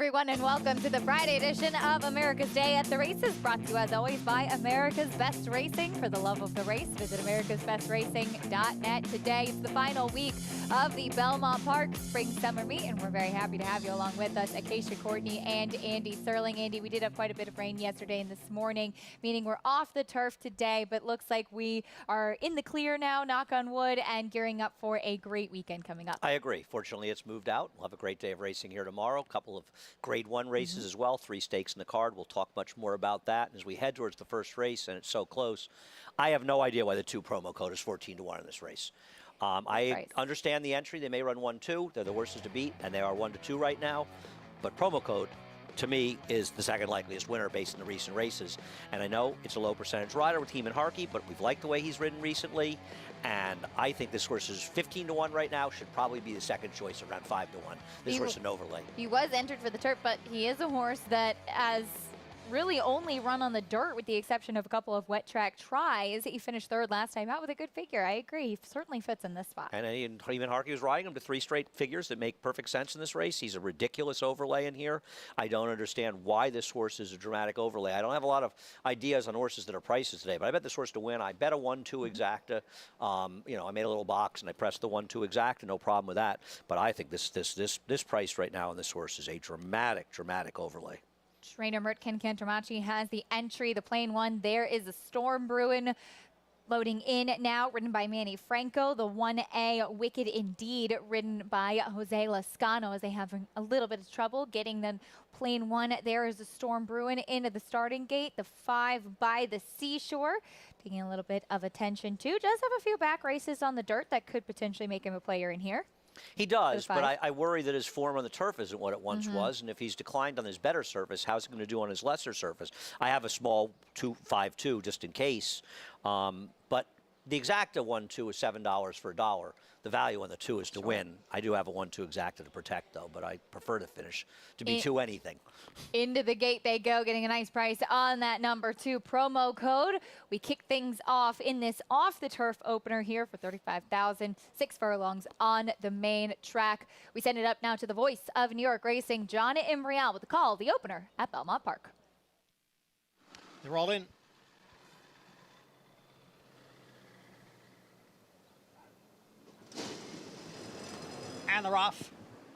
everyone, and welcome to the Friday edition of America's Day at the Races, brought to you as always by America's Best Racing. For the love of the race, visit americasbestracing.net. Today is the final week of the Belmont Park Spring Summer Meet, and we're very happy to have you along with us, Acacia Courtney and Andy Serling. Andy, we did have quite a bit of rain yesterday and this morning, meaning we're off the turf today, but looks like we are in the clear now, knock on wood, and gearing up for a great weekend coming up. I agree. Fortunately, it's moved out. We'll have a great day of racing here tomorrow. A couple of Grade 1 races as well, 3 stakes in the card. We'll talk much more about that. And as we head towards the first race, and it's so close, I have no idea why the 2 promo code is 14-1 in this race. I understand the entry. They may run 1-2. They're the horses to beat, and they are 1-2 right now. But promo code, to me, is the second likeliest winner based on the recent races. And I know it's a low percentage rider with Heeman Harkey, but we've liked the way he's ridden recently. And I think this horse is 15-1 right now. Should probably be the second choice around 5-1. This horse is an overlay. He was entered for the turf, but he is a horse that has really only run on the dirt with the exception of a couple of wet track tries. He finished third last time out with a good figure. I agree. He certainly fits in this spot. And Heeman Harkey was riding him to 3 straight figures that make perfect sense in this race. He's a ridiculous overlay in here. I don't understand why this horse is a dramatic overlay. I don't have a lot of ideas on horses that are prices today, but I bet this horse to win. I bet a 1-2 exacta. You know, I made a little box and I pressed the 1-2 exacta. No problem with that. But I think this price right now on this horse is a dramatic overlay. Trainer Murtken Cantramachi has the entry, the plain one. There is a Storm Bruin loading in now, ridden by Manny Franco. The 1A Wicked Indeed, ridden by Jose Lascano, as they have a little bit of trouble getting the plain one. There is a Storm Bruin into the starting gate. The 5 by the Seashore, taking a little bit of attention too. Does have a few back races on the dirt that could potentially make him a player in here. He does, but I worry that his form on the turf isn't what it once was, and if he's declined on his better surface, how's he going to do on his lesser surface? I have a small 5-2 just in case, but the exacta 1-2 is $7 for $1. The value on the 2 is to win. I do have a 1-2 exacta to protect, though, but I prefer to finish to be 2 anything. Into the gate they go, getting a nice price on that number 2 promo code. We kick things off in this off-the-turf opener here for $35,000, 6 furlongs on the main track. We send it up now to the voice of New York Racing, John Imbrial, with the call, the opener at Belmont Park. They're all in. And they're off.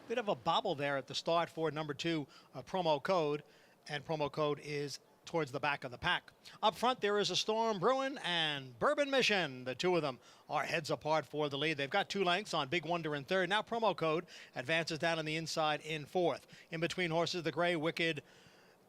Bit of a bobble there at the start for number 2 promo code, and promo code is towards the back of the pack. Up front there is a Storm Bruin and Bourbon Mission. The 2 of them are heads apart for the lead. They've got 2 lengths on Big Wonder in third. Now promo code advances down on the inside in fourth. In between horses, the gray Wicked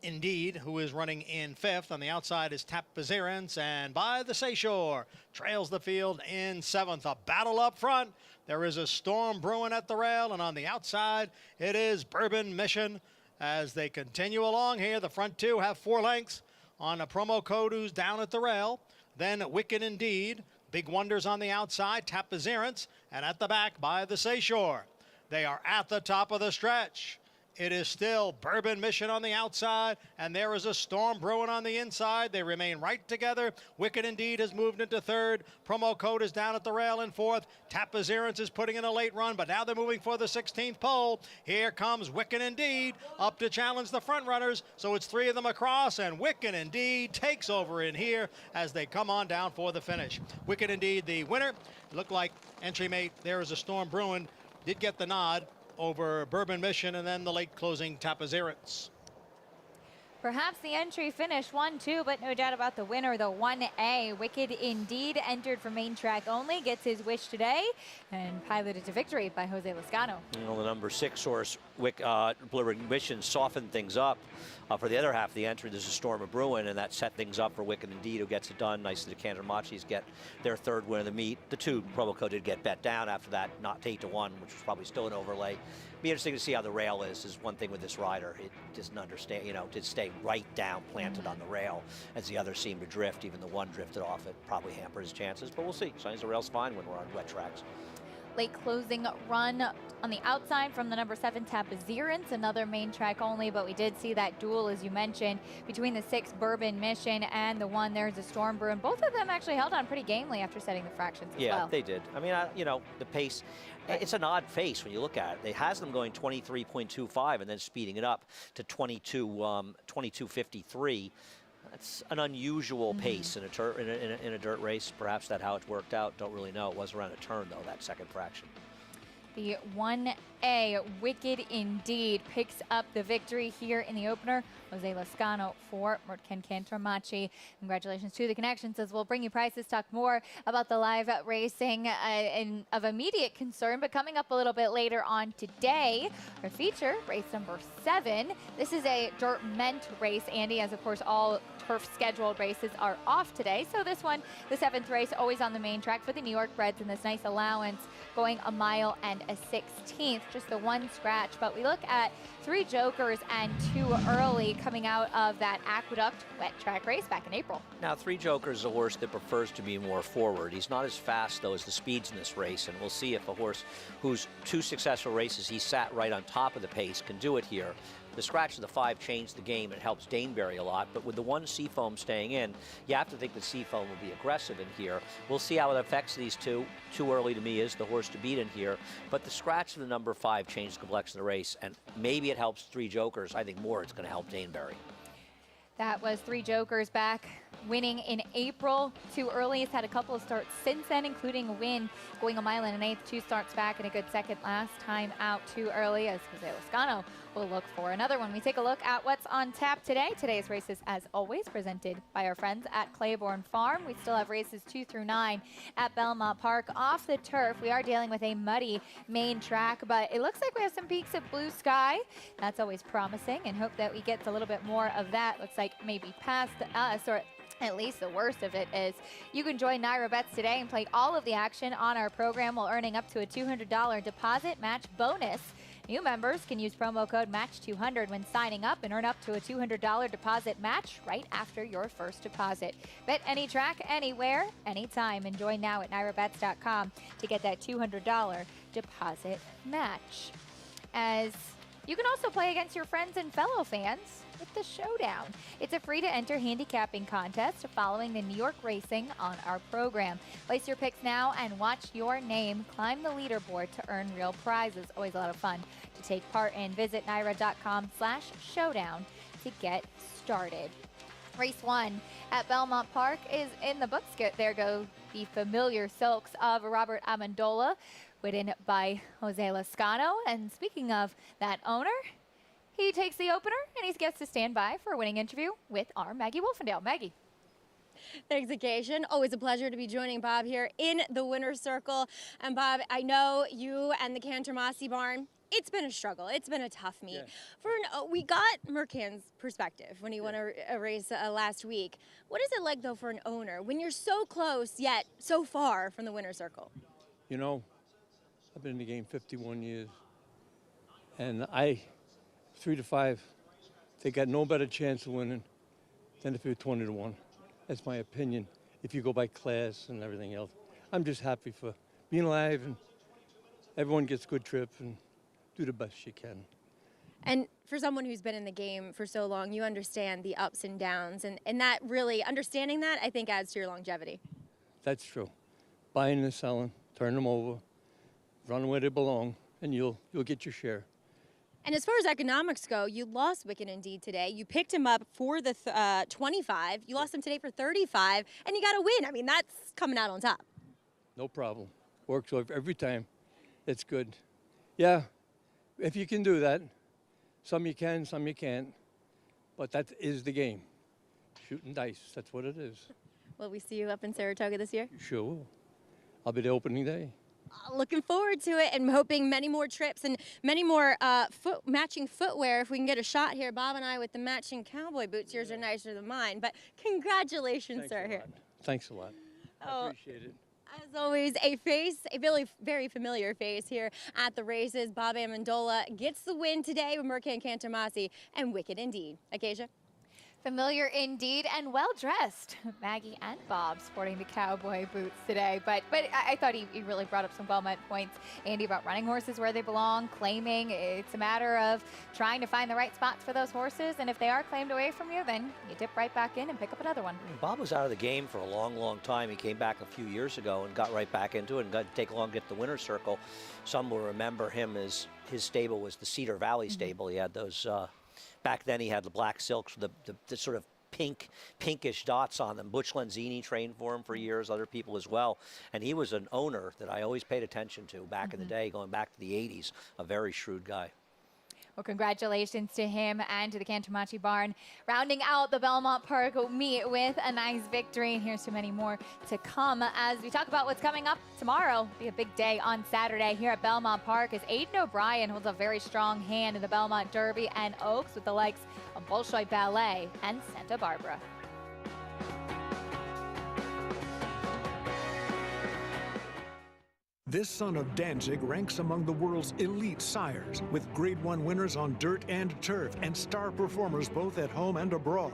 Indeed, who is running in 5th. On the outside is Tap Bazirance, and By the Seashore trails the field in 7th. A battle up front. There is a Storm Bruin at the rail, and on the outside it is Bourbon Mission. As they continue along here, the front 2 have 4 lengths on a promo code who's down at the rail. Then Wicked Indeed, Big Wonders on the outside, Tap Bazirance, and at the back By the Seashore. They are at the top of the stretch. It is still Bourbon Mission on the outside, and there is a Storm Bruin on the inside. They remain right together. Wicked Indeed has moved into third. Promo code is down at the rail in fourth. Tap Bazirance is putting in a late run, but now they're moving for the 16th pole. Here comes Wicked Indeed up to challenge the front runners. So it's 3 of them across, and Wicked Indeed takes over in here as they come on down for the finish. Wicked Indeed, the winner. Looked like entry mate. There is a Storm Bruin. Did get the nod over Bourbon Mission, and then the late closing Tap Bazirance. Perhaps the entry finish 1-2, but no doubt about the winner, the 1A. Wicked Indeed entered for main track only, gets his wish today, and piloted to victory by Jose Lascano. You know, the number 6 horse, Bourbon Mission, softened things up. For the other half of the entry, there's a Storm of Bruin, and that set things up for Wicked Indeed, who gets it done. Nicely, the Cantromachis get their 3rd win of the meet. The 2 promo code did get bet down after that, not 8-1, which was probably still an overlay. Be interesting to see how the rail is one thing with this rider. It doesn't understand, you know, did stay right down, planted on the rail, as the others seemed to drift. Even the one drifted off. It probably hampered his chances, but we'll see. Sometimes the rail's fine when we're on wet tracks. late closing run on the outside from the number 7 Tapazirans, another main track only, but we did see that duel, as you mentioned, between the 6 Bourbon Mission and the 1 There's a Storm Brew, and both of them actually held on pretty gamely after setting the fractions as well. Yeah, they did. I mean, you know, the pace, it's an odd pace when you look at it. It has them going 23.25 and then speeding it up to 22:53. That's an unusual pace in a dirt race. Perhaps that's how it's worked out. Don't really know. It was around a turn, though, that second fraction. The 1A, Wicked Indeed, picks up the victory here in the opener. Jose Lascano for Mertken Cantormachi. Congratulations to the Connections, as we'll bring you prices, talk more about the live racing of immediate concern. But coming up a little bit later on today, our feature, race number 7. This is a dirt meant race, Andy, as of course all turf scheduled races are off today. So this one, the 7th race, always on the main track for the New York Breds, and this nice allowance going a mile and a 16th, just the 1 scratch. But we look at 3 jokers and 2 early coming out of that Aqueduct wet track race back in April. Now, 3 Jokers is a horse that prefers to be more forward. He's not as fast, though, as the speeds in this race, and we'll see if a horse whose 2 successful races he sat right on top of the pace can do it here. The scratch of the 5 changed the game. It helps Daneberry a lot, but with the 1 Seafoam staying in, you have to think that Seafoam will be aggressive in here. We'll see how it affects these two. Too early to me is the horse to beat in here, but the scratch of the number 5 changed the complexion of the race, and maybe it helps 3 Jokers. I think more it's going to help Daneberry. That was 3 Jokers back winning in April. 2 early. He's had a couple of starts since then, including a win going a mile and an 1/8, 2 starts back and a good second last time out. 2 early, as Jose Lascano will look for another one. We take a look at what's on tap today. Today's races, as always, presented by our friends at Claiborne Farm. We still have races 2 through 9 at Belmont Park. Off the turf, we are dealing with a muddy main track, but it looks like we have some peaks of blue sky. That's always promising, and hope that we get a little bit more of that. Looks like maybe past us, or at least the worst of it is you can join Naira Bets today and play all of the action on our program while earning up to a $200 deposit match bonus. New members can use promo code MATCH200 when signing up and earn up to a $200 deposit match right after your first deposit. Bet any track, anywhere, anytime, and join now at NairaBets.com to get that $200 deposit match. As you can also play against your friends and fellow fans with the Showdown. It's a free-to-enter handicapping contest following the New York racing on our program. Place your picks now and watch your name climb the leaderboard to earn real prizes. Always a lot of fun to take part in. Visit NairaBets.com/showdown to get started. Race 1 at Belmont Park is in the books. There go the familiar silks of Robert Amendola, ridden by Jose Lascano. And speaking of that owner, he takes the opener, and he gets to stand by for a winning interview with our Maggie Wolfendale. Maggie. Thanks, Occasion. Always a pleasure to be joining Bob here in the winner's circle. And Bob, I know you and the Cantormachi barn, it's been a struggle. It's been a tough meet. Yeah. We got Mercan's perspective when he won a race last week. What is it like, though, for an owner when you're so close yet so far from the winner's circle? You know, I've been in the game 51 years, and 3 to 5, they got no better chance of winning than if it were 20 to 1. That's my opinion, if you go by class and everything else. I'm just happy for being alive, and everyone gets a good trip, and do the best you can. And for someone who's been in the game for so long, you understand the ups and downs, and that really, understanding that, I think adds to your longevity. That's true. Buying and selling, turn them over, run where they belong, and you'll get your share. And as far as economics go, you lost Wicked Indeed today. You picked him up for the 25. You lost him today for 35, and you got a win. I mean, that's coming out on top. No problem. Works every time. It's good. Yeah, if you can do that. Some you can, some you can't. But that is the game. Shooting dice, that's what it is. Will we see you up in Saratoga this year? Sure will. I'll be there opening day. Looking forward to it, and hoping many more trips and many more matching footwear. If we can get a shot here, Bob and I with the matching cowboy boots. Yours are nicer than mine, but congratulations, sir. Here. Thanks a lot. I appreciate it. As always, a very, very familiar face here at the races. Bob Amendola gets the win today with Mercan Cantormachi and Wicked Indeed. Acacia? Familiar indeed, and well dressed. Maggie and Bob sporting the cowboy boots today. But I thought he really brought up some Belmont points, Andy, about running horses where they belong, claiming. It's a matter of trying to find the right spots for those horses, and if they are claimed away from you, then you dip right back in and pick up another one. Bob was out of the game for a long, long time. He came back a few years ago and got right back into it and got to take long to get the winner's circle. Some will remember him as his stable was the Cedar Valley stable. He had those. Back then, he had the black silks with the sort of pinkish dots on them. Butch Lenzini trained for him for years, other people as well. And he was an owner that I always paid attention to back in the day, going back to the 80s, a very shrewd guy. Well, congratulations to him and to the Cantermachi Barn, rounding out the Belmont Park meet with a nice victory. And here's to many more to come as we talk about what's coming up tomorrow. It'll be a big day on Saturday here at Belmont Park as Aidan O'Brien holds a very strong hand in the Belmont Derby and Oaks with the likes of Bolshoi Ballet and Santa Barbara. This son of Danzig ranks among the world's elite sires, with Grade 1 winners on dirt and turf and star performers both at home and abroad.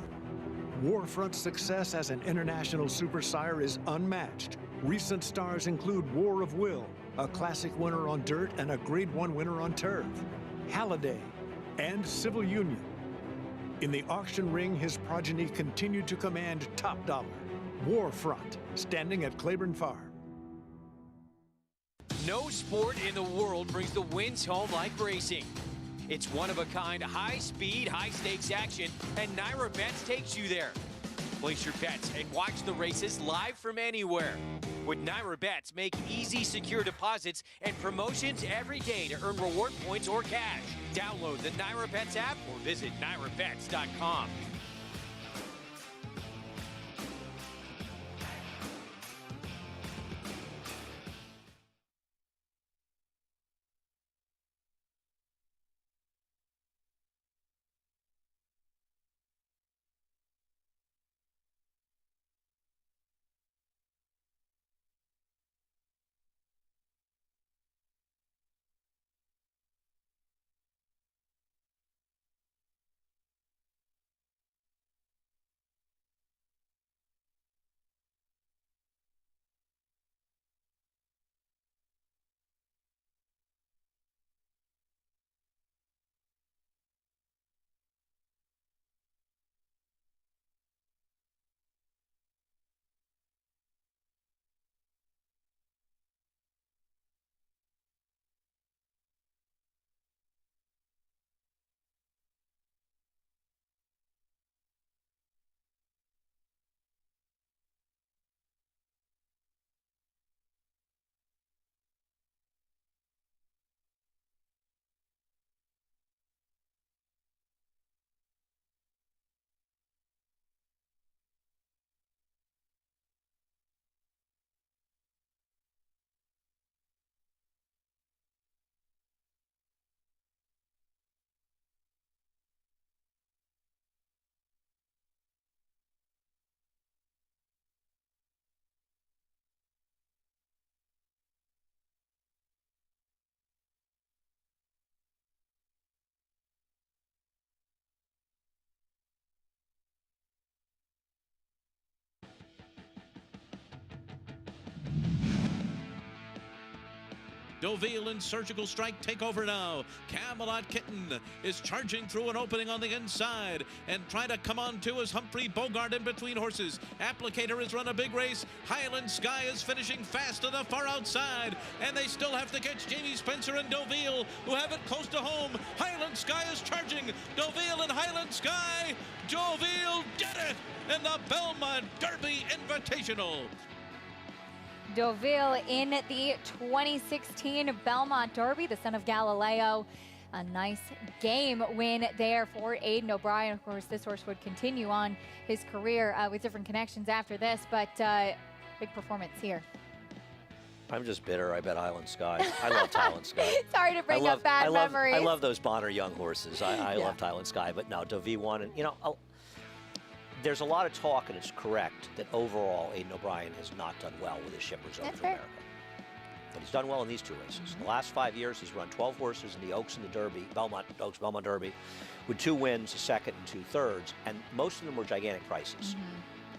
Warfront's success as an international super sire is unmatched. Recent stars include War of Will, a classic winner on dirt and a Grade 1 winner on turf, Halliday, and Civil Union. In the auction ring, his progeny continued to command top dollar. Warfront, standing at Claiborne Farm. No sport in the world brings the wins home like racing. It's one-of-a-kind, high-speed, high-stakes action, and NYRA Bets takes you there. Place your bets and watch the races live from anywhere. With NYRA Bets, make easy, secure deposits and promotions every day to earn reward points or cash. Download the NYRA Bets app or visit nyrabets.com. Deauville and Surgical Strike take over now. Camelot Kitten is charging through an opening on the inside and trying to come on to as Humphrey Bogart in between horses. Applicator has run a big race. Highland Sky is finishing fast to the far outside, and they still have to catch Jamie Spencer and Deauville, who have it close to home. Highland Sky is charging. Deauville and Highland Sky. Deauville did it in the Belmont Derby Invitational. Deauville in the 2016 Belmont Derby, the son of Galileo. A nice game win there for Aidan O'Brien. Of course, this horse would continue on his career with different connections after this, but big performance here. I'm just bitter. I bet Highland Sky. I loved Highland Sky. Sorry to bring up bad memories. I love those Bonner Young horses. I loved Highland Sky, but no, Deauville won. And, you know, there's a lot of talk, and it's correct, that overall Aidan O'Brien has not done well with his shippers over That's to fair. America. but he's done well in these 2 races. In the last 5 years, he's run 12 horses in the Oaks and the Derby, Belmont Derby, with 2 wins, a second and 2 thirds, and most of them were gigantic prices.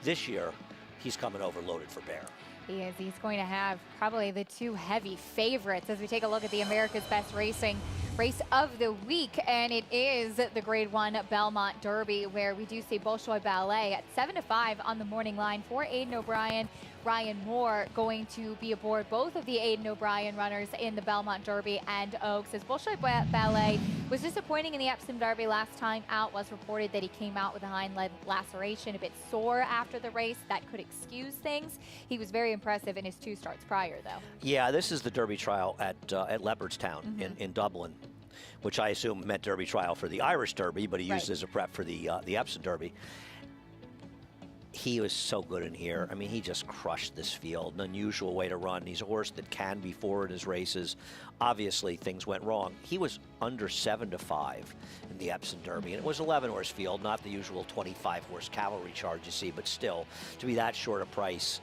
This year, he's coming over loaded for bear. He is. He's going to have probably the 2 heavy favorites as we take a look at the America's Best Racing race of the week, and it is the Grade 1 Belmont Derby, where we do see Bolshoi Ballet at 7-5 on the morning line for Aidan O'Brien. Ryan Moore going to be aboard both of the Aidan O'Brien runners in the Belmont Derby and Oaks. As Bolshoi Ballet was disappointing in the Epsom Derby last time out, was reported that he came out with a hind leg laceration, a bit sore after the race. That could excuse things. He was very impressive in his 2 starts prior, though. Yeah, this is the Derby trial at Leopardstown in Dublin, which I assume meant Derby trial for the Irish Derby, but he used it as a prep for the Epsom Derby. He was so good in here. I mean, he just crushed this field. An unusual way to run. He's a horse that can be forward in his races. Obviously, things went wrong. He was under 7-5 in the Epsom Derby, and it was 11-horse field, not the usual 25-horse cavalry charge you see, but still, to be that short a price,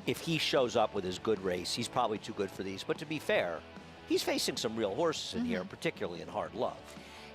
if he shows up with his good race, he's probably too good for these. But to be fair, he's facing some real horses in here, particularly in Hard Love.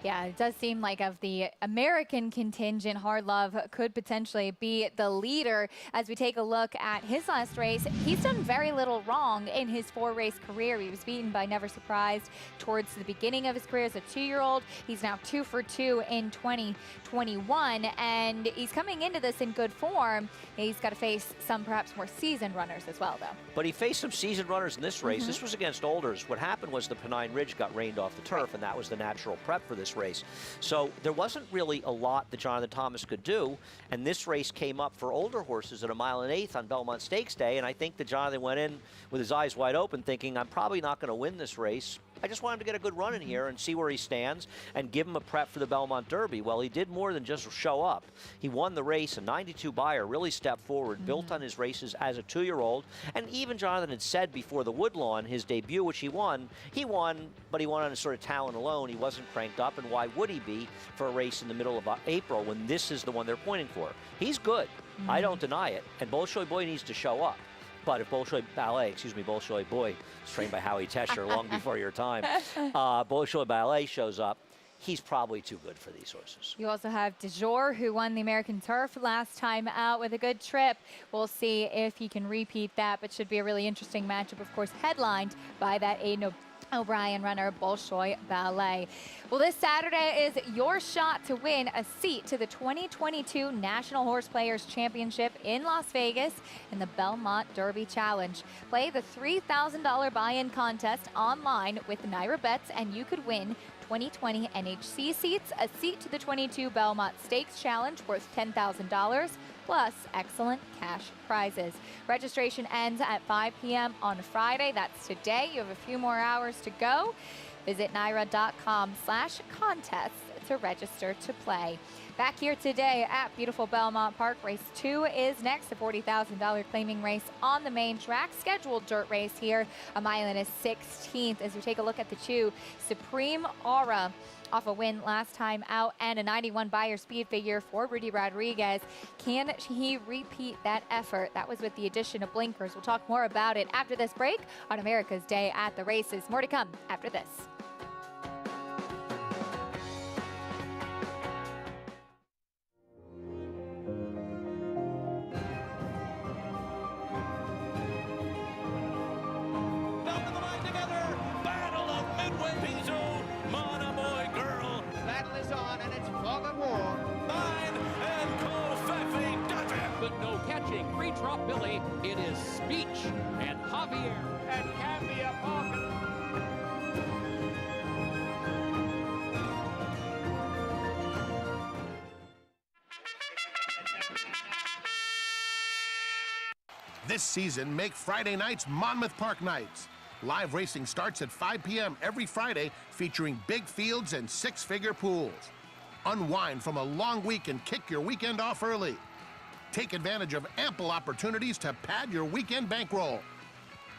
Yeah, it does seem like of the American contingent, Hard Love could potentially be the leader. As we take a look at his last race, he's done very little wrong in his 4-race career. He was beaten by Never Surprised towards the beginning of his career as a 2-year-old. He's now 2 for 2 in 2021, and he's coming into this in good form. He's got to face some perhaps more seasoned runners as well, though. But he faced some seasoned runners in this race. This was against Olders. What happened was the Pennine Ridge got rained off the turf, and that was the natural prep for this race. So there wasn't really a lot that Jonathan Thomas could do, and this race came up for older horses at 1 1/8 on Belmont Stakes Day, and I think that Jonathan went in with his eyes wide open thinking, I'm probably not going to win this race. I just want him to get a good run in here and see where he stands and give him a prep for the Belmont Derby. Well, he did more than just show up. He won the race. A 92 buyer really stepped forward, built on his races as a 2-year-old. And even Jonathan had said before the Woodlawn, his debut, which he won, but he won on a sort of talent alone. He wasn't cranked up, and why would he be for a race in the middle of April when this is the one they're pointing for? He's good. I don't deny it. And Bolshoi Boy needs to show up. But if Bolshoi Boy, trained by Howie Tesher long before your time, Bolshoi Ballet shows up, he's probably too good for these horses. You also have De Jure, who won the American Turf last time out with a good trip. We'll see if he can repeat that, but should be a really interesting matchup, of course, headlined by that Aidan O'Brien runner, Bolshoi Ballet. Well, this Saturday is your shot to win a seat to the 2022 National Horse Players Championship in Las Vegas in the Belmont Derby Challenge. Play the $3,000 buy-in contest online with Naira Bets, and you could win 2020 NHC seats, a seat to the 22 Belmont Stakes Challenge worth $10,000, plus excellent cash prizes. Registration ends at 5 p.m. on Friday. That's today. You have a few more hours to go. Visit NYRA.com/contests to register to play. Back here today at beautiful Belmont Park, race 2 is next, the $40,000 claiming race on the main track. Scheduled dirt race here, 1.16 as we take a look at the 2. Supreme Aura off a win last time out, and a 91 buyer speed figure for Rudy Rodriguez. Can he repeat that effort? That was with the addition of blinkers. We'll talk more about it after this break on America's Day at the Races. More to come after this. Drop Billy, it is Speech and Javier and Cambia Parker. This season, make Friday nights Monmouth Park nights. Live racing starts at 5 p.m. every Friday, featuring big fields and 6-figure pools. Unwind from a long week and kick your weekend off early. Take advantage of ample opportunities to pad your weekend bankroll.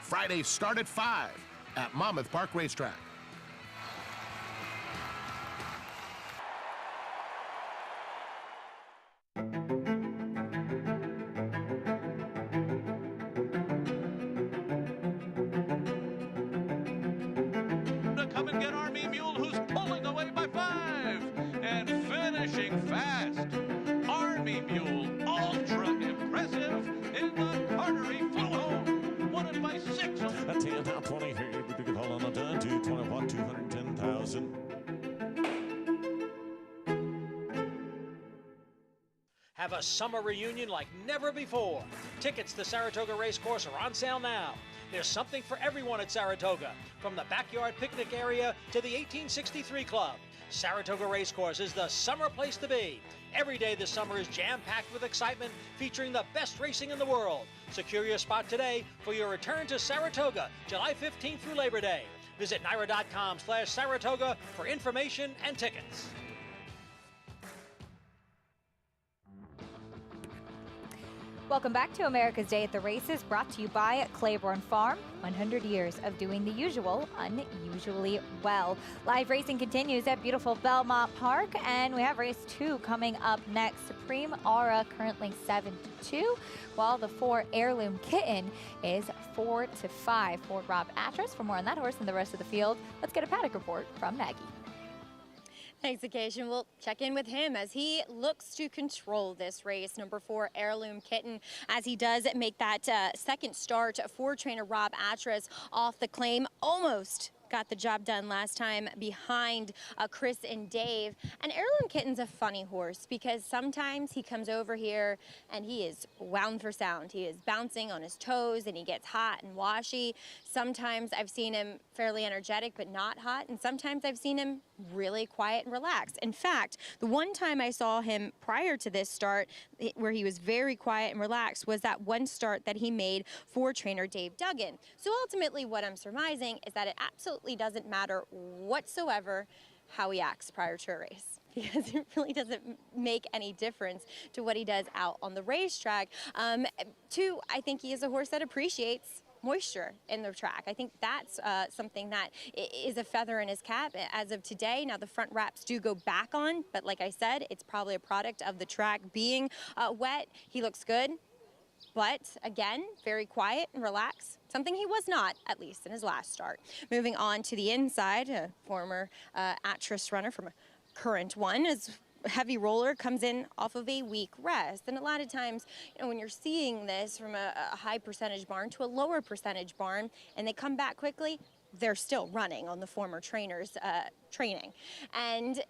Fridays start at 5 at Monmouth Park Racetrack. have a summer reunion like never before. Tickets to Saratoga Racecourse are on sale now. There's something for everyone at Saratoga, from the backyard picnic area to the 1863 Club. Saratoga Racecourse is the summer place to be. Every day this summer is jam-packed with excitement, featuring the best racing in the world. Secure your spot today for your return to Saratoga, July 15th through Labor Day. Visit NYRA.com/Saratoga for information and tickets. Welcome back to America's Day at the Races, brought to you by Claiborne Farm. 100 years of doing the usual unusually well. Live racing continues at beautiful Belmont Park, and we have race 2 coming up next. Supreme Aura currently 7-2, while the 4 Heirloom Kitten is 4-5 for Rob Atras. For more on that horse and the rest of the field, let's get a paddock report from Maggie. Thanks, Acacia. We'll check in with him as he looks to control this race. Number 4, Heirloom Kitten, as he does make that second start for trainer Rob Atras off the claim. Almost got the job done last time behind Chris and Dave. And Heirloom Kitten's a funny horse because sometimes he comes over here and he is wound for sound. He is bouncing on his toes and he gets hot and washy. Sometimes I've seen him fairly energetic but not hot, and sometimes I've seen him really quiet and relaxed. In fact, the one time I saw him prior to this start where he was very quiet and relaxed was that one start that he made for trainer Dave Duggan. So ultimately what I'm surmising is that it absolutely doesn't matter whatsoever how he acts prior to a race, because it really doesn't make any difference to what he does out on the racetrack. Two, I think he is a horse that appreciates moisture in the track. I think that's something that is a feather in his cap as of today. Now the front wraps do go back on, but like I said, it's probably a product of the track being wet. He looks good, but again, very quiet and relaxed. Something he was not, at least in his last start. Moving on to the inside, a former Atras runner from a current one is Heavy Roller, comes in off of a week rest. And a lot of times, you know, when you're seeing this from a high percentage barn to a lower percentage barn and they come back quickly, they're still running on the former trainer's training. And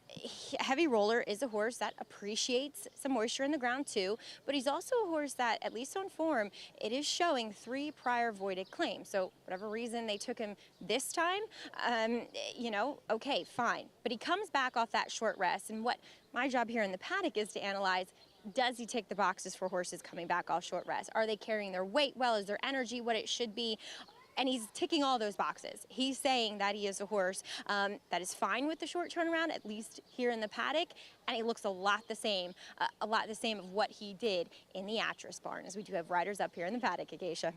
Heavy Roller is a horse that appreciates some moisture in the ground too, but he's also a horse that, at least on form, it is showing 3 prior voided claims. So whatever reason they took him this time, you know, okay, fine. But he comes back off that short rest, and what my job here in the paddock is to analyze, does he tick the boxes for horses coming back off short rest? Are they carrying their weight well? Is their energy what it should be? And he's ticking all those boxes. He's saying that he is a horse that is fine with the short turnaround, at least here in the paddock, and he looks a lot the same of what he did in the Atras barn, as we do have riders up here in the paddock, Acacia.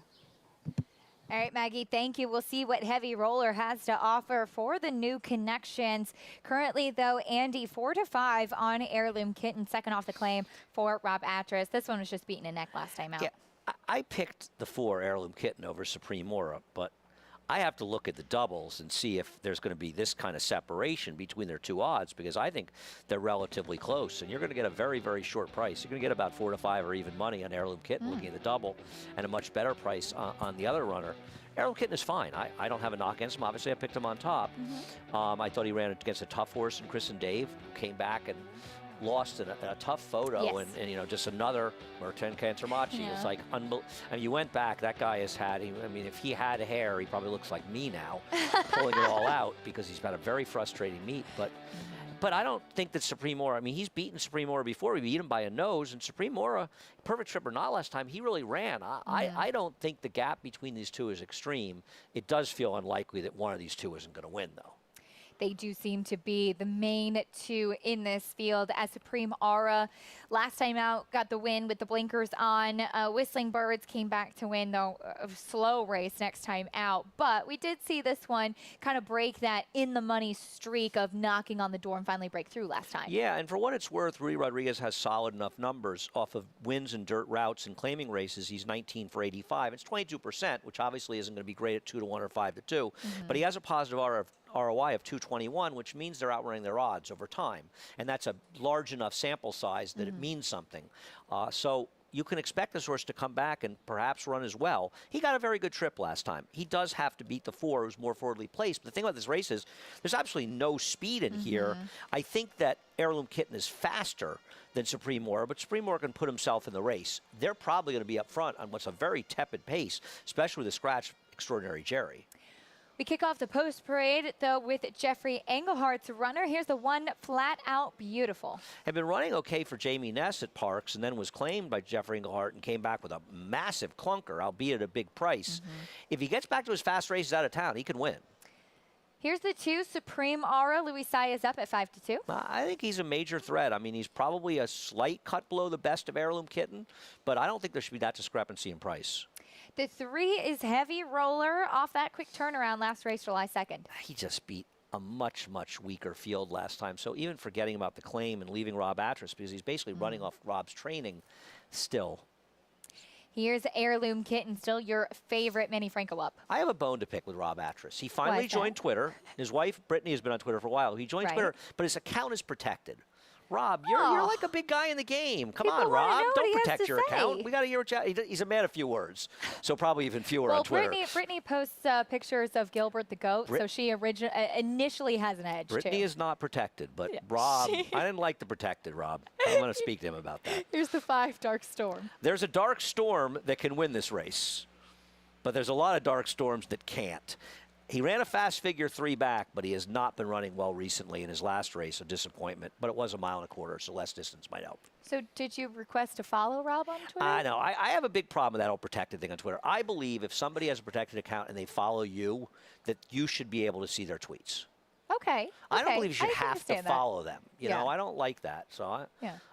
All right, Maggie, thank you. We'll see what Heavy Roller has to offer for the new connections. Currently, though, Andy 4-5 on Heirloom Kitten, second off the claim for Rob Atras. This one was just beating a neck last time out. Yeah, I picked the 4 Heirloom Kitten over Supreme Aura, but I have to look at the doubles and see if there's going to be this kind of separation between their 2 odds, because I think they're relatively close, and you're going to get a very, very short price. You're going to get about 4-5 or even money on Heirloom Kitten looking at the double, and a much better price on the other runner. Heirloom Kitten is fine. I don't have a knock against him. Obviously, I picked him on top. I thought he ran against a tough horse in Chris and Dave, who came back and lost in a tough photo, yes. and you know, just another Merten Cantermachi. Yeah. It's like unbelievable. I mean, you went back, that guy has had, I mean, if he had hair, he probably looks like me now, pulling it all out, because he's had a very frustrating meet. But I don't think that Supreme Aura, I mean, he's beaten Supreme Aura before. He beat him by a nose, and Supreme Aura, perfect trip or not last time, he really ran. I don't think the gap between these 2 is extreme. It does feel unlikely that one of these 2 isn't going to win, though. They do seem to be the main 2 in this field, as Supreme Aura last time out got the win with the blinkers on. Whistling Birds came back to win, though, a slow race next time out. But we did see this one kind of break that in-the-money streak of knocking on the door and finally break through last time. Yeah, and for what it's worth, Rui Rodriguez has solid enough numbers off of wins in dirt routes and claiming races. He's 19 for 85. It's 22%, which obviously isn't going to be great at 2-1 or 5-2. But he has a positive ROI of 221, which means they're outrunning their odds over time. And that's a large enough sample size that it means something. So you can expect this horse to come back and perhaps run as well. He got a very good trip last time. He does have to beat the 4, who's more forwardly placed. But the thing about this race is there's absolutely no speed in here. I think that Heirloom Kitten is faster than Supreme Aura, but Supreme Aura can put himself in the race. They're probably going to be up front on what's a very tepid pace, especially with the scratch Extraordinary Jerry. We kick off the post parade, though, with Jeffrey Englehart's runner. Here's the one Flat Out Beautiful. Had been running okay for Jamie Ness at Parks and then was claimed by Jeffrey Englehart and came back with a massive clunker, albeit at a big price. If he gets back to his fast races out of town, he can win. Here's the 2, Supreme Aura. Louis Sai is up at 5-2. I think he's a major threat. I mean, he's probably a slight cut below the best of Heirloom Kitten, but I don't think there should be that discrepancy in price. The 3 is Heavy Roller off that quick turnaround last race, July 2nd. He just beat a much, much weaker field last time. So even forgetting about the claim and leaving Rob Atras, because he's basically running off Rob's training still. Here's Heirloom Kitten, still your favorite Manny Franco up. I have a bone to pick with Rob Atras. He finally joined Twitter. His wife, Brittany, has been on Twitter for a while. He joined Twitter, but his account is protected. Rob, you're like a big guy in the game. Come on, Rob. Don't protect your account. We got to hear what he's a man of few words, so probably even fewer on Twitter. Brittany posts pictures of Gilbert the Goat, so she initially has an edge, Brittany is not protected, but Rob, I didn't like the protected, Rob. I'm going to speak to him about that. Here's the 5, Dark Storm. There's a Dark Storm that can win this race, but there's a lot of Dark Storms that can't. He ran a fast figure 3 back, but he has not been running well recently in his last race, a disappointment. But it was a 1.25 miles, so less distance might help. So did you request to follow Rob on Twitter? I know. I have a big problem with that whole protected thing on Twitter. I believe if somebody has a protected account and they follow you, that you should be able to see their tweets. Okay. I don't believe you should have to follow them. You Yeah. know, I don't like that. So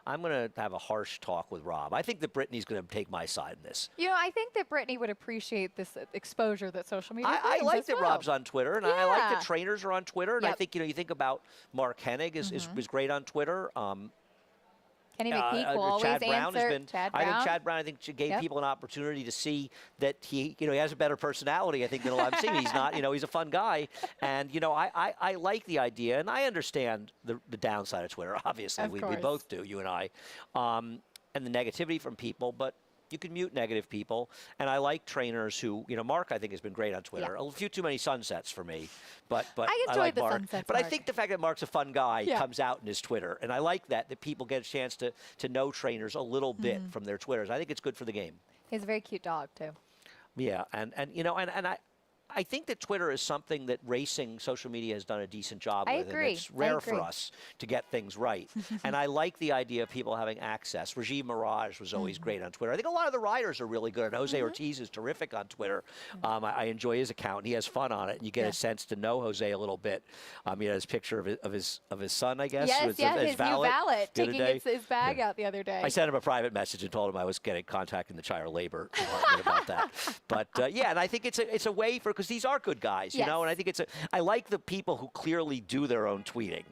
I'm going to have a harsh talk with Rob. I think that Brittany's going to take my side in this. You know, I think that Brittany would appreciate this exposure that social media I brings like as that well. Rob's on Twitter, and I like that trainers are on Twitter. And I think, you think about Mark Hennig is great on Twitter. Kenny McPeak will always Chad Brown answer. has been. Chad I Brown. think Chad Brown. Gave people an opportunity to see that he has a better personality. I think than a lot of them see. He's not. He's a fun guy, and I like the idea, and I understand the downside of Twitter. Obviously, we both do. You and I, and the negativity from people, but. You can mute negative people, and I like trainers who, Mark, I think, has been great on Twitter. A few too many sunsets for me, but I enjoy like the Mark. sunsets, But Mark. I think the fact that Mark's a fun guy comes out in his Twitter, and I like that people get a chance to know trainers a little bit from their Twitters. I think it's good for the game. He has a very cute dog too. Yeah, and I think that Twitter is something that racing social media has done a decent job with. agree. And it's rare for us to get things right. And I like the idea of people having access. Rajiv Mirage was always great on Twitter. I think a lot of the riders are really good. And Jose Ortiz is terrific on Twitter. I enjoy his account. He has fun on it. And you get a sense to know Jose a little bit. He had his picture of his son, I guess. Yes, his new valet taking his bag out the other day. I sent him a private message and told him I was getting contact in the Shire Labor Department about that. But and I think it's a way because these are good guys, and I think I like the people who clearly do their own tweeting,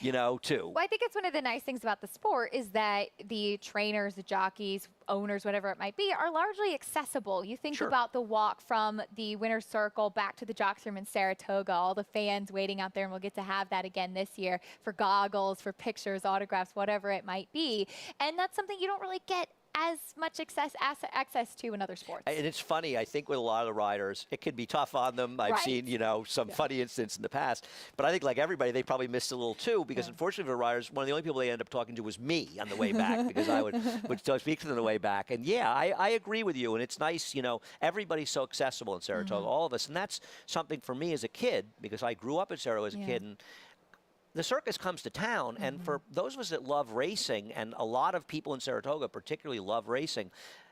too. Well, I think it's one of the nice things about the sport is that the trainers, the jockeys, owners, whatever it might be, are largely accessible. You think about the walk from the winner's circle back to the Jocks Room in Saratoga, all the fans waiting out there, and we'll get to have that again this year for goggles, for pictures, autographs, whatever it might be. And that's something you don't really get as much access to in other sports. And it's funny, I think with a lot of the riders, it can be tough on them. I've seen, some funny incidents in the past. But I think like everybody, they probably missed a little too because unfortunately for the riders, one of the only people they ended up talking to was me on the way back because I would speak to them on the way back. And I agree with you. And it's nice, everybody's so accessible in Saratoga, all of us. And that's something for me as a kid because I grew up in Saratoga as a kid. And the circus comes to town, and for those of us that love racing, and a lot of people in Saratoga particularly love racing,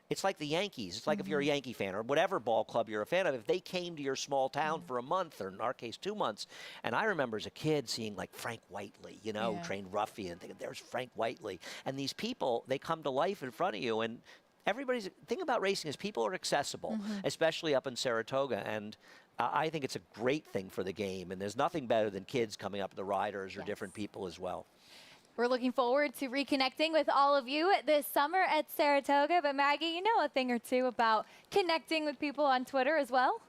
it's like the Yankees. It's like if you're a Yankee fan or whatever ball club you're a fan of, if they came to your small town for a month, or in our case, 2 months. And I remember as a kid seeing like Frank Whiteley, trained ruffian, thinking there's Frank Whiteley. And these people, they come to life in front of you. And everybody's thing about racing is people are accessible, especially up in Saratoga. And I think it's a great thing for the game, and there's nothing better than kids coming up to the riders or different people as well. We're looking forward to reconnecting with all of you this summer at Saratoga. But Maggie, you know a thing or two about connecting with people on Twitter as well?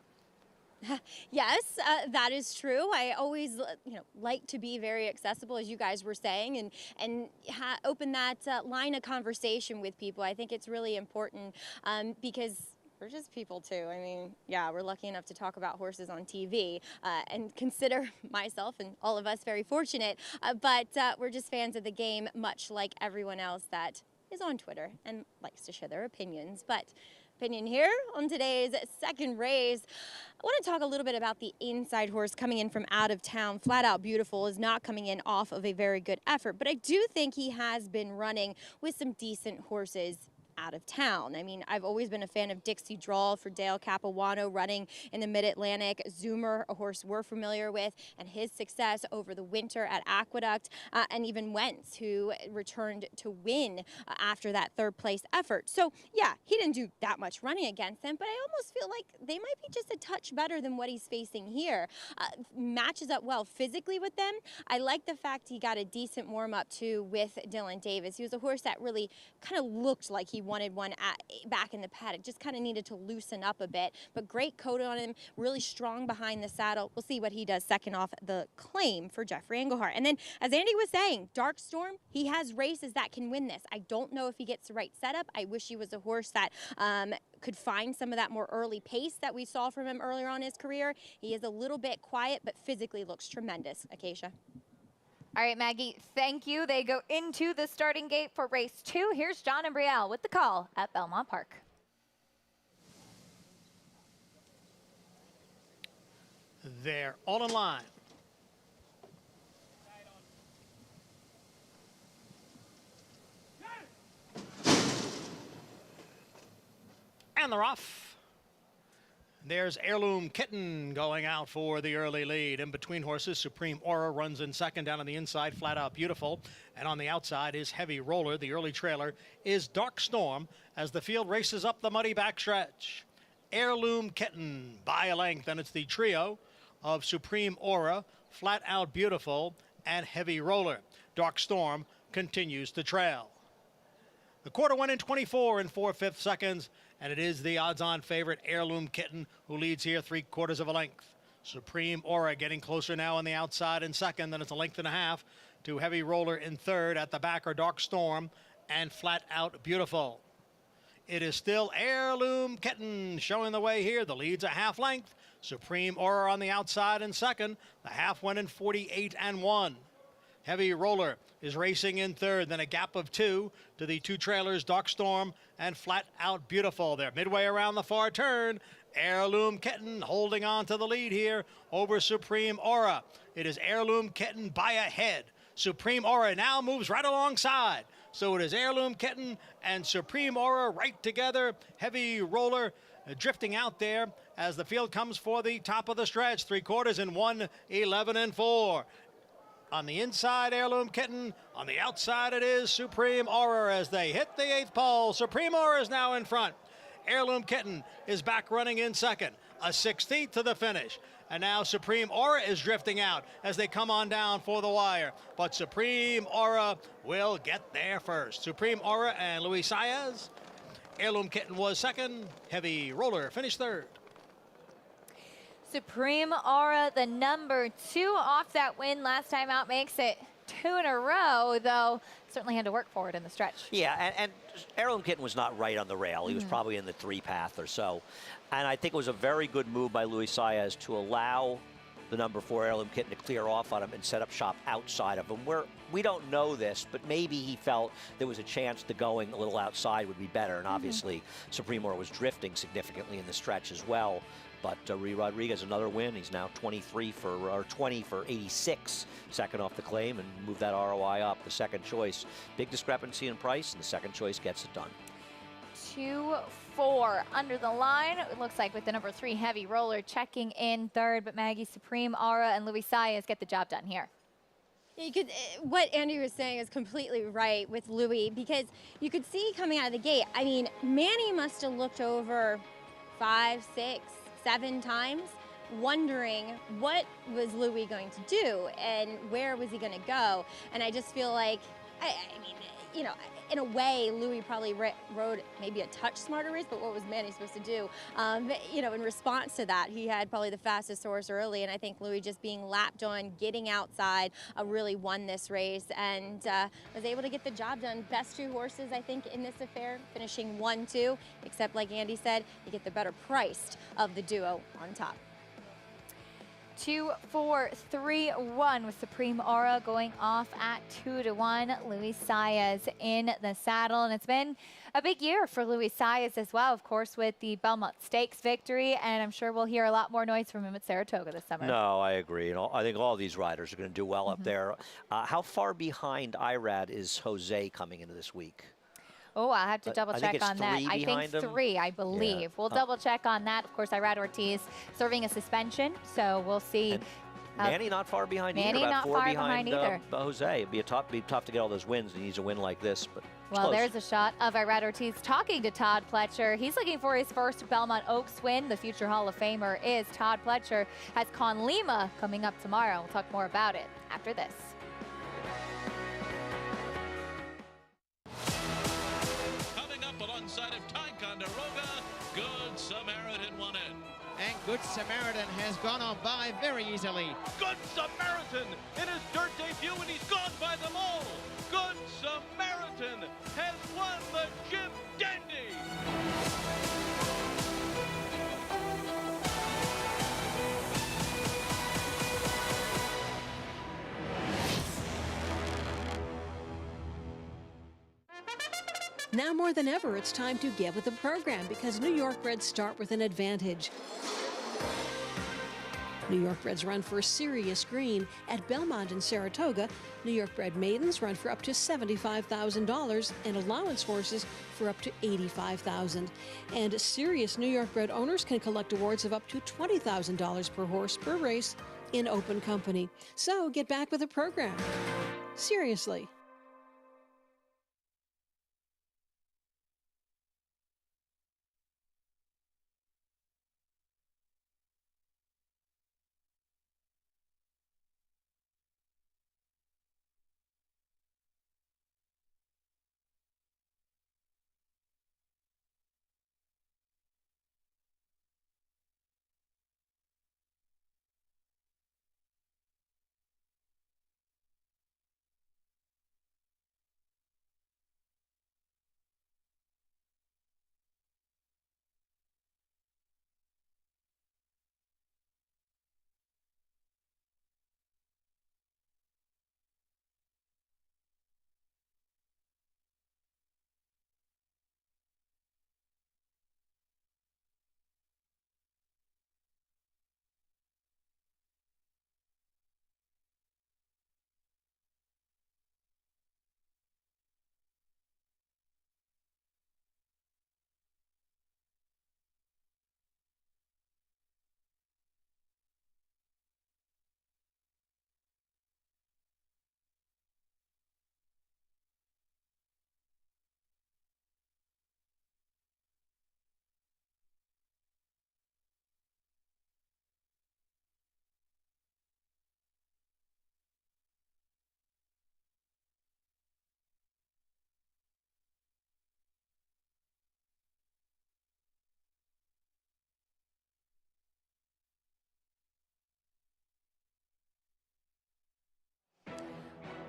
Yes, that is true. I always, like to be very accessible, as you guys were saying, and open that line of conversation with people. I think it's really important because we're just people too. I mean, yeah, we're lucky enough to talk about horses on TV and consider myself and all of us very fortunate, but we're just fans of the game, much like everyone else that is on Twitter and likes to share their opinions. But opinion here on today's second race. I want to talk a little bit about the inside horse coming in from out of town. Flat Out Beautiful is not coming in off of a very good effort, but I do think he has been running with some decent horses out of town. I mean, I've always been a fan of Dixie Drawl for Dale Capuano running in the Mid-Atlantic. Zoomer, a horse we're familiar with, and his success over the winter at Aqueduct, and even Wentz, who returned to win after that third place effort. So yeah, he didn't do that much running against them, but I almost feel like they might be just a touch better than what he's facing here. Matches up well physically with them. I like the fact he got a decent warm-up too with Dylan Davis. He was a horse that really kind of looked like he wanted one back in the paddock, just kind of needed to loosen up a bit, but great coat on him, really strong behind the saddle. We'll see what he does second off the claim for Jeffrey Engelhart. And then, as Andy was saying, Dark Storm, he has races that can win this. I don't know if he gets the right setup. I wish he was a horse that could find some of that more early pace that we saw from him earlier on in his career. He is a little bit quiet, but physically looks tremendous. Acacia. All right, Maggie, thank you. They go into the starting gate for race 2. Here's John and Brielle with the call at Belmont Park. They're all in line. And they're off. There's Heirloom Kitten going out for the early lead. In between horses, Supreme Aura runs in second. Down on the inside, Flat Out Beautiful. And on the outside is Heavy Roller. The early trailer is Dark Storm as the field races up the muddy backstretch. Heirloom Kitten by a length, and it's the trio of Supreme Aura, Flat Out Beautiful, and Heavy Roller. Dark Storm continues to trail. The quarter went in 24 and 4/5 seconds, and it is the odds-on favorite, Heirloom Kitten, who leads here 3/4 of a length. Supreme Aura getting closer now on the outside in second, then it's a length and a half to Heavy Roller in third. At the back are Dark Storm and Flat Out Beautiful. It is still Heirloom Kitten showing the way here. The lead's a half length. Supreme Aura on the outside in second. The half went in 48 and 1. Heavy Roller is racing in third, then a gap of 2 to the two trailers, Dark Storm and Flat Out Beautiful. They're midway around the far turn. Heirloom Kitten holding on to the lead here over Supreme Aura. It is Heirloom Kitten by a head. Supreme Aura now moves right alongside. So it is Heirloom Kitten and Supreme Aura right together. Heavy Roller drifting out there as the field comes for the top of the stretch. 3/4 in 1, 11 and 4. On the inside, Heirloom Kitten. On the outside, it is Supreme Aura as they hit the 8th pole. Supreme Aura is now in front. Heirloom Kitten is back running in second. A 16th to the finish. And now Supreme Aura is drifting out as they come on down for the wire. But Supreme Aura will get there first. Supreme Aura and Luis Saez. Heirloom Kitten was second. Heavy Roller finished third. Supreme Aura, the number 2 off that win last time out, makes it 2 in a row, though certainly had to work for it in the stretch. Yeah, and Heirloom Kitten was not right on the rail. He was probably in the 3 path or so. And I think it was a very good move by Luis Saez to allow the number 4 Heirloom Kitten to clear off on him and set up shop outside of him. We don't know this, but maybe he felt there was a chance to going a little outside would be better. And obviously, Supreme Aura was drifting significantly in the stretch as well. But Ree Rodriguez, another win. He's now 20 for 86, second off the claim, and move that ROI up. The second choice, big discrepancy in price, and the second choice gets it done. 2-4 under the line. It looks like with the number 3 Heavy Roller checking in third, but Maggie, Supreme Aura and Luis Saez get the job done here. You could, what Andy was saying is completely right with Louis, because you could see coming out of the gate, I mean, Manny must have looked over 5, 6, 7 times, wondering what was Louis going to do and where was he going to go. And I just feel like I mean, you know, in a way, Louis probably rode maybe a touch smarter race, but what was Manny supposed to do? You know, in response to that, he had probably the fastest horse early, and I think Louis just being lapped on, getting outside, really won this race and was able to get the job done. Best two horses, I think, in this affair, finishing 1-2, except like Andy said, you get the better priced of the duo on top. 2, 4, 3, 1 with Supreme Aura going off at 2-1. Luis Saez in the saddle, and it's been a big year for Luis Saez as well, of course, with the Belmont Stakes victory, and I'm sure we'll hear a lot more noise from him at Saratoga this summer. No, I agree. And I think all these riders are going to do well up there. How far behind IRAD is Jose coming into this week? Oh, I'll have to double I think check it's on that. I think 3, I believe. Yeah. We'll double check on that. Of course, Irad Ortiz serving a suspension, so we'll see. And Manny not far behind either. Manny About not 4 far behind either. Jose. It'd be tough to get all those wins. He needs a win like this, but it's well, close. there's a shot of Irad Ortiz talking to Todd Pletcher. He's looking for his first Belmont Oaks win. The future Hall of Famer is Todd Pletcher. Has Con Lima coming up tomorrow. We'll talk more about it after this. Alongside of Ticonderoga, Good Samaritan won it. And Good Samaritan has gone on by very easily. Good Samaritan in his dirt debut, and he's gone by them all. Good Samaritan has won the Jim Dandy. Now more than ever, it's time to get with the program because New York Reds start with an advantage. New York Reds run for serious green at Belmont and Saratoga. New York bred maidens run for up to $75,000 and allowance horses for up to $85,000. And serious New York bred owners can collect awards of up to $20,000 per horse per race in open company. So get back with the program. Seriously.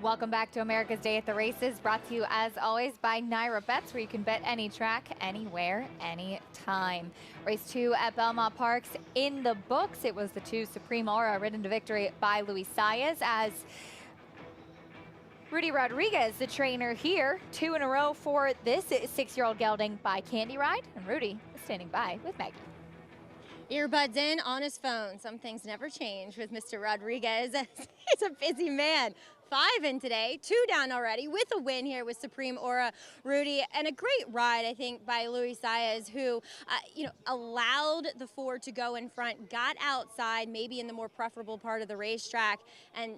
Welcome back to America's Day at the Races, brought to you as always by Naira Bets, where you can bet any track, anywhere, anytime. Race 2 at Belmont Parks in the books. It was the 2 Supreme Aura ridden to victory by Luis Saez as Rudy Rodriguez, the trainer here, 2 in a row for this 6-year-old gelding by Candy Ride. And Rudy is standing by with Maggie. Earbuds in, on his phone. Some things never change with Mr. Rodriguez. He's a busy man. 5 in today, 2 down already with a win here with Supreme Aura, Rudy, and a great ride, I think, by Luis Saez, who, allowed the 4 to go in front, got outside, maybe in the more preferable part of the racetrack, and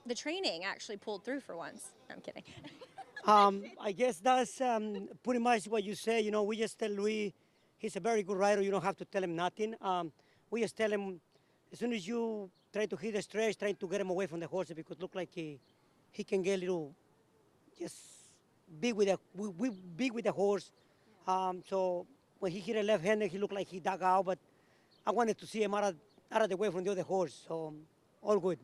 the training actually pulled through for once. I'm kidding. I guess that's pretty much what you say. You know, we just tell Luis he's a very good rider. You don't have to tell him nothing. We just tell him as soon as you try to hit the stretch, trying to get him away from the horses because it look like he can get a little just big with big with the horse. So when he hit a left-handed, he looked like he dug out, but I wanted to see him out of the way from the other horse. So all good.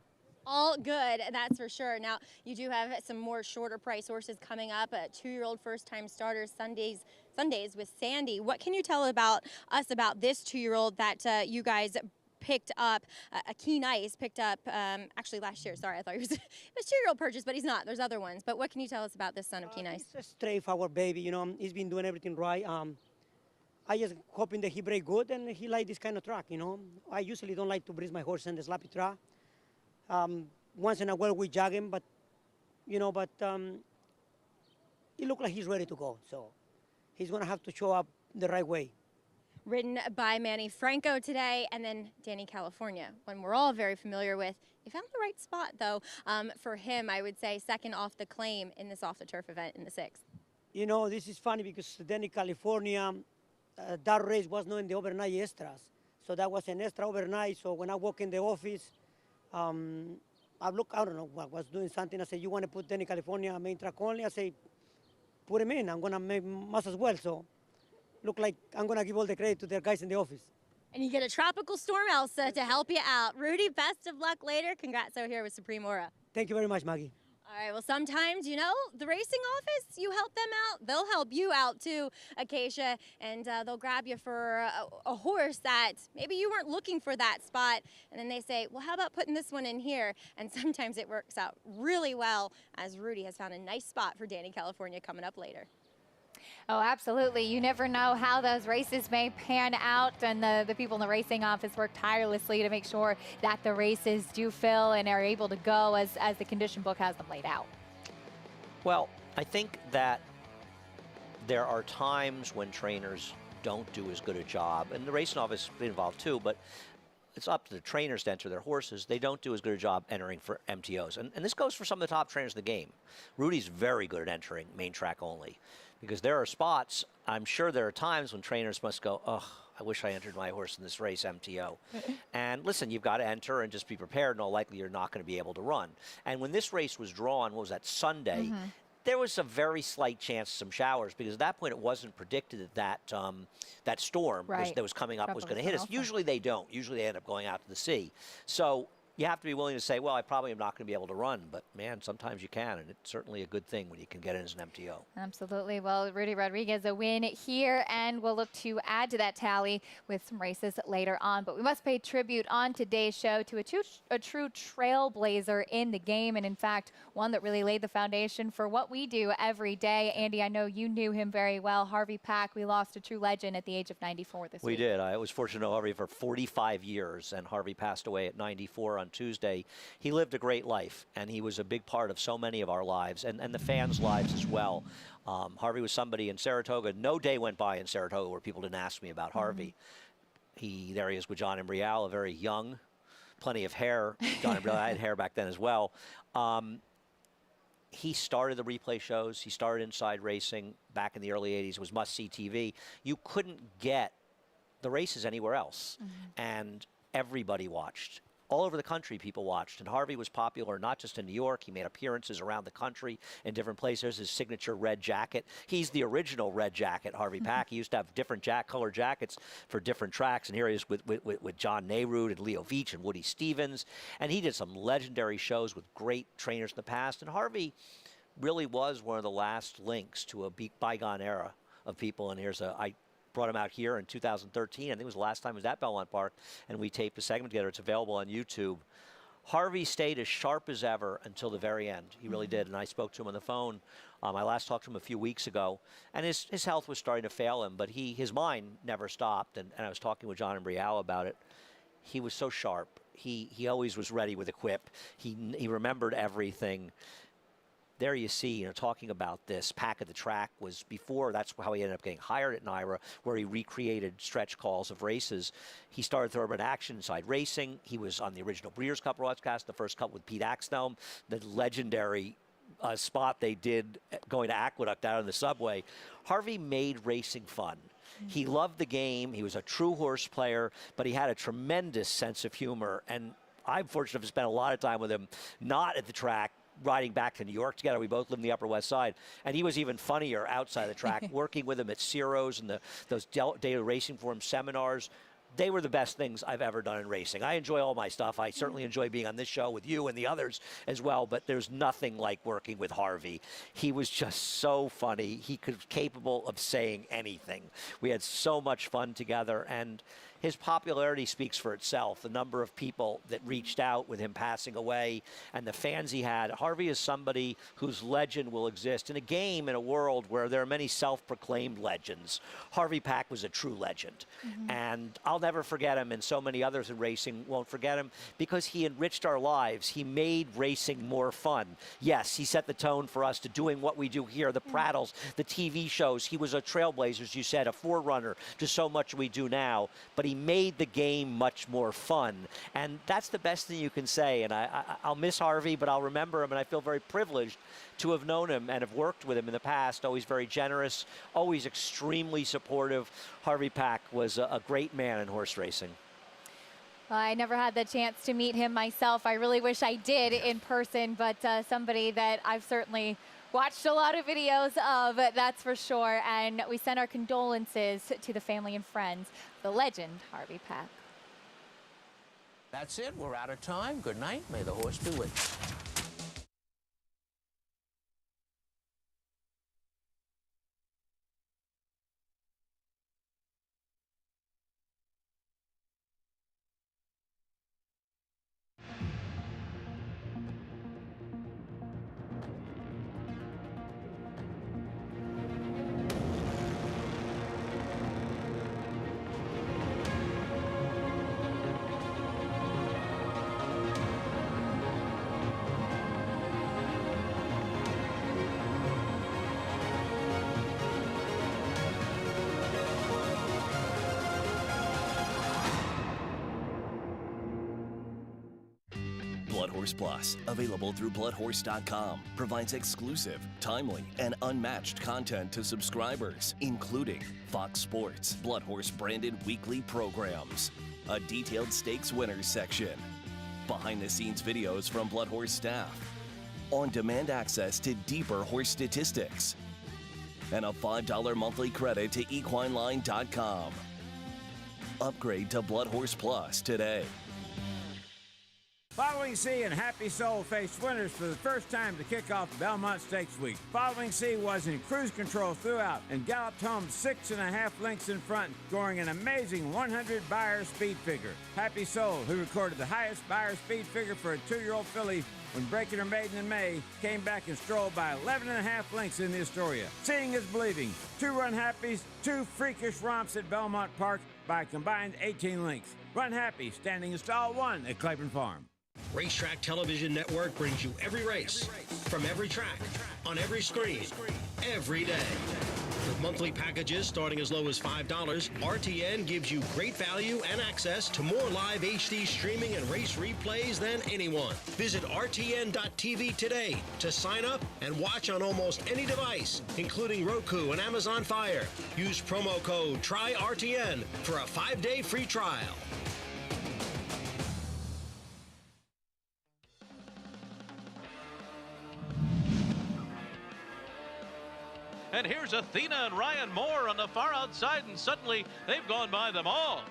All good, that's for sure. Now, you do have some more shorter price horses coming up, a 2-year-old first-time starter Sundays with Sandy. What can you tell us about this 2-year-old that you guys picked up? A Keen Ice picked up actually last year. Sorry, I thought he was it was 2-year-old purchase, but he's not. There's other ones. But what can you tell us about this son of Keen Ice? He's a straightforward baby. You know, he's been doing everything right. I just hoping that he break good and he like this kind of track. You know, I usually don't like to breeze my horse in the sloppy track. Once in a while we jog him, but you know, he looked like he's ready to go. So he's gonna have to show up the right way. Ridden by Manny Franco today, and then Danny California, one we're all very familiar with. He found the right spot, though, for him, I would say, second off the claim in this off-the-turf event in the 6th. You know, this is funny because Danny California, that race was not in the overnight extras. So that was an extra overnight. So when I walk in the office, I don't know, I was doing something. I said, you want to put Danny California main track only? I say, put him in. I'm going to make mass as well. So look like I'm going to give all the credit to the guys in the office. And you get a tropical storm, Elsa, to help you out. Rudy, best of luck later. Congrats out here with Supreme Aura. Thank you very much, Maggie. All right, well, sometimes, you know, the racing office, you help them out. They'll help you out, too, Acacia, and they'll grab you for a horse that maybe you weren't looking for that spot, and then they say, well, how about putting this one in here? And sometimes it works out really well, as Rudy has found a nice spot for Danny California coming up later. Oh, absolutely. You never know how those races may pan out, and the people in the racing office work tirelessly to make sure that the races do fill and are able to go as the condition book has them laid out. Well, I think that there are times when trainers don't do as good a job, and the racing office is involved too, but it's up to the trainers to enter their horses. They don't do as good a job entering for MTOs. And this goes for some of the top trainers in the game. Rudy's very good at entering main track only, because there are spots, I'm sure there are times when trainers must go, oh, I wish I entered my horse in this race MTO. And listen, you've got to enter and just be prepared. In all likely, you're not going to be able to run. And when this race was drawn, what was that, Sunday, there was a very slight chance of some showers, because at that point it wasn't predicted that that storm that was coming up was going to hit us. Usually they don't. Usually they end up going out to the sea. So you have to be willing to say, well, I probably am not going to be able to run, but man, sometimes you can, and it's certainly a good thing when you can get in as an MTO. Absolutely. Well, Rudy Rodriguez, a win here, and we'll look to add to that tally with some races later on. But we must pay tribute on today's show to a true trailblazer in the game, and in fact, one that really laid the foundation for what we do every day. Andy, I know you knew him very well. Harvey Pack, we lost a true legend at the age of 94 this week. We did. I was fortunate to know Harvey for 45 years, and Harvey passed away at 94 on Tuesday. He lived a great life, and he was a big part of so many of our lives, and the fans' lives as well. Harvey was somebody in Saratoga. No day went by in Saratoga where people didn't ask me about Harvey. There he is with John Imbriale, very young, plenty of hair. John Imbriale, I had hair back then as well. He started the replay shows. He started Inside Racing back in the early 80s. It was must-see TV. You couldn't get the races anywhere else, and everybody watched. All over the country, people watched, and Harvey was popular not just in New York. He made appearances around the country in different places. His signature red jacket. He's the original red jacket, Harvey Pack. He used to have different color jackets for different tracks, and here he is with John Nehru and Leo Veach and Woody Stevens, and he did some legendary shows with great trainers in the past, and Harvey really was one of the last links to a bygone era of people, and I brought him out here in 2013. I think it was the last time he was at Belmont Park, and we taped a segment together. It's available on YouTube. Harvey stayed as sharp as ever until the very end. He really did, and I spoke to him on the phone. I last talked to him a few weeks ago, and his health was starting to fail him, but his mind never stopped, and I was talking with John Imbriale about it. He was so sharp. He always was ready with a quip. He remembered everything. There you see, talking about this, Pack at the Track was before. That's how he ended up getting hired at NYRA, where he recreated stretch calls of races. He started Thoroughbred Action, Inside Racing. He was on the original Breeders' Cup broadcast, the first Cup with Pete Axthelm, the legendary spot they did going to Aqueduct out on the subway. Harvey made racing fun. He loved the game. He was a true horse player, but he had a tremendous sense of humor. And I'm fortunate to spend a lot of time with him, not at the track, riding back to New York together. We both lived in the Upper West Side. And he was even funnier outside the track, working with him at Ciro's and those daily racing forum seminars. They were the best things I've ever done in racing. I enjoy all my stuff. I certainly enjoy being on this show with you and the others as well, but there's nothing like working with Harvey. He was just so funny. He was capable of saying anything. We had so much fun together, and his popularity speaks for itself. The number of people that reached out with him passing away and the fans he had. Harvey is somebody whose legend will exist in a game, in a world where there are many self-proclaimed legends. Harvey Pack was a true legend. And I'll never forget him, and so many others in racing won't forget him, because he enriched our lives. He made racing more fun. Yes, he set the tone for us to doing what we do here, the Prattles, the TV shows. He was a trailblazer, as you said, a forerunner to so much we do now. But he made the game much more fun, and that's the best thing you can say. And I'll miss Harvey, but I'll remember him, and I feel very privileged to have known him and have worked with him in the past. Always very generous, always extremely supportive. Harvey Pack was a great man in horse racing. I never had the chance to meet him myself. I really wish I did in person, but somebody that I've certainly watched a lot of videos of, that's for sure. And we send our condolences to the family and friends, the legend, Harvey Pack. That's it. We're out of time. Good night. May the horse be with you. Blood Horse Plus, available through bloodhorse.com, provides exclusive, timely, and unmatched content to subscribers, including Fox Sports, Blood Horse branded weekly programs, a detailed stakes winners section, behind-the-scenes videos from Blood Horse staff, on-demand access to deeper horse statistics, and a $5 monthly credit to equineline.com. Upgrade to Blood Horse Plus today. Following Sea and Happy Soul faced winners for the first time to kick off the Belmont Stakes week. Following Sea was in cruise control throughout and galloped home 6.5 lengths in front, scoring an amazing 100 Beyer speed figure. Happy Soul, who recorded the highest Beyer speed figure for a 2-year-old filly when breaking her maiden in May, came back and strolled by 11.5 lengths in the Astoria. Seeing is believing. 2 Run Happies, 2 freakish romps at Belmont Park by a combined 18 lengths. Run Happy, standing in stall 1 at Claiborne Farm. Racetrack Television Network brings you every race, from every track, on every screen, every day. With monthly packages starting as low as $5, RTN gives you great value and access to more live HD streaming and race replays than anyone. Visit RTN.tv today to sign up and watch on almost any device, including Roku and Amazon Fire. Use promo code TRYRTN for a 5-day free trial. And here's Athena and Ryan Moore on the far outside, and suddenly they've gone by them all.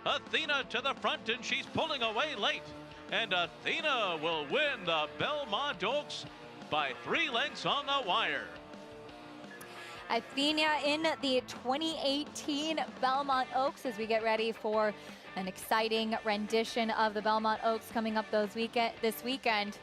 Athena to the front, and she's pulling away late. And Athena will win the Belmont Oaks by 3 lengths on the wire. Athena in the 2018 Belmont Oaks as we get ready for an exciting rendition of the Belmont Oaks coming up this weekend.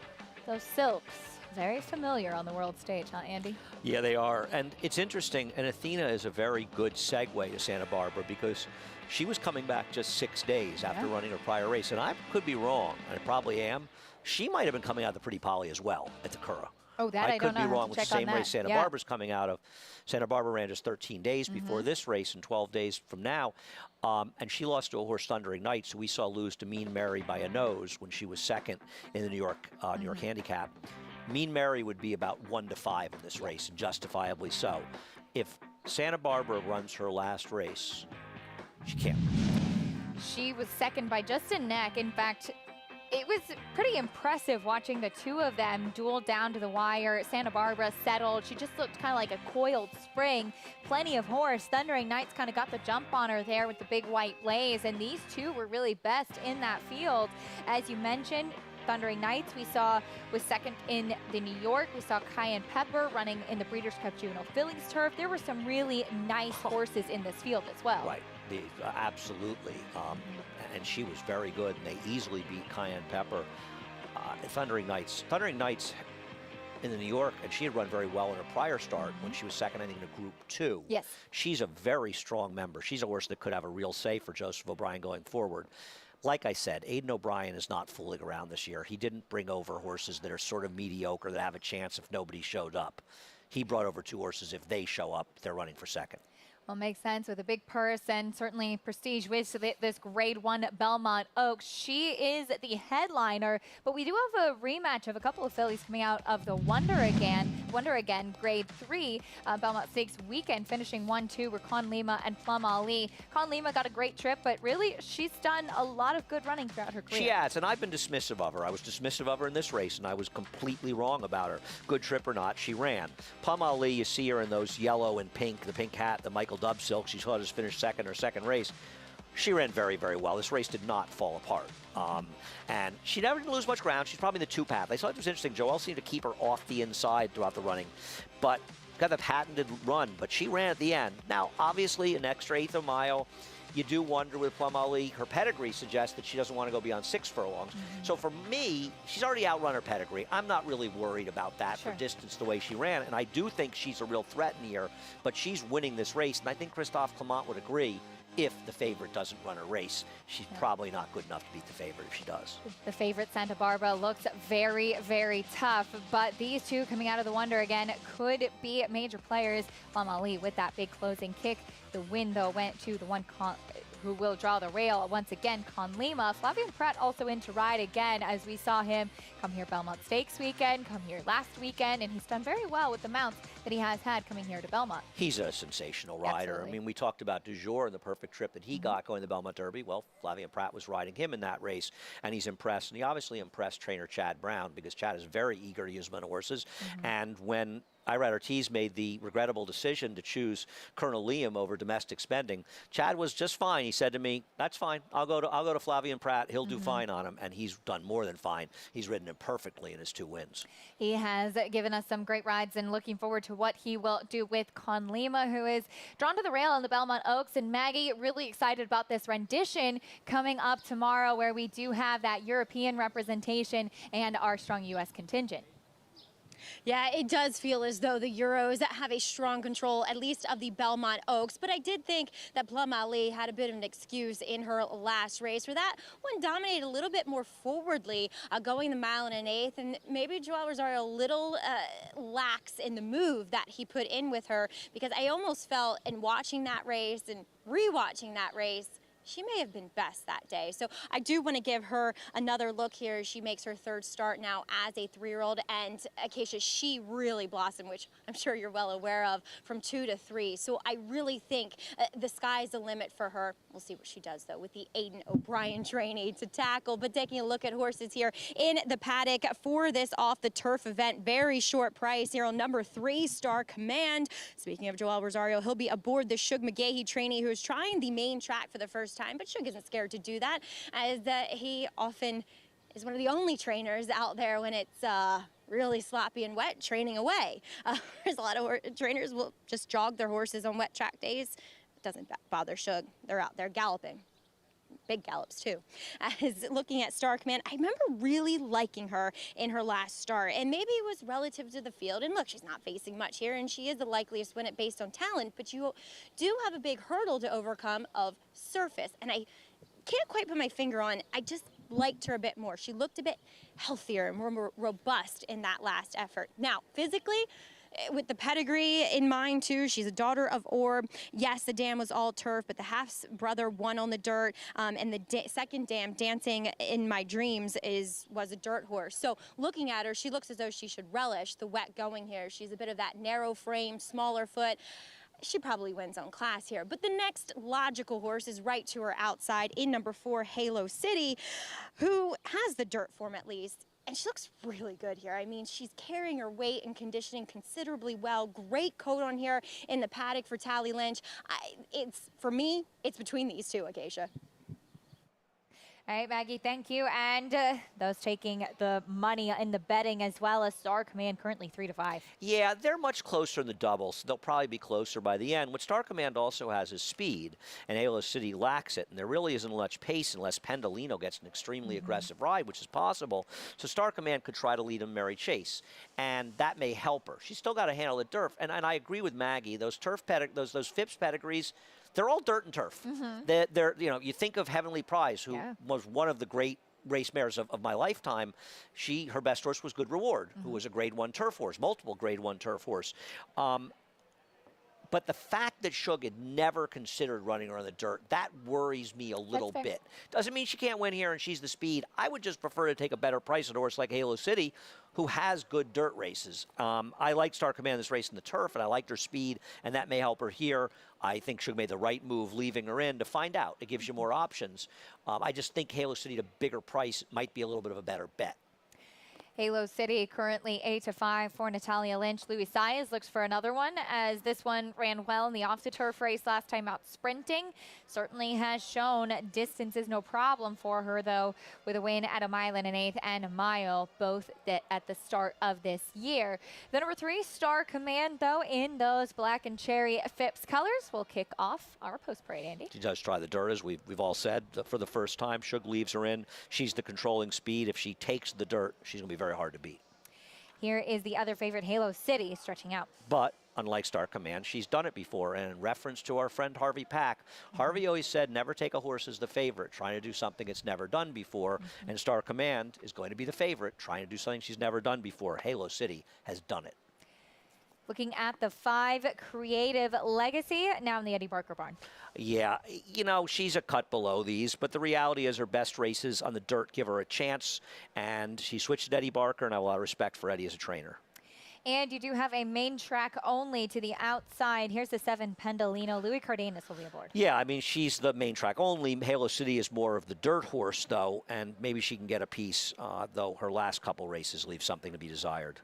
Those silks, very familiar on the world stage, huh, Andy? Yeah, they are. And it's interesting, and Athena is a very good segue to Santa Barbara because she was coming back just 6 days after running her prior race. And I could be wrong, and I probably am. She might have been coming out of the Pretty Poly as well at the Curragh. Oh, that I could don't know. be wrong with the same race Santa Yeah. Barbara's coming out of. Santa Barbara ran just 13 days before this race and 12 days from now. And she lost to a horse, Thundering Night, so we saw lose to Mean Mary by a nose when she was second in the New York Handicap. Mean Mary would be about 1 to 5 in this race, and justifiably so. If Santa Barbara runs her last race, she can't. She was second by just a neck. In fact, It was pretty impressive watching the two of them duel down to the wire. Santa Barbara settled. She just looked kind of like a coiled spring. Plenty of horse. Thundering Knights kind of got the jump on her there with the big white blaze, and these two were really best in that field. As you mentioned, Thundering Knights we saw was second in the New York. We saw Cayenne Pepper running in the Breeders' Cup Juvenile Fillies turf. There were some really nice horses in this field as well. Right, absolutely. And she was very good, and they easily beat Cayenne Pepper. Thundering Knights in the New York, and she had run very well in her prior start when she was second, I think, in a Group 2. Yes. She's a very strong member. She's a horse that could have a real say for Joseph O'Brien going forward. Like I said, Aidan O'Brien is not fooling around this year. He didn't bring over horses that are sort of mediocre that have a chance if nobody showed up. He brought over two horses. If they show up, they're running for second. Well, makes sense with a big purse and certainly prestige with this Grade 1 Belmont Oaks. She is the headliner, but we do have a rematch of a couple of fillies coming out of the Wonder Again Grade 3 Belmont Stakes weekend, finishing 1-2 were Con Lima and Plum Ali. Con Lima got a great trip, but really she's done a lot of good running throughout her career. She has, and I've been dismissive of her. I was dismissive of her in this race, and I was completely wrong about her. Good trip or not, she ran. Plum Ali, you see her in those yellow and pink, the pink hat, the Michael Dub silk. She saw us finish second her second race. She ran very, very well. This race did not fall apart. And she never did lose much ground. She's probably in the two path. I thought it was interesting. Joel seemed to keep her off the inside throughout the running, but got the patented run, but she ran at the end. Now, obviously, an extra eighth of a mile, you do wonder with Plum Ali, her pedigree suggests that she doesn't want to go beyond 6 furlongs. So for me, she's already outrun her pedigree. I'm not really worried about that for distance the way she ran, and I do think she's a real threat in here, but she's winning this race, and I think Christophe Clement would agree. If the favorite doesn't run a race, she's probably not good enough to beat the favorite if she does. The favorite, Santa Barbara, looks very, very tough, but these two coming out of the Wonder Again could be major players. Plum Ali with that big closing kick. The win, though, went to the one who will draw the rail once again, Con Lima. Flavien Prat also in to ride again, as we saw him come here Belmont Stakes weekend, come here last weekend, and he's done very well with the mounts that he has had coming here to Belmont. He's a sensational rider. Absolutely. I mean, we talked about Du Jour and the perfect trip that he got going to the Belmont Derby. Well, Flavien Prat was riding him in that race, and he's impressed. And he obviously impressed trainer Chad Brown, because Chad is very eager to use him on horses. And when Irad Ortiz made the regrettable decision to choose Colonel Liam over Domestic Spending, Chad was just fine. He said to me, "That's fine. I'll go to Flavien Prat. He'll do fine on him." And he's done more than fine. He's ridden him perfectly in his 2 wins. He has given us some great rides, and looking forward to what he will do with Con Lima, who is drawn to the rail in the Belmont Oaks. And Maggie, really excited about this rendition coming up tomorrow, where we do have that European representation and our strong U.S. contingent. Yeah, it does feel as though the Euros have a strong control, at least of the Belmont Oaks. But I did think that Plum Ali had a bit of an excuse in her last race, where that one dominated a little bit more forwardly, going the 1 1/8. And maybe Joel Rosario a little lax in the move that he put in with her, because I almost felt in watching that race and rewatching that race, she may have been best that day. So I do want to give her another look here. She makes her 3rd start now as a 3-year-old. And Acacia, she really blossomed, which I'm sure you're well aware of, from 2 to 3. So I really think the sky's the limit for her. We'll see what she does, though, with the Aidan O'Brien trainee to tackle. But taking a look at horses here in the paddock for this off-the-turf event, very short price here on number 3, Star Command. Speaking of Joel Rosario, he'll be aboard the Shug McGahee trainee, who is trying the main track for the first time, but Shug isn't scared to do that, as he often is one of the only trainers out there when it's really sloppy and wet, training away. There's a lot of trainers will just jog their horses on wet track days. It doesn't bother Shug. They're out there galloping. Big gallops too. As looking at Star Command, I remember really liking her in her last start, and maybe it was relative to the field. And look, she's not facing much here, and she is the likeliest win it based on talent, but you do have a big hurdle to overcome of surface, and I can't quite put my finger on. I just liked her a bit more. She looked a bit healthier and more robust in that last effort. Now, physically, with the pedigree in mind, too, she's a daughter of Orb. Yes, the dam was all turf, but the half-brother won on the dirt, and the second dam, Dancing in My Dreams, was a dirt horse. So looking at her, she looks as though she should relish the wet going here. She's a bit of that narrow frame, smaller foot. she probably wins on class here. But the next logical horse is right to her outside in number 4, Halo City, who has the dirt form at least. And she looks really good here. I mean, she's carrying her weight and conditioning considerably well. Great coat on here in the paddock for Tally Lynch. For me, it's between these two, Acacia. All right, Maggie, thank you. And those taking the money in the betting as well as Star Command, currently 3-5. Yeah, they're much closer in the doubles. So they'll probably be closer by the end. What Star Command also has is speed, and Halo City lacks it. And there really isn't much pace unless Pendolino gets an extremely aggressive ride, which is possible. So Star Command could try to lead him Mary Chase, and that may help her. She's still got to handle the turf. And I agree with Maggie. Those those Phipps pedigrees, they're all dirt and turf. They're you know, you think of Heavenly Prize, who was one of the great race mares of my lifetime. Her best horse was Good Reward, who was a Grade 1 turf horse, multiple Grade 1 turf horse. But the fact that Shug had never considered running her on the dirt, that worries me a little bit. Doesn't mean she can't win here and she's the speed. I would just prefer to take a better price on a horse like Halo City, who has good dirt races. I like Star Command this race in the turf, and I liked her speed, and that may help her here. I think Shug made the right move leaving her in to find out. It gives you more options. I just think Halo City at a bigger price might be a little bit of a better bet. Halo City currently 8-5 for Natalia Lynch. Luis Saez looks for another one, as this one ran well in the off-the-turf race last time out sprinting. Certainly has shown distance is no problem for her, though, with a win at a mile and an eighth and a mile, both at the start of this year. The number 3, Star Command, though, in those black and cherry Phipps colors, will kick off our post-parade, Andy. She does try the dirt, as we've all said, for the first time. Shug leaves her in. She's the controlling speed. If she takes the dirt, she's going to be very hard to beat. Here is the other favorite, Halo City, stretching out. But unlike Star Command, she's done it before. And in reference to our friend Harvey Pack, Harvey always said never take a horse as the favorite, trying to do something it's never done before. And Star Command is going to be the favorite, trying to do something she's never done before. Halo City has done it. Looking at the 5, Creative Legacy, now in the Eddie Barker barn. Yeah, you know, she's a cut below these, but the reality is her best races on the dirt give her a chance, and she switched to Eddie Barker, and I have a lot of respect for Eddie as a trainer. And you do have a main track only to the outside. Here's the 7, Pendolino. Louis Cardenas will be aboard. Yeah, I mean, she's the main track only. Halo City is more of the dirt horse, though, and maybe she can get a piece, though her last couple races leave something to be desired.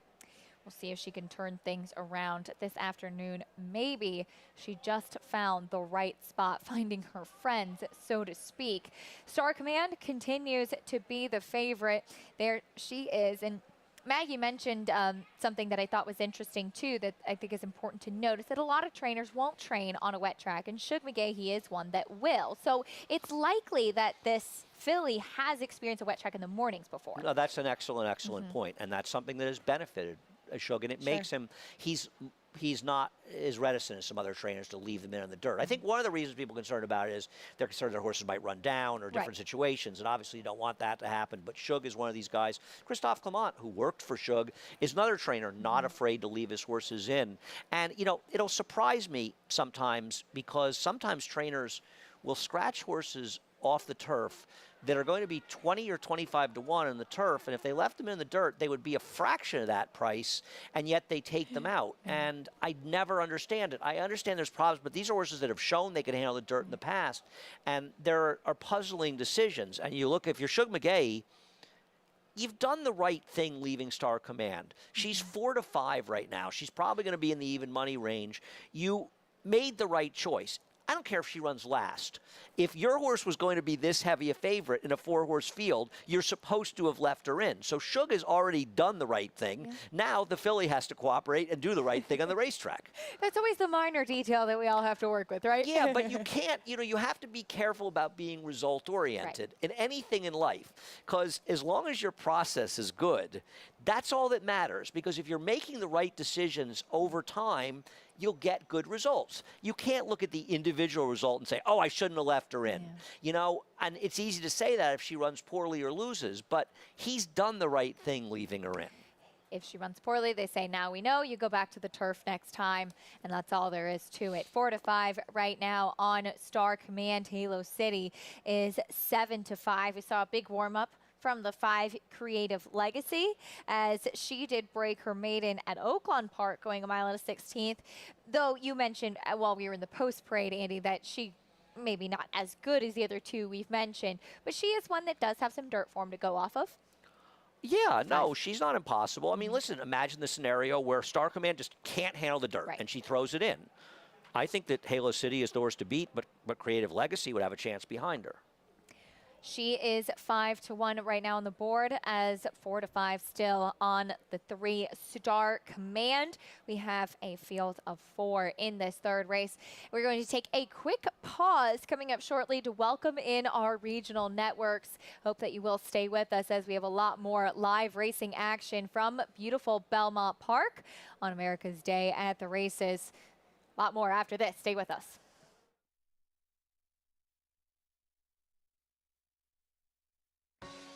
We'll see if she can turn things around this afternoon. Maybe she just found the right spot, finding her friends, so to speak. Star Command continues to be the favorite. There she is. And Maggie mentioned something that I thought was interesting, too, that I think is important to notice, that a lot of trainers won't train on a wet track, and Shug McGaughey is one that will. So it's likely that this filly has experienced a wet track in the mornings before. No, that's an excellent point, and that's something that has benefited Shug, and it makes him, he's not as reticent as some other trainers to leave them in on the dirt. I think one of the reasons people are concerned about it is they're concerned their horses might run down or different situations, and obviously you don't want that to happen. But Shug is one of these guys. Christophe Clement, who worked for Shug, is another trainer not afraid to leave his horses in. And, you know, it'll surprise me sometimes, because sometimes trainers will scratch horses off the turf that are going to be 20 or 25 to 1 in the turf, and if they left them in the dirt, they would be a fraction of that price, and yet they take them out. And I never understand it. I understand there's problems, but these are horses that have shown they can handle the dirt in the past, and there are puzzling decisions. And you look, if you're Shug McGaughey, you've done the right thing leaving Star Command. She's 4-5 right now. She's probably going to be in the even money range. You made the right choice. I don't care if she runs last. If your horse was going to be this heavy a favorite in a 4-horse field, you're supposed to have left her in. So Shug has already done the right thing. Now the filly has to cooperate and do the right thing on the racetrack. That's always the minor detail that we all have to work with, right? Yeah, but you can't, you know, you have to be careful about being result-oriented in anything in life. Because as long as your process is good, that's all that matters. Because if you're making the right decisions over time, you'll get good results. You can't look at the individual result and say, oh, I shouldn't have left her in. You know, and it's easy to say that if she runs poorly or loses, but he's done the right thing leaving her in. If she runs poorly, they say, now we know, you go back to the turf next time, and that's all there is to it. 4-5 right now on Star Command. Halo City is 7-5. We saw a big warm-up from the 5 Creative Legacy, as she did break her maiden at Oaklawn Park going 1 1/16. Though you mentioned while we were in the post parade, Andy, that she maybe not as good as the other 2 we've mentioned, but she is one that does have some dirt form to go off of. Yeah, no, she's not impossible. I mean, listen, imagine the scenario where Star Command just can't handle the dirt, and she throws it in. I think that Halo City is the horse to beat, but Creative Legacy would have a chance behind her. She is 5-1 right now on the board, as 4-5 still on the 3 Star Command. We have a field of 4 in this third race. We're going to take a quick pause coming up shortly to welcome in our regional networks. Hope that you will stay with us as we have a lot more live racing action from beautiful Belmont Park on America's Day at the Races. A lot more after this. Stay with us.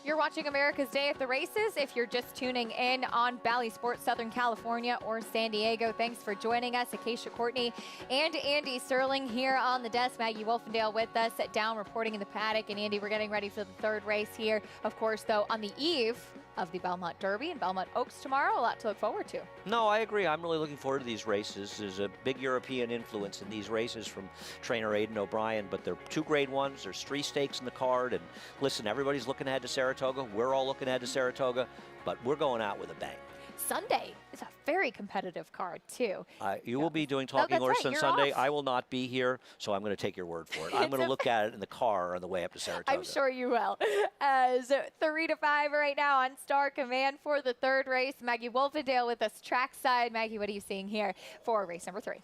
You're watching America's Day at the Races. If you're just tuning in on Bally Sports Southern California or San Diego, thanks for joining us. Acacia Courtney and Andy Sterling here on the desk. Maggie Wolfendale with us down reporting in the paddock. And Andy, we're getting ready for the third race here. Of course, though, on the eve of the Belmont Derby and Belmont Oaks tomorrow. A lot to look forward to. No, I agree. I'm really looking forward to these races. There's a big European influence in these races from trainer Aidan O'Brien, but they're 2 Grade 1s. There's 3 stakes in the card. And listen, everybody's looking ahead to Saratoga. We're all looking ahead to Saratoga, but we're going out with a bang. Sunday is a very competitive card, too. You will be doing Talking Horse right. on You're Sunday. off. I will not be here, so I'm going to take your word for it. I'm going to look at it in the car on the way up to Saratoga. I'm sure you will. As 3-5 right now on Star Command for the third race. Maggie Wolfendale with us trackside. Maggie, what are you seeing here for race number 3?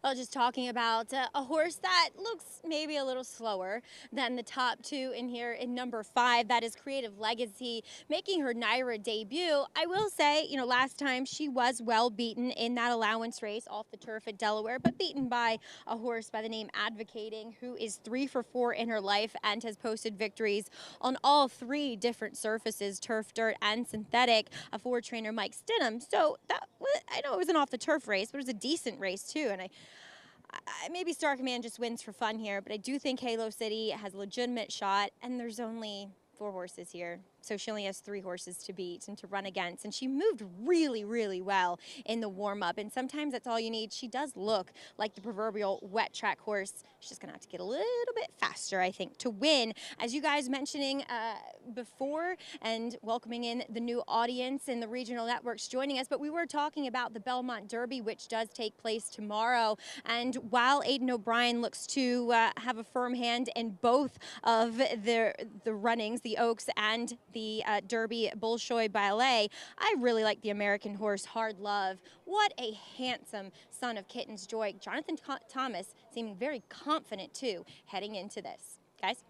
Well, just talking about a horse that looks maybe a little slower than the top 2 in here in number 5. That is Creative Legacy, making her NYRA debut. I will say, you know, last time she was well beaten in that allowance race off the turf at Delaware, but beaten by a horse by the name Advocating, who is 3 for 4 in her life and has posted victories on all 3 different surfaces, turf, dirt, and synthetic, for trainer Mike Stidham. So that, I know it was an off the turf race, but it was a decent race too. And maybe Star Command just wins for fun here, but I do think Halo City has a legitimate shot, and there's only 4 horses here. So she only has 3 horses to beat and to run against. And she moved really, really well in the warm-up. And sometimes that's all you need. She does look like the proverbial wet track horse. She's just going to have to get a little bit faster, I think, to win. As you guys mentioning before, and welcoming in the new audience and the regional networks joining us, but we were talking about the Belmont Derby, which does take place tomorrow. And while Aidan O'Brien looks to have a firm hand in both of the runnings, the Oaks and the Derby Bolshoi Ballet, I really like the American horse Hard Love. What a handsome son of Kitten's Joy. Jonathan Thomas seeming very confident too heading into this. Guys?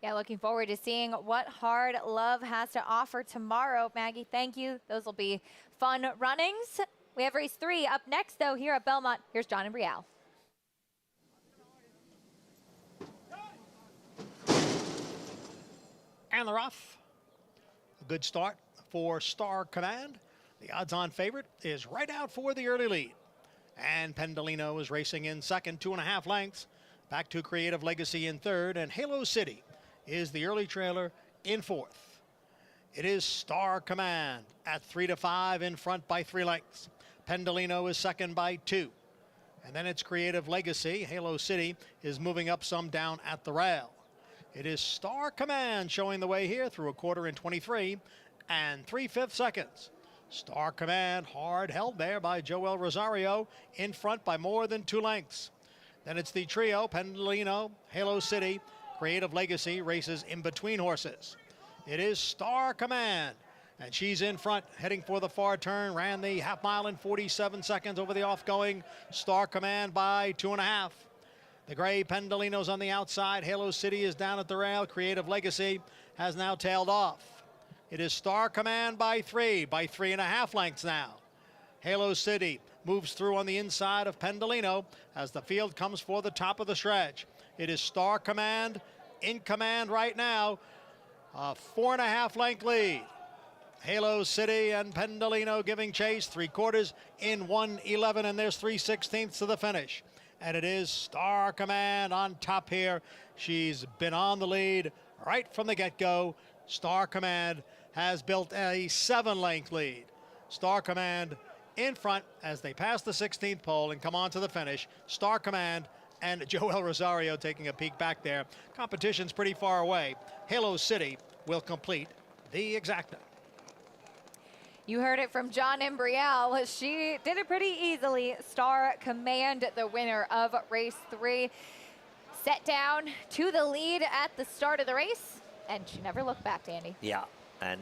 Yeah, looking forward to seeing what Hard Love has to offer tomorrow. Maggie, thank you. Those will be fun runnings. We have race 3 up next, though, here at Belmont. Here's John and Brielle. And they're off. A good start for Star Command. The odds-on favorite is right out for the early lead. And Pendolino is racing in second, 2.5 lengths. Back to Creative Legacy in third, and Halo City is the early trailer in fourth. It is Star Command at 3-5 in front by 3 lengths. Pendolino is second by 2. And then it's Creative Legacy. Halo City is moving up some down at the rail. It is Star Command showing the way here through a quarter in 23 and 3/5 seconds. Star Command hard held there by Joel Rosario, in front by more than 2 lengths. Then it's the trio, Pendolino, Halo City, Creative Legacy races in between horses. It is Star Command, and she's in front, heading for the far turn, ran the half mile in 47 seconds over the off-going Star Command by 2.5. The gray Pendolino's on the outside. Halo City is down at the rail. Creative Legacy has now tailed off. It is Star Command by 3.5 lengths now. Halo City moves through on the inside of Pendolino as the field comes for the top of the stretch. It is Star Command in command right now. A 4.5 length lead. Halo City and Pendolino giving chase. 3/4 in 1:11, and there's 3/16 to the finish. And it is Star Command on top here. She's been on the lead right from the get-go. Star Command has built a 7-length lead. Star Command in front as they pass the 16th pole and come on to the finish. Star Command and Joel Rosario taking a peek back there. Competition's pretty far away. Halo City will complete the exacta. You heard it from John Imbriel. She did it pretty easily. Star Command, the winner of race 3, set down to the lead at the start of the race, and she never looked back, Andy. Yeah. And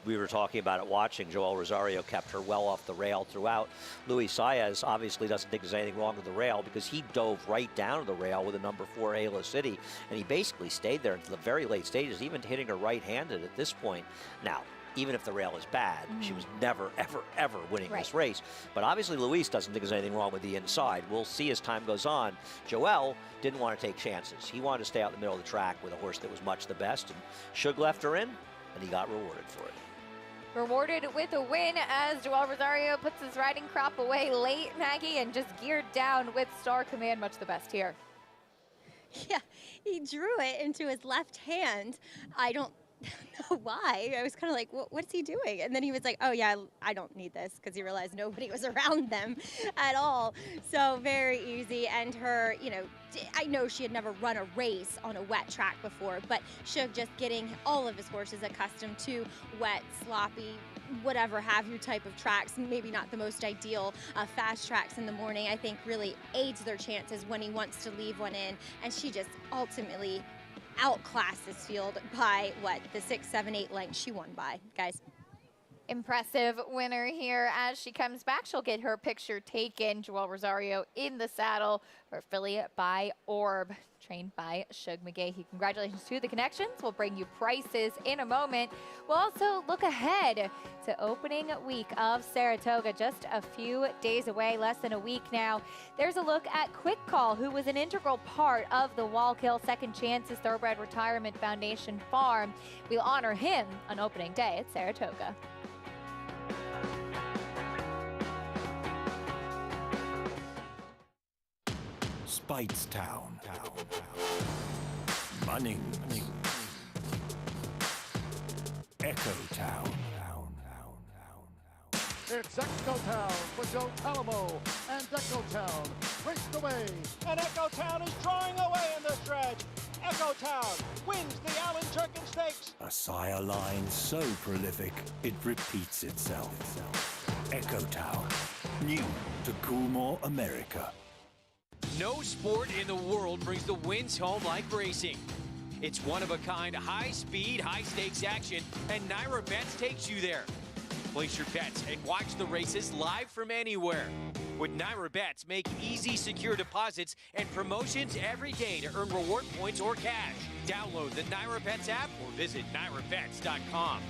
we were talking about it watching. Joel Rosario kept her well off the rail throughout. Luis Saez obviously doesn't think there's anything wrong with the rail because he dove right down to the rail with the number 4 Halo City, and he basically stayed there until the very late stages, even hitting her right-handed at this point. Now, even if the rail is bad, she was never, ever, ever winning this race. But obviously Luis doesn't think there's anything wrong with the inside. We'll see as time goes on. Joel didn't want to take chances. He wanted to stay out in the middle of the track with a horse that was much the best, and Shug left her in, and he got rewarded for it. Rewarded with a win as Joel Rosario puts his riding crop away late, Maggie, and just geared down with Star Command, much the best here. Yeah, he drew it into his left hand. I don't know why. I was kind of like, what's he doing? And then he was like, oh yeah, I don't need this, because he realized nobody was around them at all. So very easy. And her, you know, I know she had never run a race on a wet track before, but Shug just getting all of his horses accustomed to wet, sloppy, whatever have you type of tracks, maybe not the most ideal fast tracks in the morning, I think really aids their chances when he wants to leave one in. And she just ultimately outclassed this field by what, the 6, 7, 8 lengths she won by, guys. Impressive winner here. As she comes back, she'll get her picture taken. Joel Rosario in the saddle for filly by Orb, trained by Shug McGahee. Congratulations to the Connections. We'll bring you prices in a moment. We'll also look ahead to opening week of Saratoga, just a few days away, less than a week now. There's a look at Quick Call, who was an integral part of the Wallkill Second Chances Thoroughbred Retirement Foundation farm. We'll honor him on opening day at Saratoga. Speightstown, Munning, Echo Town. It's Echo Town for Joe Alamo, and Echo Town raced away. And Echo Town is drawing away in the stretch. Echo Town wins the Allen Jerkin Stakes. A sire line so prolific, it repeats itself. Echo Town, new to Coolmore, America. No sport in the world brings the wins home like racing. It's one-of-a-kind, high-speed, high-stakes action, and Naira Bets takes you there. Place your bets and watch the races live from anywhere. With Naira Bets, make easy, secure deposits and promotions every day to earn reward points or cash. Download the Naira Bets app or visit NairaBets.com.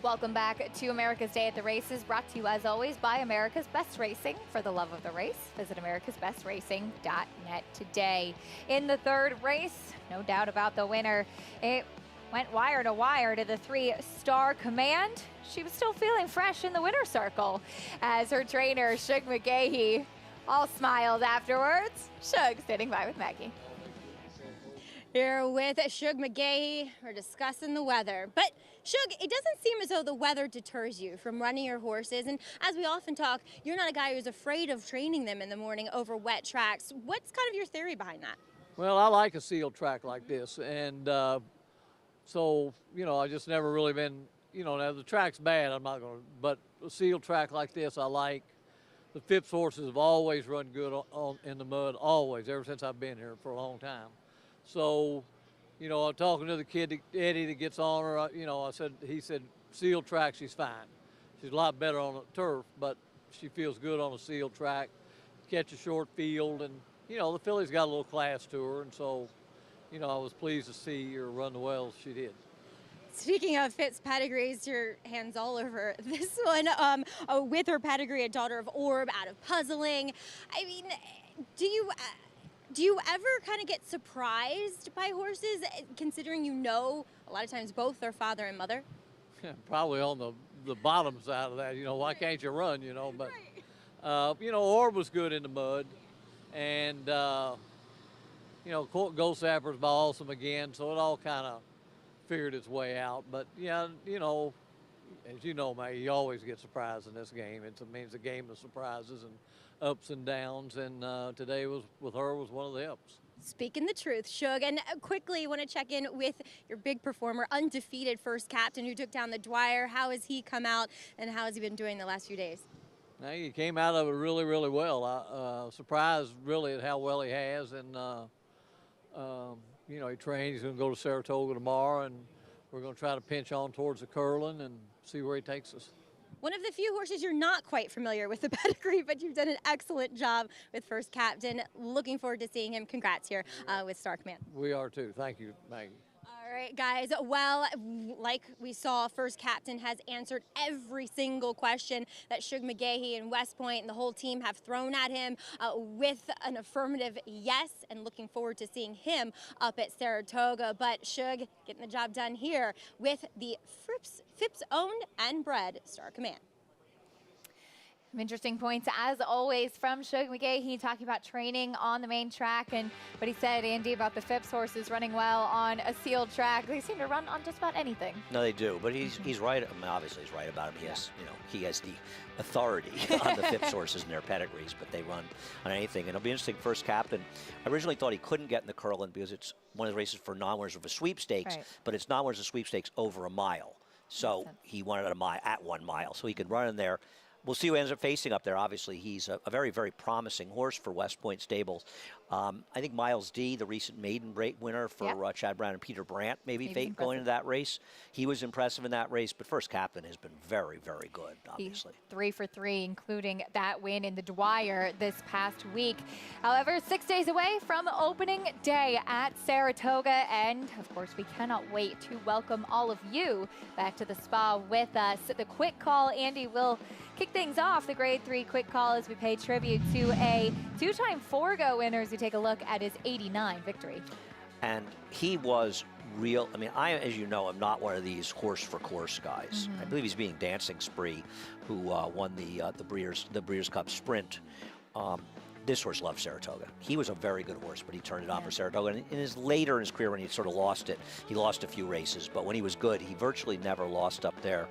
Welcome back to America's Day at the Races, brought to you as always by America's Best Racing. For the love of the race, visit americasbestracing.net today. In the third race, no doubt about the winner. It went wire to wire to the 3-Star Command. She was still feeling fresh in the winner's circle as her trainer, Shug McGaughey, all smiles afterwards. Shug sitting by with Maggie. Here with Shug McGaughey, we're discussing the weather. But Shug, it doesn't seem as though the weather deters you from running your horses. And as we often talk, you're not a guy who's afraid of training them in the morning over wet tracks. What's kind of your theory behind that? Well, I like a sealed track like this. And so, you know, I just never really been, you know, now the track's bad, I'm not going to, but a sealed track like this I like. The Phipps horses have always run good in the mud, always, ever since I've been here for a long time. So, you know, I'm talking to the kid, Eddie, that gets on her, you know, he said, sealed track, she's fine. She's a lot better on a turf, but she feels good on a sealed track. Catch a short field, and, you know, the filly's got a little class to her, and so, you know, I was pleased to see her run the well as she did. Speaking of Phipps pedigrees, your hands all over this one with her pedigree, a daughter of Orb out of Puzzling. I mean, do you ever kind of get surprised by horses, considering you know a lot of times both their father and mother? Yeah, probably on the bottom side of that, you know, why can't you run, you know, but, you know, Orb was good in the mud, and, you know, Gold Sapper's by Awesome again, so it all kind of figured its way out. But, yeah, you know, as you know, Maggie, you always get surprised in this game. It means a game of surprises and ups and downs, and today with her was one of the ups. Speaking the truth, Shug, and quickly want to check in with your big performer, undefeated First Captain, who took down the Dwyer. How has he come out, and how has he been doing the last few days? Now, he came out of it really, really well. Surprised really at how well he has, and you know, he trained. He's going to go to Saratoga tomorrow, and we're going to try to pinch on towards the Curlin and see where he takes us. One of the few horses you're not quite familiar with the pedigree, but you've done an excellent job with First Captain. Looking forward to seeing him. Congrats here with Star Command. We are too. Thank you, Maggie. All right, guys. Well, like we saw, First Captain has answered every single question that Shug McGaughey and West Point and the whole team have thrown at him with an affirmative yes, and looking forward to seeing him up at Saratoga. But Shug getting the job done here with the Phipps owned and bred Star Command. Some interesting points, as always, from Shug McGaughey, talking about training on the main track, and what he said, Andy, about the Phipps horses running well on a sealed track. They seem to run on just about anything. No, they do, but he's right. I mean, obviously, he's right about him. He has, you know, he has the authority on the Phipps horses and their pedigrees, but they run on anything. And it'll be interesting. First Captain, I originally thought he couldn't get in the Curlin because it's one of the races for non-winners of a sweepstakes, Right. but it's non-winners of sweepstakes over a mile. So he wanted at 1 mile, so he could run in there. We'll see who ends up facing up there. Obviously, he's a very, very promising horse for West Point Stables. I think Miles D, the recent maiden winner for Chad Brown and Peter Brandt, maybe going into that race. He was impressive in that race, but First Captain has been very, very good, obviously. He's 3 for 3, including that win in the Dwyer this past week. However, 6 days away from opening day at Saratoga, and of course, we cannot wait to welcome all of you back to the spa with us. The quick call, Andy, will kick things off the Grade 3 quick call as we pay tribute to a 2-time Forgo winner as we take a look at his 89 victory. And he was real. I mean, as you know, I'm not one of these horse for course guys. I believe he's being Dancing Spree, who won the Breeders' Cup Sprint. This horse loves Saratoga. He was a very good horse, but he turned it on for Saratoga. And later in his career, when he sort of lost it, he lost a few races. But when he was good, he virtually never lost up there.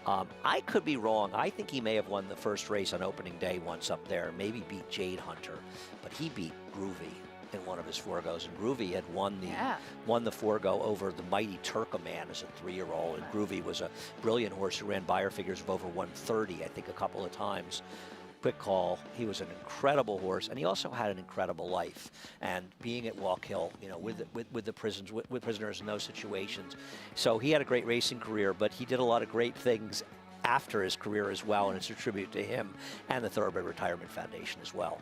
I could be wrong. I think he may have won the first race on opening day once up there, maybe beat Jade Hunter, but he beat Groovy in one of his Forgos, and Groovy had won the Forgo over the mighty Turkoman as a 3-year-old, and Groovy was a brilliant horse who ran Beyer figures of over 130, I think, a couple of times. Quick call. He was an incredible horse, and he also had an incredible life. And being at Walk Hill, you know, with the prisoners in those situations, so he had a great racing career. But he did a lot of great things after his career as well, and it's a tribute to him and the Thoroughbred Retirement Foundation as well.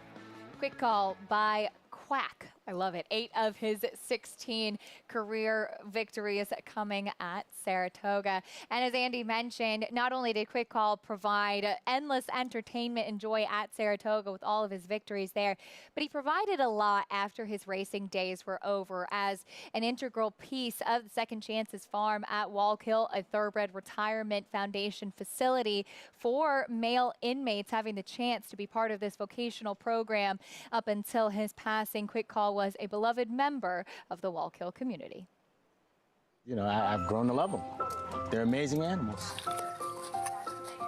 Quick call by Quack. I love it. 8 of his 16 career victories coming at Saratoga. And as Andy mentioned, not only did Quick Call provide endless entertainment and joy at Saratoga with all of his victories there, but he provided a lot after his racing days were over as an integral piece of the Second Chances Farm at Wallkill, a thoroughbred retirement foundation facility for male inmates having the chance to be part of this vocational program. Up until his passing, Quick Call was a beloved member of the Wallkill community. You know, I've grown to love them. They're amazing animals.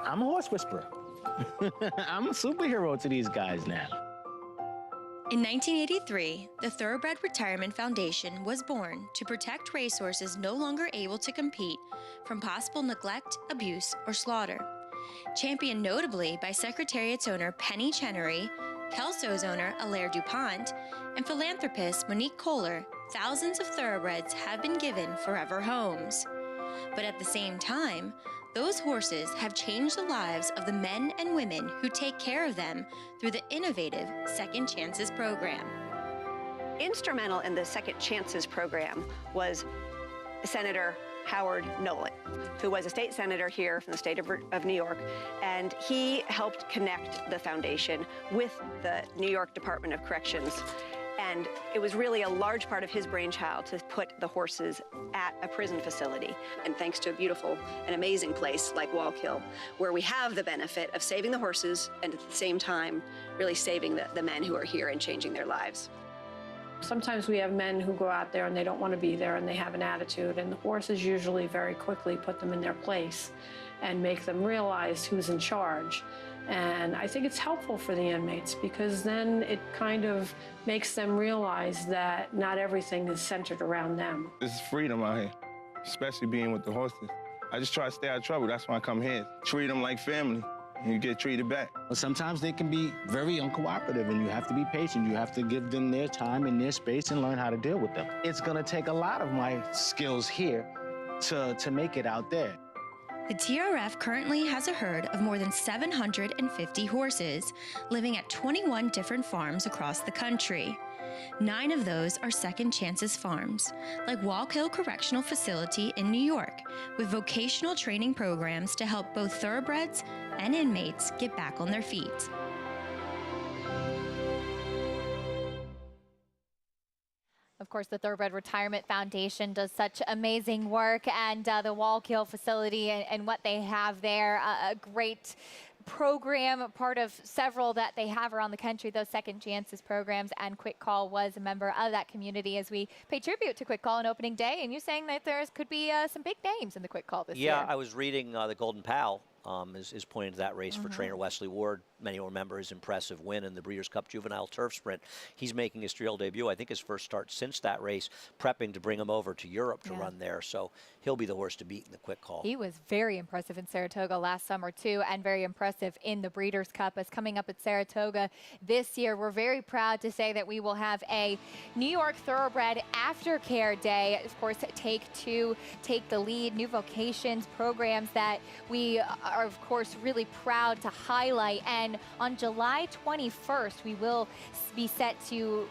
I'm a horse whisperer. I'm a superhero to these guys now. In 1983, the Thoroughbred Retirement Foundation was born to protect racehorses no longer able to compete from possible neglect, abuse, or slaughter. Championed notably by Secretariat's owner Penny Chenery, Kelso's owner Alaire DuPont, and philanthropist Monique Kohler, thousands of thoroughbreds have been given forever homes. But at the same time, those horses have changed the lives of the men and women who take care of them through the innovative Second Chances program. Instrumental in the Second Chances program was Senator Howard Nolan, who was a state senator here from the state of New York, and he helped connect the foundation with the New York Department of Corrections. And it was really a large part of his brainchild to put the horses at a prison facility. And thanks to a beautiful and amazing place like Wallkill, where we have the benefit of saving the horses and at the same time really saving the men who are here and changing their lives. Sometimes we have men who go out there and they don't want to be there and they have an attitude, and the horses usually very quickly put them in their place and make them realize who's in charge. And I think it's helpful for the inmates because then it kind of makes them realize that not everything is centered around them. This is freedom out here, especially being with the horses. I just try to stay out of trouble. That's why I come here. Treat them like family, and you get treated back. Well, sometimes they can be very uncooperative, and you have to be patient. You have to give them their time and their space and learn how to deal with them. It's going to take a lot of my skills here to make it out there. The TRF currently has a herd of more than 750 horses, living at 21 different farms across the country. 9 of those are Second Chances farms, like Wallkill Correctional Facility in New York, with vocational training programs to help both thoroughbreds and inmates get back on their feet. Of course, the Thoroughbred Retirement Foundation does such amazing work, and the Wallkill facility and what they have there, a great program, part of several that they have around the country, those Second Chances programs, and Quick Call was a member of that community as we pay tribute to Quick Call on opening day. And you saying that there could be some big names in the Quick Call this year. Yeah, I was reading the Golden Pal is pointing to that race for trainer Wesley Ward. Many will remember his impressive win in the Breeders' Cup Juvenile Turf Sprint. He's making his trail debut, I think his first start since that race, prepping to bring him over to Europe to run there. So he'll be the horse to beat in the Quick Call. He was very impressive in Saratoga last summer too, and very impressive in the Breeders' Cup. As coming up at Saratoga this year, we're very proud to say that we will have a New York Thoroughbred Aftercare Day. Of course, Take Two, Take the Lead, new vocations programs that we are of course really proud to highlight. And on July 21st, we will be set to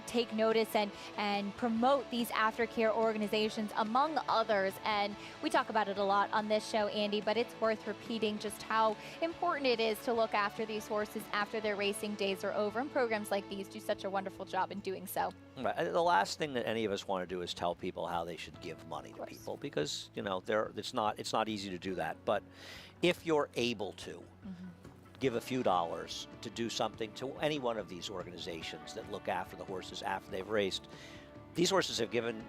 take notice and promote these aftercare organizations, among others. And we talk about it a lot on this show, Andy, but it's worth repeating just how important it is to look after these horses after their racing days are over. And programs like these do such a wonderful job in doing so. Right. The last thing that any of us want to do is tell people how they should give money to people, because you know it's not easy to do that. But if you're able to give a few dollars to do something to any one of these organizations that look after the horses after they've raced, these horses have given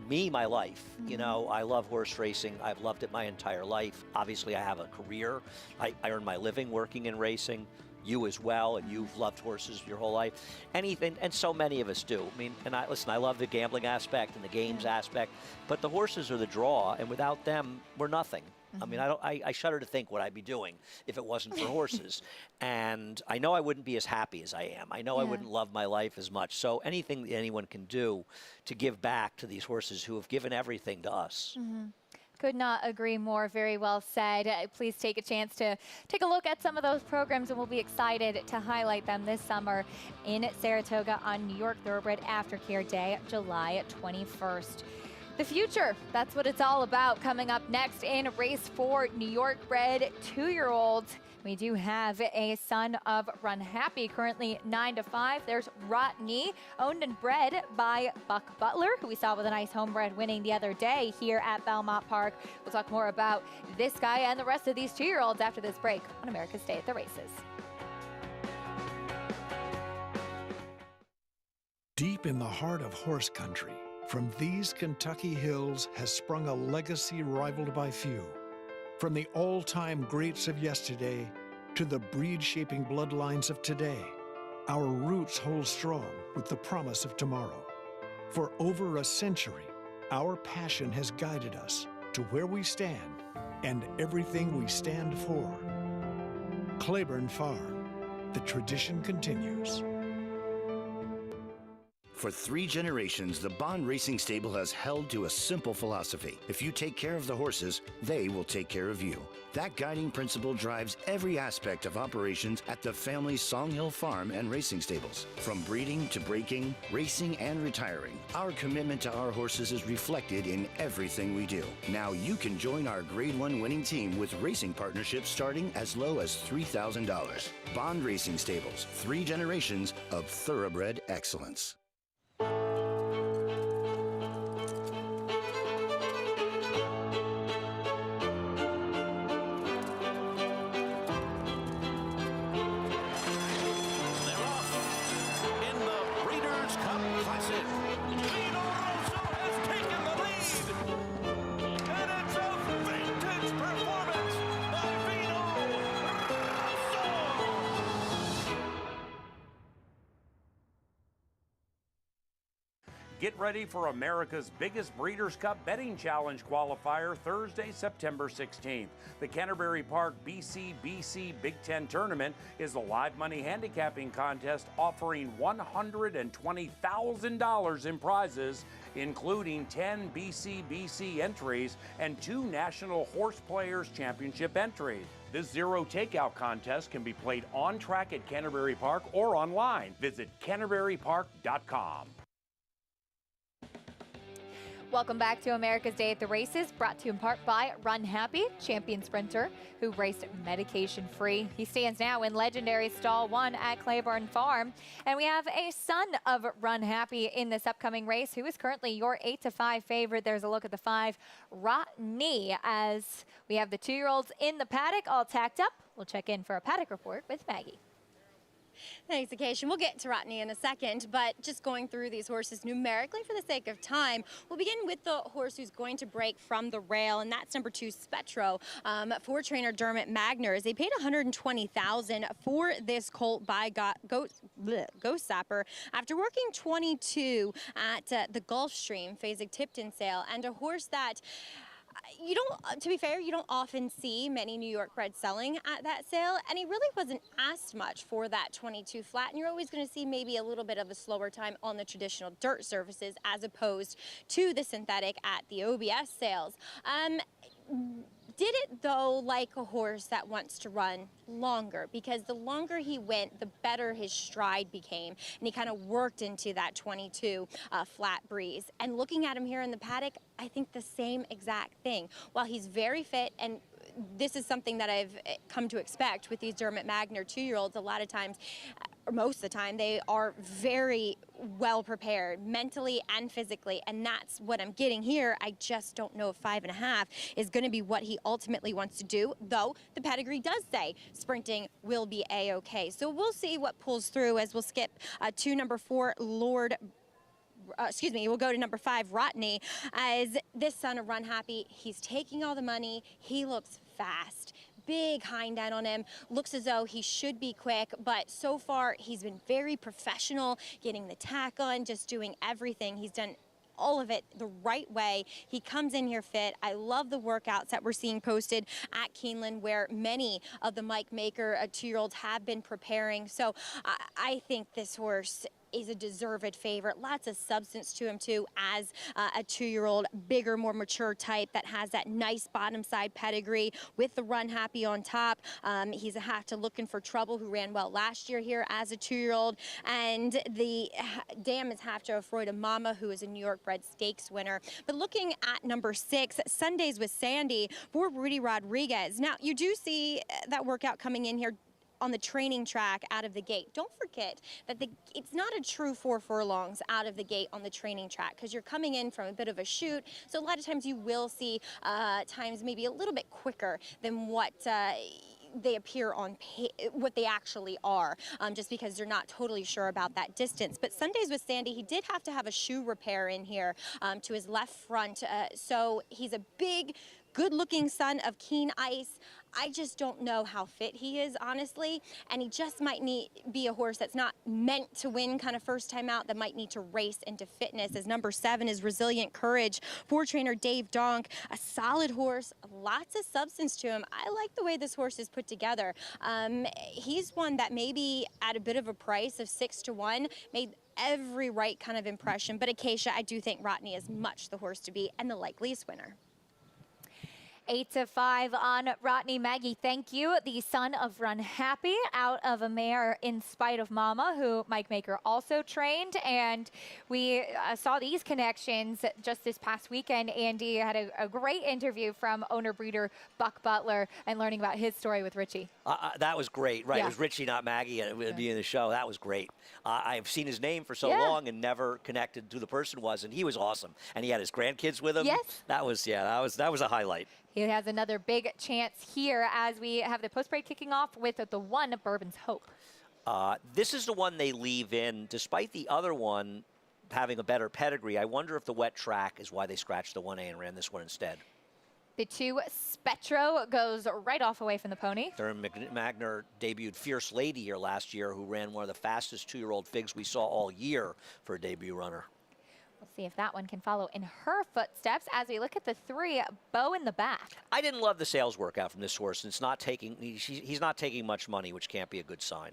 me my life. You know, I love horse racing. I've loved it my entire life. Obviously, I have a career. I earn my living working in racing. You as well, and you've loved horses your whole life. Anything, and so many of us do. I mean, and I love the gambling aspect and the games aspect, but the horses are the draw, and without them, we're nothing. I mean, I shudder to think what I'd be doing if it wasn't for horses. And I know I wouldn't be as happy as I am. I know I wouldn't love my life as much. So anything that anyone can do to give back to these horses who have given everything to us. Could not agree more. Very well said. Please take a chance to take a look at some of those programs, and we'll be excited to highlight them this summer in Saratoga on New York Thoroughbred Aftercare Day, July 21st. The future, that's what it's all about. Coming up next in Race 4, New York bred 2-year-olds. We do have a son of Run Happy, currently 9 to 5. There's Rotney, owned and bred by Buck Butler, who we saw with a nice homebred winning the other day here at Belmont Park. We'll talk more about this guy and the rest of these 2-year-olds after this break on America's Day at the Races. Deep in the heart of horse country, from these Kentucky hills has sprung a legacy rivaled by few. From the all-time greats of yesterday to the breed-shaping bloodlines of today, our roots hold strong with the promise of tomorrow. For over a century, our passion has guided us to where we stand and everything we stand for. Claiborne Farm, the tradition continues. For 3 generations, the Bond Racing Stable has held to a simple philosophy. If you take care of the horses, they will take care of you. That guiding principle drives every aspect of operations at the family's Songhill Farm and Racing Stables. From breeding to breaking, racing and retiring, our commitment to our horses is reflected in everything we do. Now you can join our Grade 1 winning team with racing partnerships starting as low as $3,000. Bond Racing Stables, 3 generations of thoroughbred excellence. Get ready for America's biggest Breeders' Cup Betting Challenge qualifier Thursday, September 16th. The Canterbury Park BCBC Big Ten Tournament is a live money handicapping contest offering $120,000 in prizes, including 10 BCBC entries and 2 National Horse Players Championship entries. This zero takeout contest can be played on track at Canterbury Park or online. Visit canterburypark.com. Welcome back to America's Day at the Races, brought to you in part by Run Happy, champion sprinter who raced medication-free. He stands now in legendary Stall 1 at Claiborne Farm. And we have a son of Run Happy in this upcoming race who is currently your 8 to 5 favorite. There's a look at the 5, Rotney, as we have the 2-year-olds in the paddock all tacked up. We'll check in for a paddock report with Maggie. Thanks, Acacia. We'll get to Rotney in a second, but just going through these horses numerically for the sake of time, we'll begin with the horse who's going to break from the rail, and that's number 2, Spetro, for trainer Dermot Magners. They paid $120,000 for this colt by Ghost Sapper after working 22 at the Gulfstream Fasig-Tipton sale, and a horse that you don't, to be fair, you don't often see many New York breds selling at that sale, and he really wasn't asked much for that 22 flat, and you're always going to see maybe a little bit of a slower time on the traditional dirt surfaces as opposed to the synthetic at the OBS sales. Did it, though, like a horse that wants to run longer, because the longer he went, the better his stride became, and he kind of worked into that 22 flat breeze. And looking at him here in the paddock, I think the same exact thing. While he's very fit, and this is something that I've come to expect with these Dermot Magner 2-year-olds, a lot of times, or most of the time, they are very well prepared mentally and physically, and that's what I'm getting here. I just don't know if 5.5 is going to be what he ultimately wants to do, though the pedigree does say sprinting will be a-okay. So we'll see what pulls through as we'll skip to number 4, we'll go to number 5, Rotney, as this son of Run Happy. He's taking all the money. He looks fast. Big hind end on him. Looks as though he should be quick, but so far he's been very professional, getting the tack on, just doing everything. He's done all of it the right way. He comes in here fit. I love the workouts that we're seeing posted at Keeneland, where many of the Mike Maker 2-year-olds have been preparing. So I think this horse is a deserved favorite. Lots of substance to him too, as a 2-year-old, bigger, more mature type that has that nice bottom side pedigree with the Run Happy on top. He's a half to Looking for Trouble, who ran well last year here as a 2-year-old, and the dam is half to Afraid of Mama, who is a New York bred stakes winner. But looking at number 6, Sundays with Sandy for Rudy Rodriguez. Now, you do see that workout coming in here on the training track out of the gate. Don't forget that it's not a true 4 furlongs out of the gate on the training track, because you're coming in from a bit of a chute. So a lot of times you will see times maybe a little bit quicker than what they appear on what they actually are, just because they're not totally sure about that distance. But Sundays with Sandy, he did have to have a shoe repair in here to his left front. So he's a big, good-looking son of Keen Ice. I just don't know how fit he is, honestly, and he just might be a horse that's not meant to win kind of first time out, that might need to race into fitness. As number 7 is Resilient Courage for trainer Dave Donk, a solid horse, lots of substance to him. I like the way this horse is put together. He's one that maybe at a bit of a price of 6 to 1 made every right kind of impression, but Acacia, I do think Rodney is much the horse to beat and the likeliest winner. 8 to 5 on Rodney. Maggie, thank you. The son of Run Happy out of a mare In Spite of Mama, who Mike Maker also trained. And we saw these connections just this past weekend. Andy had a great interview from owner-breeder Buck Butler and learning about his story with Richie. That was great, right? Yeah. It was Richie, not Maggie, and it would be in the show. That was great. I've seen his name for so long and never connected who the person was, and he was awesome. And he had his grandkids with him. Yes. That was a highlight. He has another big chance here as we have the post parade kicking off with the 1 Bourbon's Hope. This is the one they leave in, despite the other one having a better pedigree. I wonder if the wet track is why they scratched the 1A and ran this one instead. The 2 Spetro goes right off away from the pony. Thurin Magner debuted Fierce Lady here last year, who ran one of the fastest 2-year-old figs we saw all year for a debut runner. We'll see if that one can follow in her footsteps as we look at the 3, Beau in the back. I didn't love the sales workout from this horse. It's not taking, he's not taking much money, which can't be a good sign.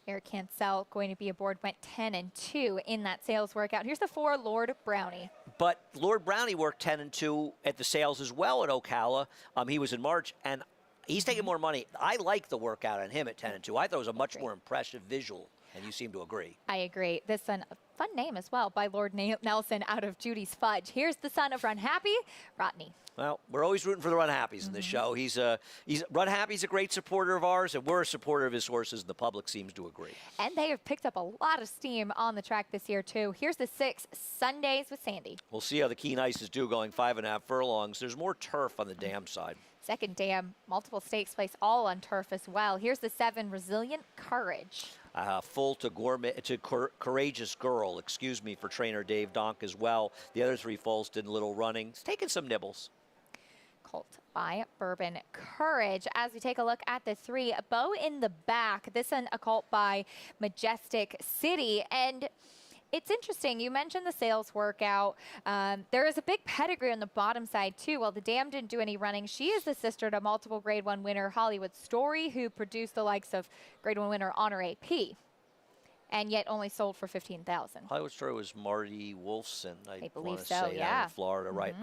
Eric Cancel going to be aboard, went 10-2 in that sales workout. Here's the 4, Lord Brownie. But Lord Brownie worked 10-2 at the sales as well at Ocala. He was in March, and he's taking more money. I like the workout on him at 10-2. I thought it was a much more impressive visual, and you seem to agree. I agree. This one, a fun name as well, by Lord Nelson out of Judy's Fudge. Here's the son of Run Happy, Rodney. Well, we're always rooting for the Run Happies in this show. Run Happy's a great supporter of ours, and we're a supporter of his horses, and the public seems to agree. And they have picked up a lot of steam on the track this year, too. Here's the 6, Sundays with Sandy. We'll see how the Keen Ices do going 5.5 furlongs. There's more turf on the dam side. Second dam, multiple stakes place, all on turf as well. Here's the 7, Resilient Courage. Full to Courageous Girl, for trainer Dave Donk as well. The other 3 foals did a little running. He's taking some nibbles. Colt by Bourbon Courage. As we take a look at the 3, Beau in the back. This one, a colt by Majestic City. And it's interesting. You mentioned the sales workout. There is a big pedigree on the bottom side, too. While the dam didn't do any running, she is the sister to multiple Grade 1 winner Hollywood Story, who produced the likes of Grade 1 winner Honor AP, and yet only sold for $15,000. Hollywood Story was Marty Wolfson, I believe want to so, say, yeah. down in Florida, right?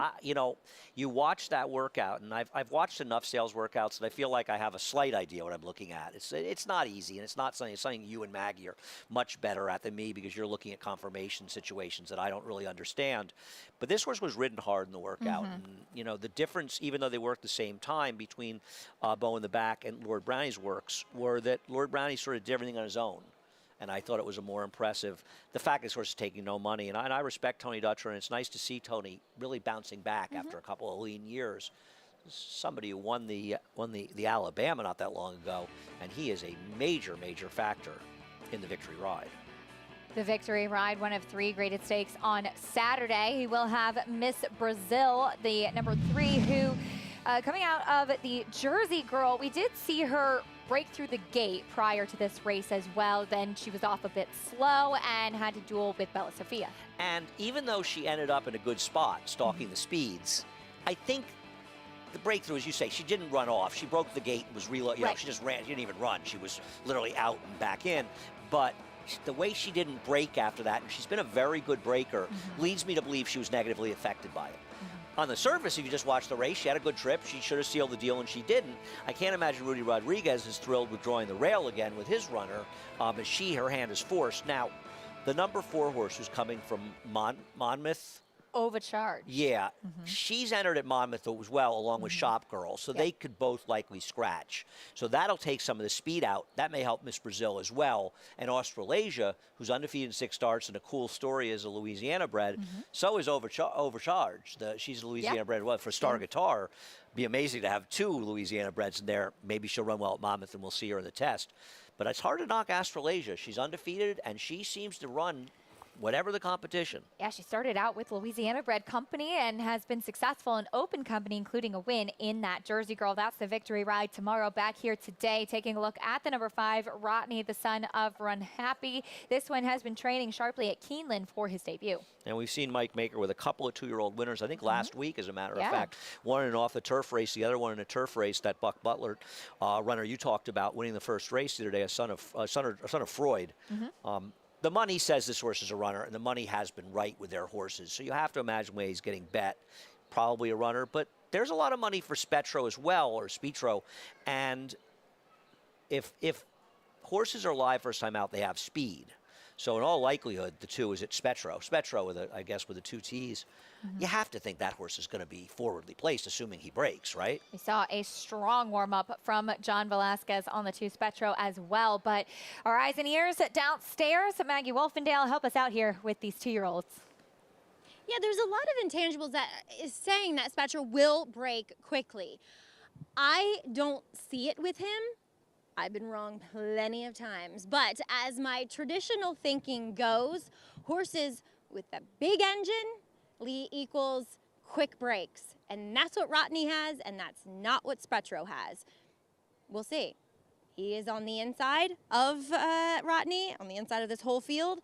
You watch that workout, and I've watched enough sales workouts that I feel like I have a slight idea what I'm looking at. It's not easy, and it's something you and Maggie are much better at than me, because you're looking at confirmation situations that I don't really understand. But this horse was ridden hard in the workout, and the difference, even though they worked the same time between Beau in the back and Lord Brownie's works, were that Lord Brownie sort of did everything on his own. And I thought it was a more impressive. The fact this horse is taking no money, and I respect Tony Dutcher, and it's nice to see Tony really bouncing back after a couple of lean years. Somebody who won the Alabama not that long ago, and he is a major factor in the Victory Ride. The Victory Ride, one of 3 graded stakes on Saturday. He will have Miss Brazil, the number 3, who coming out of the Jersey Girl. We did see her break through the gate prior to this race as well. Then she was off a bit slow and had to duel with Bella Sophia. And even though she ended up in a good spot, stalking the speeds, I think the breakthrough, as you say, she didn't run off. She broke the gate and was reloaded. She just ran. She didn't even run. She was literally out and back in. But the way she didn't break after that, and she's been a very good breaker, leads me to believe she was negatively affected by it. On the surface, if you just watch the race, she had a good trip. She should have sealed the deal, and she didn't. I can't imagine Rudy Rodriguez is thrilled with drawing the rail again with his runner, as her hand is forced. Now, the number 4 horse who's coming from Monmouth. Overcharged. Yeah, she's entered at Monmouth as well, along with Shop Girl, so they could both likely scratch. So that'll take some of the speed out. That may help Miss Brazil as well. And Australasia, who's undefeated in 6 starts, and a cool story is a Louisiana bred, so is Overcharged. She's a Louisiana bred for Star Guitar. Be amazing to have 2 Louisiana breds in there. Maybe she'll run well at Monmouth, and we'll see her in the test. But it's hard to knock Australasia. She's undefeated, and she seems to run whatever the competition. Yeah, she started out with Louisiana Bred Company and has been successful in Open Company, including a win in that Jersey Girl. That's the victory ride tomorrow. Back here today, taking a look at the number 5, Rodney, the son of Run Happy. This one has been training sharply at Keeneland for his debut. And we've seen Mike Maker with a couple of 2-year-old winners, I think last week, as a matter of fact. One in an off-the-turf race, the other one in a turf race, that Buck Butler runner you talked about winning the first race the other day, a son of Freud. The money says this horse is a runner, and the money has been right with their horses. So you have to imagine where he's getting bet, probably a runner. But there's a lot of money for Spetro as well, or Spetro. And if horses are live first time out, they have speed. So in all likelihood, the 2 is at Spetro. Spetro, with I guess with the 2 T's. You have to think that horse is going to be forwardly placed, assuming he breaks, right? We saw a strong warm-up from John Velasquez on the 2 Spetro as well. But our eyes and ears downstairs. Maggie Wolfendale, help us out here with these 2-year-olds. Yeah, there's a lot of intangibles that is saying that Spetro will break quickly. I don't see it with him. I've been wrong plenty of times. But as my traditional thinking goes, horses with a big engine equals quick breaks. And that's what Rodney has, and that's not what Spetro has. We'll see. He is on the inside of Rodney, on the inside of this whole field.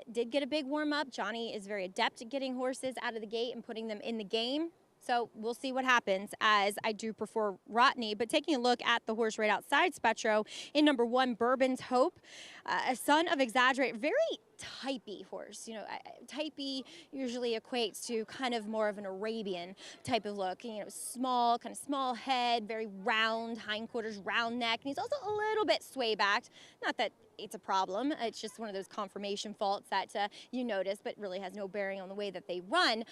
Did get a big warm-up. Johnny is very adept at getting horses out of the gate and putting them in the game. So we'll see what happens, as I do prefer Rodney. But taking a look at the horse right outside Spetro in number 1, Bourbon's Hope, a son of Exaggerate, very typey horse. You know, typey usually equates to kind of more of an Arabian type of look. You know, small, kind of small head, very round hindquarters, round neck. And he's also a little bit sway-backed. Not that it's a problem. It's just one of those conformation faults that you notice, but really has no bearing on the way that they run.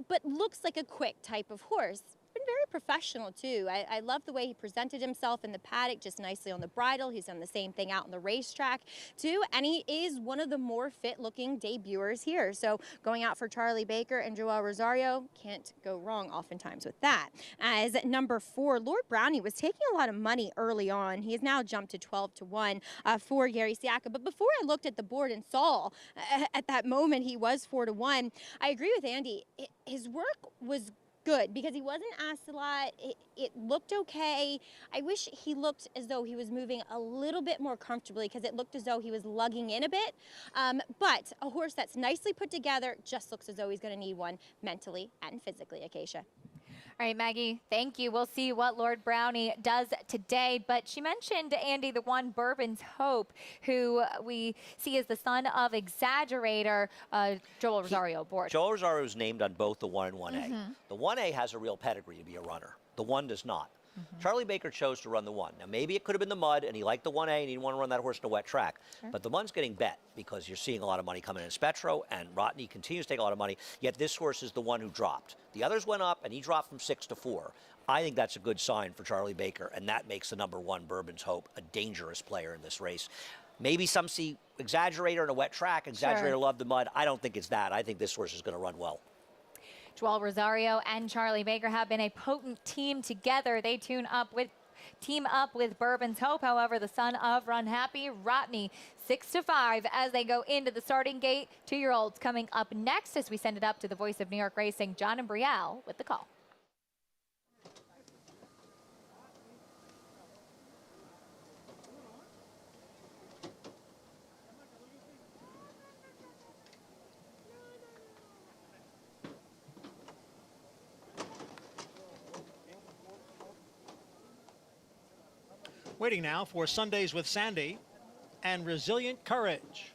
But looks like a quick type of horse. Been very professional too. I love the way he presented himself in the paddock, just nicely on the bridle. He's done the same thing out on the racetrack too, and he is one of the more fit-looking debuters here. So going out for Charlie Baker and Joel Rosario, can't go wrong oftentimes with that. As number 4, Lord Brownie was taking a lot of money early on. He has now jumped to 12-1 for Gary Siaka. But before I looked at the board and saw at that moment he was 4-1, I agree with Andy. His work was good because he wasn't asked a lot. It looked okay. I wish he looked as though he was moving a little bit more comfortably, because it looked as though he was lugging in a bit. But a horse that's nicely put together just looks as though he's going to need one mentally and physically, Acacia. All right, Maggie, thank you. We'll see what Lord Brownie does today. But she mentioned, Andy, the 1 Bourbon's Hope, who we see as the son of Exaggerator, Joel Rosario board. Joel Rosario is named on both the 1 and 1A. The 1A has a real pedigree to be a runner. The 1 does not. Charlie Baker chose to run the 1. Now, maybe it could have been the mud, and he liked the 1A, and he didn't want to run that horse in a wet track. But the 1's getting bet, because you're seeing a lot of money coming in Spetro, and Rodney continues to take a lot of money, yet this horse is the 1 who dropped. The others went up, and he dropped from 6 to 4. I think that's a good sign for Charlie Baker, and that makes the number 1 Bourbon's Hope a dangerous player in this race. Maybe some see Exaggerator in a wet track. Exaggerator loved the mud. I don't think it's that. I think this horse is going to run well. Joel Rosario and Charlie Baker have been a potent team together. They team up with Bourbon's Hope. However, the son of Run Happy, Rodney, 6-5 as they go into the starting gate. 2-year-olds coming up next as we send it up to the voice of New York Racing, John and Brielle, with the call. Waiting now for Sundays with Sandy. and Resilient Courage.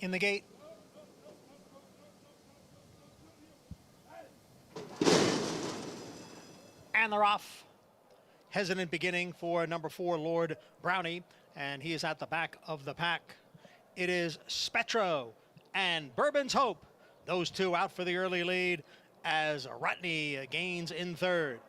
In the gate. And they're off. Hesitant beginning for number 4, Lord Brownie, and he is at the back of the pack. It is Spetro and Bourbon's Hope. Those two out for the early lead as Rutney gains in third.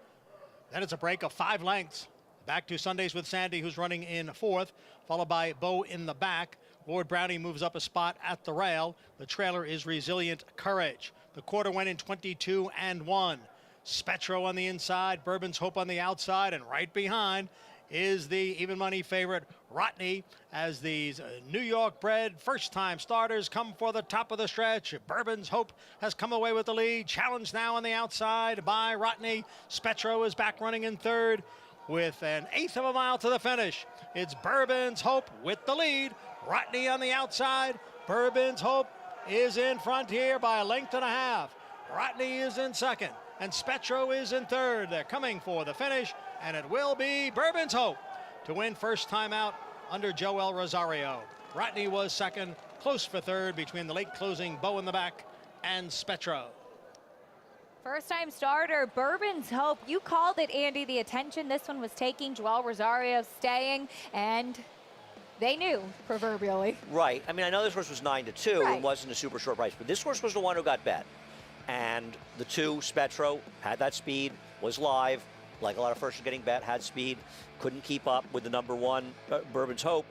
Then it's a break of 5 lengths. Back to Sundays with Sandy, who's running in 4th, followed by Bo in the back. Lord Brownie moves up a spot at the rail. The trailer is Resilient Courage. The quarter went in 22-1. Spetro on the inside, Bourbon's Hope on the outside, and right behind is the even money favorite Rotney as these New York bred first-time starters come for the top of the stretch. Bourbon's Hope has come away with the lead. Challenged now on the outside by Rotney. Spetro is back running in third with an 1/8 of a mile to the finish. It's Bourbon's Hope with the lead. Rotney on the outside. Bourbon's Hope is in front here by 1.5 lengths. Rotney is in second, and Spetro is in third. They're coming for the finish, and it will be Bourbon's Hope to win first time out under Joel Rosario. Rotney was second, close for third between the late closing Bo in the back and Spetro. First-time starter, Bourbon's Hope. You called it, Andy, the attention this one was taking. Joel Rosario staying, and they knew, proverbially. Right. I mean, I know this horse was 9-2 Right. and wasn't a super short price, but this horse was the one who got bet. And the 2, Spetro, had that speed, was live, like a lot of firsts getting bet, had speed, couldn't keep up with the number 1, Bourbon's Hope.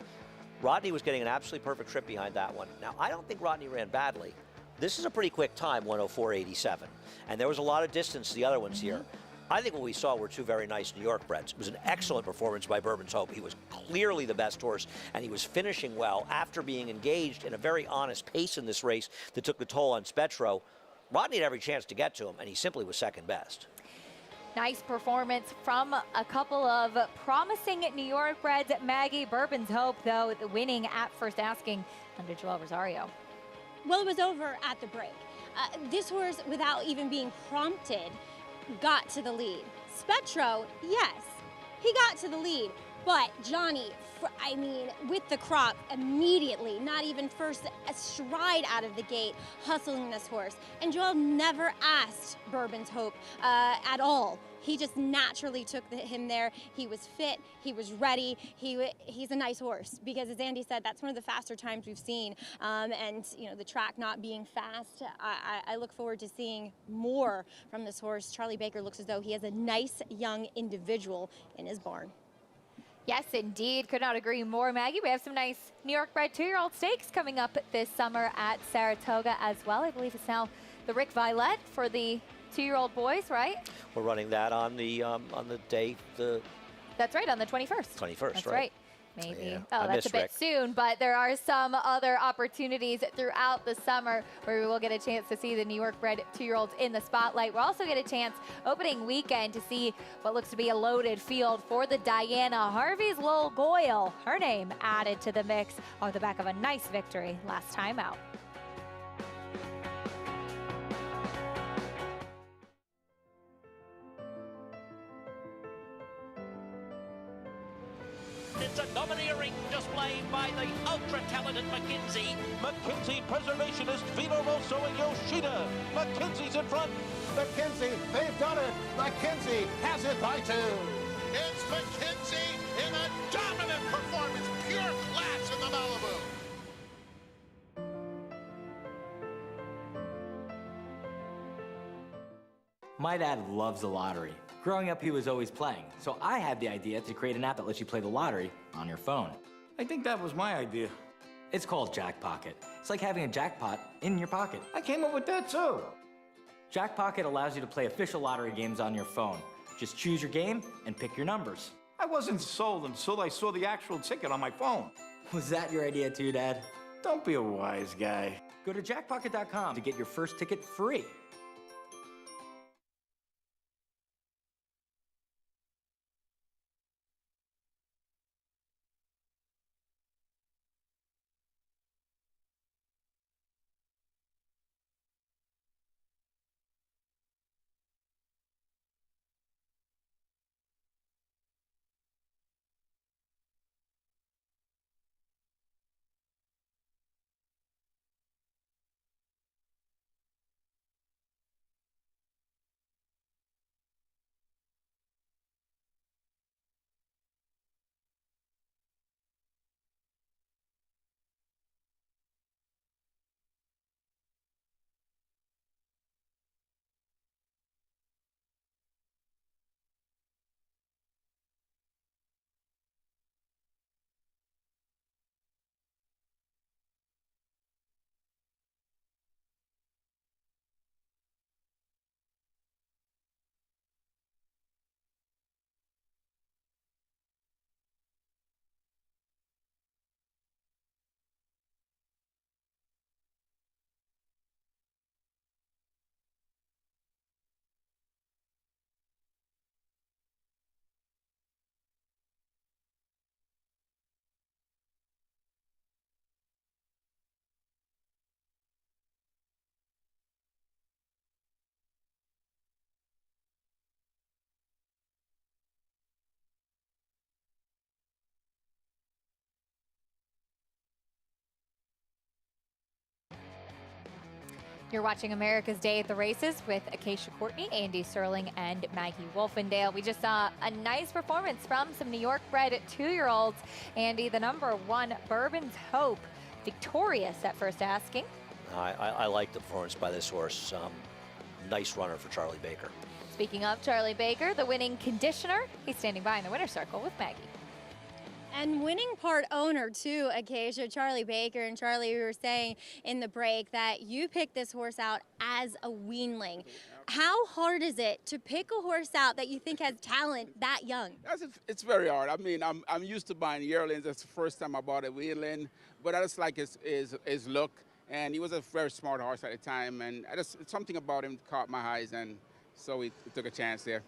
Rodney was getting an absolutely perfect trip behind that one. Now, I don't think Rodney ran badly. This is a pretty quick time, 1:04.87. And there was a lot of distance to the other ones here. I think what we saw were 2 very nice New York breds. It was an excellent performance by Bourbon's Hope. He was clearly the best horse, and he was finishing well after being engaged in a very honest pace in this race that took the toll on Spetro. Rodney had every chance to get to him, and he simply was second best. Nice performance from a couple of promising New York breds. Maggie, Bourbon's Hope, though, winning at first asking under Joel Rosario. Well, it was over at the break. This horse, without even being prompted, got to the lead. Spetro, yes, he got to the lead, but Johnny, I mean, with the crop immediately, not even first a stride out of the gate, hustling this horse. And Joel never asked Bourbon's Hope at all. He just naturally took him there. He was fit, he was ready. He's a nice horse because, as Andy said, that's one of the faster times we've seen. And you know, the track not being fast, I look forward to seeing more from this horse. Charlie Baker looks as though he has a nice young individual in his barn. Yes, indeed. Could not agree more, Maggie. We have some nice New York bred 2-year-old stakes coming up this summer at Saratoga as well. I believe it's now the Rick Violet for the 2-year-old boys, right? We're running that on the day, That's right, on the 21st. 21st, That's right? right. Maybe. Yeah, Oh, I that's miss a bit Rick. soon, but there are some other opportunities throughout the summer where we will get a chance to see the New York bred 2-year-olds in the spotlight. We'll also get a chance opening weekend to see what looks to be a loaded field for the Diana. Harvey's Lowell Goyle, her name added to the mix on the back of a nice victory last time out. It's a domineering display by the ultra-talented McKinsey. McKinsey Preservationist Vito Rosso and Yoshida. McKinsey's in front. McKinsey, they've done it. McKinsey has it by 2. It's McKinsey in a dominant performance, pure class in the Malibu. My dad loves the lottery. Growing up, he was always playing, so I had the idea to create an app that lets you play the lottery on your phone. I think that was my idea. It's called Jackpocket. It's like having a jackpot in your pocket. I came up with that too. Jackpocket allows you to play official lottery games on your phone. Just choose your game and pick your numbers. I wasn't sold until I saw the actual ticket on my phone. Was that your idea too, Dad? Don't be a wise guy. Go to jackpocket.com to get your first ticket free. You're watching America's Day at the Races with Acacia Courtney, Andy Serling, and Maggie Wolfendale. We just saw a nice performance from some New York-bred 2-year-olds. Andy, the #1 Bourbon's Hope, victorious at first asking. I like the performance by this horse. Nice runner for Charlie Baker. Speaking of Charlie Baker, the winning conditioner, he's standing by in the winner's circle with Maggie. And winning part owner too, Acacia, Charlie Baker. And Charlie, we were saying in the break that you picked this horse out as a weanling. How hard is it to pick a horse out that you think has talent that young? It's very hard. I mean, I'm used to buying yearlings. That's the first time I bought a weanling, but I just like his look. And he was a very smart horse at the time, and something about him caught my eyes, and so we took a chance there.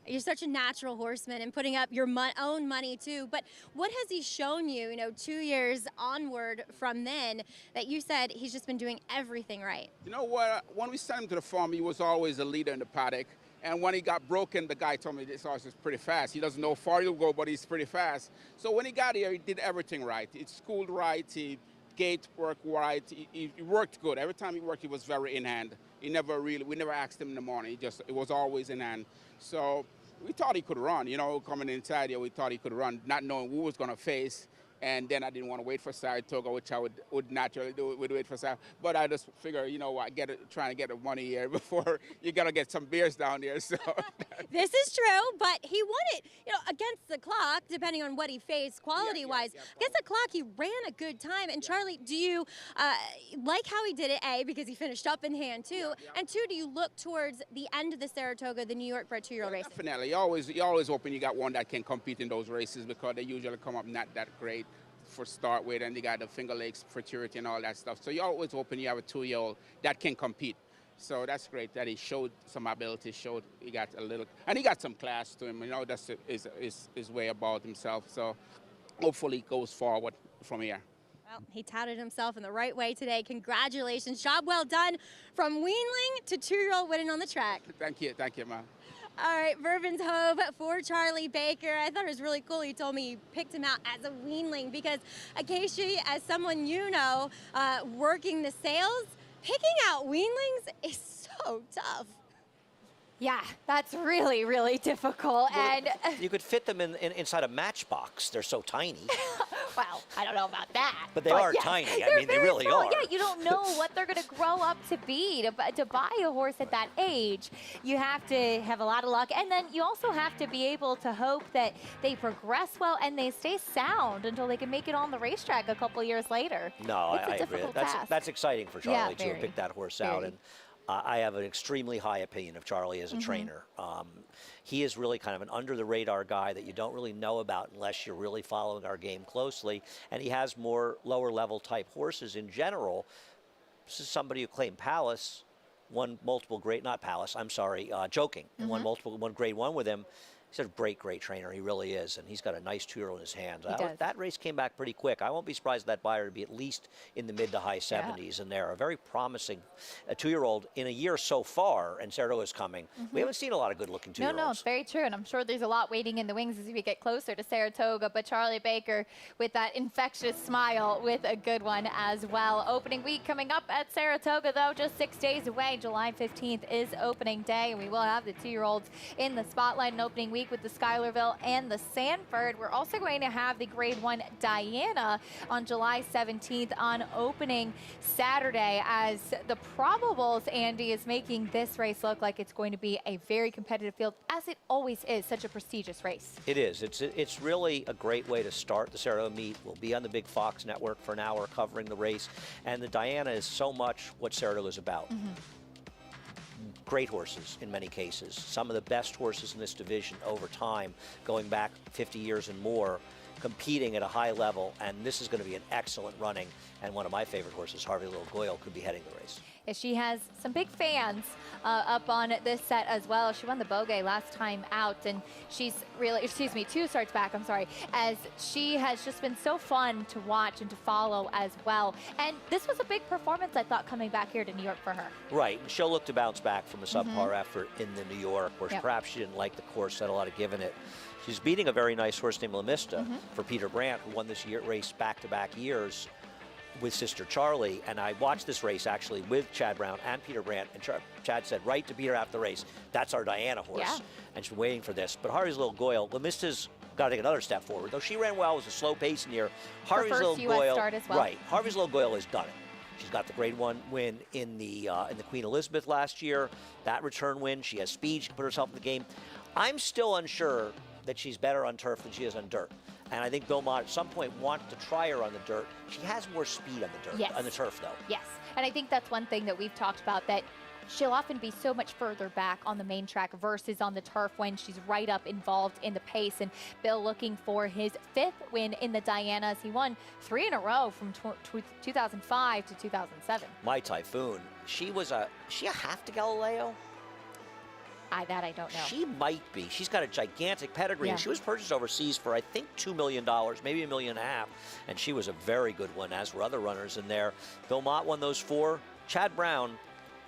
You're such a natural horseman and putting up your own money too. But what has he shown you, 2 years onward from then, that you said he's just been doing everything right? You know what? When we sent him to the farm, he was always a leader in the paddock. And when he got broken, the guy told me this horse is pretty fast. He doesn't know how far he'll go, but he's pretty fast. So when he got here, he did everything right. He schooled right. He gait worked right. He worked good. Every time he worked, he was very in hand. We never asked him in the morning. It was always in hand. So we thought he could run, coming inside here, we thought he could run, not knowing who was going to face. And then I didn't want to wait for Saratoga, which I would naturally do, would wait for Saratoga. But I just figure, trying to get the money here before you got to get some beers down there. So this is true, but he won it, against the clock, depending on what he faced quality-wise. Against the clock, he ran a good time. And Charlie, do you like how he did it, A, because he finished up in hand, too, and 2, do you look towards the end of the Saratoga, the New York bred 2-year-old race? Definitely. You always hoping you got one that can compete in those races because they usually come up not that great for start with, and they got the Finger Lakes Futurity and all that stuff. So you're always hoping you have a 2-year-old that can compete. So that's great that he showed some ability, he got a little, and he got some class to him. That's his way about himself. So hopefully he goes forward from here. Well, he touted himself in the right way today. Congratulations. Job well done from weanling to 2-year-old winning on the track. Thank you, man. All right, Bourbon's Hope for Charlie Baker. I thought it was really cool. He told me he picked him out as a weanling because Acacia, as someone working the sales, picking out weanlings is so tough. Yeah, that's really, really difficult. And you could fit them inside a matchbox. They're so tiny. Well, I don't know about that. But they are tiny. I mean, they really small. are. Yeah, you don't know what they're going to grow up to be. To buy a horse at that age, you have to have a lot of luck. And then you also have to be able to hope that they progress well and they stay sound until they can make it on the racetrack a couple years later. No, I agree. That's exciting for Charlie to pick that horse out. And I have an extremely high opinion of Charlie as a trainer. He is really kind of an under-the-radar guy that you don't really know about unless you're really following our game closely. And he has more lower-level type horses in general. This is somebody who claimed Palace, won multiple great, not Palace, I'm sorry, Joking, and won grade 1 with him. He's a great trainer. He really is, and he's got a nice 2-year-old in his hands. That race came back pretty quick. I won't be surprised if that buyer to be at least in the mid to high 70s, and they're a very promising 2-year-old in a year so far, and Saratoga's coming. We haven't seen a lot of good-looking 2-year-olds. No, it's very true, and I'm sure there's a lot waiting in the wings as we get closer to Saratoga, but Charlie Baker with that infectious smile with a good one as well. Opening week coming up at Saratoga, though, just 6 days away. July 15th is opening day, and we will have the 2-year-olds in the spotlight in opening week with the Schuylerville and the Sanford. We're also going to have the Grade 1 Diana on July 17th on opening Saturday, as the probables, Andy, is making this race look like it's going to be a very competitive field, as it always is, such a prestigious race. It is. It's really a great way to start the Saratoga meet. We'll be on the big Fox network for an hour covering the race, and the Diana is so much what Saratoga is about. Great horses in many cases. Some of the best horses in this division over time, going back 50 years and more, competing at a high level, and this is going to be an excellent running, and one of my favorite horses, Harvey Little Goyle, could be heading the race. She has some big fans up on this set as well. She won the Beaugay last time out, and she's really, 2 starts back, I'm sorry, as she has just been so fun to watch and to follow as well. And this was a big performance, I thought, coming back here to New York for her. Right. She'll look to bounce back from a subpar effort in the New York, where perhaps she didn't like the course, had a lot of give in it. She's beating a very nice horse named La Mista for Peter Brandt, who won this race back-to-back years. with sister Charlie, and I watched this race actually with Chad Brown and Peter Brandt, and Chad said right to Peter after the race, that's our Diana horse. Yeah. And she's waiting for this. But Harvey's Little Goyle, Lamista's got to take another step forward. Though she ran well, it was a slow pace in here. Harvey's first Little US Goyle, start as well. right? Harvey's Little Goyle has done it. She's got the Grade 1 win in the Queen Elizabeth last year. That return win, she has speed. She can put herself in the game. I'm still unsure that she's better on turf than she is on dirt. And I think Bill Mott at some point wants to try her on the dirt. She has more speed on the dirt, Yes. on the turf, though. Yes, and I think that's one thing that we've talked about, that she'll often be so much further back on the main track versus on the turf when she's right up involved in the pace. And Bill looking for his 5th win in the Diana as he won 3 in a row from 2005 to 2007. My Typhoon, she a half to Galileo? That I don't know. She might be. She's got a gigantic pedigree. Yeah. And she was purchased overseas for, I think, $2 million, maybe $1.5 million. And she was a very good one, as were other runners in there. Bill Mott won those 4. Chad Brown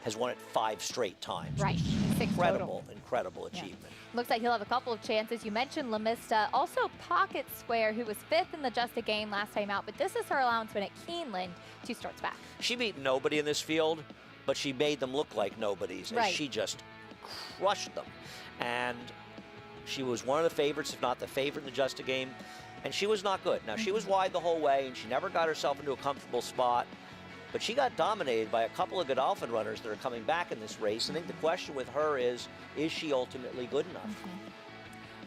has won it 5 straight times. Right, 6 Incredible, total. incredible achievement. Looks like he'll have a couple of chances. You mentioned Lamista, also Pocket Square, who was 5th in the Just a Game last time out, but this is her allowance win at Keeneland, 2 starts back. She beat nobody in this field, but she made them look like nobodies. And Right. she just crushed them. And she was one of the favorites, if not the favorite in the Just a Game. And she was not good. Now, she was wide the whole way, and she never got herself into a comfortable spot. But she got dominated by a couple of Godolphin runners that are coming back in this race. I think the question with her is she ultimately good enough?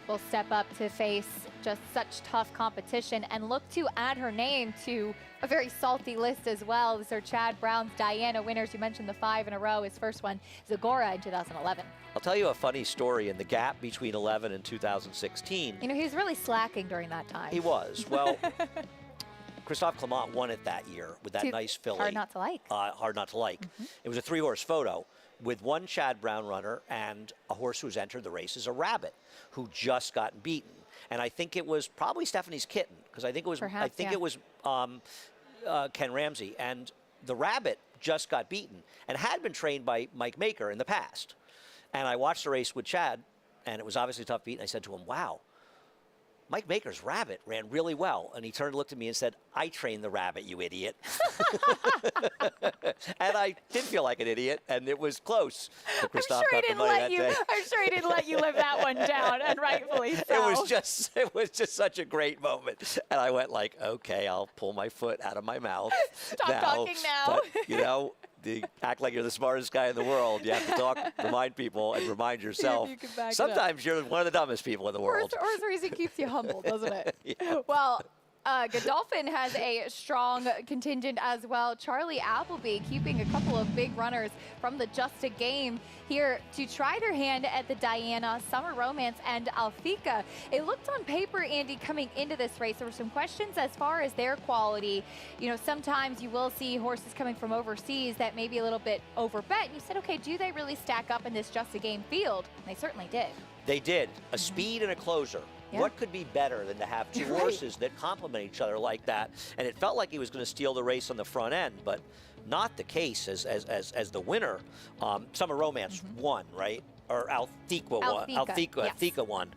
Will step up to face just such tough competition and look to add her name to a very salty list as well. These are Chad Brown's Diana winners. You mentioned the 5 in a row. His first one, Zagora, in 2011. I'll tell you a funny story in the gap between 11 and 2016. You know, he was really slacking during that time. He was. Well, Christophe Clement won it that year with that nice filly. Hard Not to Like. Hard Not to Like. It was a 3-horse photo with one Chad Brown runner and a horse who's entered the race as a rabbit who just got beaten. And I think it was probably Stephanie's Kitten, because I think it was Perhaps, it was Ken Ramsey. And the rabbit just got beaten and had been trained by Mike Maker in the past. And I watched the race with Chad, and it was obviously a tough beat. And I said to him, wow, Mike Maker's rabbit ran really well. And he turned and looked at me and said, I trained the rabbit, you idiot. And I did feel like an idiot, and it was close. I'm sure he didn't let you live that one down, and rightfully so. It was just such a great moment. And I went like, okay, I'll pull my foot out of my mouth. Stop talking now. But, you know, act like you're the smartest guy in the world. You have to talk, remind people, and remind yourself. you can back it up. Sometimes you're one of the dumbest people in the world. Horse racing keeps you humble, doesn't it? Yeah. Well, Godolphin has a strong contingent as well. Charlie Appleby keeping a couple of big runners from the Just a Game here to try their hand at the Diana, Summer Romance, and Alfica. It looked on paper, Andy, coming into this race, there were some questions as far as their quality. You know, sometimes you will see horses coming from overseas that may be a little bit overbet. And you said, okay, do they really stack up in this Just a Game field? And they certainly did. They did. A speed and a closer. Yeah. What could be better than to have two Right. horses that complement each other like that? And it felt like he was going to steal the race on the front end, but not the case as the winner. Summer Romance won, right? Or Alfica won. Alfica won.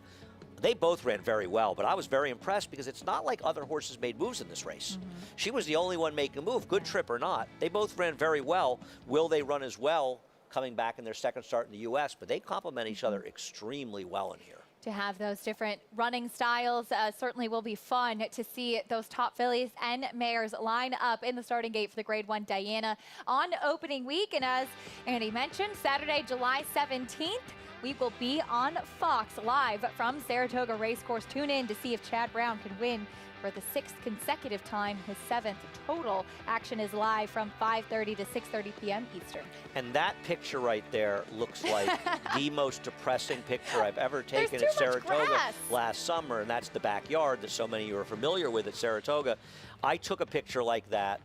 They both ran very well, but I was very impressed because it's not like other horses made moves in this race. She was the only one making a move, good trip or not. They both ran very well. Will they run as well coming back in their second start in the U.S.? But they complement each other extremely well in here. To have those different running styles certainly will be fun to see those top fillies and mares line up in the starting gate for the Grade 1 Diana on opening week. And as Andy mentioned, Saturday, July 17th, we will be on Fox live from Saratoga Racecourse. Tune in to see if Chad Brown can win for the 6th consecutive time, his 7th total. Action is live from 5:30 to 6:30 p.m. Eastern. And that picture right there looks like the most depressing picture I've ever taken at Saratoga last summer, and that's the backyard that so many of you are familiar with at Saratoga. I took a picture like that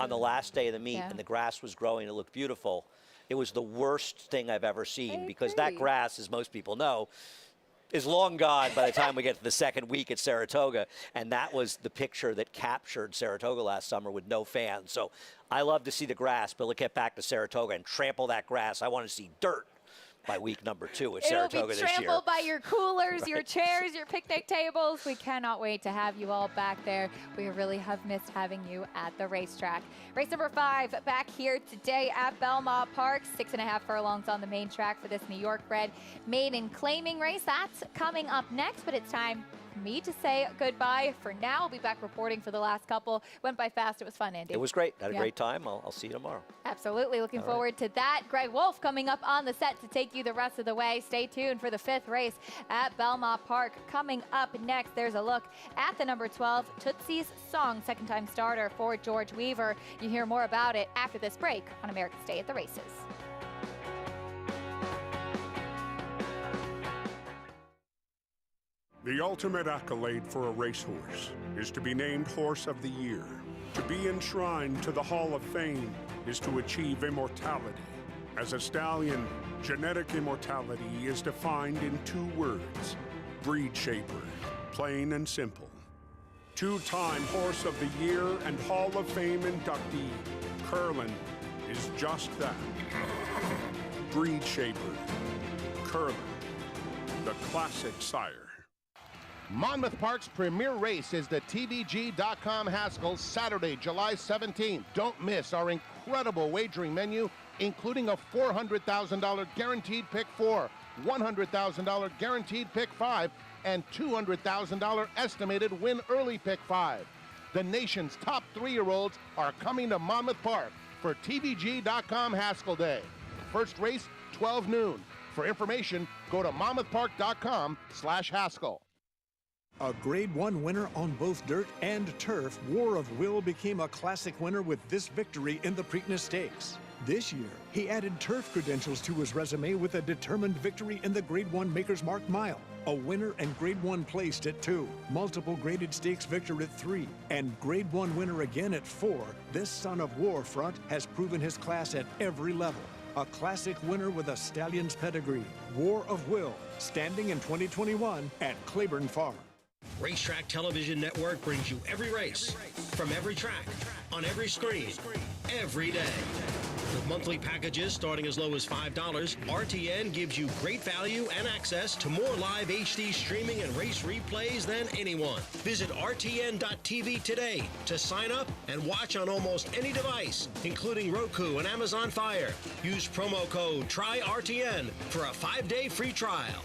on the last day of the meet, and the grass was growing. It looked beautiful. It was the worst thing I've ever seen because that grass, as most people know, is long gone by the time we get to the second week at Saratoga. And that was the picture that captured Saratoga last summer with no fans. So I love to see the grass, but let's get back to Saratoga and trample that grass. I want to see dirt by week number 2 at It'll Saratoga be this year. trampled by your coolers, your Right. chairs, your picnic tables. We cannot wait to have you all back there. We really have missed having you at the racetrack. Race number 5 back here today at Belmont Park. 6.5 furlongs on the main track for this New York bred maiden claiming race. That's coming up next, but it's time for me to say goodbye for now. I'll be back reporting for the last couple. Went by fast. It was fun, Andy. It was great. Had a Yeah. great time. I'll see you tomorrow. Absolutely. Looking All right. forward to that. Greg Wolf coming up on the set to take you the rest of the way. Stay tuned for the 5th race at Belmont Park. Coming up next, there's a look at the number 12 Tootsie's Song, second-time starter for George Weaver. You hear more about it after this break on America's Day at the Races. The ultimate accolade for a racehorse is to be named Horse of the Year. To be enshrined to the Hall of Fame is to achieve immortality. As a stallion, genetic immortality is defined in 2 words: breed shaper, plain and simple. 2-time Horse of the Year and Hall of Fame inductee, Curlin, is just that. Breed shaper, Curlin, the classic sire. Monmouth Park's premier race is the TVG.com Haskell, Saturday, July 17th. Don't miss our incredible wagering menu, including a $400,000 guaranteed pick 4, $100,000 guaranteed pick 5, and $200,000 estimated win early pick 5. The nation's top 3-year-olds are coming to Monmouth Park for TVG.com Haskell Day. First race, 12 noon. For information, go to monmouthpark.com/Haskell. A Grade 1 winner on both dirt and turf, War of Will became a classic winner with this victory in the Preakness Stakes. This year, he added turf credentials to his resume with a determined victory in the Grade 1 Maker's Mark Mile, a winner and Grade 1 placed at 2, multiple graded stakes victor at 3, and Grade 1 winner again at 4. This son of Warfront has proven his class at every level. A classic winner with a stallion's pedigree. War of Will, standing in 2021 at Claiborne Farm. Racetrack Television Network brings you every race, from every track, on every screen, every day. With monthly packages starting as low as $5, RTN gives you great value and access to more live HD streaming and race replays than anyone. Visit RTN.tv today to sign up and watch on almost any device, including Roku and Amazon Fire. Use promo code TRYRTN for a 5-day free trial.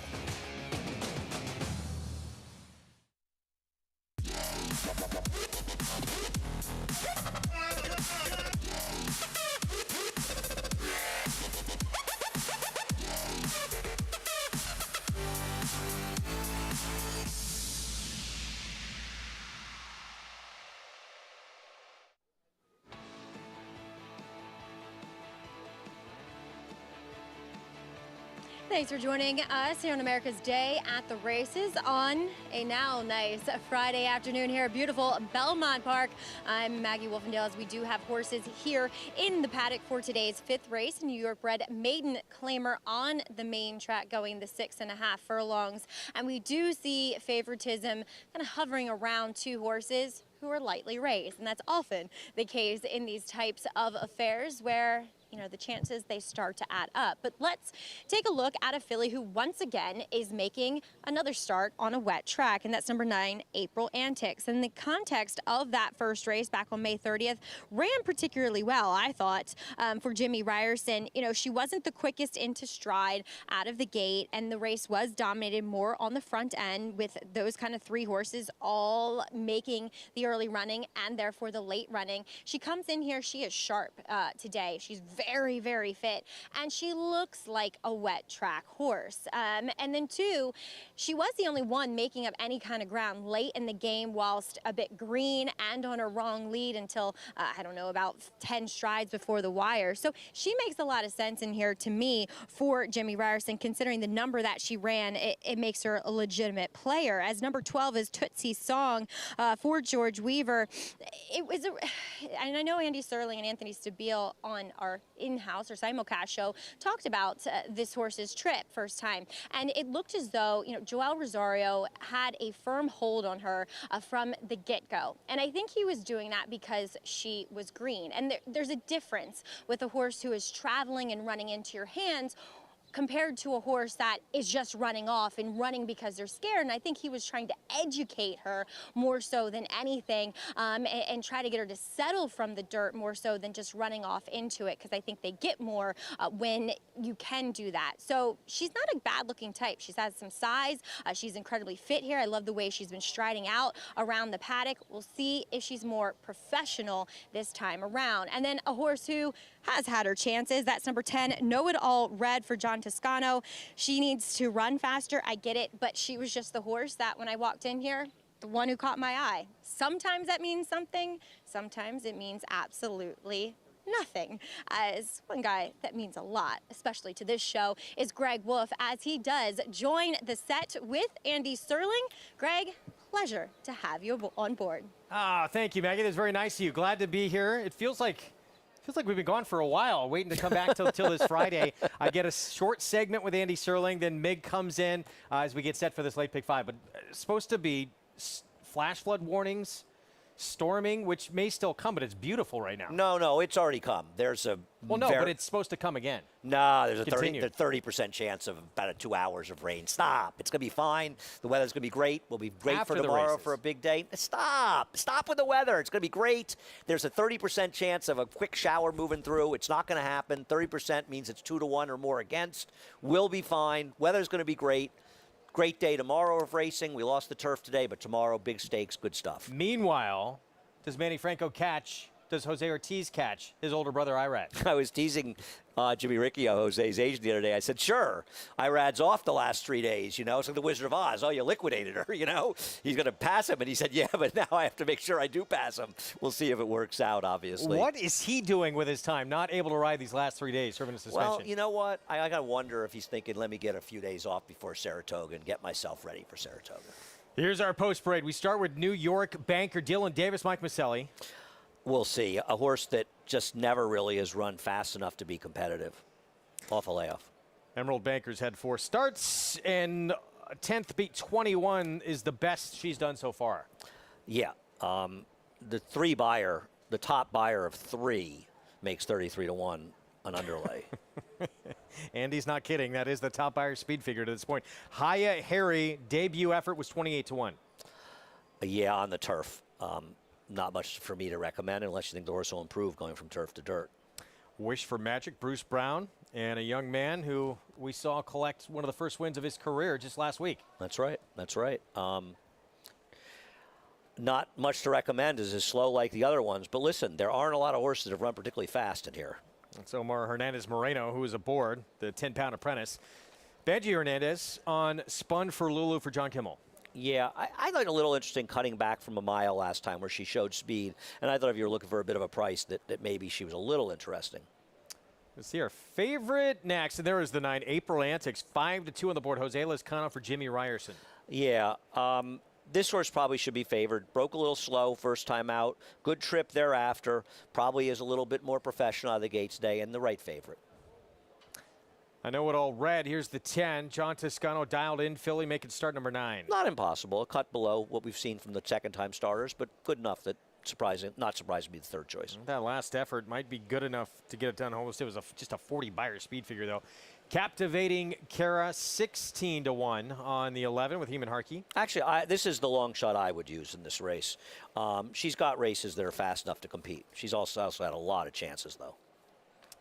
Thanks for joining us here on America's Day at the Races on a now nice Friday afternoon here at beautiful Belmont Park. I'm Maggie Wolfendale, as we do have horses here in the paddock for today's 5th race. New York bred maiden claimer on the main track, going the 6.5 furlongs. And we do see favoritism kind of hovering around 2 horses who are lightly raised. And that's often the case in these types of affairs where, you know, the chances they start to add up. But let's take a look at a filly who once again is making another start on a wet track, and that's number 9, April Antics. And the context of that first race back on May 30th ran particularly well, I thought, for Jimmy Ryerson. You know, she wasn't the quickest into stride out of the gate, and the race was dominated more on the front end with those kind of 3 horses all making the early running and therefore the late running. She comes in here, she is sharp today. She's very, very fit, and she looks like a wet track horse. And then 2, she was the only one making up any kind of ground late in the game whilst a bit green and on a wrong lead until, I don't know, about 10 strides before the wire. So she makes a lot of sense in here to me for Jimmy Ryerson, considering the number that she ran. It makes her a legitimate player. As number 12 is Tootsie's Song for George Weaver. It was and I know Andy Serling and Anthony Stabile on our in-house or simulcast show talked about this horse's trip first time, and it looked as though, you know, Joel Rosario had a firm hold on her from the get-go, and I think he was doing that because she was green. And there's a difference with a horse who is traveling and running into your hands, compared to a horse that is just running off and running because they're scared. And I think he was trying to educate her more so than anything, and try to get her to settle from the dirt more so than just running off into it, because I think they get more when you can do that. So she's not a bad looking type. She's had some size. She's incredibly fit here. I love the way she's been striding out around the paddock. We'll see if she's more professional this time around. And then a horse who has had her chances, that's number 10, Know It All Red for John Toscano. She needs to run faster, I get it, but she was just the horse that when I walked in here, the one who caught my eye. Sometimes that means something, sometimes it means absolutely nothing. As one guy that means a lot, especially to this show, is Greg Wolf, as he does join the set with Andy Serling. Greg, pleasure to have you on board. Thank you, Maggie. That's very nice of you. Glad to be here. It feels like we've been gone for a while, waiting to come back till this Friday. I get a short segment with Andy Serling, then Mig comes in as we get set for this late pick 5. But it's supposed to be flash flood warnings, storming, which may still come, but it's beautiful right now. No, it's already come. There's a but it's supposed to come again. No, there's a 30% chance of about 2 hours of rain. Stop. It's going to be fine. The weather's going to be great. We'll be great After for tomorrow for a big day. Stop with the weather. It's going to be great. There's a 30% chance of a quick shower moving through. It's not going to happen. 30% means it's 2 to 1 or more against. We'll be fine. Weather's going to be great. Great day tomorrow of racing. We lost the turf today, but tomorrow, big stakes, good stuff. Meanwhile, does Manny Franco does Jose Ortiz catch his older brother, Irad? I was teasing Jimmy Riccio, Jose's agent, the other day. I said, sure, Irad's off the last 3 days. You know, it's like the Wizard of Oz. Oh, you liquidated her, you know? He's going to pass him. And he said, yeah, but now I have to make sure I do pass him. We'll see if it works out, obviously. What is he doing with his time, not able to ride these last 3 days, serving a suspension? Well, you know what? I got to wonder if he's thinking, let me get a few days off before Saratoga and get myself ready for Saratoga. Here's our post-parade. We start with New York banker Dylan Davis, Mike Maselli. We'll see. A horse that just never really has run fast enough to be competitive. Off a layoff. Emerald Banker's had 4 starts, and 10th beat 21 is the best she's done so far. Yeah. The top buyer of 3 makes 33 to 1 an underlay. Andy's not kidding. That is the top buyer speed figure to this point. Haya Harry debut effort was 28 to 1. Yeah, on the turf. Not much for me to recommend unless you think the horse will improve going from turf to dirt. Wish for Magic, Bruce Brown, and a young man who we saw collect one of the first wins of his career just last week. That's right. Not much to recommend, is slow like the other ones. But listen, there aren't a lot of horses that have run particularly fast in here. That's Omar Hernandez Moreno, who is aboard, the 10-pound apprentice. Benji Hernandez on Spun for Lulu for John Kimmel. Yeah, I thought a little interesting cutting back from a mile last time where she showed speed. And I thought if you were looking for a bit of a price that maybe she was a little interesting. Let's see our favorite next. And there is the 9, April Antics. 5 to 2 on the board. Jose Lezcano for Jimmy Ryerson. Yeah, this horse probably should be favored. Broke a little slow first time out. Good trip thereafter. Probably is a little bit more professional out of the gate today and the right favorite. I Know It All Red. Here's the 10. John Toscano dialed in. Philly making start number 9. Not impossible. A cut below what we've seen from the second-time starters, but good enough that not surprising to be the third choice. That last effort might be good enough to get it done. Almost it was just a 40 buyer speed figure, though. Captivating Kara, 16 to 1 on the 11 with Heeman Harkey. Actually, this is the long shot I would use in this race. She's got races that are fast enough to compete. She's also had a lot of chances, though.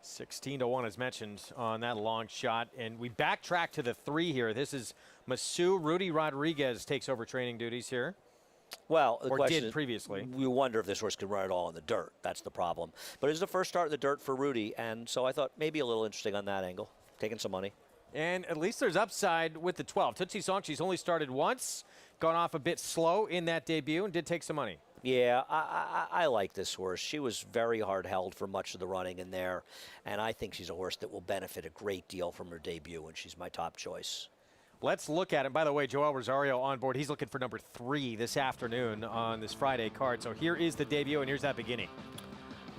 16 to 1 as mentioned on that long shot. And we backtrack to the 3 here. This is Masu. Rudy Rodriguez takes over training duties here. Well, the or question did is, previously. We wonder if this horse can run it all in the dirt. That's the problem. But it's the first start in the dirt for Rudy, and so I thought maybe a little interesting on that angle. Taking some money. And at least there's upside with the 12. Tootsie Song, she's only started once, gone off a bit slow in that debut, and did take some money. Yeah, I like this horse. She was very hard held for much of the running in there, and I think she's a horse that will benefit a great deal from her debut, and she's my top choice. Let's look at it. By the way, Joel Rosario on board. He's looking for number 3 this afternoon on this Friday card. So here is the debut, and here's that beginning.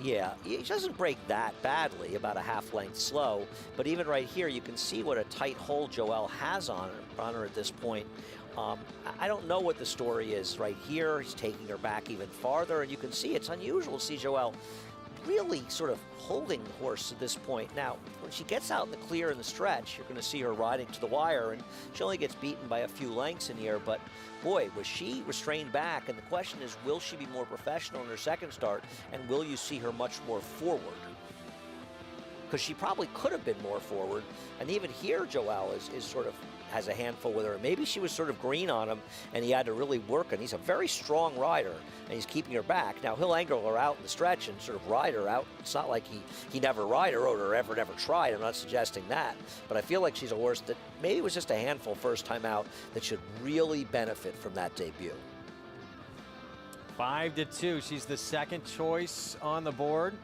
Yeah, he doesn't break that badly, about a half length slow. But even right here, you can see what a tight hold Joel has on her at this point. I don't know what the story is right here. He's taking her back even farther, and you can see it's unusual to see Joel really sort of holding the horse at this point. Now, when she gets out in the clear in the stretch, you're going to see her riding to the wire, and she only gets beaten by a few lengths in here, but boy, was she restrained back, and the question is, will she be more professional in her second start, and will you see her much more forward? Because she probably could have been more forward, and even here, Joel is sort of has a handful with her. Maybe she was sort of green on him, and he had to really work, and he's a very strong rider, and he's keeping her back. Now, he'll angle her out in the stretch and sort of ride her out. It's not like he never ride her or ever tried. I'm not suggesting that, but I feel like she's a horse that maybe was just a handful first time out that should really benefit from that debut. 5-2. She's the second choice on the board.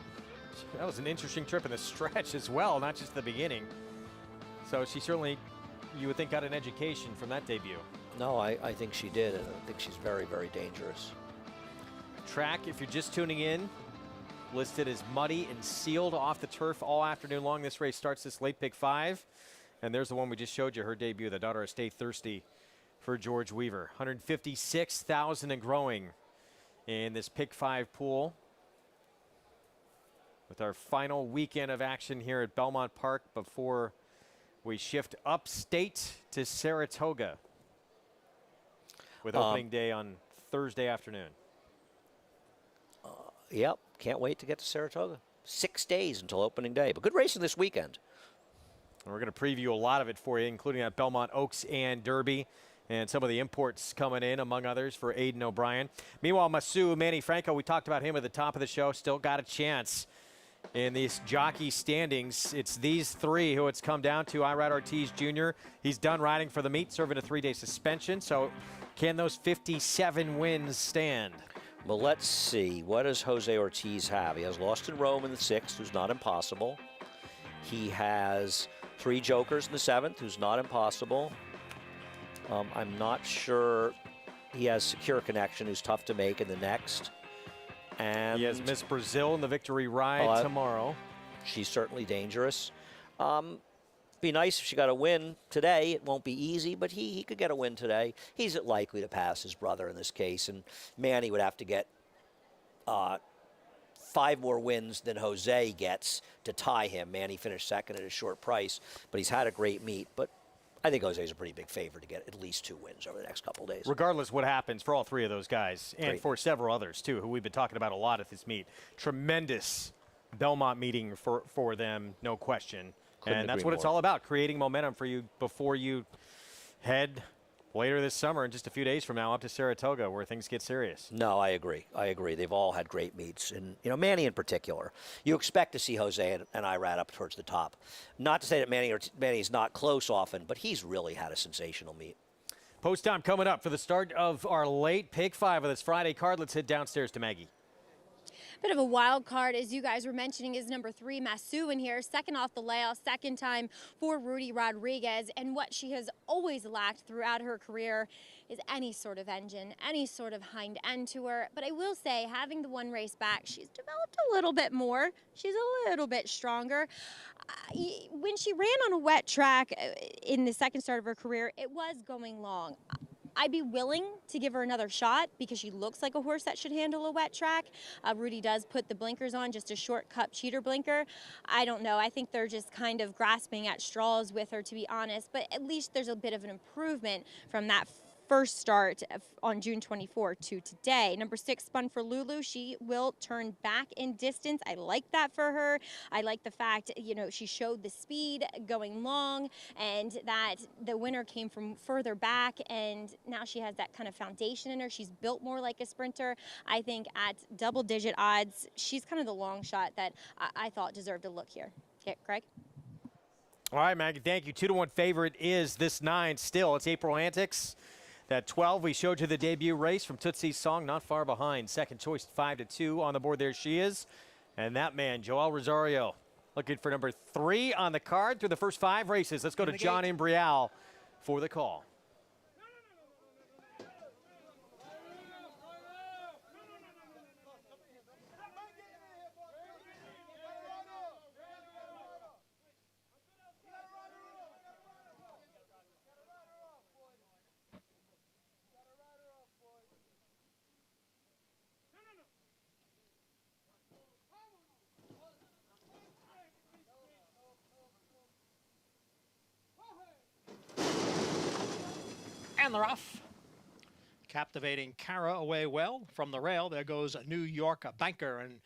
That was an interesting trip in the stretch as well, not just the beginning. So she certainly, you would think, got an education from that debut. No, I think she did, and I think she's very, very dangerous. Track, if you're just tuning in, listed as muddy and sealed off the turf all afternoon long. This race starts this late pick 5. And there's the one we just showed you, her debut, the Daughter of Stay Thirsty for George Weaver. 156,000 and growing in this pick 5 pool. With our final weekend of action here at Belmont Park before we shift upstate to Saratoga with opening day on Thursday afternoon. Yep, can't wait to get to Saratoga. 6 days until opening day, but good racing this weekend. And we're going to preview a lot of it for you, including at Belmont Oaks and Derby, and some of the imports coming in, among others, for Aidan O'Brien. Meanwhile, Masu, Manny Franco, we talked about him at the top of the show, still got a chance in these jockey standings. It's these three who it's come down to. Irad Ortiz Jr., he's done riding for the meet, serving a 3-day suspension. So can those 57 wins stand? Well, let's see. What does Jose Ortiz have? He has Lost in Rome in the 6th, who's not impossible. He has 3 Jokers in the 7th, who's not impossible. I'm not sure. He has Secure Connection, who's tough to make in the next. And he has Miss Brazil in the Victory Ride tomorrow. She's certainly dangerous. Be nice if she got a win today. It won't be easy, but he could get a win today. He's likely to pass his brother in this case, and Manny would have to get 5 more wins than Jose gets to tie him. Manny finished second at a short price, but he's had a great meet. But I think Jose's a pretty big favorite to get at least 2 wins over the next couple of days. Regardless what happens for all 3 of those guys, and Great. for several others, too, who we've been talking about a lot at this meet. Tremendous Belmont meeting for them, no question. Couldn't and that's agree what it's more. all about, creating momentum for you before you head later this summer and just a few days from now up to Saratoga, where things get serious. No, I agree. They've all had great meets, and Manny in particular. You expect to see Jose and Irad up towards the top. Not to say that Manny's not close often, but he's really had a sensational meet. Post time coming up for the start of our late pick 5 of this Friday card. Let's head downstairs to Maggie. Bit of a wild card, as you guys were mentioning, is number 3, Masu in here. Second off the layout, second time for Rudy Rodriguez. And what she has always lacked throughout her career is any sort of engine, any sort of hind end to her. But I will say, having the one race back, she's developed a little bit more. She's a little bit stronger. When she ran on a wet track in the second start of her career, it was going long. I'd be willing to give her another shot because she looks like a horse that should handle a wet track. Rudy does put the blinkers on, just a short cup cheater blinker. I don't know. I think they're just kind of grasping at straws with her, to be honest. But at least there's a bit of an improvement from that first start on June 24 to today. Number 6, Spun for Lulu. She will turn back in distance. I like that for her. I like the fact, she showed the speed going long and that the winner came from further back, and now she has that kind of foundation in her. She's built more like a sprinter. I think at double-digit odds, she's kind of the long shot that I thought deserved a look here. Okay, Greg? All right, Maggie, thank you. 2-1 favorite is this 9 still. It's April Antics. That 12, we showed you the debut race from Tootsie's Song, not far behind. Second choice, 5-2 on the board. There she is. And that man, Joel Rosario, looking for number 3 on the card through the first 5 races. Let's go to John Imbrial for the call. And they're off. Captivating Cara away well from the rail. There goes New York Banker and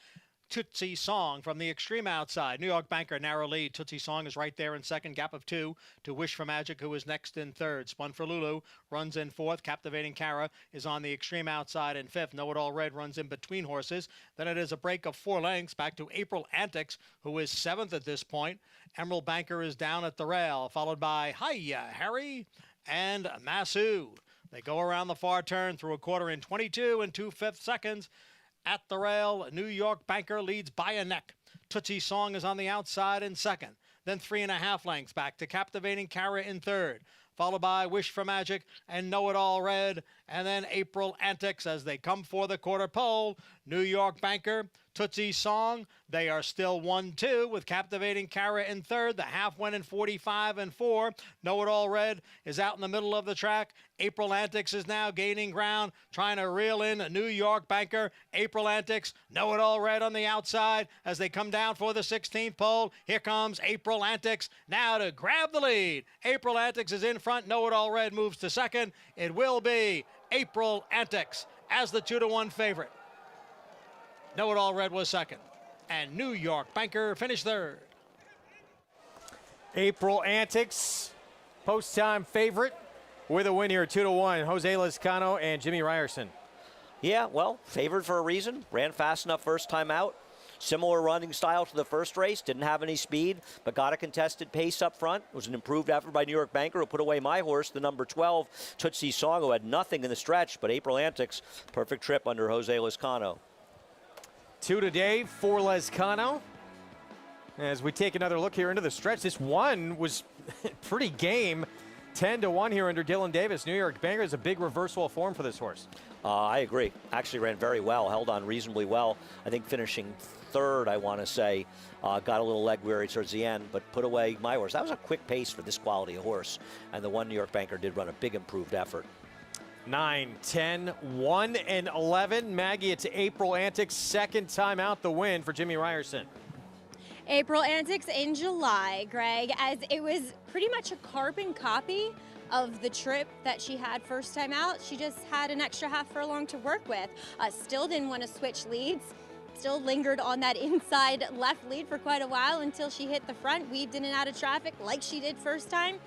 Tootsie Song from the extreme outside. New York Banker, narrow lead. Tootsie Song is right there in second, gap of 2 to Wish for Magic, who is next in third. Spun for Lulu, runs in fourth. Captivating Cara is on the extreme outside in fifth. Know It All Red runs in between horses. Then it is a break of 4 lengths back to April Antics, who is seventh at this point. Emerald Banker is down at the rail, followed by Hiya Harry and Masu. They go around the far turn through a quarter in 22 and 2/5 seconds. At the rail, New York Banker leads by a neck. Tootsie Song is on the outside in second. Then 3.5 lengths back to Captivating Cara in third, followed by Wish for Magic and Know It All Red, and then April Antics as they come for the quarter pole. New York Banker, Tootsie Song, they are still 1-2 with Captivating Cara in third. The half went in 45 and 4. Know It All Red is out in the middle of the track. April Antics is now gaining ground, trying to reel in New York Banker. April Antics, Know It All Red on the outside as they come down for the 16th pole. Here comes April Antics now to grab the lead. April Antics is in front. Know It All Red moves to second. It will be April Antics as the 2-1 favorite. Know It All Red was second, and New York Banker finished third. April Antics, post-time favorite with a win here, 2-1. Jose Lezcano and Jimmy Ryerson. Yeah, well, favored for a reason. Ran fast enough first time out. Similar running style to the first race. Didn't have any speed, but got a contested pace up front. It was an improved effort by New York Banker, who put away my horse, the number 12, Tootsie Song, who had nothing in the stretch, but April Antics, perfect trip under Jose Lezcano. 2 today for Lezcano. As we take another look here into the stretch, this one was pretty game. 10-1 here under Dylan Davis. New York Banker is a big reversal of form for this horse. I agree. Actually ran very well, held on reasonably well. I think finishing third, I want to say. Got a little leg weary towards the end, but put away my horse. That was a quick pace for this quality of horse. And the one New York Banker did run a big improved effort. 9, 10, 1, and 11. Maggie, it's April Antics, second time out, the win for Jimmy Ryerson. April Antics in July, Greg, as it was pretty much a carbon copy of the trip that she had first time out. She just had an extra half furlong to work with. Still didn't want to switch leads. Still lingered on that inside left lead for quite a while until she hit the front, weaved in and out of traffic like she did first time.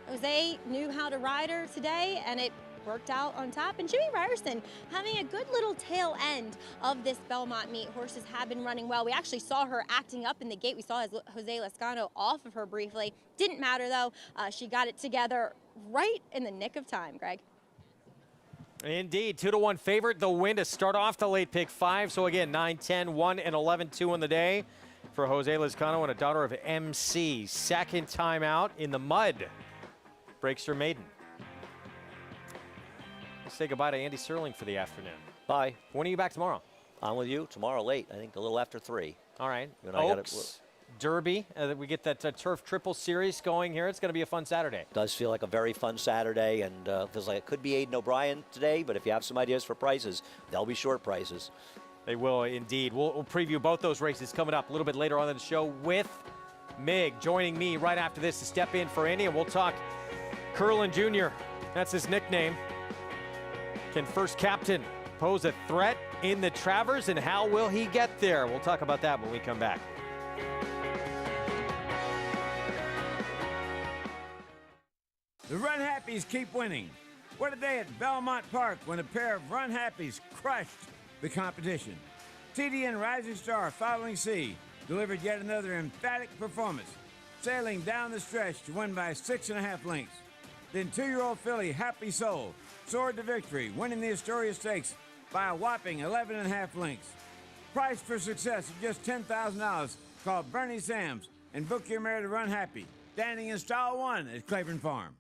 Jose knew how to ride her today, and it worked out on top. And Jimmy Ryerson having a good little tail end of this Belmont meet. Horses have been running well. We actually saw her acting up in the gate. We saw Jose Lezcano off of her briefly. Didn't matter though. She got it together right in the nick of time, Greg. Indeed, 2-1 favorite. The win to start off the late pick 5. So again, 9, 10, 1, and 11, 2 on the day for Jose Lezcano and a daughter of MC. Second time out in the mud. Breaks her maiden. Let's say goodbye to Andy Serling for the afternoon. Bye. When are you back tomorrow? I'm with you tomorrow late. I think a little after 3. All right. You and Oaks, Derby. We get that Turf Triple Series going here. It's going to be a fun Saturday. Does feel like a very fun Saturday, and feels like it could be Aiden O'Brien today, but if you have some ideas for prices, they'll be short prices. They will indeed. We'll preview both those races coming up a little bit later on in the show with Mig joining me right after this to step in for Andy, and we'll talk Curlin Jr. That's his nickname. Can first captain pose a threat in the Travers, and how will he get there? We'll talk about that when we come back. The Run Happies keep winning. What a day at Belmont Park when a pair of Run Happies crushed the competition. TDN Rising Star Following Sea delivered yet another emphatic performance, sailing down the stretch to win by 6.5 lengths. Then 2-year-old filly Happy Soul soared to victory, winning the Astoria Stakes by a whopping 11.5 lengths. Price for success of just $10,000. Call Bernie Sams and book your mare to Run Happy, standing in stall 1 at Claiborne Farm.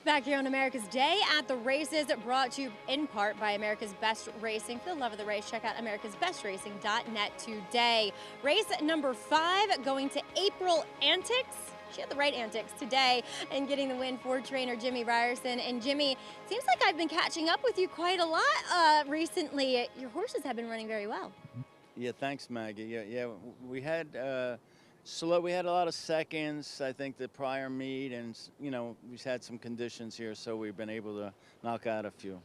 Back here on America's Day at the Races, brought to you in part by America's Best Racing. For the love of the race, check out americasbestracing.net today. Race number 5 going to April Antics. She had the right antics today and getting the win for trainer Jimmy Ryerson. And Jimmy, it seems like I've been catching up with you quite a lot recently. Your horses have been running very well. Yeah, thanks, Maggie. Yeah, we had we had a lot of seconds, I think, the prior meet, and we've had some conditions here, so we've been able to knock out a few.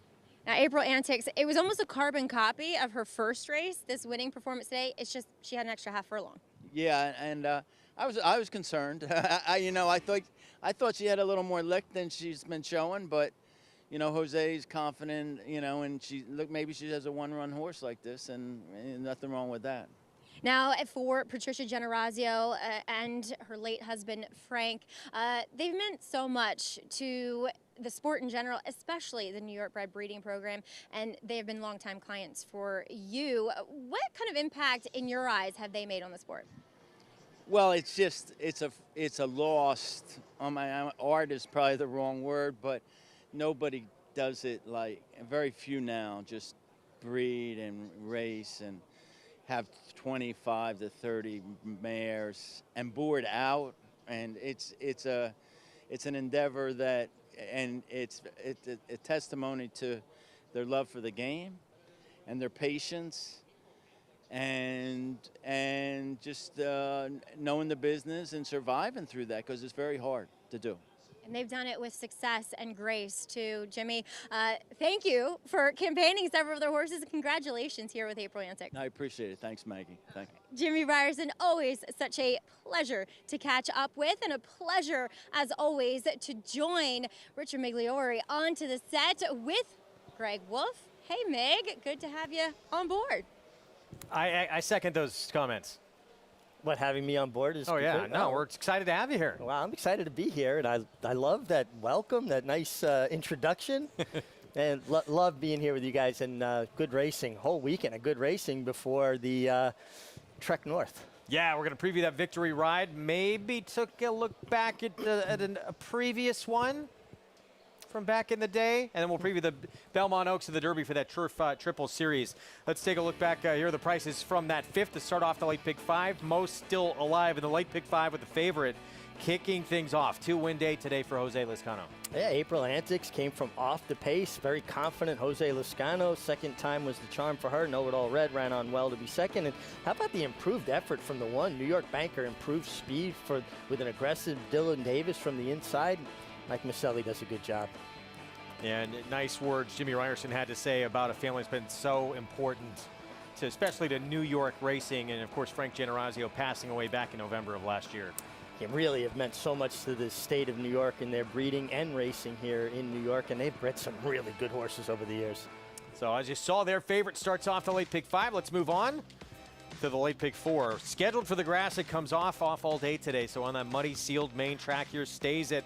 Now, April Antics, it was almost a carbon copy of her first race. This winning performance today, it's just she had an extra half furlong. Yeah, and I was concerned. I thought she had a little more lick than she's been showing, but Jose's confident, and maybe she has a one-run horse like this, and nothing wrong with that. Now, for Patricia Generazio and her late husband, Frank, they've meant so much to the sport in general, especially the New York Bred Breeding Program, and they have been longtime clients for you. What kind of impact, in your eyes, have they made on the sport? Well, it's a lost, art is probably the wrong word, but nobody does it like, very few now, just breed and race and have 25 to 30 mares and board out, and it's an endeavor that, and it's a testimony to their love for the game and their patience and just knowing the business and surviving through that, because it's very hard to do. And they've done it with success and grace, too. Jimmy, thank you for campaigning several of their horses. Congratulations here with April Antics. I appreciate it. Thanks, Maggie. Thank you. Jimmy Ryerson, always such a pleasure to catch up with, and a pleasure, as always, to join Richard Migliore onto the set with Greg Wolf. Hey, Mig, good to have you on board. I second those comments. What, having me on board is Oh, yeah. great? No, we're excited to have you here. Well, I'm excited to be here, and I love that welcome, that nice introduction, and love being here with you guys, and good racing, whole weekend of good racing before the Trek North. Yeah, we're going to preview that victory ride. Maybe took a look back at a previous one from back in the day, and then we'll preview the Belmont Oaks of the Derby for that Turf Triple Series. Let's take a look back. Here are the prices from that 5th to start off the late pick 5. Most still alive in the late pick 5 with the favorite kicking things off. 2-win day today for Jose Lezcano. Yeah, April Antics came from off the pace, very confident. Jose Lezcano, second time was the charm for her. Know It All Red ran on well to be second. And how about the improved effort from the one? New York Banker improved speed with an aggressive Dylan Davis from the inside. Mike Maselli does a good job. And nice words Jimmy Ryerson had to say about a family that's been so important, especially to New York racing, and of course Frank Generazio passing away back in November of last year. It really have meant so much to the state of New York and their breeding and racing here in New York, and they've bred some really good horses over the years. So as you saw, their favorite starts off the late pick 5. Let's move on to the late pick 4. Scheduled for the grass, it comes off all day today. So on that muddy sealed main track here, stays at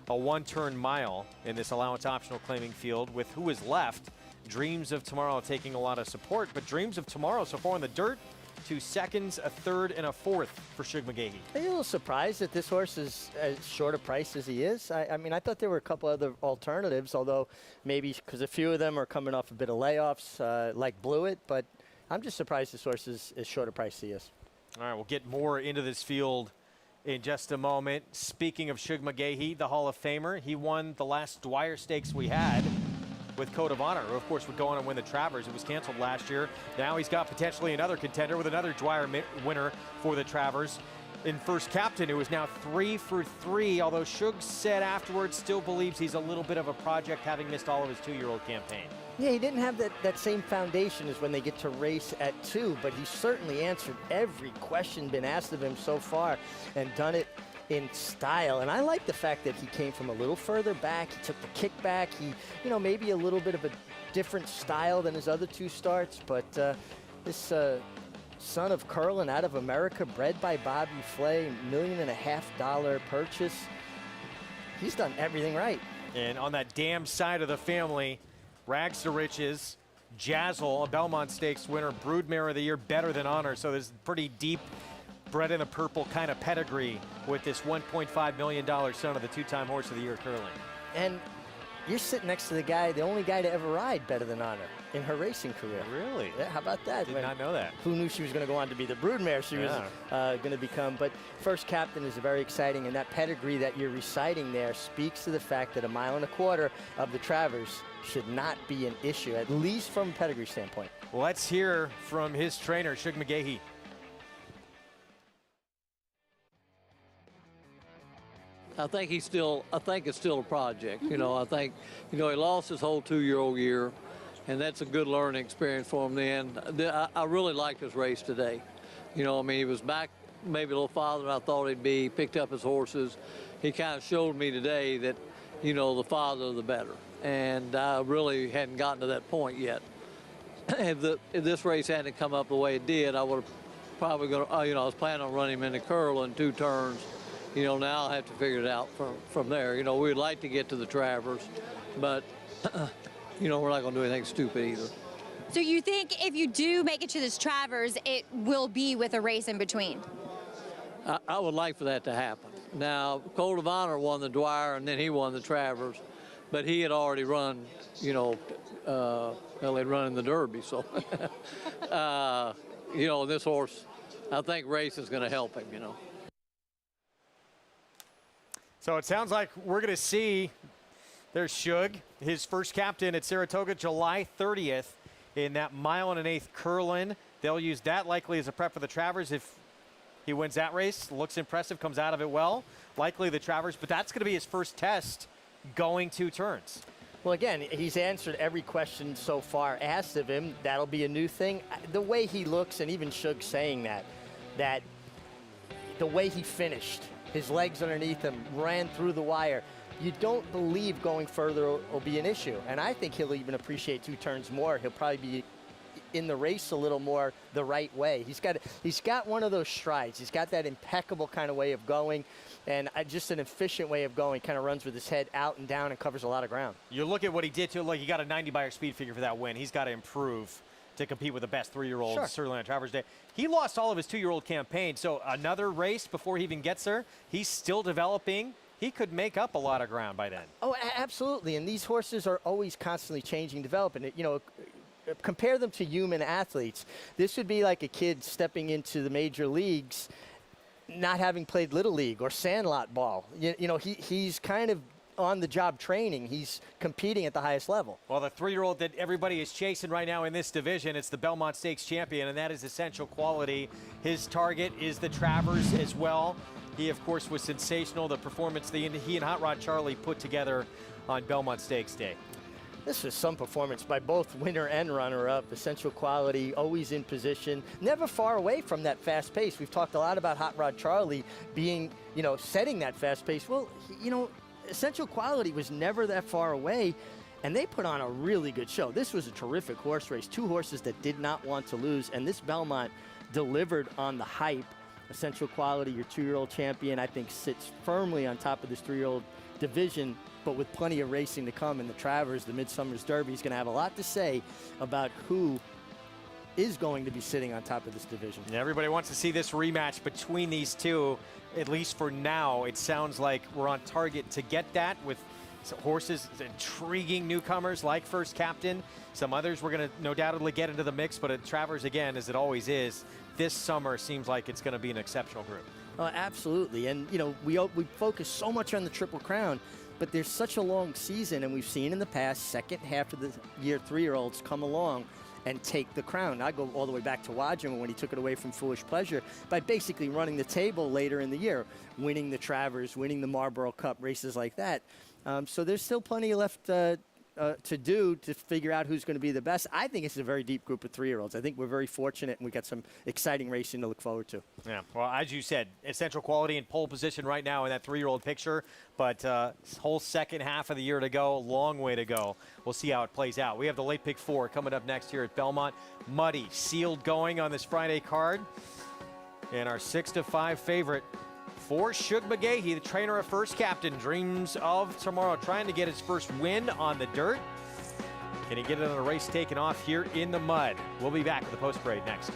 a 1-turn mile in this allowance optional claiming field with who is left. Dreams of Tomorrow taking a lot of support, but Dreams of Tomorrow so far in the dirt, 2 seconds, a third, and a fourth for Shug McGaughey. Are you a little surprised that this horse is as short a price as he is? I mean, I thought there were a couple other alternatives, although maybe because a few of them are coming off a bit of layoffs, like Blewett, but I'm just surprised this horse is as short a price as he is. All right, we'll get more into this field in just a moment. Speaking of Shug McGaughey, the Hall of Famer, he won the last Dwyer Stakes we had with Code of Honor, who of course would go on and win the Travers. It was canceled last year. Now he's got potentially another contender with another Dwyer winner for the Travers in First Captain, who is now 3 for 3, although Shug said afterwards still believes he's a little bit of a project, having missed all of his 2-year-old campaign. Yeah, he didn't have that same foundation as when they get to race at 2, but he certainly answered every question been asked of him so far and done it in style. And I like the fact that he came from a little further back. He took the kickback. He, maybe a little bit of a different style than his other 2 starts, but this son of Curlin out of America, bred by Bobby Flay, $1.5 million purchase. He's done everything right. And on that damn side of the family, Rags to Riches, Jazzle, a Belmont Stakes winner, Broodmare of the Year, Better Than Honor. So there's pretty deep bred in the purple kind of pedigree with this $1.5 million son of the 2-time Horse of the Year, Curling. And you're sitting next to the only guy to ever ride Better Than Honor in her racing career. Really? Yeah, how about that? Did not know that. Who knew she was going to go on to be the broodmare she was going to become? But First Captain is very exciting, and that pedigree that you're reciting there speaks to the fact that 1.25 miles of the Travers should not be an issue, at least from a pedigree standpoint. Let's hear from his trainer, Shug McGaughey. I think it's still a project. You know, I think, he lost his whole 2-year-old year, and that's a good learning experience for him then. I really liked his race today. He was back maybe a little farther than I thought he'd be, picked up his horses. He kind of showed me today that, the farther the better. And I really hadn't gotten to that point yet. If this race hadn't come up the way it did, I would have probably I was planning on running him in the curl in 2 turns. Now I'll have to figure it out from there. We'd like to get to the Travers, but, we're not going to do anything stupid either. So you think if you do make it to this Travers, it will be with a race in between? I would like for that to happen. Now, Code of Honor won the Dwyer, and then he won the Travers, but he had already run, they'd run in the Derby. So, this horse, I think race is going to help him, So it sounds like we're going to see, there's Shug, his First Captain at Saratoga, July 30th in that 1.125 mile Curlin. They'll use that likely as a prep for the Travers if he wins that race. Looks impressive, comes out of it well. Likely the Travers, but that's going to be his first test going 2 turns. Well, again, he's answered every question so far asked of him. That'll be a new thing. The way he looks, and even Shug saying that the way he finished, his legs underneath him, ran through the wire. You don't believe going further will be an issue. And I think he'll even appreciate 2 turns more. He'll probably be in the race a little more the right way. He's got one of those strides. He's got that impeccable kind of way of going, and just an efficient way of going. Kind of runs with his head out and down and covers a lot of ground. You look at what he did to, like, he got a 90 Beyer speed figure for that win. He's got to improve to compete with the best 3-year-olds, certainly on Travers Day. He lost all of his 2-year-old campaign, so another race before he even gets there, he's still developing. He could make up a lot of ground by then. Oh, absolutely, and these horses are always constantly changing, developing. Compare them to human athletes. This would be like a kid stepping into the major leagues, not having played Little League or Sandlot ball. He's kind of on-the-job training. He's competing at the highest level. Well, the 3-year-old that everybody is chasing right now in this division, it's the Belmont Stakes champion, and that is Essential Quality. His target is the Travers as well. He, of course, was sensational. The performance he and Hot Rod Charlie put together on Belmont Stakes Day. This was some performance by both winner and runner-up. Essential Quality, always in position, never far away from that fast pace. We've talked a lot about Hot Rod Charlie being, setting that fast pace. Well, Essential Quality was never that far away, and they put on a really good show. This was a terrific horse race. 2 horses that did not want to lose, and this Belmont delivered on the hype. Essential Quality, your 2-year-old champion, I think sits firmly on top of this 3-year-old division, but with plenty of racing to come in the Travers, the Midsummer's Derby. He's going to have a lot to say about who is going to be sitting on top of this division. Yeah, everybody wants to see this rematch between these two. At least for now, it sounds like we're on target to get that with horses, intriguing newcomers like First Captain. Some others we're going to no doubtedly get into the mix, but at Travers, again, as it always is, this summer seems like it's going to be an exceptional group. Absolutely, and we focus so much on the Triple Crown, but there's such a long season, and we've seen in the past, second half of the year, 3-year-olds come along and take the crown. I go all the way back to Wajima when he took it away from Foolish Pleasure by basically running the table later in the year, winning the Travers, winning the Marlboro Cup, races like that. So there's still plenty left to do to figure out who's going to be the best. I think it's a very deep group of 3-year-olds. I think we're very fortunate, and we got some exciting racing to look forward to. Yeah, well, as you said, Essential Quality in pole position right now in that 3-year-old picture, but whole second half of the year to go, long way to go. We'll see how it plays out. We have the late pick 4 coming up next here at Belmont. Muddy, sealed going on this Friday card. And our 6-5 favorite for Shug McGaughey, the trainer of First Captain, dreams of tomorrow, trying to get his first win on the dirt. Can he get it on a race taken off here in the mud? We'll be back with the post parade next.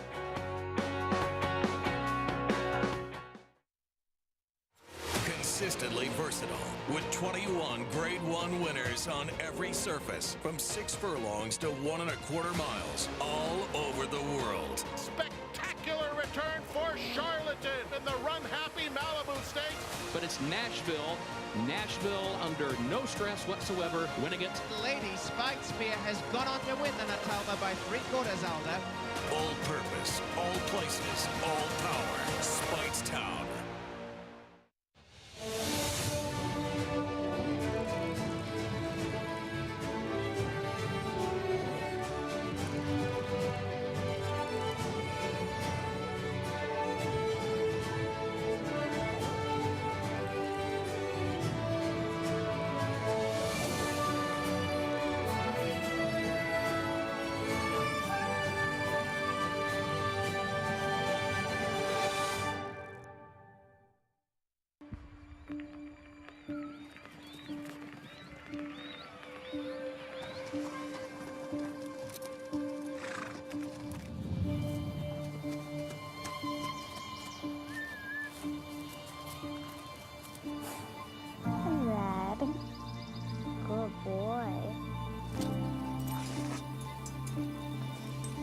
consistently versatile, with 21 Grade 1 winners on every surface, from 6 furlongs to 1 1/4 miles, all over the world. Spectacular return for Charlatan in the Run Happy Malibu Stakes. But it's Nashville. Nashville under no stress whatsoever, winning it. Lady Spike Spear has gone on to win the Natalma by 3/4, Alda. All purpose, all places, all power. Speightstown.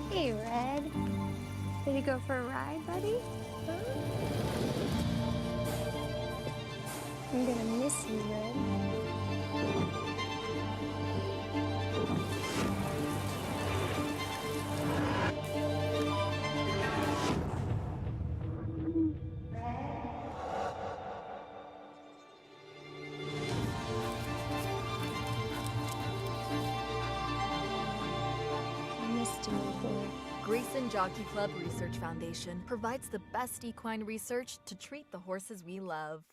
Hey, Red. Ready to go for a ride, buddy? Huh? I'm gonna miss you, Red. Grayson Jockey Club Research Foundation provides the best equine research to treat the horses we love.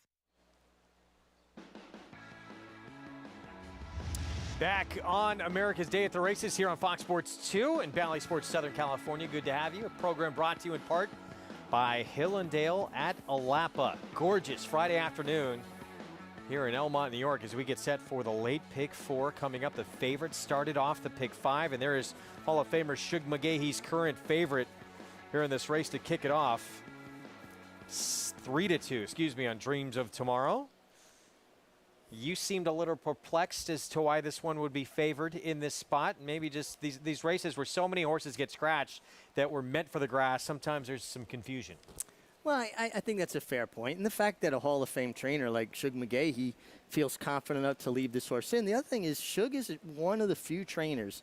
Back on America's Day at the Races here on Fox Sports 2 and Bally Sports Southern California. Good to have you. A program brought to you in part by Hill and Dale at Alapa. Gorgeous Friday afternoon here in Elmont, New York, as we get set for the late pick 4 coming up. The favorite started off the pick 5, and there is Hall of Famer Shug McGaughey's current favorite here in this race to kick it off. 3-2, on Dreams of Tomorrow. You seemed a little perplexed as to why this one would be favored in this spot. Maybe just these races where so many horses get scratched that were meant for the grass, sometimes there's some confusion. Well, I think that's a fair point. And the fact that a Hall of Fame trainer like Shug McGaughey feels confident enough to leave this horse in. The other thing is Shug is one of the few trainers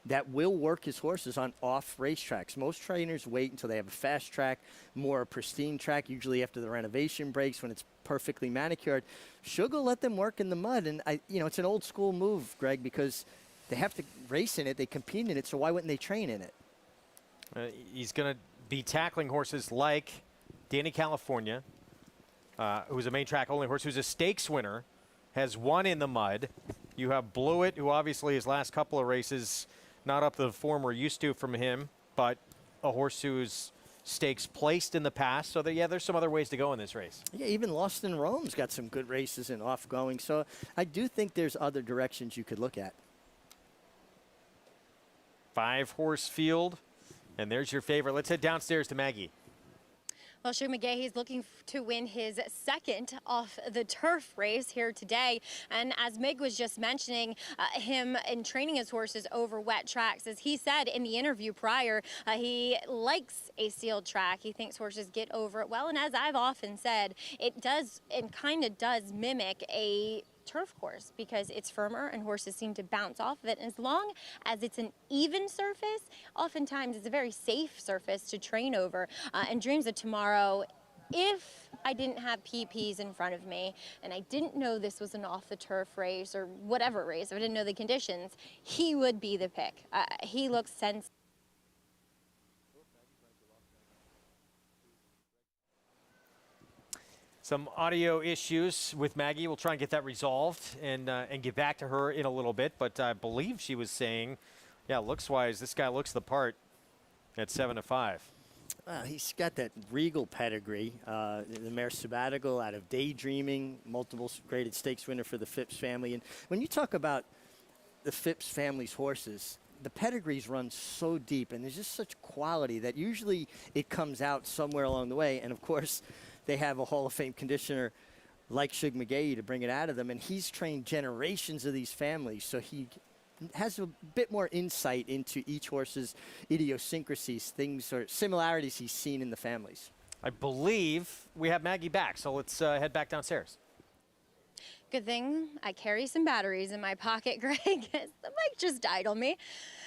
that will work his horses on off racetracks. Most trainers wait until they have a fast track, more pristine track, usually after the renovation breaks when it's perfectly manicured. Shug will let them work in the mud. And, it's an old school move, Greg, because they have to race in it, they compete in it, so why wouldn't they train in it? He's going to be tackling horses like Danny California, who's a main track only horse, who's a stakes winner, has won in the mud. You have Blewett, who obviously his last couple of races, not up to the form we're used to from him, but a horse who's stakes placed in the past. So there's some other ways to go in this race. Yeah, even Lost in Rome's got some good races and off going. So I do think there's other directions you could look at. 5-horse field, and there's your favorite. Let's head downstairs to Maggie. Well, Shug McGaughey is looking to win his second off the turf race here today. And as Mig was just mentioning, him in training his horses over wet tracks, as he said in the interview prior, he likes a sealed track. He thinks horses get over it well. And as I've often said, it does and kind of does mimic a turf course because it's firmer and horses seem to bounce off of it. And as long as it's an even surface, oftentimes it's a very safe surface to train over. And Dreams of Tomorrow, if I didn't have PPs in front of me and I didn't know this was an off the turf race or whatever race, if I didn't know the conditions, he would be the pick. He looks sensitive. Some audio issues with Maggie. We'll try and get that resolved and get back to her in a little bit. But I believe she was saying, yeah, looks-wise, this guy looks the part at 7-5. He's got that regal pedigree. The mare Sabbatical out of Daydreaming, multiple graded stakes winner for the Phipps family. And when you talk about the Phipps family's horses, the pedigrees run so deep, and there's just such quality that usually it comes out somewhere along the way. And, of course, they have a Hall of Fame conditioner like Shug McGaughey to bring it out of them. And he's trained generations of these families, so he has a bit more insight into each horse's idiosyncrasies, things or similarities he's seen in the families. I believe we have Maggie back, so let's head back downstairs. Good thing I carry some batteries in my pocket, Greg. The mic just died on me.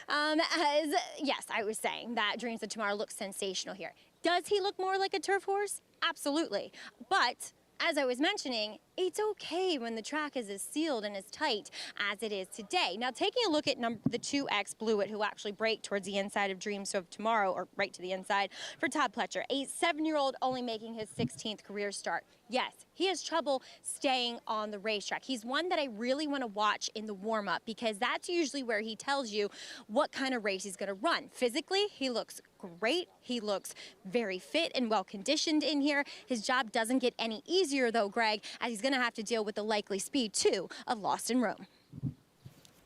Yes, I was saying that Dreams of Tomorrow looks sensational here. Does he look more like a turf horse? Absolutely. But as I was mentioning, it's okay when the track is as sealed and as tight as it is today. Now, taking a look at the 2X Blewett, who actually break towards the inside of Dreams of Tomorrow, or right to the inside, for Todd Pletcher, a 7-year-old only making his 16th career start. Yes, he has trouble staying on the racetrack. He's one that I really want to watch in the warm-up because that's usually where he tells you what kind of race he's going to run. Physically, he looks great. He looks very fit and well-conditioned in here. His job doesn't get any easier, though, Greg, as he's going to have to deal with the likely speed, too, of Lost in Rome.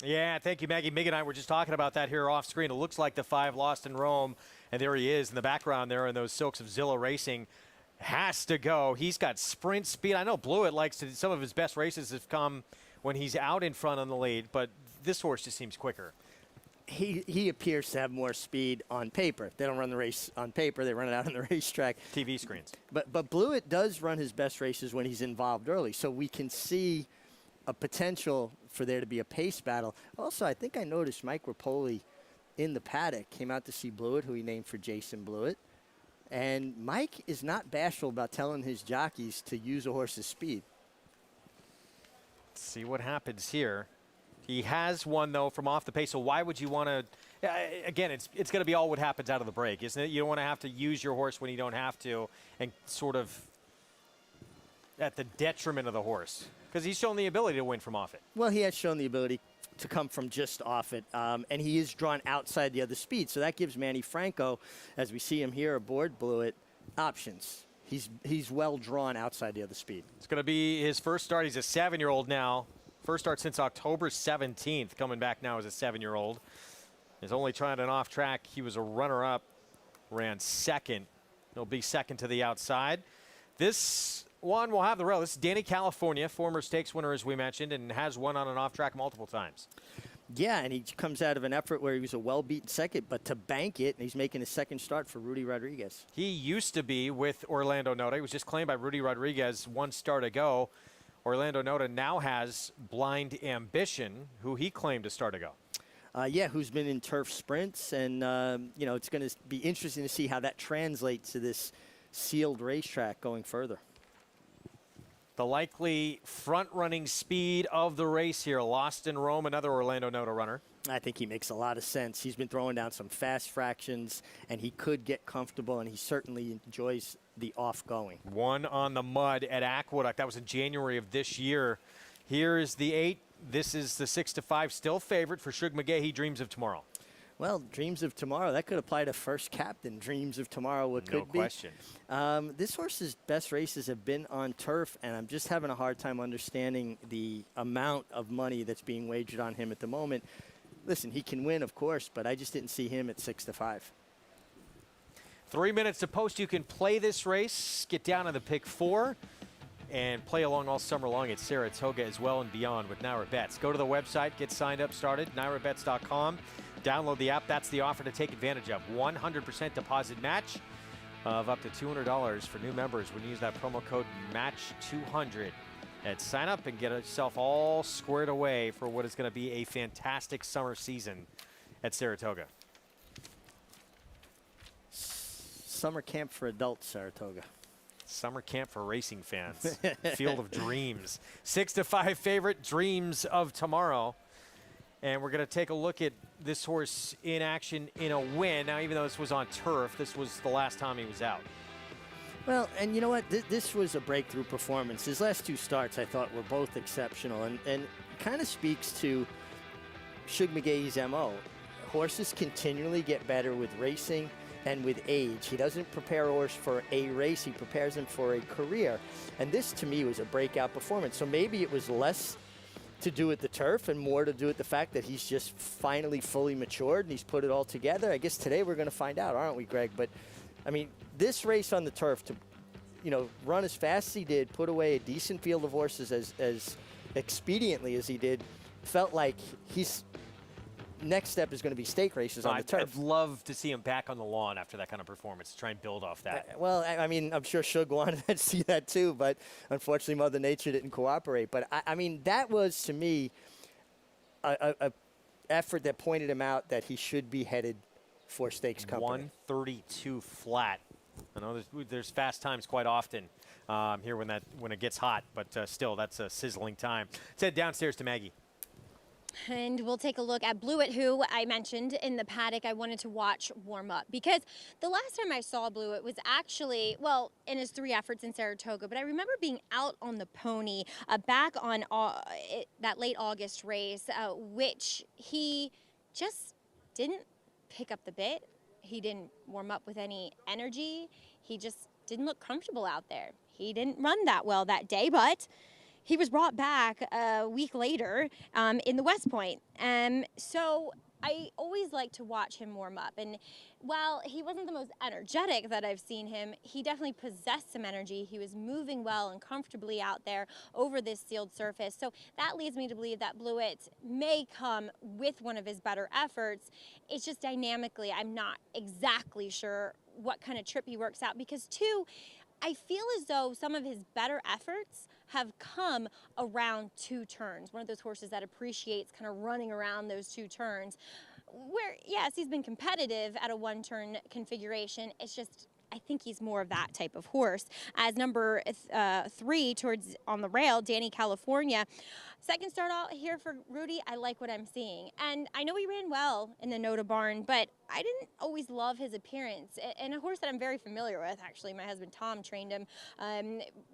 Yeah, thank you, Maggie. Mig and I were just talking about that here off screen. It looks like the 5 Lost in Rome, and there he is in the background there in those silks of Zilla Racing. Has to go. He's got sprint speed. I know Blewett likes to, some of his best races have come when he's out in front on the lead, but this horse just seems quicker. He appears to have more speed on paper. They don't run the race on paper. They run it out on the racetrack. TV screens. But Blewett does run his best races when he's involved early, so we can see a potential for there to be a pace battle. Also, I think I noticed Mike Rapoli in the paddock came out to see Blewett, who he named for Jason Blewett. And Mike is not bashful about telling his jockeys to use a horse's speed. Let's see what happens here. He has one, though, from off the pace, so why would you want to again, it's going to be all what happens out of the break, isn't it? You don't want to have to use your horse when you don't have to and sort of at the detriment of the horse because he's shown the ability to win from off it. Well, he has shown the ability to come from just off it, and he is drawn outside the other speed. So that gives Manny Franco, as we see him here aboard Blewett, options. He's well drawn outside the other speed. It's going to be his first start. He's a 7-year-old now. First start since October 17th, coming back now as a 7-year-old. He's only tried an off track. He was a runner-up, ran second. He'll be second to the outside. This one will have the rail. This is Danny California, former stakes winner, as we mentioned, and has won on an off track multiple times. Yeah, and he comes out of an effort where he was a well-beaten second, but to bank it, and he's making his second start for Rudy Rodriguez. He used to be with Orlando Nota. He was just claimed by Rudy Rodriguez one start ago. Orlando Nota now has Blind Ambition, who he claimed a start ago. Yeah, who's been in turf sprints, and you know, it's going to be interesting to see how that translates to this sealed racetrack going further. The likely front-running speed of the race here. Lost in Rome, another Orlando Nota runner. I think he makes a lot of sense. He's been throwing down some fast fractions, and he could get comfortable, and he certainly enjoys the off-going. One on the mud at Aqueduct. That was in January of this year. Here is the 8. This is the 6-5. Still favorite for Shug McGaughey, Dreams of Tomorrow. Well, Dreams of Tomorrow, that could apply to first captain. Dreams of Tomorrow, what could be. No question. This horse's best races have been on turf, and I'm just having a hard time understanding the amount of money that's being wagered on him at the moment. Listen, he can win, of course, but I just didn't see him at 6-5. 3 minutes to post. You can play this race, get down to the pick 4, and play along all summer long at Saratoga as well and beyond with NYRA Bets. Go to the website, get signed up, started, nyrabets.com. Download the app. That's the offer to take advantage of. 100% deposit match of up to $200 for new members when you use that promo code MATCH200 at sign up and get yourself all squared away for what is going to be a fantastic summer season at Saratoga. Summer camp for adults, Saratoga. Summer camp for racing fans. Field of Dreams. 6-5 favorite, Dreams of Tomorrow. And we're going to take a look at this horse in action in a win. Now, even though this was on turf, this was the last time he was out. Well, and you know what? This was a breakthrough performance. His last 2 starts, I thought, were both exceptional. And kind of speaks to Shug McGaughey's MO. Horses continually get better with racing and with age. He doesn't prepare a horse for a race. He prepares him for a career. And this, to me, was a breakout performance. So maybe it was less to do with the turf and more to do with the fact that he's just finally fully matured and he's put it all together. I guess today we're going to find out, aren't we, Greg? But, I mean, this race on the turf, run as fast as he did, put away a decent field of horses as expediently as he did, felt like his next step is going to be stake races on the turf. I'd love to see him back on the lawn after that kind of performance, to try and build off that. Well, I mean, I'm sure Shug wanted to see that too, but unfortunately Mother Nature didn't cooperate. But, I mean, that was, to me, a effort that pointed him out that he should be headed for stakes company. 132 flat. I know there's fast times quite often here when it gets hot, but still, that's a sizzling time. Let's head downstairs to Maggie. And we'll take a look at Blewett, who I mentioned in the paddock I wanted to watch warm up, because the last time I saw Blewett was actually, well, in his 3 efforts in Saratoga, but I remember being out on the pony back on that late August race, which he just didn't pick up the bit. He didn't warm up with any energy. He just didn't look comfortable out there. He didn't run that well that day, but he was brought back a week later in the West Point. So I always like to watch him warm up. And while he wasn't the most energetic that I've seen him, he definitely possessed some energy. He was moving well and comfortably out there over this sealed surface. So that leads me to believe that Blewett may come with one of his better efforts. It's just dynamically, I'm not exactly sure what kind of trip he works out, because too, I feel as though some of his better efforts have come around 2 turns. One of those horses that appreciates kind of running around those 2 turns. Where, yes, he's been competitive at a 1-turn configuration. It's just, I think he's more of that type of horse. As number 3 towards on the rail, Danny California. Second start out here for Rudy, I like what I'm seeing. And I know he ran well in the Noda Barn, but I didn't always love his appearance. And a horse that I'm very familiar with, actually, my husband Tom trained him,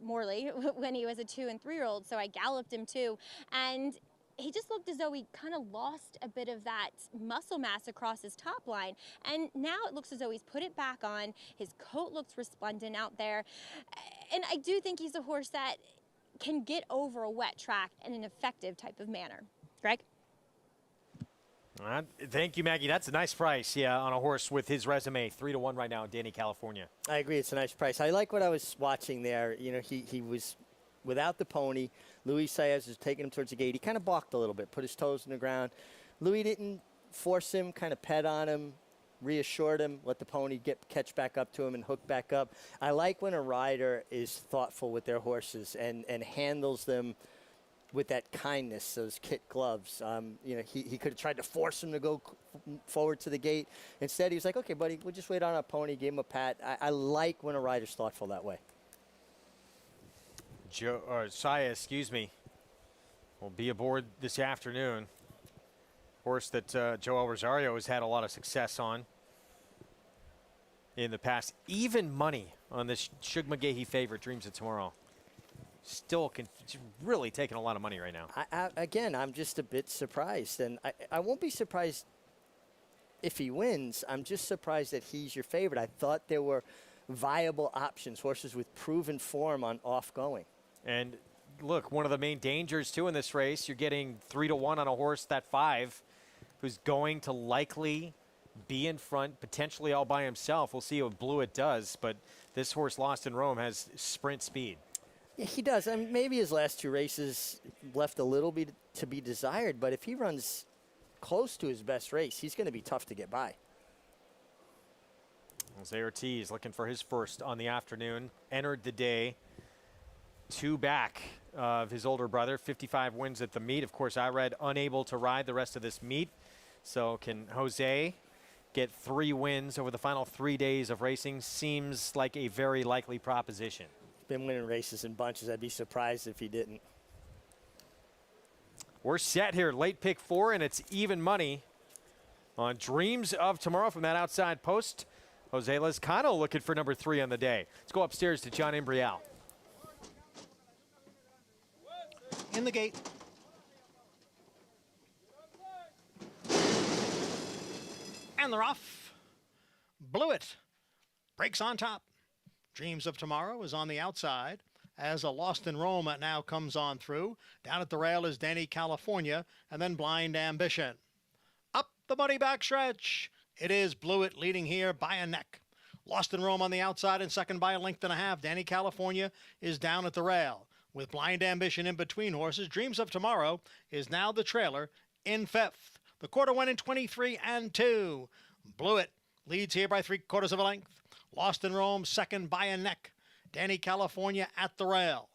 Morley, when he was a 2- and 3-year-old, so I galloped him too. And he just looked as though he kind of lost a bit of that muscle mass across his top line. And now it looks as though he's put it back on. His coat looks resplendent out there. And I do think he's a horse that can get over a wet track in an effective type of manner. Greg? Thank you, Maggie. That's a nice price, yeah, on a horse with his resume. 3-1 right now, Danny California. I agree. It's a nice price. I like what I was watching there. He was without the pony. Luis Saez was taking him towards the gate. He kind of balked a little bit, put his toes in the ground. Luis didn't force him, kind of pet on him, reassured him, let the pony catch back up to him and hook back up. I like when a rider is thoughtful with their horses and handles them with that kindness, those kit gloves. He could have tried to force him to go forward to the gate. Instead, he was like, okay, buddy, we'll just wait on our pony, gave him a pat. I like when a rider's thoughtful that way. Saya, will be aboard this afternoon. Horse that Joel Rosario has had a lot of success on in the past. Even money on this Shug McGaughey favorite, Dreams of Tomorrow. Still really taking a lot of money right now. Again, I'm just a bit surprised. And I won't be surprised if he wins. I'm just surprised that he's your favorite. I thought there were viable options, horses with proven form on off-going. And look, one of the main dangers, too, in this race, you're getting 3-1 on a horse, that 5, who's going to likely be in front, potentially all by himself. We'll see what Blewett does, but this horse, Lost in Rome, has sprint speed. Yeah, he does. I mean, maybe his last 2 races left a little bit to be desired, but if he runs close to his best race, he's going to be tough to get by. Jose Ortiz looking for his first on the afternoon. Entered the day 2 back of his older brother, 55 wins at the meet. Of course, I read unable to ride the rest of this meet. So can Jose get 3 wins over the final 3 days of racing? Seems like a very likely proposition. Been winning races in bunches. I'd be surprised if he didn't. We're set here. Late pick 4, and it's even money on Dreams of Tomorrow from that outside post. Jose Lezcano looking for number 3 on the day. Let's go upstairs to John Imbrial. In the gate. And they're off. Blewett breaks on top. Dreams of Tomorrow is on the outside as a Lost in Rome now comes on through. Down at the rail is Danny California and then Blind Ambition. Up the muddy backstretch. It is Blewett leading here by a neck. Lost in Rome on the outside and second by a length and a half. Danny California is down at the rail. With Blind Ambition in between horses, Dreams of Tomorrow is now the trailer in fifth. The quarter went in 23-2. Blew It leads here by 3/4 of a length. Lost in Rome second by a neck. Danny California at the rail.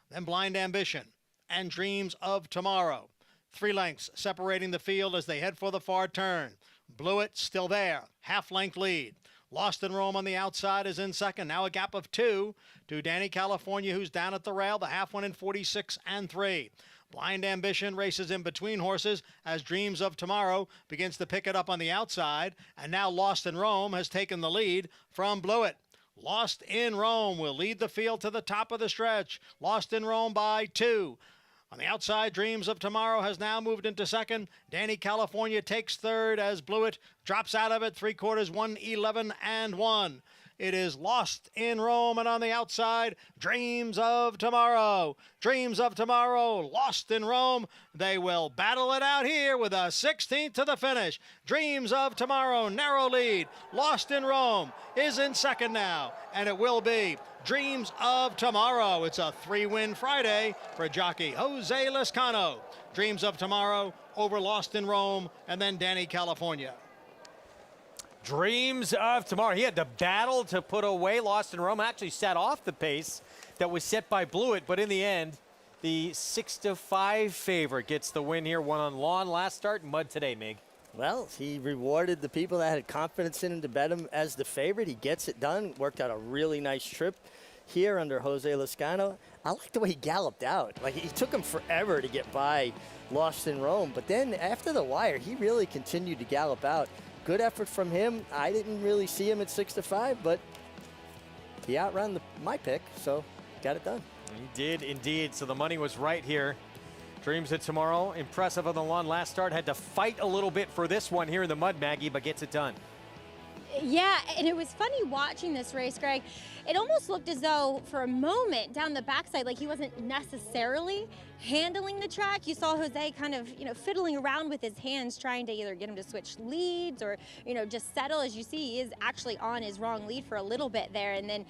Then Blind Ambition and Dreams of Tomorrow. 3 lengths separating the field as they head for the far turn. Blew It still there, half-length lead. Lost in Rome on the outside is in second. Now a gap of 2 to Danny California, who's down at the rail. The half went in 46-3. Blind Ambition races in between horses as Dreams of Tomorrow begins to pick it up on the outside. And now Lost in Rome has taken the lead from Blew It. Lost in Rome will lead the field to the top of the stretch. Lost in Rome by 2. On the outside, Dreams of Tomorrow has now moved into second. Danny California takes third as Blew It drops out of it 3/4, 1:11-1. It is Lost in Rome, and on the outside, Dreams of Tomorrow. Dreams of Tomorrow, Lost in Rome. They will battle it out here with a 16th to the finish. Dreams of Tomorrow, narrow lead. Lost in Rome is in second now, and it will be Dreams of Tomorrow. It's a 3-win Friday for jockey Jose Lezcano. Dreams of Tomorrow over Lost in Rome, and then Danny California. Dreams of Tomorrow. He had to battle to put away Lost in Rome. Actually set off the pace that was set by Blew It, but in the end, the 6-5 favorite gets the win here. Won on lawn last start, mud today, Mig. Well, he rewarded the people that had confidence in him to bet him as the favorite. He gets it done. Worked out a really nice trip here under Jose Lezcano. I like the way he galloped out. Like, he took him forever to get by Lost in Rome, but then after the wire, he really continued to gallop out. Good effort from him. I didn't really see him at 6-5, but he outran my pick, so got it done. He did indeed. So the money was right here. Dreams of Tomorrow, impressive on the lawn last start. Had to fight a little bit for this one here in the mud, Maggie, but gets it done. Yeah, and it was funny watching this race, Greg. It almost looked as though for a moment down the backside, like he wasn't necessarily handling the track. You saw Jose kind of, fiddling around with his hands, trying to either get him to switch leads or, just settle. As you see, he is actually on his wrong lead for a little bit there. And then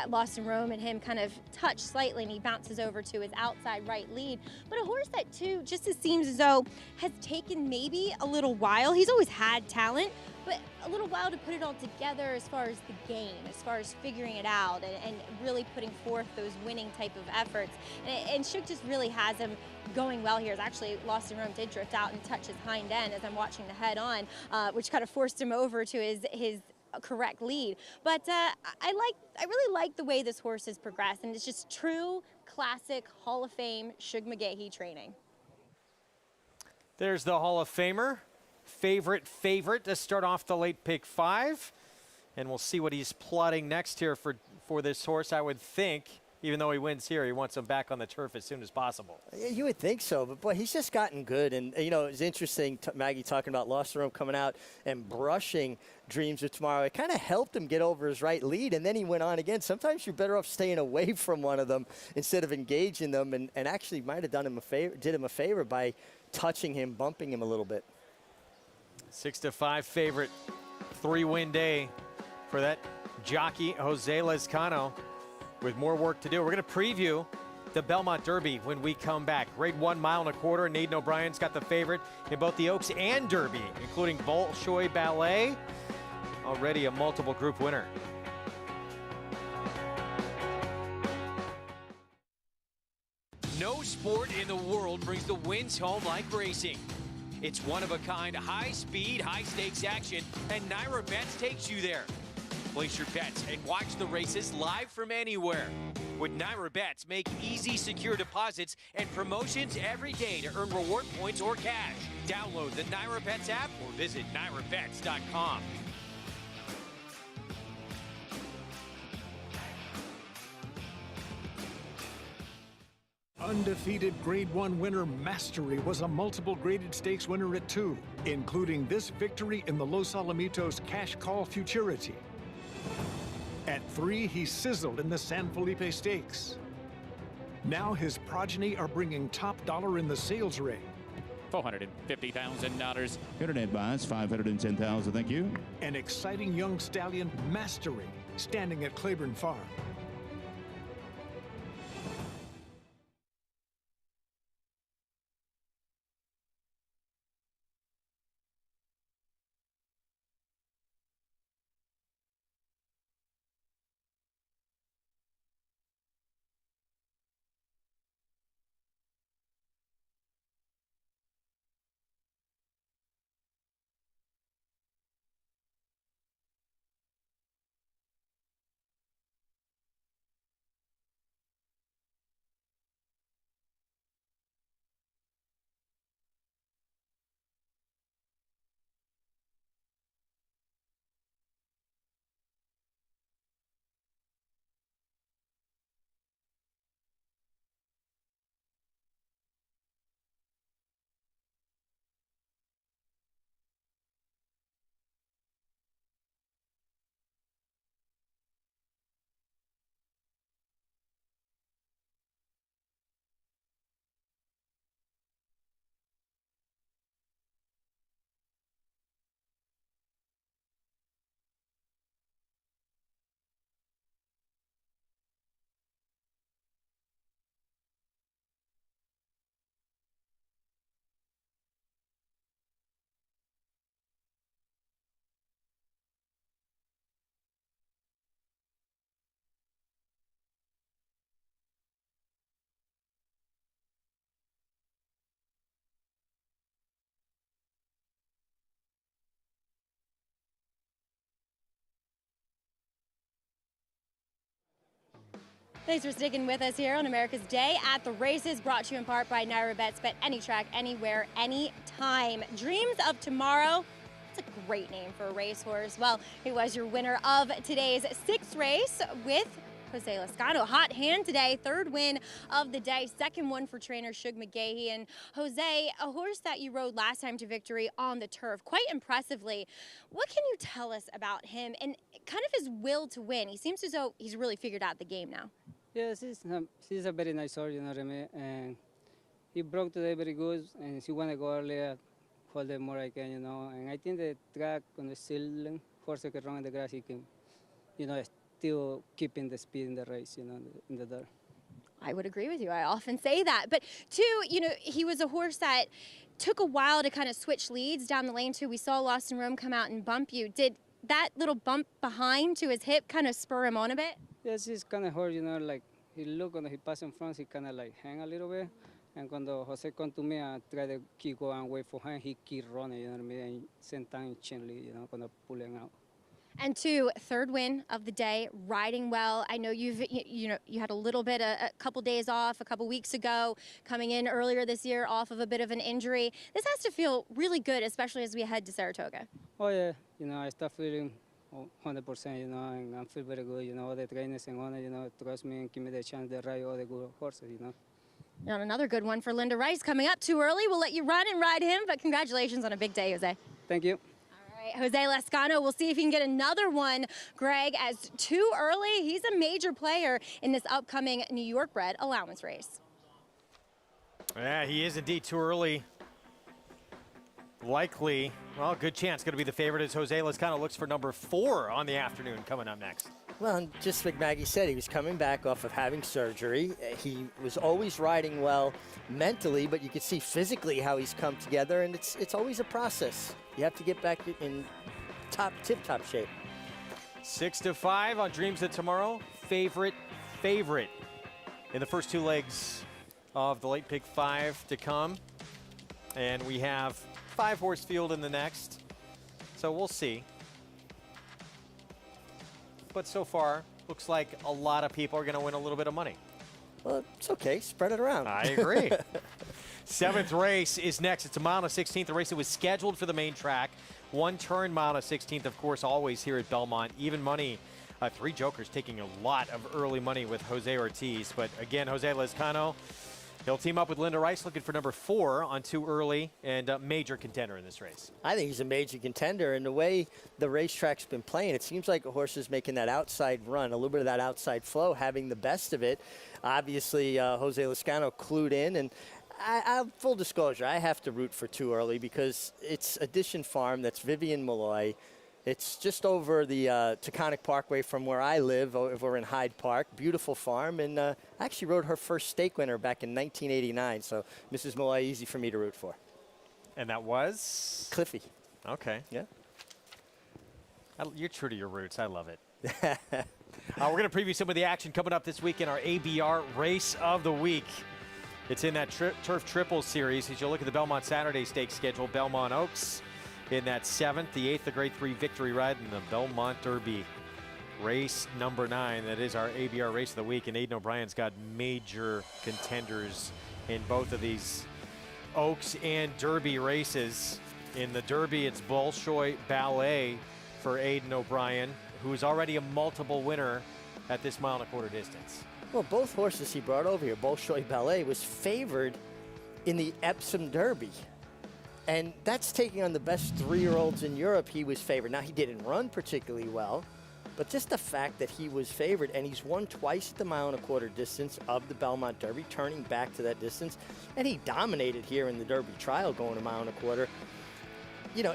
Lost in Rome and him kind of touch slightly, and he bounces over to his outside right lead. But a horse that, too, just it seems as though has taken maybe a little while. He's always had talent, but a little while to put it all together as far as the game, as far as figuring it out and really putting forth those winning type of efforts. And Shook just really has him going well here. Actually, Lost in Rome did drift out and touch his hind end as I'm watching the head on, which kind of forced him over to his correct lead. But I really like the way this horse has progressed, and it's just true classic Hall of Fame Shug McGaughey training. There's the Hall of Famer. Favorite to start off the late pick 5. And we'll see what he's plotting next here for this horse. I would think, even though he wins here, he wants him back on the turf as soon as possible. Yeah, you would think so, but boy, he's just gotten good. And, it's interesting, Maggie talking about Lost in Rome coming out and brushing Dreams of Tomorrow. It kind of helped him get over his right lead, and then he went on again. Sometimes you're better off staying away from one of them instead of engaging them, and actually might have did him a favor by touching him, bumping him a little bit. 6-5 favorite, 3-win day for that jockey, Jose Lezcano, with more work to do. We're going to preview the Belmont Derby when we come back. Grade 1 1/4. Naden O'Brien's got the favorite in both the Oaks and Derby, including Bolshoi Ballet, already a multiple group winner. No sport in the world brings the wins home like racing. It's one-of-a-kind, high-speed, high-stakes action, and Naira Bets takes you there. Place your bets and watch the races live from anywhere. With Naira Bets, make easy, secure deposits and promotions every day to earn reward points or cash. Download the Naira Bets app or visit NairaBets.com. Undefeated Grade 1 winner Mastery was a multiple graded stakes winner at 2, including this victory in the Los Alamitos Cash Call Futurity. At 3, he sizzled in the San Felipe Stakes. Now his progeny are bringing top dollar in the sales ring. $450,000. Internet buys $510,000. Thank you. An exciting young stallion, Mastery, standing at Claiborne Farm. Thanks for sticking with us here on America's Day at the Races, brought to you in part by Naira Bets. Bet any track, anywhere, anytime. Dreams of Tomorrow. That's a great name for a racehorse. Well, he was your winner of today's sixth race with Jose Lezcano. Hot hand today, third win of the day, second one for trainer Shug McGahee. And Jose, a horse that you rode last time to victory on the turf, quite impressively. What can you tell us about him and kind of his will to win? He seems as though he's really figured out the game now. Yes, he's a very nice horse, you know what I mean? And he broke today very good, and he want to go earlier, hold it more I can, you know. And I think the track on the ceiling, horse can run in the grass, he can, you know, still keeping the speed in the race, you know, in the dirt. I would agree with you. I often say that. But two, you know, he was a horse that took a while to kind of switch leads down the lane too. We saw Lost in Rome come out and bump you. Did that little bump behind to his hip kind of spur him on a bit? Yes, he's kind of hard, you know, like he look when he pass in front, he kind of like hang a little bit. And when Jose come to me, I try to keep going and wait for him, he keep running, you know what I mean? And same time chinly, you know, kind of pulling out. And two, third win of the day, riding well. I know you had a little bit, a couple days off a couple weeks ago, coming in earlier this year off of a bit of an injury. This has to feel really good, especially as we head to Saratoga. Oh yeah, you know, I start feeling 100%, you know, and I feel very good, you know, all the trainers and honor, you know, trust me and give me the chance to ride all the good horses, you know. And another good one for Linda Rice coming up too early. We'll let you run and ride him, but congratulations on a big day, Jose. Thank you. Jose Lezcano, we'll see if he can get another one, Greg, as too early. He's a major player in this upcoming New York bred allowance race. Yeah, he is indeed too early. Likely, well, good chance going to be the favorite as Jose Lezcano looks for number 4 on the afternoon coming up next. Well, and just like Maggie said, he was coming back off of having surgery. He was always riding well mentally, but you can see physically how he's come together, and it's always a process. You have to get back in tip-top shape. 6-5 on Dreams of Tomorrow. Favorite in the first 2 legs of the Late Pick 5 to come. And we have 5-horse field in the next. So we'll see. But so far, looks like a lot of people are going to win a little bit of money. Well, it's okay. Spread it around. I agree. 7th race is next. It's a mile and a 16th. The race that was scheduled for the main track. 1-turn mile and a 16th, of course, always here at Belmont. Even money. 3 jokers taking a lot of early money with Jose Ortiz. But again, Jose Lezcano, he'll team up with Linda Rice, looking for number 4 on too early, and a major contender in this race. I think he's a major contender, and the way the racetrack's been playing, it seems like a horse is making that outside run, a little bit of that outside flow, having the best of it. Obviously, Jose Lezcano clued in, and Full disclosure, I have to root for Too Early because it's Addition Farm. That's Vivian Malloy. It's just over the Taconic Parkway from where I live, over in Hyde Park. Beautiful farm, and I actually rode her first stake winner back in 1989. So Mrs. Malloy, easy for me to root for. And that was? Cliffy. Okay. Yeah. You're true to your roots. I love it. We're going to preview some of the action coming up this week in our ABR Race of the Week. It's in that Turf Triple Series. As you look at the Belmont Saturday Stakes schedule, Belmont Oaks in that 7th, the 8th, the Grade 3 Victory Ride, and the Belmont Derby. Race number 9, that is our ABR Race of the Week, and Aidan O'Brien's got major contenders in both of these Oaks and Derby races. In the Derby, it's Bolshoi Ballet for Aidan O'Brien, who is already a multiple winner at this 1.25 mile distance. Well, both horses he brought over here, Bolshoi Ballet, was favored in the Epsom Derby. And that's taking on the best 3-year-olds in Europe. He was favored. Now, he didn't run particularly well, but just the fact that he was favored, and he's won twice at the 1.25 mile distance of the Belmont Derby, turning back to that distance, and he dominated here in the Derby trial going 1.25 miles. You know,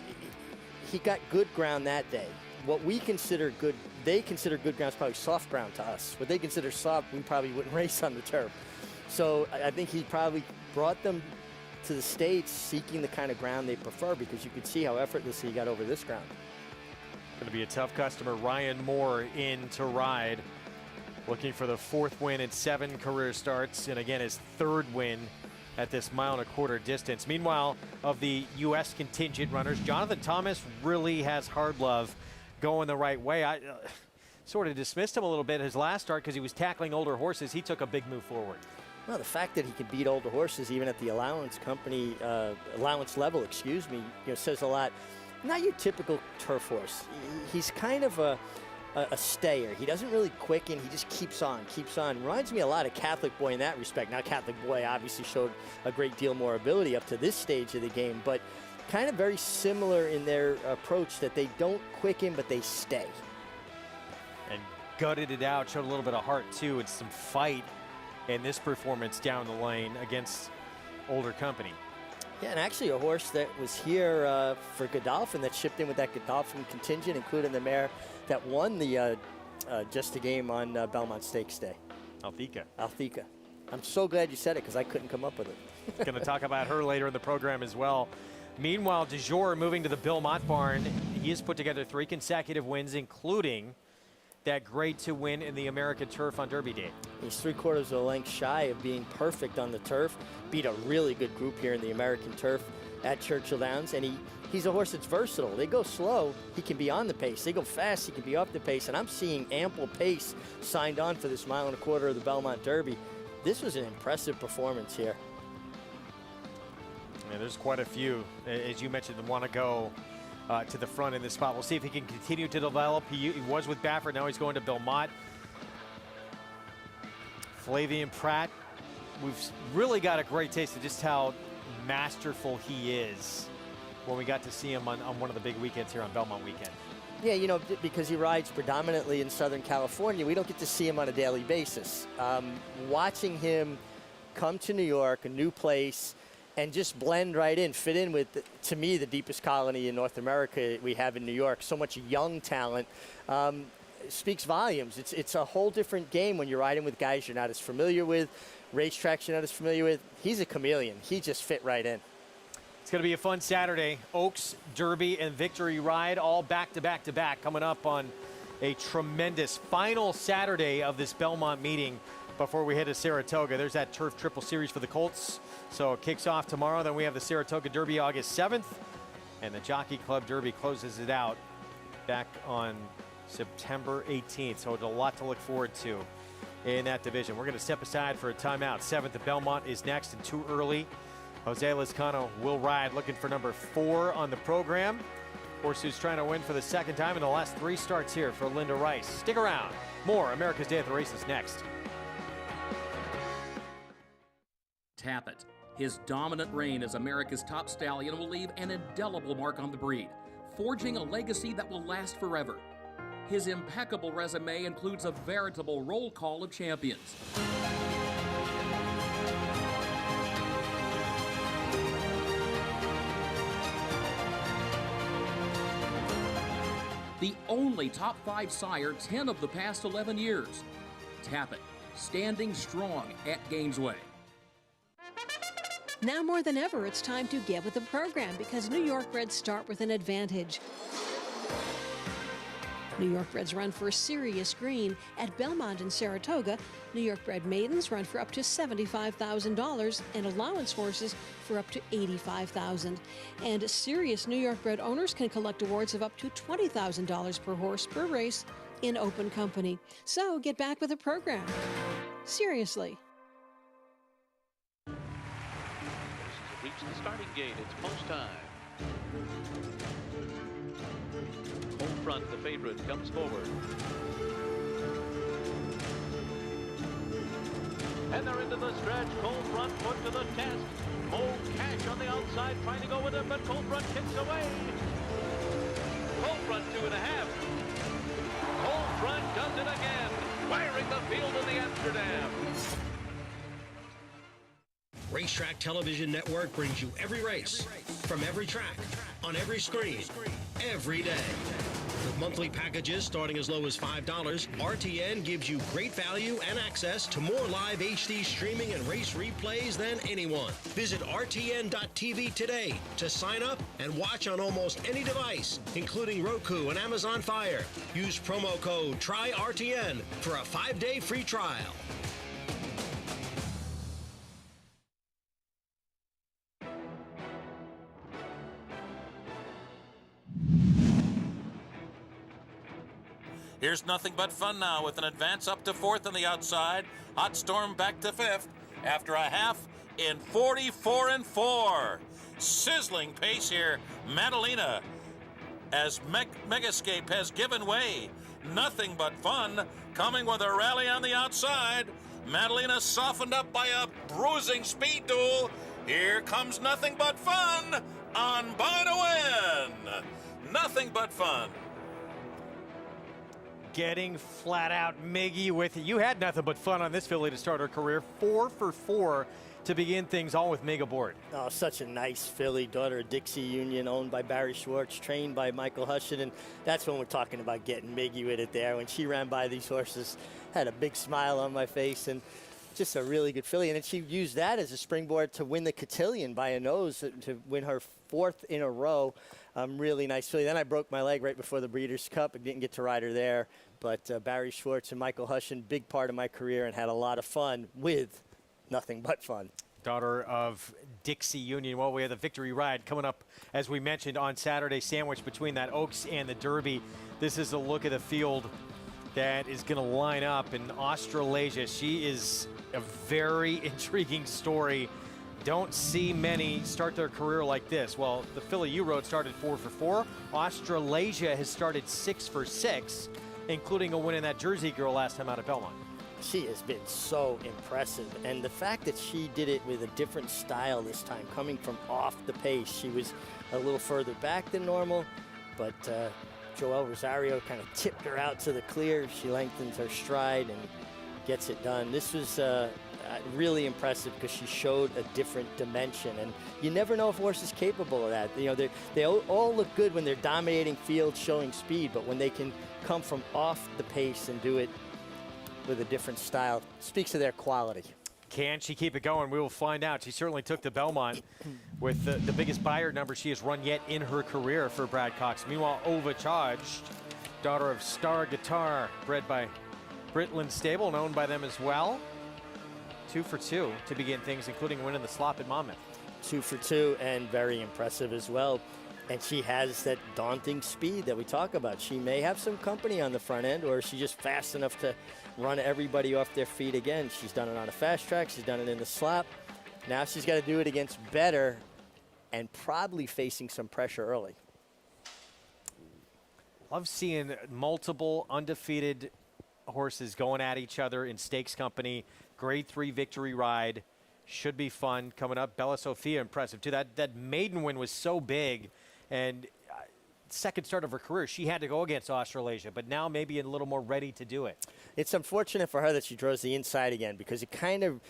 he got good ground that day. What we consider good, they consider good ground is probably soft ground to us. What they consider soft, we probably wouldn't race on the turf. So I think he probably brought them to the States seeking the kind of ground they prefer, because you could see how effortlessly he got over this ground. Going to be a tough customer. Ryan Moore in to ride, looking for the 4th win in 7 career starts, and again his 3rd win at this 1.25 mile distance. Meanwhile, of the U.S. contingent runners, Jonathan Thomas really has hard love going the right way. I sort of dismissed him a little bit his last start because he was tackling older horses. He took a big move forward. Well, the fact that he can beat older horses even at the allowance level, says a lot. Not your typical turf horse. He's kind of a stayer. He doesn't really quicken. He just keeps on. Reminds me a lot of Catholic Boy in that respect. Now, Catholic Boy obviously showed a great deal more ability up to this stage of the game, but kind of very similar in their approach, that they don't quicken, but they stay. And gutted it out, showed a little bit of heart too, and some fight in this performance down the lane against older company. Yeah, and actually a horse that was here for Godolphin, that shipped in with that Godolphin contingent, including the mare that won the Just a Game on Belmont Stakes Day. Altheka. I'm so glad you said it, because I couldn't come up with it. Going to talk about her later in the program as well. Meanwhile, De Jour moving to the Belmont barn. He has put together 3 consecutive wins, including that Grade 2 win in the American Turf on Derby Day. He's 3/4 of a length shy of being perfect on the turf. Beat a really good group here in the American Turf at Churchill Downs, and he's a horse that's versatile. They go slow, he can be on the pace. They go fast, he can be off the pace, and I'm seeing ample pace signed on for this 1.25 mile of the Belmont Derby. This was an impressive performance here. Yeah, there's quite a few, as you mentioned, that want to go to the front in this spot. We'll see if he can continue to develop. He was with Baffert, now he's going to Belmont. Flavian Pratt, we've really got a great taste of just how masterful he is when we got to see him on one of the big weekends here on Belmont Weekend. Yeah, because he rides predominantly in Southern California, we don't get to see him on a daily basis. Watching him come to New York, a new place, and just blend right in, fit in with, to me, the deepest colony in North America we have in New York. So much young talent. Speaks volumes. It's a whole different game when you're riding with guys you're not as familiar with, racetracks you're not as familiar with. He's a chameleon. He just fit right in. It's going to be a fun Saturday. Oaks, Derby, and Victory Ride all back to back to back coming up on a tremendous final Saturday of this Belmont meeting before we head to Saratoga. There's that Turf Triple Series for the Colts. So it kicks off tomorrow. Then we have the Saratoga Derby August 7th. And the Jockey Club Derby closes it out back on September 18th. So it's a lot to look forward to in that division. We're going to step aside for a timeout. 7th at Belmont is next, and Too Early. Jose Lezcano will ride, looking for number 4 on the program. Horse who's trying to win for the 2nd time in the last 3 starts here for Linda Rice. Stick around. More America's Day at the Races next. Tapit. His dominant reign as America's top stallion will leave an indelible mark on the breed, forging a legacy that will last forever. His impeccable resume includes a veritable roll call of champions. the only top 5 sire 10 of the past 11 years. Tapit, standing strong at Gainesway. Now more than ever, it's time to get with the program because New York Reds start with an advantage. New York Reds run for serious green at Belmont and Saratoga. New York bred maidens run for up to $75,000 and allowance horses for up to $85,000. And serious New York bred owners can collect awards of up to $20,000 per horse per race in open company. So get back with the program. Seriously. Reach the starting gate. It's post time. Home front, the favorite comes forward. And they're into the stretch. Cold Front put to the test. Cold Cash on the outside trying to go with him, but Cold Front kicks away. Cold Front 2.5. Cold Front does it again, wiring the field of the Amsterdam. Racetrack Television Network brings you every race, from every track, on every screen, every day. With monthly packages starting as low as $5, RTN gives you great value and access to more live HD streaming and race replays than anyone. Visit RTN.tv today to sign up and watch on almost any device, including Roku and Amazon Fire. Use promo code TRYRTN for a 5-day free trial. Here's Nothing But Fun now with an advance up to 4th on the outside. Hot Storm back to 5th after a half in 44-4. Sizzling pace here. Madalena as Megascape has given way. Nothing But Fun coming with a rally on the outside. Madalena softened up by a bruising speed duel. Here comes Nothing But Fun on by to win. Nothing But Fun. Getting flat out Miggy with it. You had Nothing But Fun on this filly to start her career. 4 for 4 to begin things, all with Mig aboard. Oh, such a nice filly, daughter of Dixie Union, owned by Barry Schwartz, trained by Michael Hushin, and that's when we're talking about getting Miggy with it there. When she ran by these horses, had a big smile on my face, and just a really good filly. And then she used that as a springboard to win the Cotillion by a nose, to win her 4th in a row. Really nice filly. Then I broke my leg right before the Breeders' Cup. I didn't get to ride her there. But Barry Schwartz and Michael Hushin, big part of my career, and had a lot of fun with Nothing But Fun. Daughter of Dixie Union. Well, we have the victory ride coming up, as we mentioned, on Saturday, sandwiched between that Oaks and the Derby. This is a look at the field that is going to line up in Australasia. She is a very intriguing story. Don't see many start their career like this. Well, the filly you rode started 4 for 4. Australasia has started 6 for 6, including a win in that Jersey Girl last time out of Belmont. She has been so impressive, and the fact that she did it with a different style this time, coming from off the pace. She was a little further back than normal, but Joel Rosario kind of tipped her out to the clear. She lengthens her stride and gets it done. This was really impressive because she showed a different dimension, and you never know if a horse is capable of that. You know, they all look good when they're dominating fields, showing speed, but when they can come from off the pace and do it with a different style, speaks of their quality. Can she keep it going? We will find out. She certainly took the Belmont with the biggest buyer number she has run yet in her career for Brad Cox. Meanwhile, Overcharged, daughter of Star Guitar, bred by Britland Stable and owned by them as well. 2 for 2 to begin things, including winning the slop at Monmouth. 2 for 2 and very impressive as well. And she has that daunting speed that we talk about. She may have some company on the front end, or she's just fast enough to run everybody off their feet again. She's done it on a fast track. She's done it in the slop. Now she's got to do it against better and probably facing some pressure early. Love seeing multiple undefeated horses going at each other in stakes company. Grade 3 victory ride. Should be fun coming up. Bella Sophia impressive too. That maiden win was so big, and second start of her career, she had to go against Australasia, but now maybe a little more ready to do it. It's unfortunate for her that she draws the inside again because it kind of,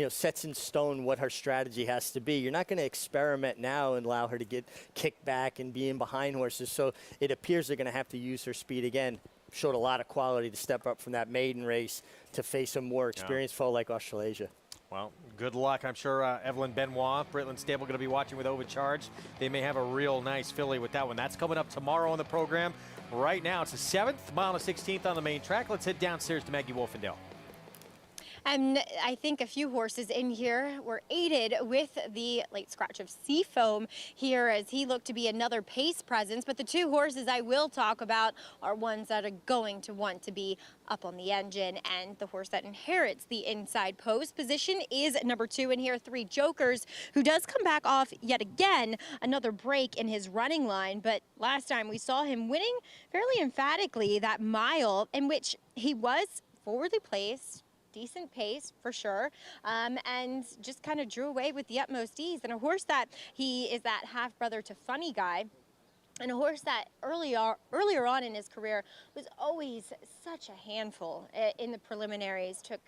sets in stone what her strategy has to be. You're not going to experiment now and allow her to get kicked back and be in behind horses. So it appears they're going to have to use her speed again. Showed a lot of quality to step up from that maiden race to face a more experienced foe like Australasia. Well, good luck. I'm sure Evelyn Benoit, Britland Stable, going to be watching with Overcharged. They may have a real nice filly with that one. That's coming up tomorrow on the program. Right now, it's the 7th, mile and 16th on the main track. Let's head downstairs to Maggie Wolfendale. And I think a few horses in here were aided with the late scratch of Seafoam here as he looked to be another pace presence. But the two horses I will talk about are ones that are going to want to be up on the engine. And the horse that inherits the inside post position is number 2 in here, 3 Jokers, who does come back off yet again another break in his running line. But last time we saw him winning fairly emphatically that mile in which he was forwardly placed, decent pace for sure, and just kind of drew away with the utmost ease. And a horse that he is that half-brother to Funny Guy, and a horse that earlier on in his career was always such a handful in the preliminaries. Took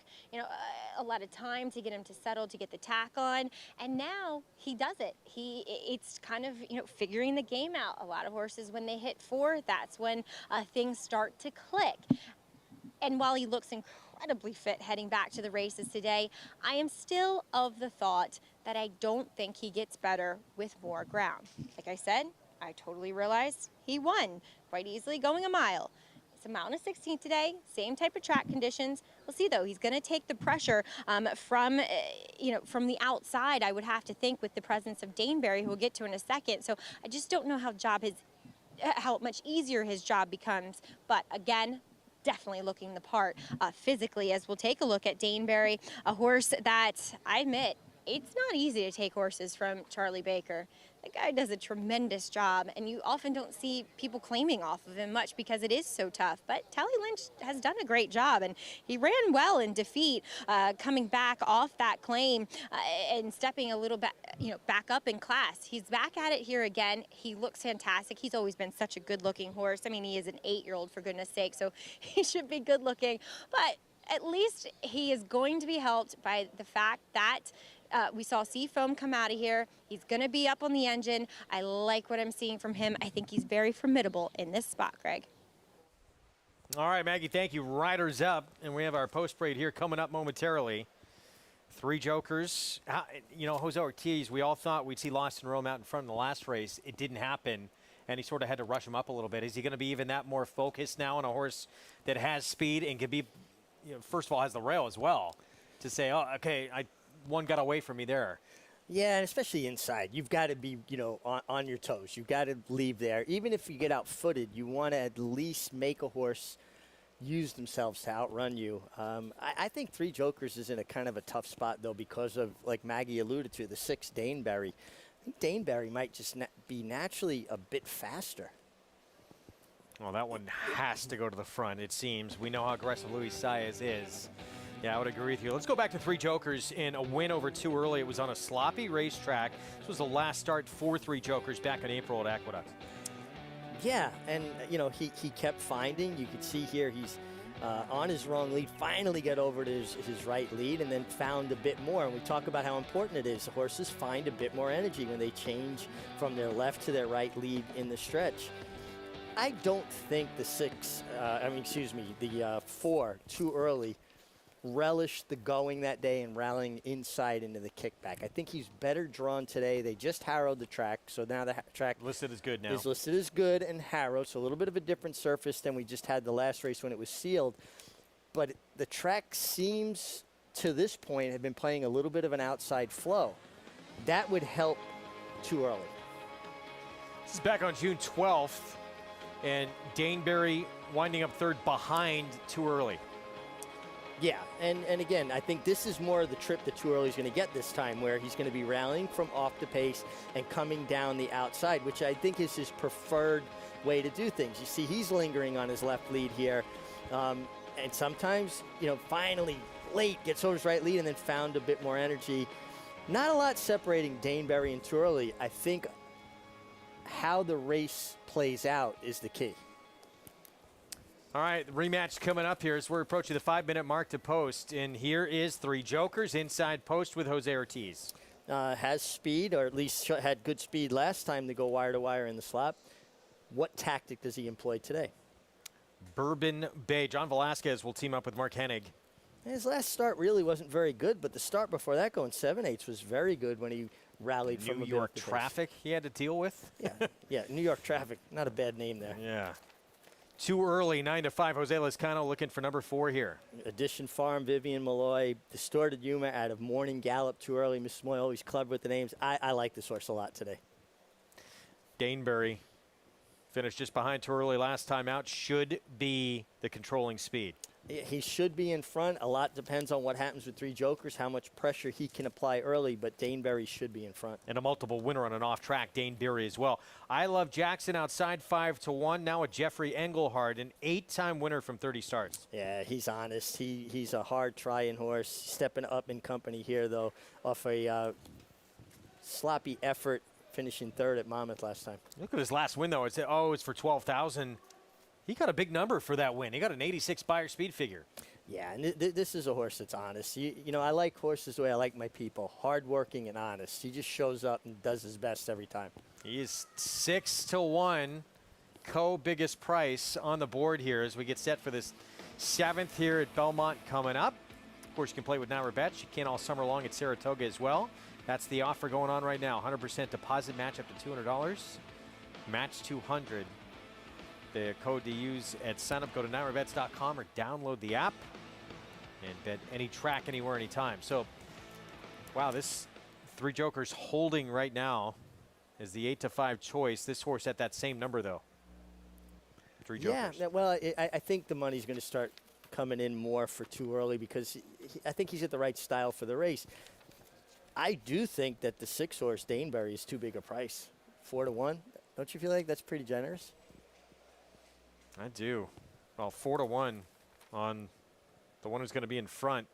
a lot of time to get him to settle, to get the tack on, and now he does it. It's kind of figuring the game out. A lot of horses, when they hit 4, that's when things start to click. And while he looks incredibly fit heading back to the races today, I am still of the thought that I don't think he gets better with more ground. Like I said, I totally realized he won quite easily going a mile. It's a mile and a 16 today, same type of track conditions. We'll see though, he's gonna take the pressure from the outside, I would have to think, with the presence of Daneberry, who we'll get to in a second. So I just don't know how much easier his job becomes. But again, definitely looking the part physically, as we'll take a look at Daneberry, a horse that I admit, it's not easy to take horses from Charlie Baker. The guy does a tremendous job, and you often don't see people claiming off of him much because it is so tough. But Tally Lynch has done a great job, and he ran well in defeat, coming back off that claim and stepping a little bit, back up in class. He's back at it here again. He looks fantastic. He's always been such a good-looking horse. I mean, he is an 8-year-old, for goodness sake, so he should be good-looking. But at least he is going to be helped by the fact that we saw Seafoam come out of here. He's going to be up on the engine. I like what I'm seeing from him. I think he's very formidable in this spot, Greg. All right, Maggie, thank you. Riders up, and we have our post parade here coming up momentarily. 3 Jokers. Jose Ortiz, we all thought we'd see Lost in Rome out in front in the last race. It didn't happen, and he sort of had to rush him up a little bit. Is he going to be even that more focused now on a horse that has speed and can be, first of all, has the rail as well, to say, oh, okay, one got away from me there. Yeah, and especially inside. You've got to be, on your toes. You've got to leave there. Even if you get out-footed, you want to at least make a horse use themselves to outrun you. I think 3 Jokers is in a kind of a tough spot, though, because of, like Maggie alluded to, the 6 Daneberry. I think Daneberry might just be naturally a bit faster. Well, that one has to go to the front, it seems. We know how aggressive Luis Saez is. Yeah, I would agree with you. Let's go back to 3 Jokers in a win over Too Early. It was on a sloppy racetrack. This was the last start for 3 Jokers back in April at Aqueduct. Yeah, and, he kept finding. You could see here he's on his wrong lead, finally got over to his right lead, and then found a bit more. And we talk about how important it is. The horses find a bit more energy when they change from their left to their right lead in the stretch. I don't think the 4, Too Early, relished the going that day and rallying inside into the kickback. I think he's better drawn today. They just harrowed the track, so now the track listed as good now. Is listed as good and harrowed, so a little bit of a different surface than we just had the last race when it was sealed. But the track seems, to this point, have been playing a little bit of an outside flow. That would help Too Early. This is back on June 12th, and Daneberry winding up third behind Too Early. Yeah, and again, I think this is more of the trip that Too Early is going to get this time, where he's going to be rallying from off the pace and coming down the outside, which I think is his preferred way to do things. You see, he's lingering on his left lead here, and sometimes, finally late gets over his right lead and then found a bit more energy. Not a lot separating Daneberry and Too Early. I think how the race plays out is the key. All right, the rematch coming up here as we're approaching the 5-minute mark to post. And here is Three Jokers inside post with Jose Ortiz. Has speed, or at least had good speed last time to go wire to wire in the slot. What tactic does he employ today? Bourbon Bay. John Velasquez will team up with Mark Hennig. His last start really wasn't very good, but the start before that going 7/8 was very good when he rallied from New a bit York of the pace. traffic he had to deal with. Yeah, New York traffic. Not a bad name there. Yeah. Too early, 9-5. Jose Lezcano looking for number 4 here. Edition Farm, Vivian Malloy, Distorted Humor out of Morning Gallop, Too Early. Miss Moy always clever with the names. I like this horse a lot today. Daneberry finished just behind Too Early last time out. Should be the controlling speed. He should be in front. A lot depends on what happens with Three Jokers, how much pressure he can apply early, but Daneberry should be in front. And a multiple winner on an off-track, Daneberry as well. I Love Jackson outside 5-1. Now with Jeffrey Engelhard, an 8-time winner from 30 starts. Yeah, he's honest. He's a hard trying horse. Stepping up in company here, though, off a sloppy effort, finishing third at Monmouth last time. Look at his last win, though. It's for $12,000. He got a big number for that win. He got an 86 Beyer speed figure. Yeah, and this is a horse that's honest. You know, I like horses the way I like my people, hardworking and honest. He just shows up and does his best every time. He is 6-1, co-biggest price on the board here as we get set for this 7th here at Belmont coming up. Of course, you can play with Naira Bets. You can all summer long at Saratoga as well. That's the offer going on right now. 100% deposit match up to $200. Match 200. The code to use at sign-up, go to NairaBets.com or download the app and bet any track, anywhere, anytime. So, wow, this Three Jokers holding right now is the 8-5 choice. This horse at that same number, though. Three Jokers. Yeah, well, I think the money's going to start coming in more for Too Early because I think he's at the right style for the race. I do think that the 6 horse Daneberry is too big a price. 4-1. Don't you feel like that's pretty generous? I do. Well, 4-1 on the one who's going to be in front.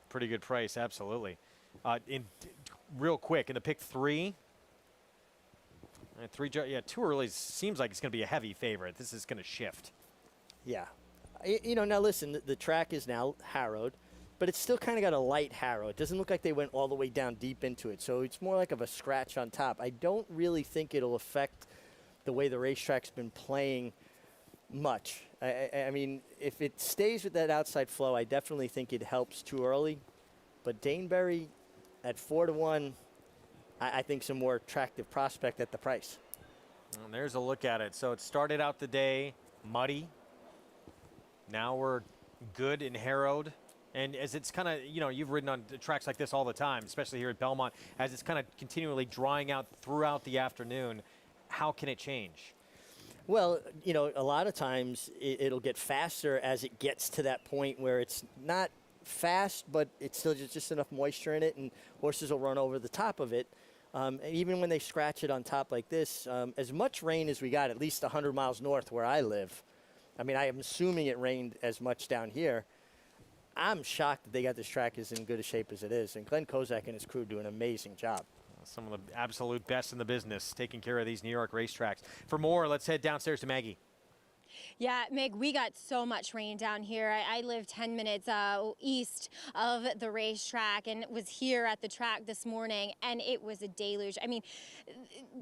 Pretty good price, absolutely. Real quick, in the pick 3. Too Early seems like it's going to be a heavy favorite. This is going to shift. Yeah. You know, now listen, the track is now harrowed, but it's still kind of got a light harrow. It doesn't look like they went all the way down deep into it, so it's more like of a scratch on top. I don't really think it'll affect the way the racetrack's been playing much. I mean, if it stays with that outside flow, I definitely think it helps Too Early. But Daneberry at 4-1, I think some more attractive prospect at the price. And there's a look at it. So it started out the day muddy. Now we're good and harrowed. And as it's kind of, you know, you've ridden on tracks like this all the time, especially here at Belmont, as it's kind of continually drying out throughout the afternoon. How can it change? Well, you know, a lot of times it'll get faster as it gets to that point where it's not fast, but it's still just enough moisture in it, and horses will run over the top of it. And even when they scratch it on top like this, as much rain as we got, at least 100 miles north where I live, I mean, I am assuming it rained as much down here. I'm shocked that they got this track as in good a shape as it is, and Glenn Kozak and his crew do an amazing job. Some of the absolute best in the business taking care of these New York racetracks. For more, let's head downstairs to Maggie. Yeah, Meg, we got so much rain down here. I live 10 minutes east of the racetrack and was here at the track this morning, and it was a deluge. I mean,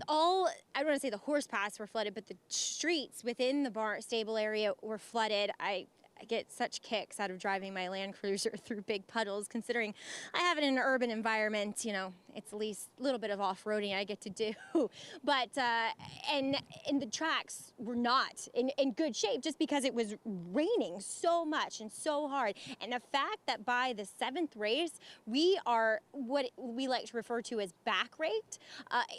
I don't want to say the horse paths were flooded, but the streets within the stable area were flooded. I get such kicks out of driving my Land Cruiser through big puddles, considering I have it in an urban environment. You know, it's at least a little bit of off-roading I get to do. But, and the tracks were not in good shape just because it was raining so much and so hard. And the fact that by the 7th race, we are what we like to refer to as back raked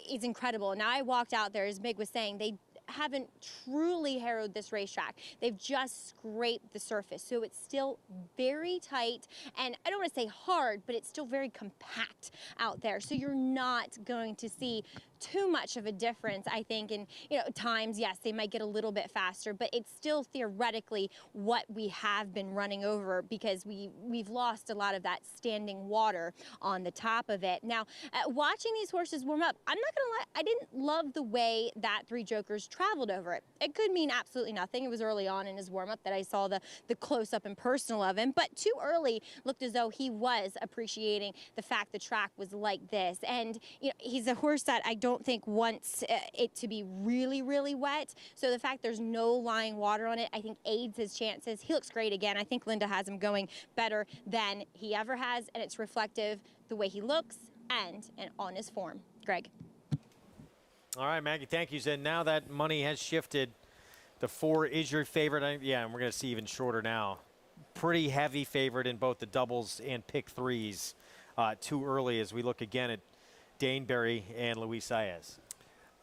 is incredible. Now, I walked out there, as Meg was saying, they haven't truly harrowed this racetrack. They've just scraped the surface. So it's still very tight, and I don't want to say hard, but it's still very compact out there. So you're not going to see too much of a difference, I think. And, times, yes, they might get a little bit faster, but it's still theoretically what we have been running over because we've lost a lot of that standing water on the top of it. Now, watching these horses warm up, I'm not going to lie, I didn't love the way that Three Jokers traveled over it. It could mean absolutely nothing. It was early on in his warm-up that I saw the close-up and personal of him, but too early looked as though he was appreciating the fact the track was like this. And, he's a horse that I don't think wants it to be really, really wet. So the fact there's no lying water on it, I think aids his chances. He looks great again. I think Linda has him going better than he ever has, and it's reflective the way he looks and on his form. Greg. All right, Maggie, thank you. And now that money has shifted, the 4 is your favorite. Yeah, and we're going to see even shorter now. Pretty heavy favorite in both the doubles and pick 3s. Too early as we look again at Daneberry and Luis Saez.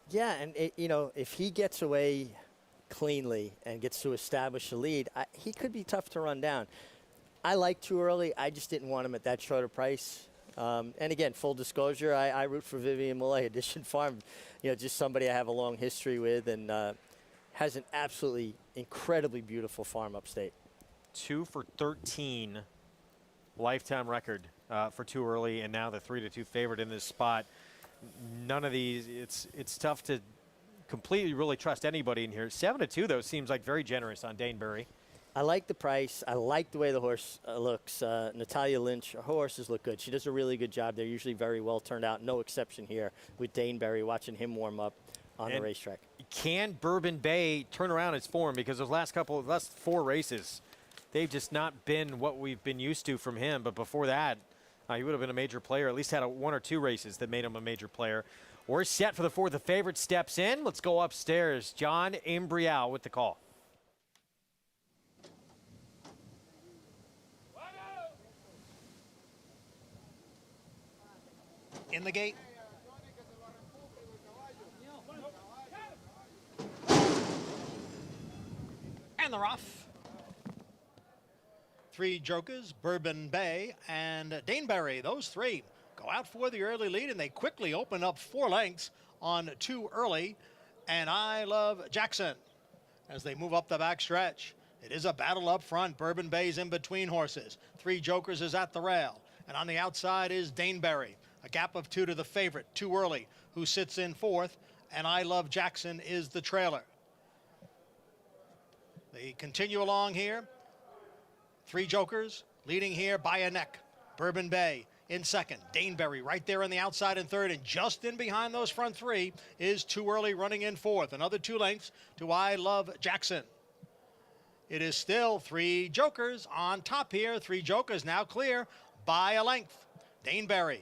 Yeah, and if he gets away cleanly and gets to establish a lead, he could be tough to run down. I like Too Early. I just didn't want him at that shorter price. And again, full disclosure, I root for Vivian Millay, Edition Farm. Just somebody I have a long history with and has an absolutely incredibly beautiful farm upstate. 2 for 13 lifetime record for Too Early, and now the 3-2 favorite in this spot. None of these, it's tough to completely really trust anybody in here. 7-2 though seems like very generous on Daneberry. I like the price. I like the way the horse looks. Natalia Lynch, her horses look good. She does a really good job. They're usually very well turned out. No exception here with Daneberry, watching him warm up on the racetrack. Can Bourbon Bay turn around its form? Because those last 4 races, they've just not been what we've been used to from him. But before that, he would have been a major player, at least had 1 or 2 races that made him a major player. We're set for the 4th. The favorite steps in. Let's go upstairs. John Imbrial with the call. In the gate. And they're off. 3 jokers, Bourbon Bay and Daneberry. Those 3 go out for the early lead, and they quickly open up 4 lengths on Too Early and I Love Jackson as they move up the back stretch. It is a battle up front. Bourbon Bay's in between horses. 3 jokers is at the rail, and on the outside is Daneberry. A gap of 2 to the favorite, Too Early, who sits in 4th, and I Love Jackson is the trailer. They continue along here. 3 jokers leading here by a neck. Bourbon Bay in 2nd. Daneberry right there on the outside in 3rd, and just in behind those front 3 is Too Early running in 4th. Another 2 lengths to I Love Jackson. It is still 3 jokers on top here. 3 jokers now clear by a length. Daneberry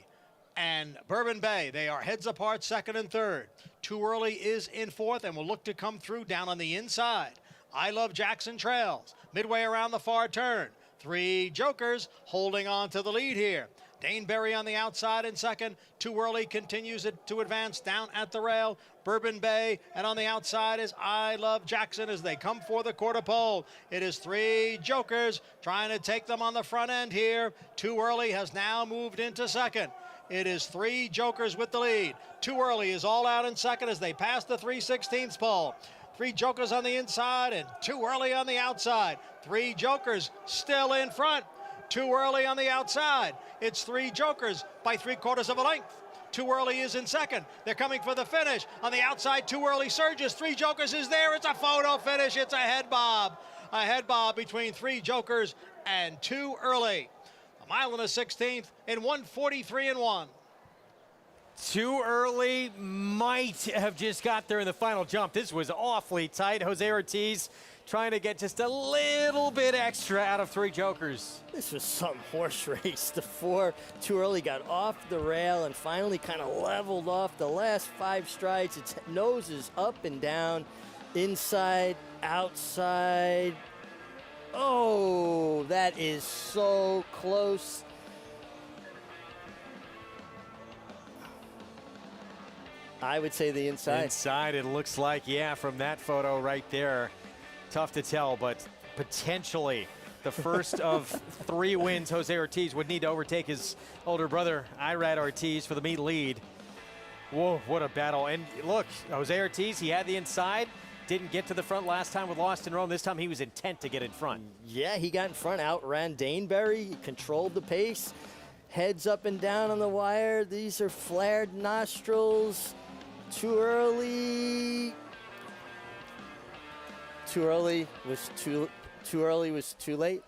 and Bourbon Bay, they are heads apart, 2nd and 3rd. Too Early is in 4th and will look to come through down on the inside. I Love Jackson trails midway around the far turn. 3 jokers holding on to the lead here. Daneberry on the outside in 2nd. Too Early continues to advance down at the rail. Bourbon Bay, and on the outside is I Love Jackson as they come for the quarter pole. It is 3 jokers trying to take them on the front end here. Too Early has now moved into 2nd. It is 3 jokers with the lead. Too Early is all out in 2nd as they pass the 3/16 pole. 3 jokers on the inside and Too Early on the outside. 3 jokers still in front. Too Early on the outside. It's 3 jokers by 3/4 of a length. Too Early is in 2nd. They're coming for the finish. On the outside, Too Early surges. 3 jokers is there. It's a photo finish. It's a head bob. A head bob between 3 jokers and Too Early. A mile and a 16th in 1:43.1. Too Early might have just got there in the final jump. This was awfully tight. Jose Ortiz trying to get just a little bit extra out of 3 jokers. This was some horse race. The 4 Too Early got off the rail and finally kind of leveled off the last 5 strides. Its nose is up and down, inside, outside. Oh, that is so close. I would say the inside. Inside, it looks like, yeah, from that photo right there. Tough to tell, but potentially the first of 3 wins Jose Ortiz would need to overtake his older brother, Irad Ortiz, for the meet lead. Whoa, what a battle. And look, Jose Ortiz, he had the inside. Didn't get to the front last time with Lost in Rome. This time he was intent to get in front. Yeah, he got in front, outran Daneberry. He controlled the pace. Heads up and down on the wire. These are flared nostrils. Too early. Too early was too early was too late.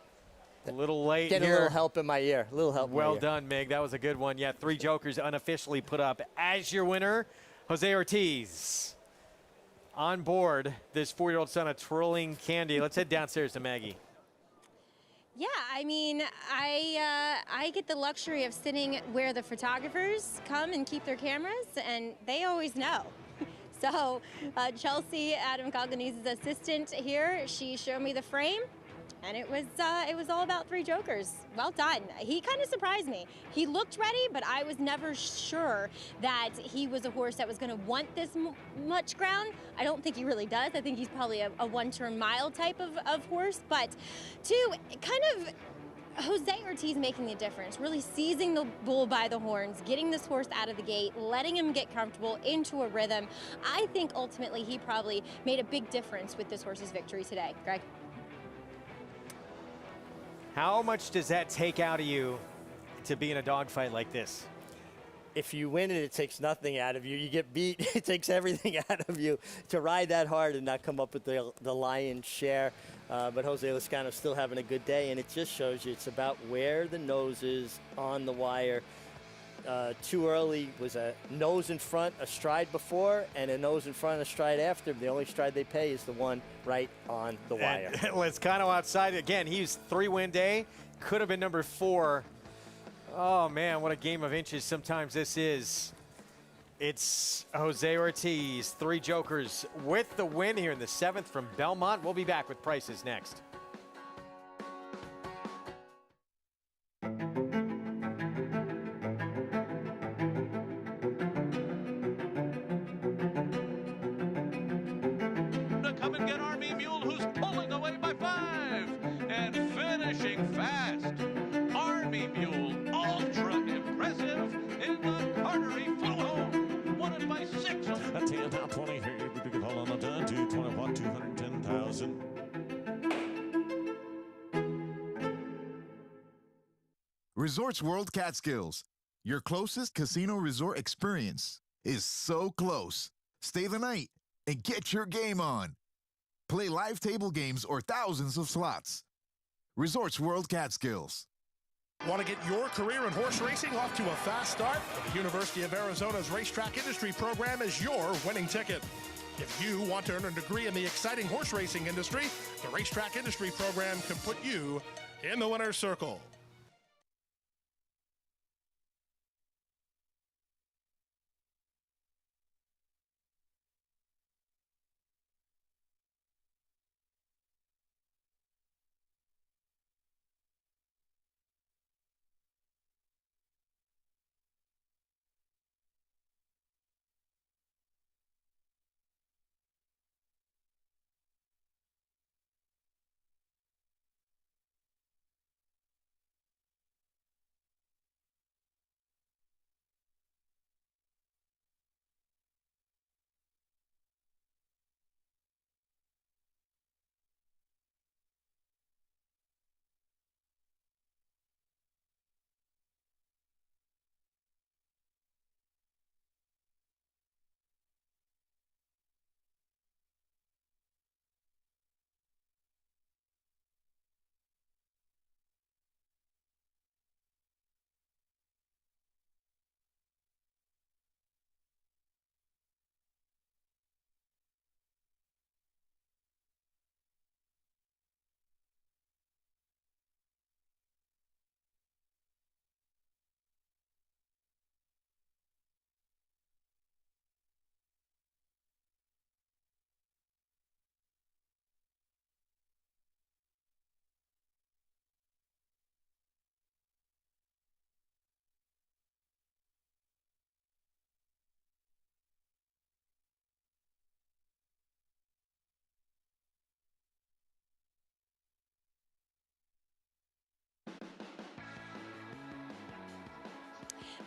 A little late Getting here. a little help in my ear. A little help in my Well ear. done, Mig. That was a good one. Yeah, 3 jokers unofficially put up as your winner. Jose Ortiz on board this 4-year-old son of Twirling Candy. Let's head downstairs to Maggie. Yeah, I mean, I get the luxury of sitting where the photographers come and keep their cameras, and they always know. So Chelsea, Adam Cognise's assistant here, she showed me the frame, and it was all about 3 jokers. Well done. He kind of surprised me. He looked ready, but I was never sure that he was a horse that was going to want this much ground. I don't think he really does. I think he's probably a one-turn mile type of horse. But 2, kind of Jose Ortiz making the difference, really seizing the bull by the horns, getting this horse out of the gate, letting him get comfortable into a rhythm. I think ultimately he probably made a big difference with this horse's victory today. Greg? How much does that take out of you to be in a dogfight like this? If you win it, it takes nothing out of you. You get beat, it takes everything out of you. To ride that hard and not come up with the lion's share. But Jose Lezcano's still having a good day, and it just shows you it's about where the nose is on the wire. Too early was a nose in front, a stride before, and a nose in front, a stride after. The only stride they pay is the one right on the wire. Lezcano outside again. He's 3-win day. Could have been number 4. Oh man, what a game of inches sometimes this is. It's Jose Ortiz, 3 jokers with the win here in the 7th from Belmont. We'll be back with prices next. To come and get Army Mule, who's pulling away by 5 and finishing fast. Army Mule, ultra impressive in the Cartery flew home. Won it by 6. A 10 top 20 here. We can hold on the done. 221, 210,000. Resorts World Catskills, your closest casino resort experience, is so close. Stay the night and get your game on. Play live table games or thousands of slots. Resorts World Catskills. Want to get your career in horse racing off to a fast start? The University of Arizona's Racetrack Industry Program is your winning ticket. If you want to earn a degree in the exciting horse racing industry, the Racetrack Industry Program can put you in the winner's circle.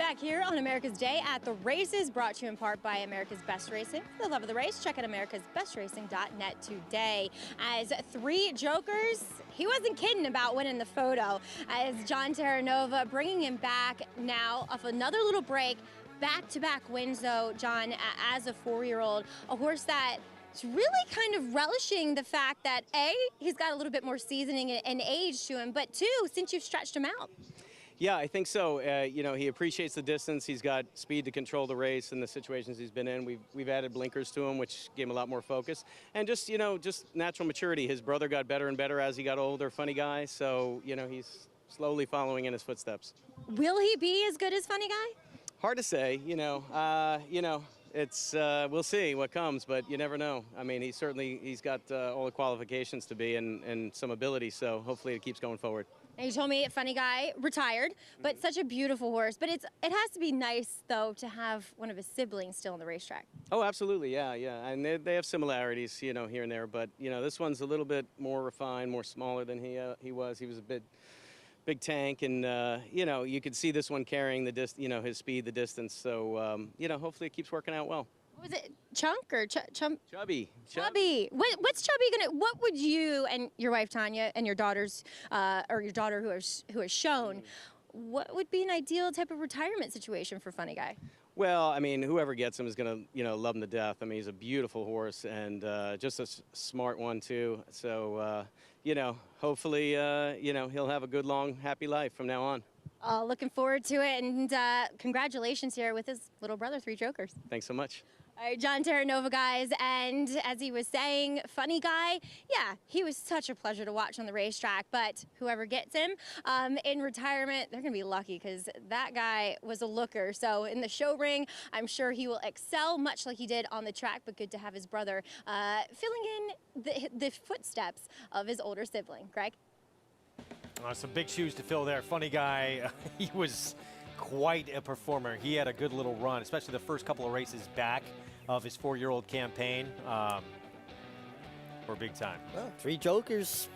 Back here on America's Day at the Races, brought to you in part by America's Best Racing. For the love of the race, check out americasbestracing.net today. As 3 jokers, he wasn't kidding about winning the photo. As John Terranova bringing him back now off another little break. Back-to-back wins, though, John, as a 4-year-old. A horse that is really kind of relishing the fact that, A, he's got a little bit more seasoning and age to him, but 2, since you've stretched him out. Yeah, I think so. You know, he appreciates the distance. He's got speed to control the race and the situations he's been in. We've added blinkers to him, which gave him a lot more focus. And just, you know, just natural maturity. His brother got better and better as he got older, Funny Guy. So, you know, he's slowly following in his footsteps. Will he be as good as Funny Guy? Hard to say, you know, it's, we'll see what comes, but you never know. I mean, he's got all the qualifications to be and some ability, so hopefully it keeps going forward. And you told me Funny Guy retired, but such a beautiful horse. But it has to be nice, though, to have one of his siblings still on the racetrack. Oh, absolutely, yeah. And they have similarities, you know, here and there. But, you know, this one's a little bit more refined, more smaller than he was. He was a big tank, and, you know, you could see this one carrying his speed, the distance. So, you know, hopefully it keeps working out well. Was it Chunk or Chubby? What's Chubby gonna? What would you and your wife Tanya and your daughters, or your daughter who has shown, what would be an ideal type of retirement situation for Funny Guy? Well, I mean, whoever gets him is gonna, you know, love him to death. I mean, he's a beautiful horse and just a smart one too. So, you know, hopefully, you know, he'll have a good, long, happy life from now on. Looking forward to it, and congratulations here with his little brother, 3 jokers. Thanks so much. All right, John Terranova, guys, and as he was saying, Funny Guy, yeah, he was such a pleasure to watch on the racetrack, but whoever gets him in retirement, they're going to be lucky because that guy was a looker. So in the show ring, I'm sure he will excel much like he did on the track, but good to have his brother filling in the footsteps of his older sibling. Greg? Some big shoes to fill there. Funny Guy, he was quite a performer. He had a good little run, especially the first couple of races back of his 4-year-old campaign. For big time. Well, 3 jokers,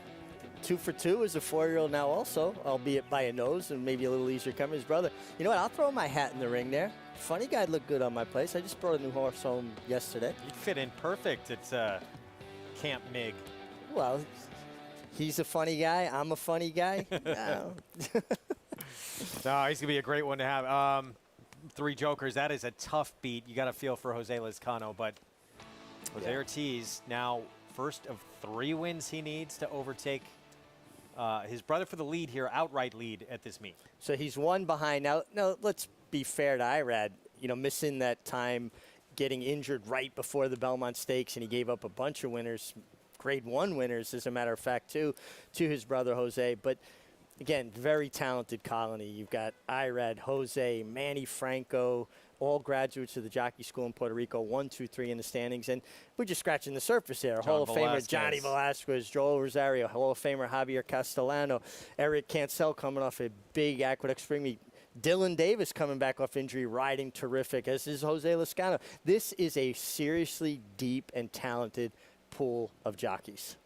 2 for 2 as a 4-year-old now also, albeit by a nose and maybe a little easier coming. His brother. You know what? I'll throw my hat in the ring there. Funny Guy looked good on my place. I just brought a new horse home yesterday. He'd fit in perfect at Camp Mig. Well, he's a funny guy. I'm a funny guy. No. No, he's going to be a great one to have. 3 jokers, that is a tough beat. You got to feel for Jose Lezcano, but Jose Ortiz now first of 3 wins he needs to overtake his brother for the lead here, outright lead at this meet. So he's 1 behind. Now, let's be fair to Irad, you know, missing that time, getting injured right before the Belmont Stakes, and he gave up a bunch of winners, Grade 1 winners, as a matter of fact, too, to his brother Jose. But again, very talented colony. You've got Irad, Jose, Manny Franco, all graduates of the Jockey School in Puerto Rico, 1, 2, 3 in the standings. And we're just scratching the surface there. Hall of Famer Johnny Velasquez, Joel Rosario, Hall of Famer Javier Castellano, Eric Cancel coming off a big Aqueduct Spring meet. Dylan Davis coming back off injury, riding terrific, as is Jose Lezcano. This is a seriously deep and talented pool of jockeys.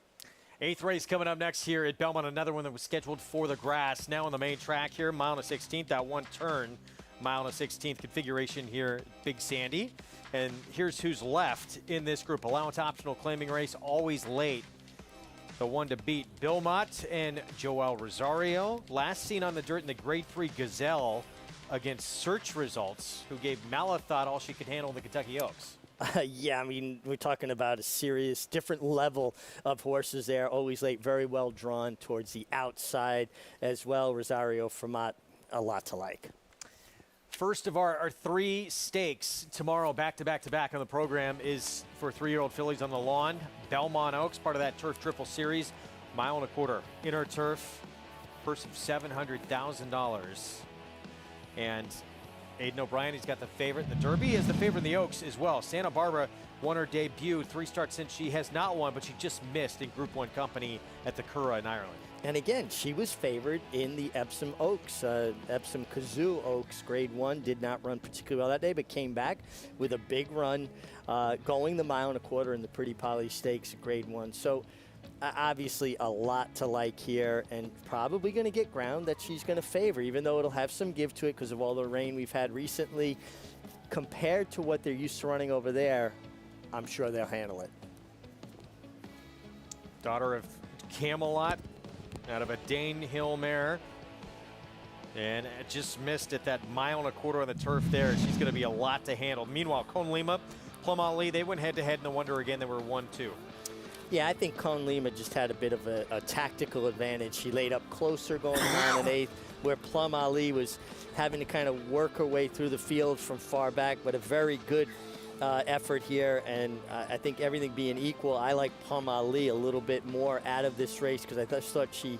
8th race coming up next here at Belmont. Another one that was scheduled for the grass. Now on the main track here, mile and a 16th, that one turn, mile and a 16th configuration here, Big Sandy. And here's who's left in this group. Allowance optional claiming race, always late. The one to beat, Bill Mott and Joel Rosario. Last seen on the dirt in the Grade 3 Gazelle against Search Results, who gave Malathot all she could handle in the Kentucky Oaks. Yeah, I mean, we're talking about a serious, different level of horses there. Always late, very well drawn towards the outside as well. Rosario, Fermat, a lot to like. First of our 3 stakes tomorrow, back-to-back-to-back on the program, is for 3-year-old fillies on the lawn. Belmont Oaks, part of that Turf Triple Series, mile and a quarter. Inner turf, purse of $700,000. And Aidan O'Brien, he's got the favorite in the Derby, is the favorite in the Oaks as well. Santa Barbara won her debut, 3 starts since she has not won, but she just missed in Group 1 company at the Curragh in Ireland. And again, she was favored in the Epsom Oaks. Epsom Kazoo Oaks, Grade 1, did not run particularly well that day, but came back with a big run, going the mile and a quarter in the Pretty Polly Stakes, Grade 1. So Obviously, a lot to like here, and probably going to get ground that she's going to favor, even though it'll have some give to it because of all the rain we've had recently. Compared to what they're used to running over there, I'm sure they'll handle it. Daughter of Camelot, out of a Dane Hill mare. And it just missed at that 1.25 miles on the turf there. She's going to be a lot to handle. Meanwhile, Cone Lima, Plum Ali, they went head-to-head in the Wonder again. They were 1-2. Yeah, I think Cone Lima just had a bit of a tactical advantage. She laid up closer going around an 8th, where Plum Ali was having to kind of work her way through the field from far back, but a very good effort here. And I think everything being equal, I like Plum Ali a little bit more out of this race because I just thought she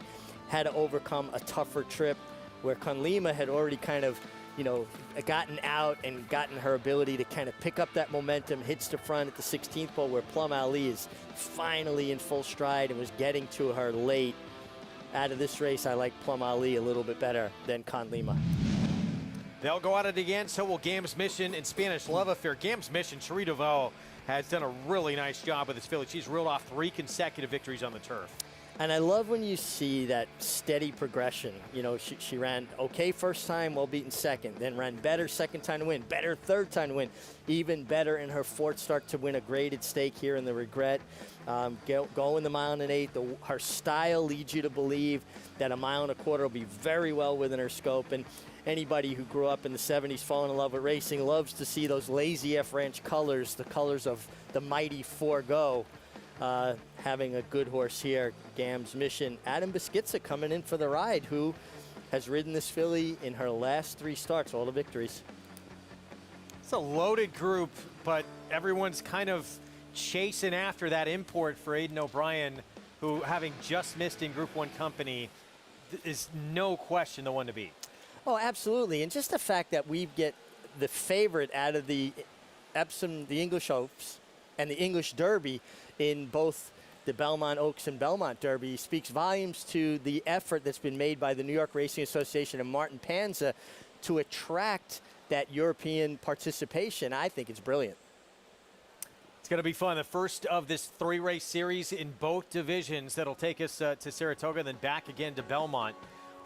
had to overcome a tougher trip, where Cone Lima had already kind of, you know, gotten out and gotten her ability to kind of pick up that momentum, hits the front at the 16th pole, where Plum Ali is finally in full stride and was getting to her late. Out of this race, I like Plum Ali a little bit better than Cone Lima. They'll go at it again, so will Gams Mission and Spanish Love Affair. Gams Mission, Cherie DeVaux has done a really nice job with this filly. She's reeled off 3 consecutive victories on the turf. And I love when you see that steady progression. You know, she ran okay first time, well beaten second, then ran better second time to win, better third time to win, even better in her 4th start to win a graded stake here in the Regret. Going the 1 1/8 miles, her style leads you to believe that 1.25 miles will be very well within her scope. And anybody who grew up in the 70s falling in love with racing loves to see those Lazy F Ranch colors, the colors of the mighty Forgo. Having a good horse here, Gams Mission. Adam Beschizza coming in for the ride, who has ridden this filly in her last 3 starts, all the victories. It's a loaded group, but everyone's kind of chasing after that import for Aidan O'Brien, who, having just missed in Group 1 company, is no question the one to beat. Oh, absolutely. And just the fact that we get the favorite out of the Epsom, the English Oaks, and the English Derby in both the Belmont Oaks and Belmont Derby speaks volumes to the effort that's been made by the New York Racing Association and Martin Panza to attract that European participation. I think it's brilliant. It's going to be fun. The first of this 3-race series in both divisions that'll take us to Saratoga, then back again to Belmont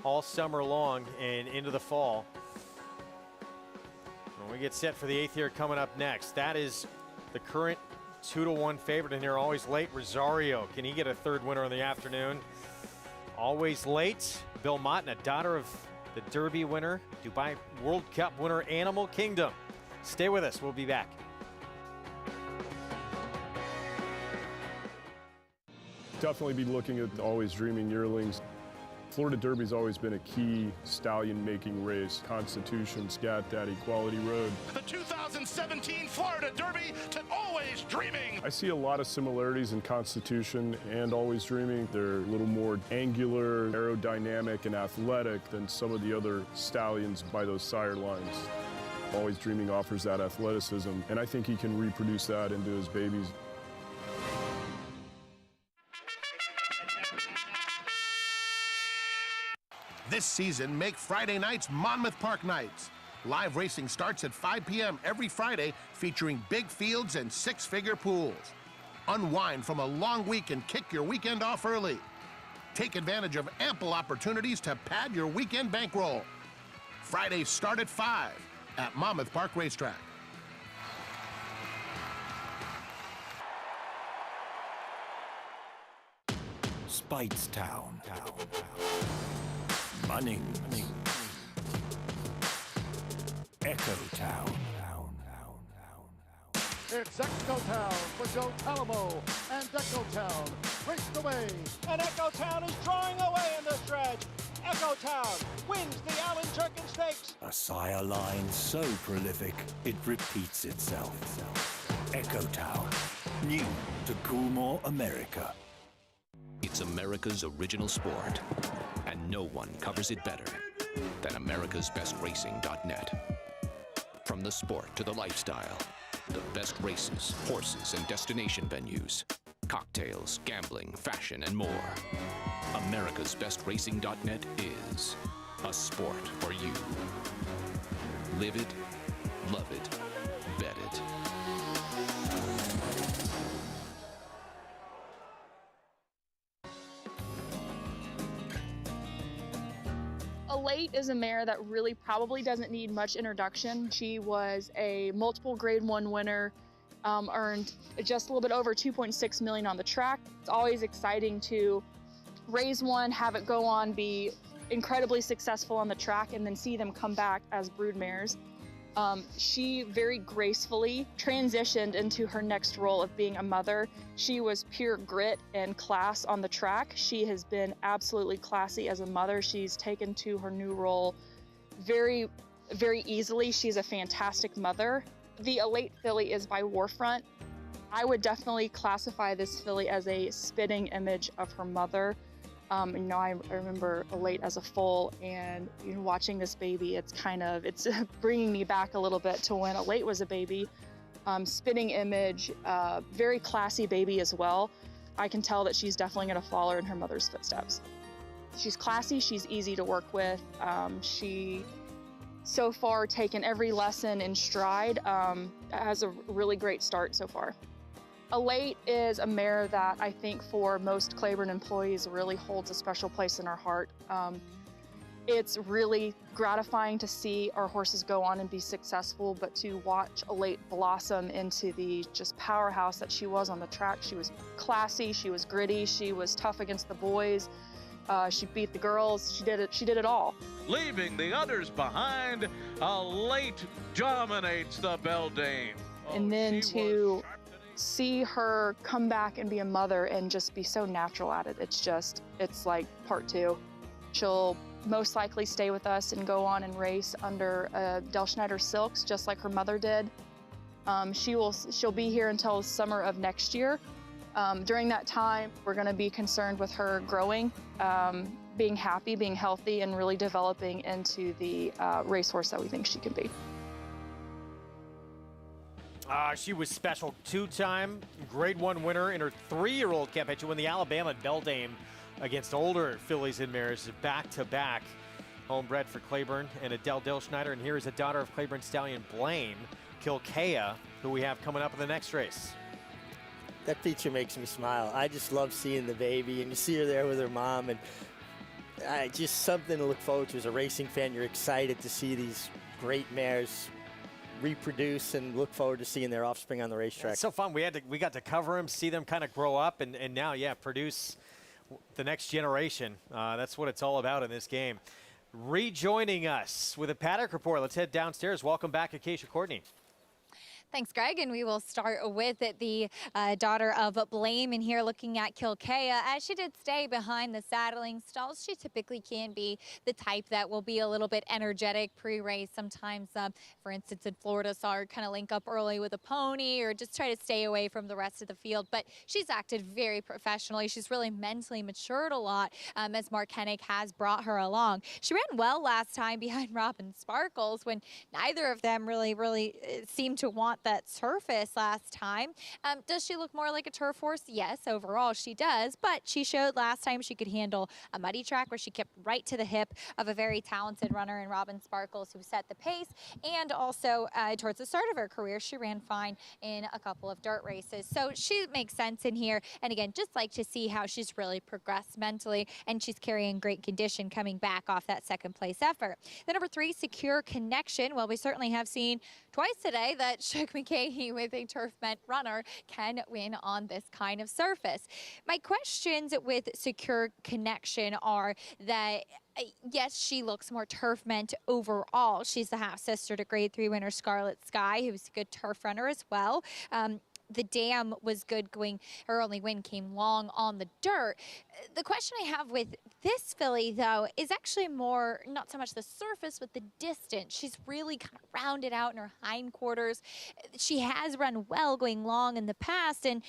all summer long and into the fall. When we get set for the 8th here coming up next, that is the current 2-1 favorite, and they're always late. Rosario, can he get a 3rd winner in the afternoon? Always late. Bill Mott, a daughter of the Derby winner, Dubai World Cup winner, Animal Kingdom. Stay with us. We'll be back. Definitely be looking at Always Dreaming yearlings. Florida Derby's always been a key stallion-making race. Constitution, Scat Daddy, Quality Road. The 2017 Florida Derby to Always Dreaming. I see a lot of similarities in Constitution and Always Dreaming. They're a little more angular, aerodynamic, and athletic than some of the other stallions by those sire lines. Always Dreaming offers that athleticism, and I think he can reproduce that into his babies. This season, make Friday nights Monmouth Park nights. Live racing starts at 5 p.m. every Friday, featuring big fields and 6-figure pools. Unwind from a long week and kick your weekend off early. Take advantage of ample opportunities to pad your weekend bankroll. Fridays start at 5 at Monmouth Park Racetrack. Speightstown. Munning. Echo Town. It's Echo Town for Joe Talamo, and Echo Town raced away. And Echo Town is drawing away in the stretch. Echo Town wins the Allen Jerkin Stakes. A sire line so prolific, it repeats itself. Echo Town. New to Coolmore, America. It's America's original sport, and no one covers it better than americasbestracing.net. From the sport to the lifestyle, the best races, horses, and destination venues, cocktails, gambling, fashion, and more. americasbestracing.net is a sport for you. Live it, love it, bet it. Elate is a mare that really probably doesn't need much introduction. She was a multiple Grade 1 winner, earned just a little bit over $2.6 million on the track. It's always exciting to raise one, have it go on, be incredibly successful on the track, and then see them come back as brood mares. She very gracefully transitioned into her next role of being a mother. She was pure grit and class on the track. She has been absolutely classy as a mother. She's taken to her new role very, very easily. She's a fantastic mother. The Elate filly is by Warfront. I would definitely classify this filly as a spitting image of her mother. I remember Elate as a foal, and watching this baby, it's bringing me back a little bit to when Elate was a baby. Spitting image, very classy baby as well. I can tell that she's definitely going to follow in her mother's footsteps. She's classy, she's easy to work with. She, so far, taken every lesson in stride, has a really great start so far. Elate is a mare that I think for most Claiborne employees really holds a special place in our heart. It's really gratifying to see our horses go on and be successful, but to watch Elate blossom into the just powerhouse that she was on the track. She was classy, she was gritty, she was tough against the boys, she beat the girls, she did it all. Leaving the others behind, Elate dominates the Beldame. And then to see her come back and be a mother and just be so natural at it, it's like part two. She'll most likely stay with us and go on and race under Del Schneider Silks, just like her mother did. She'll be here until the summer of next year. During that time, we're going to be concerned with her growing, being happy, being healthy, and really developing into the racehorse that we think she can be. She was special. Two-time Grade 1 winner in her 3-year-old campaign. She won the Alabama Beldame against older fillies and mares back-to-back. Homebred for Claiborne and Adele Delschneider. And here is a daughter of Claiborne stallion Blame, Kilkea, who we have coming up in the next race. That feature makes me smile. I just love seeing the baby, and you see her there with her mom, and just something to look forward to. As a racing fan, you're excited to see these great mares reproduce and look forward to seeing their offspring on the racetrack. It's so fun. We got to cover them, see them kind of grow up, and now, produce the next generation. That's what it's all about in this game. Rejoining us with a paddock report. Let's head downstairs. Welcome back, Acacia Courtney. Thanks, Greg, and we will start with the daughter of Blame, and here looking at Kilkea. As she did stay behind the saddling stalls, she typically can be the type that will be a little bit energetic pre-race. Sometimes, for instance, in Florida, saw her kind of link up early with a pony or just try to stay away from the rest of the field, but she's acted very professionally. She's really mentally matured a lot as Mark Hennig has brought her along. She ran well last time behind Robin Sparkles when neither of them really seemed to want that surface last time. Does she look more like a turf horse? Yes, overall she does, but she showed last time she could handle a muddy track where she kept right to the hip of a very talented runner in Robin Sparkles, who set the pace, and also towards the start of her career she ran fine in a couple of dirt races. So she makes sense in here, and again, just like to see how she's really progressed mentally, and she's carrying great condition coming back off that second place effort. The number 3, Secure Connection. Well, we certainly have seen twice today that Shook McCahey with a turf meant runner can win on this kind of surface. My questions with Secure Connection are that yes, she looks more turf meant overall. She's the half sister to Grade 3 winner Scarlet Sky, who's a good turf runner as well. The dam was good going, her only win came long on the dirt. The question I have with this filly, though, is actually more, not so much the surface, but the distance. She's really kind of rounded out in her hindquarters. She has run well going long in the past, and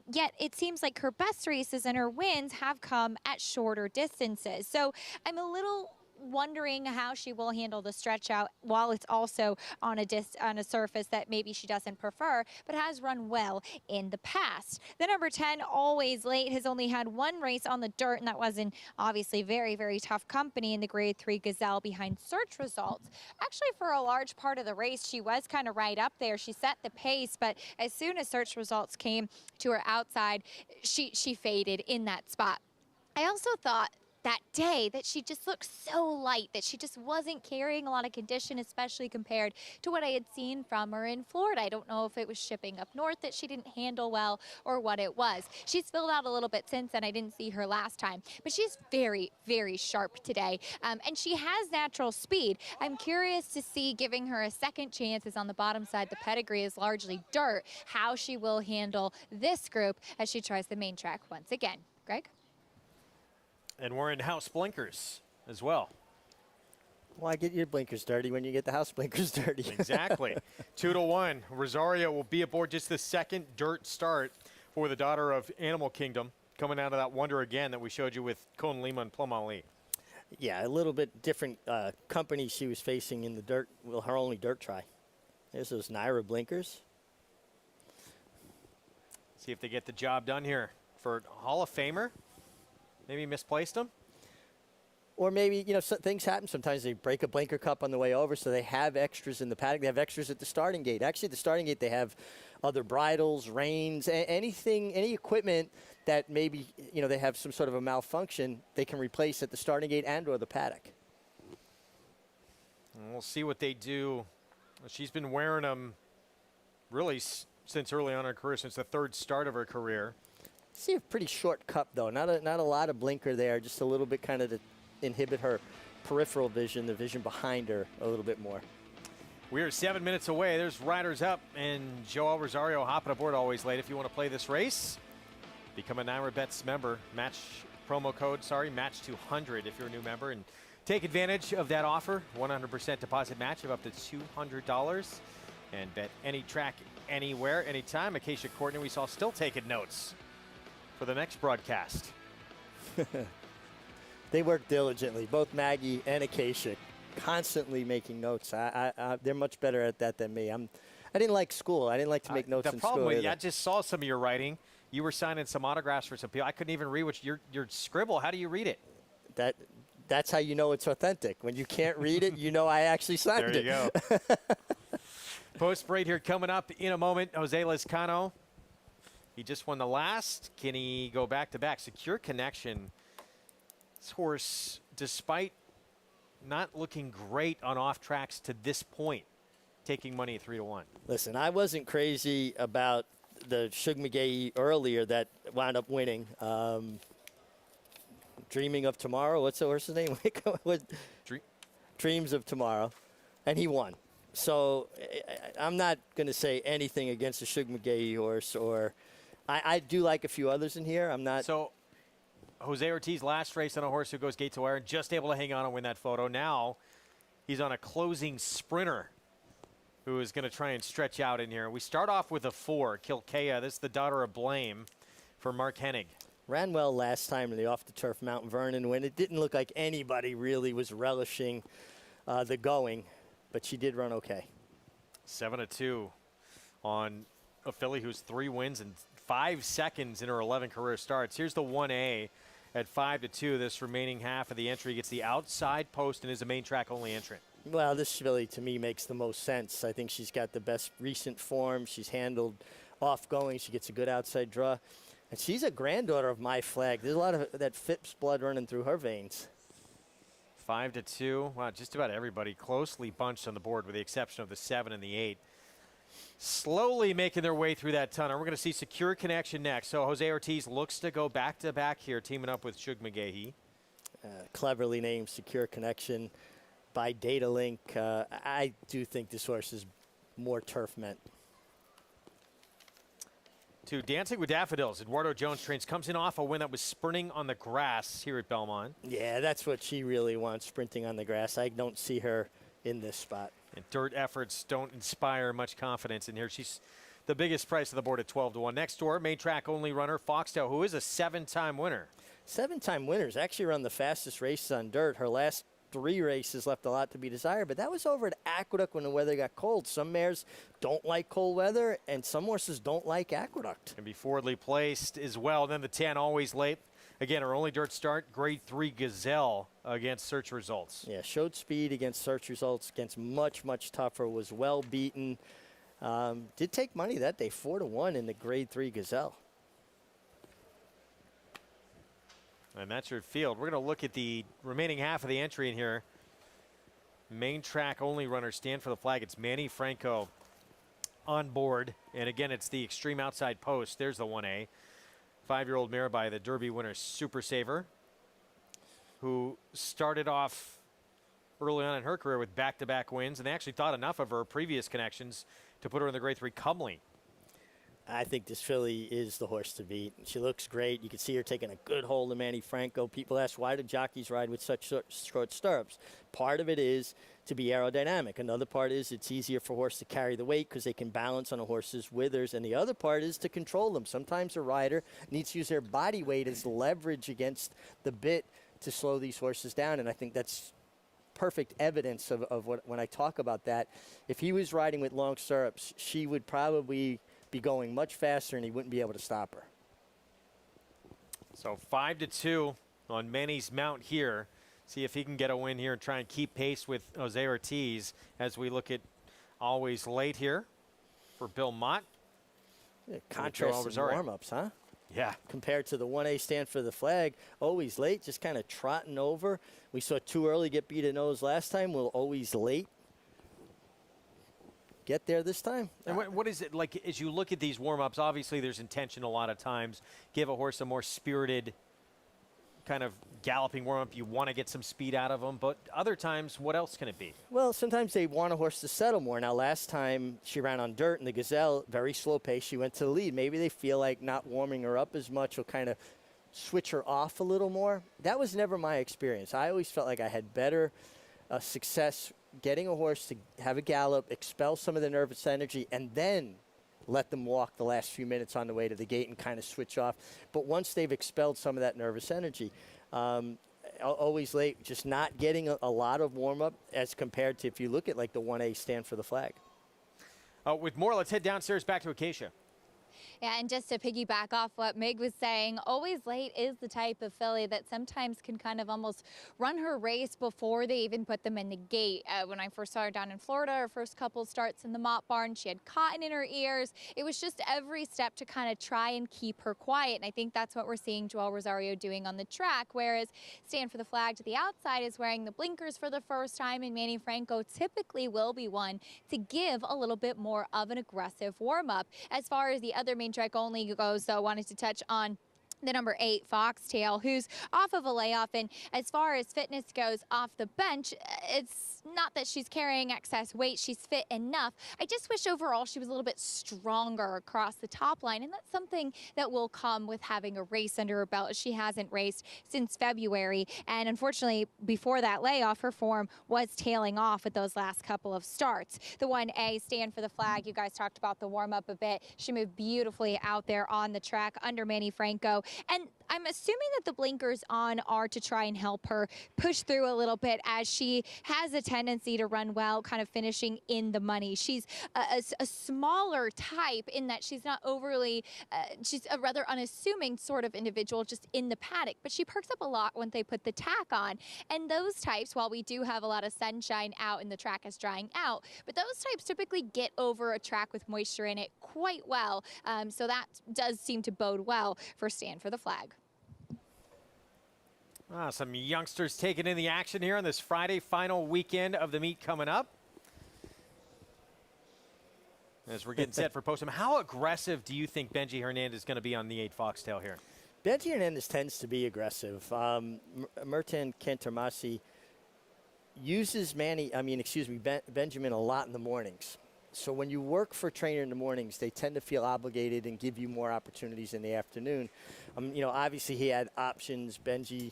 yet it seems like her best races and her wins have come at shorter distances. So I'm a little wondering how she will handle the stretch out while it's also on a surface that maybe she doesn't prefer, but has run well in the past. The number 10, Always Late, has only had one race on the dirt, and that was in obviously very tough company in the Grade 3 Gazelle behind Search Results. Actually, for a large part of the race, she was kind of right up there. She set the pace, but as soon as Search Results came to her outside, she faded in that spot. I also thought that day that she just looked so light, that she just wasn't carrying a lot of condition, especially compared to what I had seen from her in Florida. I don't know if it was shipping up north that she didn't handle well or what it was. She's filled out a little bit since then. I didn't see her last time, but she's very, very sharp today. And she has natural speed. I'm curious to see, giving her a second chance is on the bottom side. The pedigree is largely dirt, how she will handle this group as she tries the main track once again. Greg? And we're in house blinkers as well. Why get your blinkers dirty when you get the house blinkers dirty? Exactly. 2-1. Rosario will be aboard just the second dirt start for the daughter of Animal Kingdom, coming out of that wonder again that we showed you with Kona Lima and Plum Ali. Yeah, a little bit different company she was facing in the dirt. Well, her only dirt try. There's those Naira blinkers. See if they get the job done here for Hall of Famer. Maybe misplaced them. Or maybe, you know, things happen. Sometimes they break a blinker cup on the way over, so they have extras in the paddock. They have extras at the starting gate. Actually, at the starting gate, they have other bridles, reins, anything, any equipment that maybe, you know, they have some sort of a malfunction, they can replace at the starting gate and or the paddock. And we'll see what they do. She's been wearing them really since early on in her career, since the third start of her career. See a pretty short cup, though. Not a lot of blinker there, just a little bit kind of to inhibit her peripheral vision, the vision behind her a little bit more. We are 7 minutes away. There's riders up, and Joel Rosario hopping aboard always late. If you want to play this race, become a Naira Bets member. Match match 200 if you're a new member, and take advantage of that offer. 100% deposit match of up to $200, and bet any track, anywhere, anytime. Acacia Courtney, we saw still taking notes for the next broadcast. They work diligently, both Maggie and Acacia, constantly making notes. They're much better at that than me. I didn't like school. I didn't like to make notes in school. The problem with either. I just saw some of your writing. You were signing some autographs for some people. I couldn't even read what your scribble. How do you read it? That's how you know it's authentic. When you can't read it, you know I actually signed it. There you go. Post parade here coming up in a moment. Jose Lezcano. He just won the last. Can he go back-to-back? Secure Connection. This horse, despite not looking great on off tracks to this point, taking money at 3-1. Listen, I wasn't crazy about the Shug McGahee earlier that wound up winning. Dreaming of Tomorrow. What's the horse's name? Dreams of Tomorrow. And he won. So I'm not going to say anything against the Shug McGahee horse. Or I do like a few others in here. I'm not. So Jose Ortiz last race on a horse who goes gate to wire and just able to hang on and win that photo. Now he's on a closing sprinter who is going to try and stretch out in here. We start off with a 4, Kilkea. This is the daughter of Blame for Mark Hennig. Ran well last time in the off-the-turf Mount Vernon when it didn't look like anybody really was relishing the going, but she did run okay. 7-2 on a filly who's 3 wins and 5 seconds in her 11 career starts. Here's the 1A at 5-2. This remaining half of the entry gets the outside post and is a main track only entrant. Well, this filly to me makes the most sense. I think she's got the best recent form. She's handled off going. She gets a good outside draw. And she's a granddaughter of My Flag. There's a lot of that Phipps blood running through her veins. 5-2. Wow, just about everybody closely bunched on the board with the exception of the 7 and the 8. Slowly making their way through that tunnel. We're going to see Secure Connection next. So Jose Ortiz looks to go back-to-back here, teaming up with Shug McGahee. Cleverly named Secure Connection by Datalink. I do think this horse is more turf meant. To Dancing with Daffodils, Eduardo Jones trains, comes in off a win that was sprinting on the grass here at Belmont. Yeah, that's what she really wants, sprinting on the grass. I don't see her in this spot. And dirt efforts don't inspire much confidence in here. She's the biggest price of the board at 12-1. Next door, main track only runner, Foxtail, who is a 7-time winner. 7-time winners, actually run the fastest races on dirt. Her last 3 races left a lot to be desired, but that was over at Aqueduct when the weather got cold. Some mares don't like cold weather, and some horses don't like Aqueduct. And be forwardly placed as well. Then the 10, Always Late. Again, her only dirt start, grade 3 Gazelle against Search Results. Yeah, showed speed against Search Results, against much, much tougher, was well beaten. Did take money that day, 4-1 in the grade 3 Gazelle. And that's your field. We're going to look at the remaining half of the entry in here. Main track only runners stand for the flag. It's Manny Franco on board. And again, it's the extreme outside post. There's the 1A. 5-year-old mare by the Derby winner Super Saver, who started off early on in her career with back-to-back wins. And they actually thought enough of her previous connections to put her in the Grade 3 Cumley. I think this filly is the horse to beat. She looks great. You can see her taking a good hold of Manny Franco. People ask, why do jockeys ride with such short stirrups? Part of it is to be aerodynamic. Another part is it's easier for a horse to carry the weight because they can balance on a horse's withers. And the other part is to control them. Sometimes a rider needs to use their body weight as leverage against the bit to slow these horses down. And I think that's perfect evidence of what, when I talk about that. If he was riding with long stirrups, she would probably be going much faster and he wouldn't be able to stop her. So 5-2 on Manny's mount here. See if he can get a win here and try and keep pace with Jose Ortiz as we look at Always Late here for Bill Mott. Yeah, contrast in warm-ups, huh? Yeah. Compared to the 1A stand for the flag, Always Late, just kind of trotting over. We saw Too Early get beat a nose last time. Will Always Late get there this time? And what is it like as you look at these warm-ups? Obviously, there's intention a lot of times. Give a horse a more spirited kind of galloping warm-up. You want to get some speed out of them, but other times, what else can it be? Well, sometimes they want a horse to settle more. Now, last time she ran on dirt in the Gazelle, very slow pace, she went to the lead. Maybe they feel like not warming her up as much will kind of switch her off a little more. That was never my experience. I always felt like I had better success getting a horse to have a gallop, expel some of the nervous energy, and then let them walk the last few minutes on the way to the gate and kind of switch off. But once they've expelled some of that nervous energy, Always Late, just not getting a lot of warm-up as compared to if you look at like the 1A stand for the flag. With more, let's head downstairs back to Acacia. Yeah, and just to piggyback off what Mig was saying, Always Late is the type of filly that sometimes can kind of almost run her race before they even put them in the gate. When I first saw her down in Florida, her first couple starts in the Mott Barn, she had cotton in her ears. It was just every step to kind of try and keep her quiet, and I think that's what we're seeing Joel Rosario doing on the track, whereas Stand for the Flag to the outside is wearing the blinkers for the first time, and Manny Franco typically will be one to give a little bit more of an aggressive warm-up. As far as the other main track only goes, though, wanted to touch on the number 8, Foxtail, who's off of a layoff. And as far as fitness goes off the bench, it's not that she's carrying excess weight. She's fit enough. I just wish overall she was a little bit stronger across the top line. And that's something that will come with having a race under her belt. She hasn't raced since February. And unfortunately, before that layoff, her form was tailing off with those last couple of starts. The 1A, Stand for the Flag, you guys talked about the warm-up a bit. She moved beautifully out there on the track under Manny Franco. And I'm assuming that the blinkers on are to try and help her push through a little bit, as she has a tendency to run well, kind of finishing in the money. She's a smaller type in that she's not overly, she's a rather unassuming sort of individual just in the paddock, but she perks up a lot when they put the tack on. And those types, while we do have a lot of sunshine out and the track is drying out, but those types typically get over a track with moisture in it quite well. So that does seem to bode well for Stand for the Flag. Some youngsters taking in the action here on this Friday, final weekend of the meet coming up. As we're getting set for postgame, how aggressive do you think Benji Hernandez is going to be on the 8 Foxtail here? Benji Hernandez tends to be aggressive. Merton Cantermasi uses Benjamin a lot in the mornings. So when you work for a trainer in the mornings, they tend to feel obligated and give you more opportunities in the afternoon. Obviously he had options. Benji,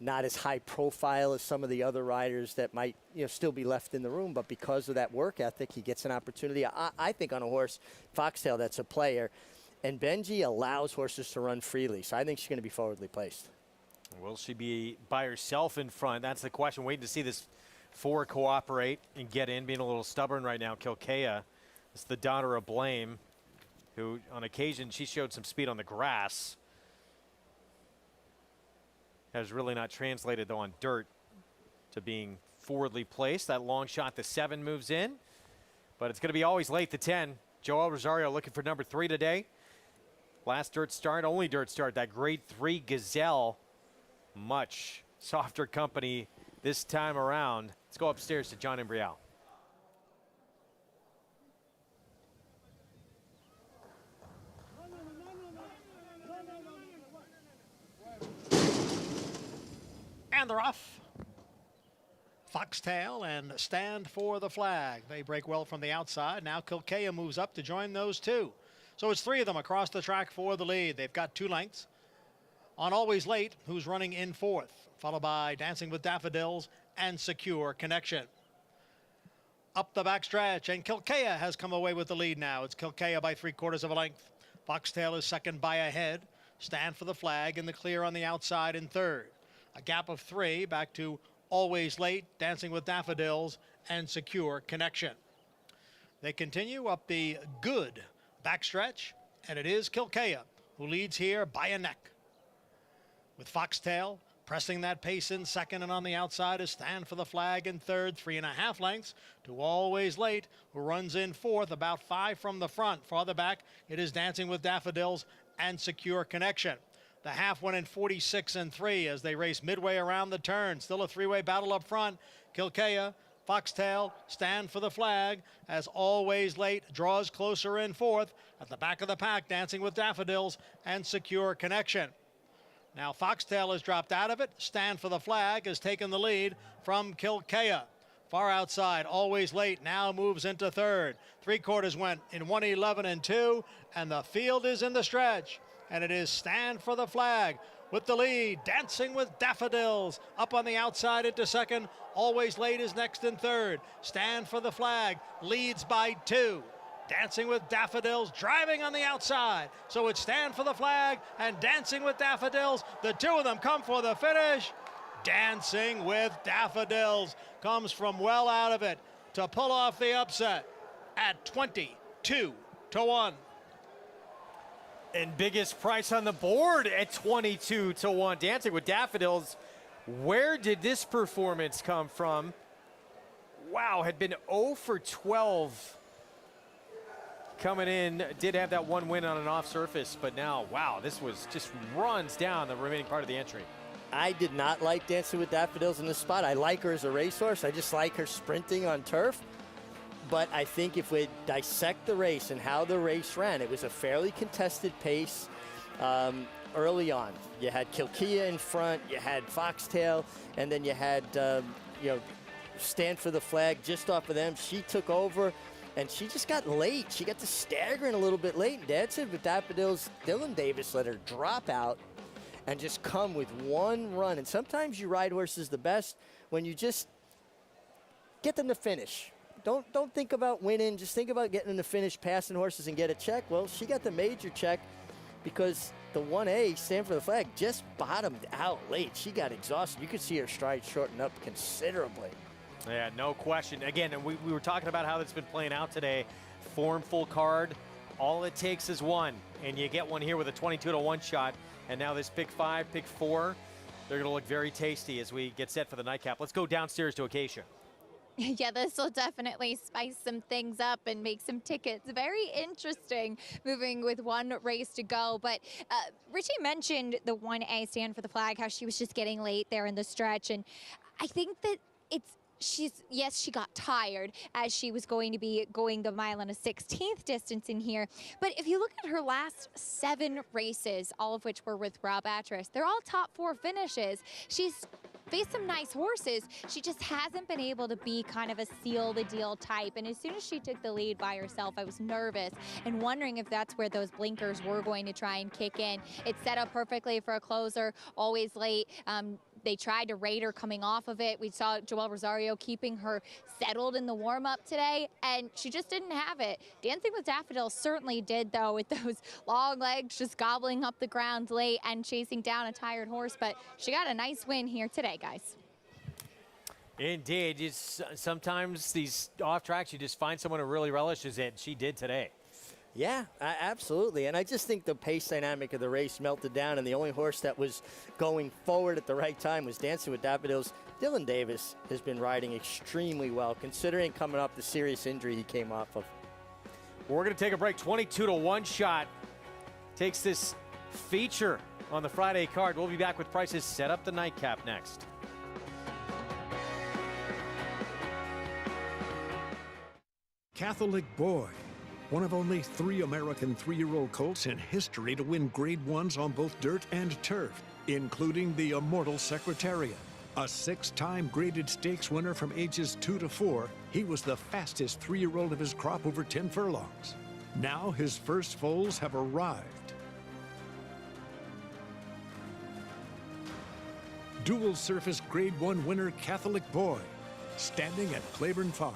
not as high profile as some of the other riders that might, still be left in the room, but because of that work ethic, he gets an opportunity. I think on a horse, Foxtail, that's a player, and Benji allows horses to run freely. So I think she's going to be forwardly placed. Will she be by herself in front? That's the question. Waiting to see this 4 cooperate and get in, being a little stubborn right now. Kilkea is the daughter of Blame, who on occasion she showed some speed on the grass. Has really not translated, though, on dirt to being forwardly placed. That long shot, the 7 moves in, but it's going to be Always Late, the 10. Joel Rosario looking for number 3 today. Last dirt start, only dirt start, that Grade 3 Gazelle much softer company this time around. Let's go upstairs to John Imbrial. And they're off. Foxtail and Stand for the Flag. They break well from the outside. Now Kilkea moves up to join those two. So it's 3 of them across the track for the lead. They've got 2 lengths on Always Late, who's running in 4th, followed by Dancing with Daffodils and Secure Connection. Up the backstretch, and Kilkea has come away with the lead now. It's Kilkea by 3/4 of a length. Foxtail is second by a head. Stand for the Flag in the clear on the outside in 3rd. A gap of 3 back to Always Late, Dancing with Daffodils, and Secure Connection. They continue up the good backstretch, and it is Kilkea who leads here by a neck, with Foxtail pressing that pace in 2nd, and on the outside is Stand for the Flag in 3rd, 3.5 lengths to Always Late, who runs in 4th, about 5 from the front. Farther back, it is Dancing with Daffodils and Secure Connection. The half went in 46 and 3 as they race midway around the turn. Still a 3-way battle up front. Kilkea, Foxtail, Stand for the Flag, as Always Late draws closer in 4th. At the back of the pack, Dancing with Daffodils and Secure Connection. Now Foxtail has dropped out of it. Stand for the Flag has taken the lead from Kilkea. Far outside, Always Late now moves into 3rd. 3/4 went in 1:11 and 2, and the field is in the stretch. And it is Stand for the Flag with the lead. Dancing with Daffodils up on the outside into 2nd. Always Late is next in 3rd. Stand for the Flag leads by 2. Dancing with Daffodils driving on the outside. So it's Stand for the Flag and Dancing with Daffodils. The 2 of them come for the finish. Dancing with Daffodils comes from well out of it to pull off the upset at 22-1. And biggest price on the board at 22-1. Dancing with Daffodils. Where did this performance come from? Wow, had been 0 for 12 coming in. Did have that 1 win on an off surface, but now, wow, this was just runs down the remaining part of the entry. I did not like Dancing with Daffodils in this spot. I like her as a racehorse. I just like her sprinting on turf. But I think if we dissect the race and how the race ran, it was a fairly contested pace early on. You had Kilkea in front, you had Foxtail, and then you had, Stand for the Flag just off of them. She took over, and she just got late. She got to staggering a little bit late. And Dancing with Daffodils, Dylan Davis let her drop out and just come with 1 run. And sometimes you ride horses the best when you just get them to finish. Don't think about winning. Just think about getting in the finish, passing horses, and get a check. Well, she got the major check because the 1A, Stand for the Flag, just bottomed out late. She got exhausted. You could see her stride shorten up considerably. Yeah, no question. Again, and we were talking about how it's been playing out today. Formful card. All it takes is 1, and you get one here with a 22-1 shot. And now this pick 5, pick 4, they're going to look very tasty as we get set for the nightcap. Let's go downstairs to Acacia. Yeah, this will definitely spice some things up and make some tickets very interesting moving with 1 race to go. But Richie mentioned the 1A, Stand for the Flag, how she was just getting late there in the stretch. And I think that yes, she got tired as she was going to be going the 1/16 mile distance in here. But if you look at her last 7 races, all of which were with Rob Atras, they're all top 4 finishes. She's faced some nice horses. She just hasn't been able to be kind of a seal the deal type. And as soon as she took the lead by herself, I was nervous and wondering if that's where those blinkers were going to try and kick in. It's set up perfectly for a closer, Always Late. They tried to rate her coming off of it. We saw Joel Rosario keeping her settled in the warm-up today, and she just didn't have it. Dancing with Daffodils certainly did, though, with those long legs just gobbling up the ground late and chasing down a tired horse. But she got a nice win here today, guys. Indeed. Sometimes these off tracks, you just find someone who really relishes it. She did today. Yeah, absolutely. And I just think the pace dynamic of the race melted down, and the only horse that was going forward at the right time was Dancing with Daffodils. Dylan Davis has been riding extremely well, considering coming off the serious injury he came off of. We're going to take a break. 22-1 shot takes this feature on the Friday card. We'll be back with prices set up the nightcap next. Catholic Boy, one of only 3 American 3-year-old colts in history to win Grade 1s on both dirt and turf, including the immortal Secretariat. A 6-time graded stakes winner from ages 2 to 4, he was the fastest 3-year-old of his crop over 10 furlongs. Now his first foals have arrived. Dual Surface Grade 1 winner Catholic Boy, standing at Claiborne Farm.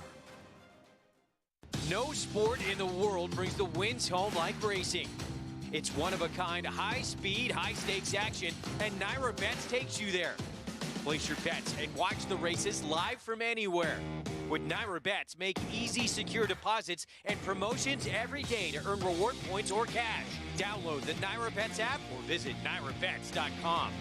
No sport in the world brings the wins home like racing. It's one-of-a-kind, high-speed, high-stakes action, and Naira Bets takes you there. Place your bets and watch the races live from anywhere. With Naira Bets, make easy, secure deposits and promotions every day to earn reward points or cash. Download the Naira Bets app or visit nairabets.com.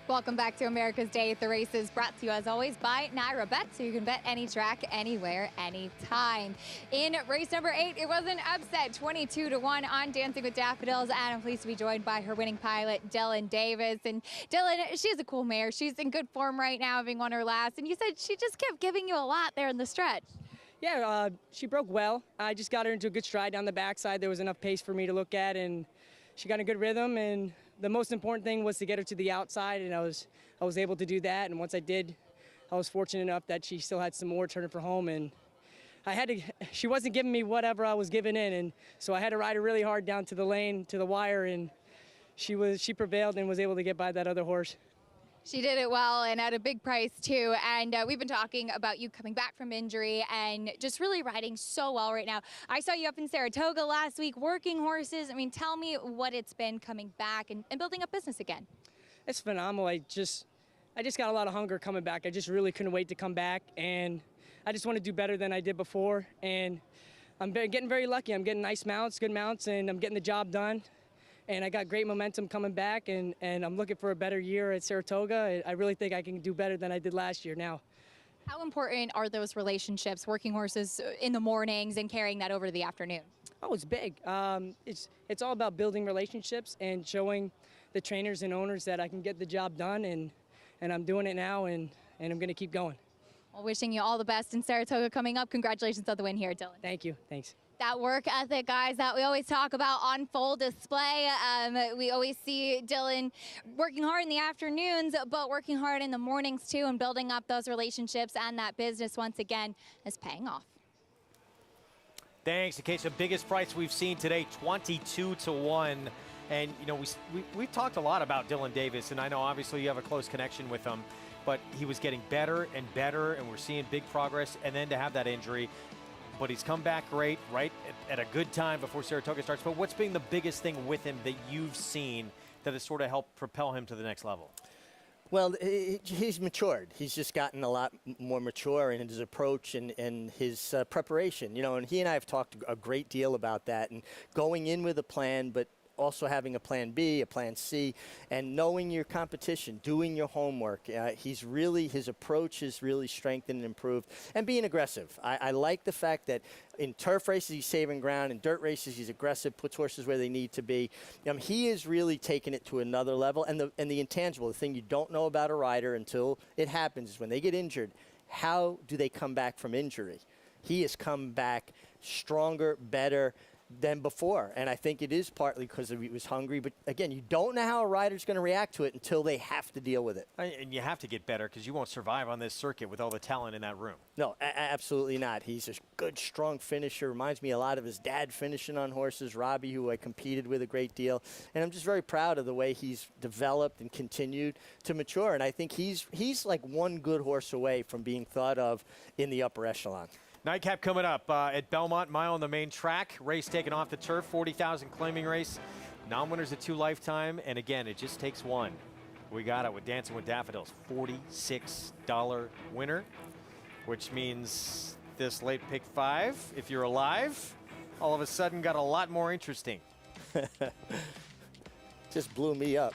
Welcome back to America's Day at the Races, brought to you as always by Naira Bet, so you can bet any track, anywhere, anytime. In race number 8, it was an upset, 22-1 on Dancing with Daffodils, and I'm pleased to be joined by her winning pilot, Dylan Davis. And Dylan, she's a cool mare. She's in good form right now, having won her last, and you said she just kept giving you a lot there in the stretch. Yeah, she broke well. I just got her into a good stride down the backside. There was enough pace for me to look at, and she got a good rhythm, and the most important thing was to get her to the outside, and I was able to do that. And once I did, I was fortunate enough that she still had some more turning for home, and she wasn't giving me whatever I was giving in, and so I had to ride her really hard down to the lane, to the wire, and she prevailed and was able to get by that other horse. She did it well and at a big price too. And we've been talking about you coming back from injury and just really riding so well right now. I saw you up in Saratoga last week working horses. I mean, tell me what it's been coming back and building up business again. It's phenomenal. I just got a lot of hunger coming back. I just really couldn't wait to come back, and I just want to do better than I did before. And I'm getting very lucky. I'm getting nice mounts, good mounts, and I'm getting the job done. And I got great momentum coming back, and I'm looking for a better year at Saratoga. I really think I can do better than I did last year now. How important are those relationships, working horses in the mornings and carrying that over to the afternoon? Oh, it's big. It's all about building relationships and showing the trainers and owners that I can get the job done, and I'm doing it now, and I'm going to keep going. Well, wishing you all the best in Saratoga coming up. Congratulations on the win here, Dylan. Thank you. Thanks. That work ethic, guys, that we always talk about on full display. We always see Dylan working hard in the afternoons, but working hard in the mornings too, and building up those relationships, and that business once again is paying off. Thanks. Okay, so biggest price we've seen today, 22-1. And, you know, we've talked a lot about Dylan Davis, and I know obviously you have a close connection with him, but he was getting better and better, and we're seeing big progress. And then to have that injury, but he's come back great, right at a good time before Saratoga starts. But what's been the biggest thing with him that you've seen that has sort of helped propel him to the next level? Well, he's matured. He's just gotten a lot more mature in his approach and his preparation. You know, and he and I have talked a great deal about that and going in with a plan, but also having a plan B, a plan C, and knowing your competition, doing your homework. His approach has really strengthened and improved, and being aggressive. I like the fact that in turf races, he's saving ground. In dirt races, he's aggressive, puts horses where they need to be. He is really taking it to another level. And the intangible, the thing you don't know about a rider until it happens, is when they get injured, how do they come back from injury? He has come back stronger, better than before, and I think it is partly because he was hungry. But again, you don't know how a rider's going to react to it until they have to deal with it. And you have to get better because you won't survive on this circuit with all the talent in that room. No, absolutely not. He's a good, strong finisher. Reminds me a lot of his dad finishing on horses, Robbie, who I competed with a great deal. And I'm just very proud of the way he's developed and continued to mature. And I think he's like one good horse away from being thought of in the upper echelon. Nightcap coming up at Belmont, mile on the main track. Race taken off the turf, 40,000 claiming race. Non-winners at 2 lifetime, and again, it just takes one. We got it with Dancing with Daffodils, $46 winner, which means this late pick 5, if you're alive, all of a sudden got a lot more interesting. Just blew me up.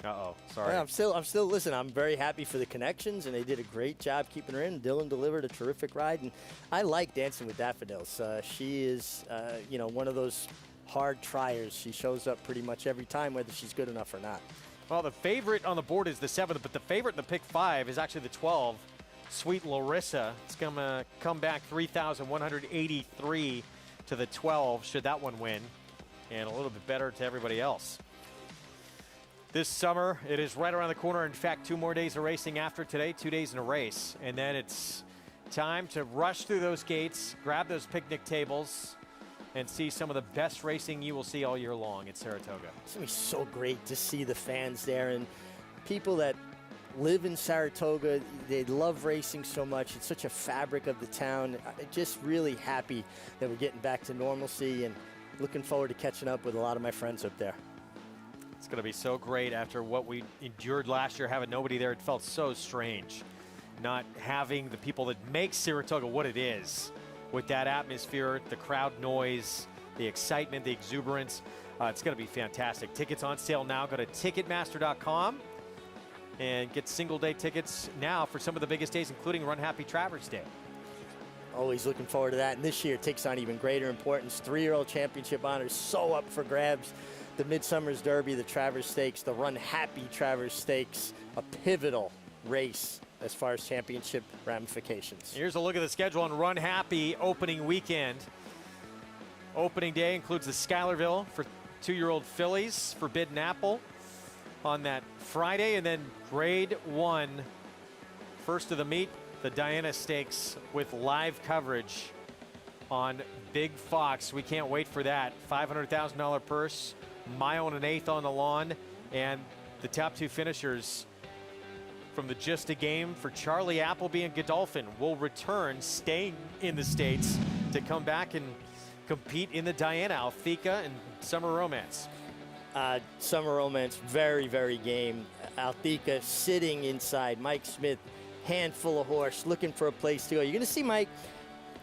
Uh-oh, sorry. Yeah, I'm still, listen, I'm very happy for the connections, and they did a great job keeping her in. Dylan delivered a terrific ride, and I like Dancing with Daffodils. She is, one of those hard triers. She shows up pretty much every time, whether she's good enough or not. Well, the favorite on the board is the 7th, but the favorite in the pick 5 is actually the 12, Sweet Larissa. It's going to come back 3,183 to the 12, should that one win, and a little bit better to everybody else. This summer, it is right around the corner. In fact, 2 more days of racing after today, 2 days in a race. And then it's time to rush through those gates, grab those picnic tables, and see some of the best racing you will see all year long at Saratoga. It's going to be so great to see the fans there and people that live in Saratoga. They love racing so much. It's such a fabric of the town. I'm just really happy that we're getting back to normalcy and looking forward to catching up with a lot of my friends up there. It's going to be so great after what we endured last year, having nobody there. It felt so strange not having the people that make Saratoga what it is, with that atmosphere, the crowd noise, the excitement, the exuberance. It's going to be fantastic. Tickets on sale now. Go to Ticketmaster.com and get single-day tickets now for some of the biggest days, including Run Happy Travers Day. Always looking forward to that. And this year it takes on even greater importance. 3-year-old championship honors so up for grabs. The Midsummer's Derby, the Travers Stakes, the Run Happy Travers Stakes, a pivotal race as far as championship ramifications. Here's a look at the schedule on Run Happy opening weekend. Opening day includes the Schuylerville for 2-year-old fillies, Forbidden Apple on that Friday, and then Grade 1, first of the meet, the Diana Stakes with live coverage on Big Fox. We can't wait for that. $500,000 purse. Mile and 1/8 on the lawn, and the top 2 finishers from the Just a Game for Charlie Appleby and Godolphin will return, staying in the States, to come back and compete in the Diana, Althika and Summer Romance. Summer Romance, very, very game. Althika sitting inside. Mike Smith, handful of horse, looking for a place to go. You're going to see Mike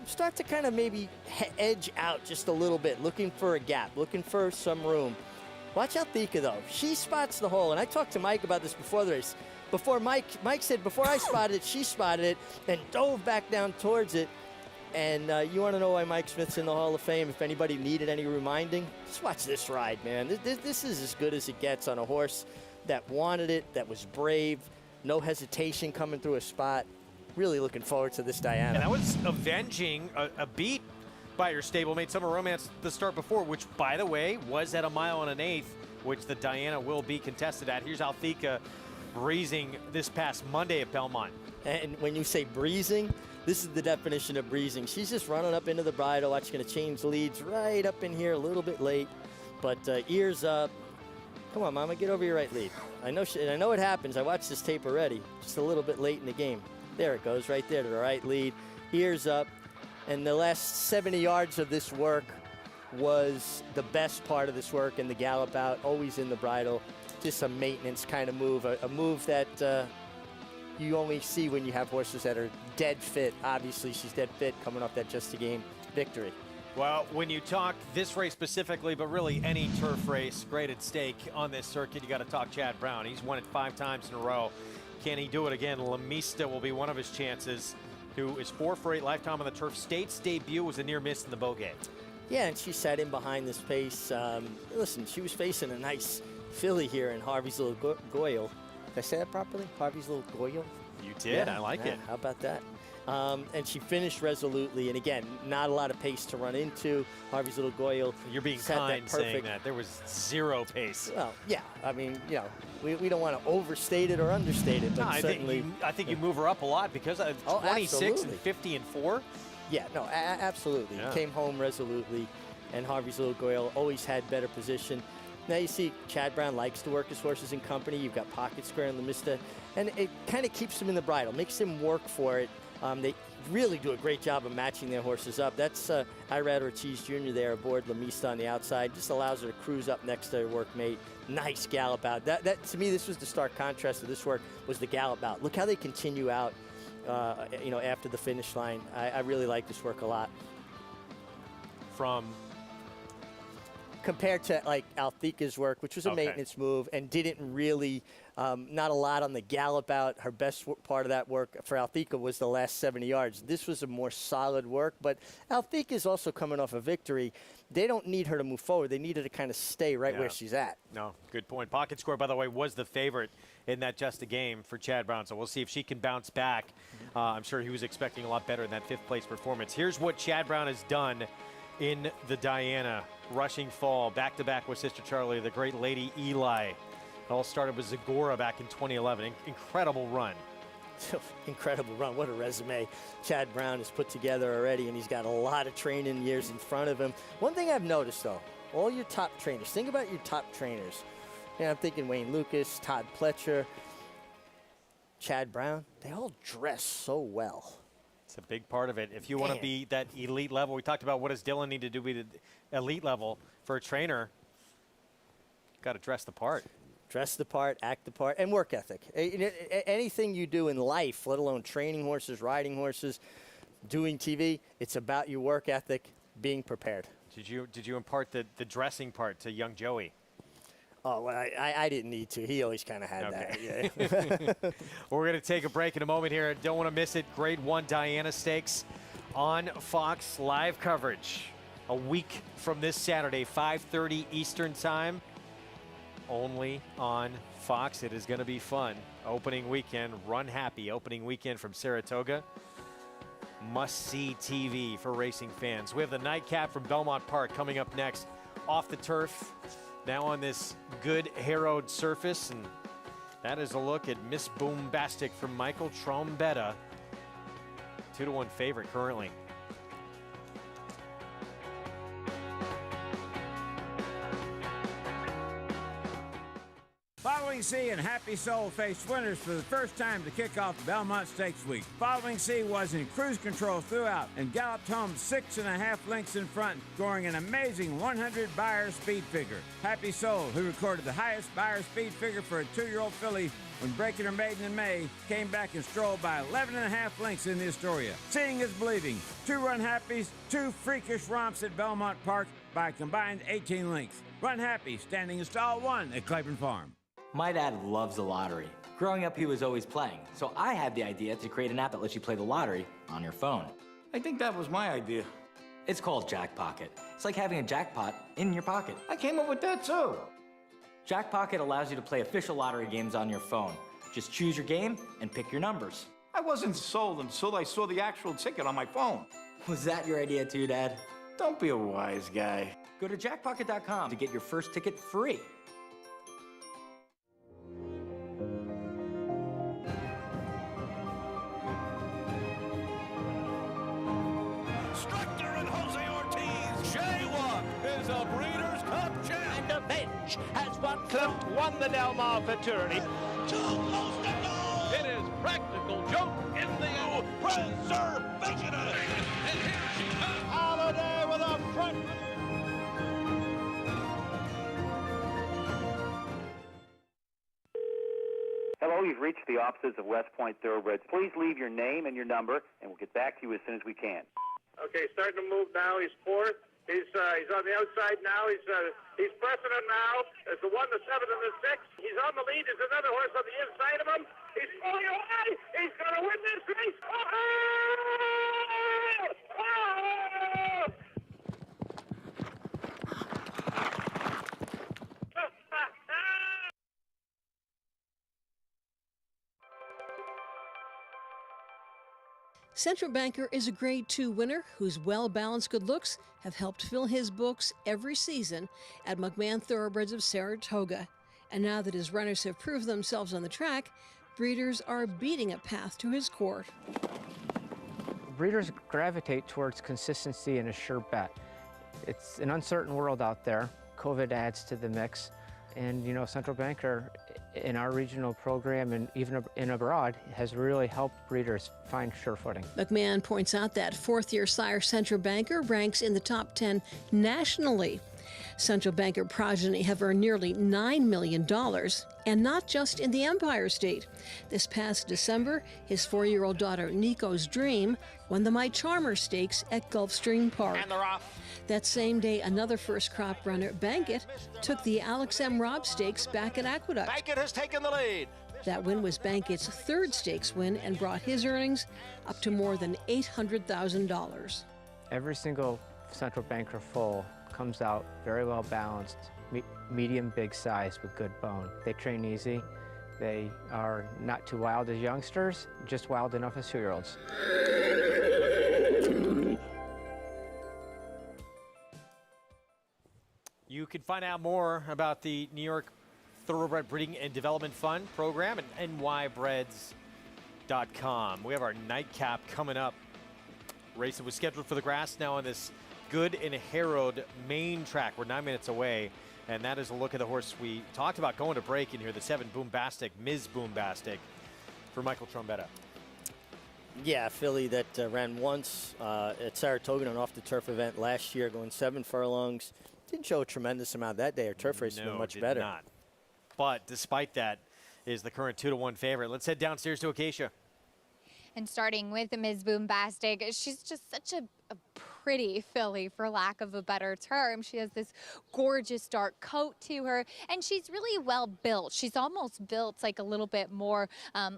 start to kind of maybe edge out just a little bit, looking for a gap, looking for some room. Watch Althika, though. She spots the hole, and I talked to Mike about this before the race. Before Mike said, before I spotted it, she spotted it and dove back down towards it. And you want to know why Mike Smith's in the Hall of Fame? If anybody needed any reminding, just watch this ride, man. This is as good as it gets on a horse that wanted it, that was brave, no hesitation coming through a spot. Really looking forward to this Diana. And that was avenging a beat by your stablemate Summer Romance the start before, which, by the way, was at 1 1/8, which the Diana will be contested at. Here's Althika breezing this past Monday at Belmont. And when you say breezing, this is the definition of breezing. She's just running up into the bridle. Watch, going to change leads right up in here a little bit late, but ears up. Come on, Mama, get over your right lead. I know it happens. I watched this tape already. Just a little bit late in the game. There it goes, right there to the right lead. Ears up. And the last 70 yards of this work was the best part of this work, and the gallop out, always in the bridle. Just a maintenance kind of move, a move that you only see when you have horses that are dead fit. Obviously, she's dead fit coming off that Just a Game victory. Well, when you talk this race specifically, but really any turf race, graded stake on this circuit, you got to talk Chad Brown. He's won it 5 times in a row. Can he do it again? La Mista will be one of his chances, who is 4 for 8 lifetime on the turf. State's debut was a near miss in the Beaugay. Yeah, and she sat in behind this pace. Listen, she was facing a nice filly here in Harvey's Little Goyle. Did I say that properly? Harvey's Little Goyle? You did. I like it. How about that? And she finished resolutely. And again, not a lot of pace to run into. Harvey's Little Goyle. You're being kind saying that. There was 0 pace. Well, yeah. I mean, you know, we don't want to overstate it or understate it. But no, certainly, I think you move her up a lot because of 26 absolutely. and 50 and 4. Yeah, no, absolutely. Yeah. Came home resolutely, and Harvey's Little Goyle always had better position. Now you see Chad Brown likes to work his horses in company. You've got Pocket Square and La Mista, and it kind of keeps him in the bridle, makes him work for it. They really do a great job of matching their horses up. That's Irad Ortiz Jr. there aboard La Mista on the outside. Just allows her to cruise up next to her workmate. Nice gallop out. That to me, this was the stark contrast of this work, was the gallop out. Look how they continue out, you know, after the finish line. I really like this work a lot. Compared to like Althika's work, which was a maintenance move and didn't really, not a lot on the gallop out. Her best part of that work for Althika was the last 70 yards. This was a more solid work, but Althika is also coming off a victory. They don't need her to move forward. They need her to kind of stay right where she's at. No, good point. Pocket Square, by the way, was the favorite in that Just a Game for Chad Brown, so we'll see if she can bounce back. I'm sure he was expecting a lot better in that 5th place performance. Here's what Chad Brown has done in the Diana. Rushing Fall, back-to-back with Sister Charlie, the great Lady Eli. It all started with Zagora back in 2011. Incredible run. Incredible run. What a resume Chad Brown has put together already, and he's got a lot of training years in front of him. One thing I've noticed, though, all your top trainers, think about your top trainers. Yeah, I'm thinking Wayne Lucas, Todd Pletcher, Chad Brown. They all dress so well. It's a big part of it. If you want to be that elite level, we talked about what does Dylan need to do to be the elite level for a trainer. Got to dress the part. Dress the part, act the part, and work ethic. Anything you do in life, let alone training horses, riding horses, doing TV, it's about your work ethic, being prepared. Did you impart the dressing part to young Joey? Oh, well, I didn't need to. He always kind of had that. Yeah. We're going to take a break in a moment here. Don't want to miss it. Grade 1 Diana Stakes on Fox live coverage. A week from this Saturday, 5:30 Eastern Time. Only on Fox. It is going to be fun. Opening weekend, Run Happy. Opening weekend from Saratoga. Must-see TV for racing fans. We have the nightcap from Belmont Park coming up next. Off the turf. Now on this good harrowed surface, and that is a look at Miss Boombastic from Michael Trombetta. 2-1 favorite currently. Following Sea and Happy Soul faced winners for the first time to kick off the Belmont Stakes week. Following Sea was in cruise control throughout and galloped home 6.5 lengths in front, scoring an amazing 100 Beyer speed figure. Happy Soul, who recorded the highest Beyer speed figure for a 2-year-old filly when breaking her maiden in May, came back and strolled by 11.5 lengths in the Astoria. Seeing is believing. 2 Run Happies, 2 freakish romps at Belmont Park by a combined 18 lengths. Run Happy standing in stall 1 at Claiborne Farm. My dad loves the lottery. Growing up, he was always playing, so I had the idea to create an app that lets you play the lottery on your phone. I think that was my idea. It's called Jackpocket. It's like having a jackpot in your pocket. I came up with that too. Jackpocket allows you to play official lottery games on your phone. Just choose your game and pick your numbers. I wasn't sold until I saw the actual ticket on my phone. Was that your idea too, Dad? Don't be a wise guy. Go to jackpocket.com to get your first ticket free. Structor and Jose Ortiz. J-Walk is a Breeders' Cup champ. And the bench has won the Del Mar Futurity. It is Practical Joke in the preservation. And here she Hello, you've reached the offices of West Point Thoroughbreds. Please leave your name and your number, and we'll get back to you as soon as we can. Okay, starting to move now. He's fourth. He's on the outside now. He's pressing him now. There's the 1, the 7, and the 6. He's on the lead. There's another horse on the inside of him. He's pulling away. He's going to win this race. Oh! Oh! Central Banker is a Grade 2 winner whose well-balanced good looks have helped fill his books every season at McMahon Thoroughbreds of Saratoga. And now that his runners have proved themselves on the track, breeders are beating a path to his court. Breeders gravitate towards consistency and a sure bet. It's an uncertain world out there. COVID adds to the mix. And, Central Banker in our regional program and even in abroad has really helped breeders find sure footing. McMahon points out that fourth-year sire Central Banker ranks in the top 10 nationally. Central Banker progeny have earned nearly $9 million, and not just in the Empire State. This past December, his 4-year-old daughter Nico's Dream won the My Charmer Stakes at Gulfstream Park. And they're off. That same day, another first-crop runner, Bankit, took the Alex M. Robb Stakes back at Aqueduct. Bankit has taken the lead. That win was Bankit's third stakes win and brought his earnings up to more than $800,000. Every single Central Banker foal comes out very well balanced, medium big size with good bone. They train easy. They are not too wild as youngsters, just wild enough as 2-year-olds. You can find out more about the New York Thoroughbred Breeding and Development Fund program at nybreds.com. We have our nightcap coming up. Race that was scheduled for the grass now on this Good and Harrowed main track. We're 9 minutes away, and that is a look at the horse we talked about going to break in here, the 7 Boombastic, Ms. Boombastic for Michael Trombetta. Yeah, filly that ran once at Saratoga, an off-the-turf event last year, going 7 furlongs. Didn't show a tremendous amount that day. Her turf race has been much better. Not. But despite that, is the current 2-1 favorite. Let's head downstairs to Acacia. And starting with Ms. Boombastic, she's just such a pretty filly, for lack of a better term. She has this gorgeous dark coat to her, and she's really well built. She's almost built like a little bit more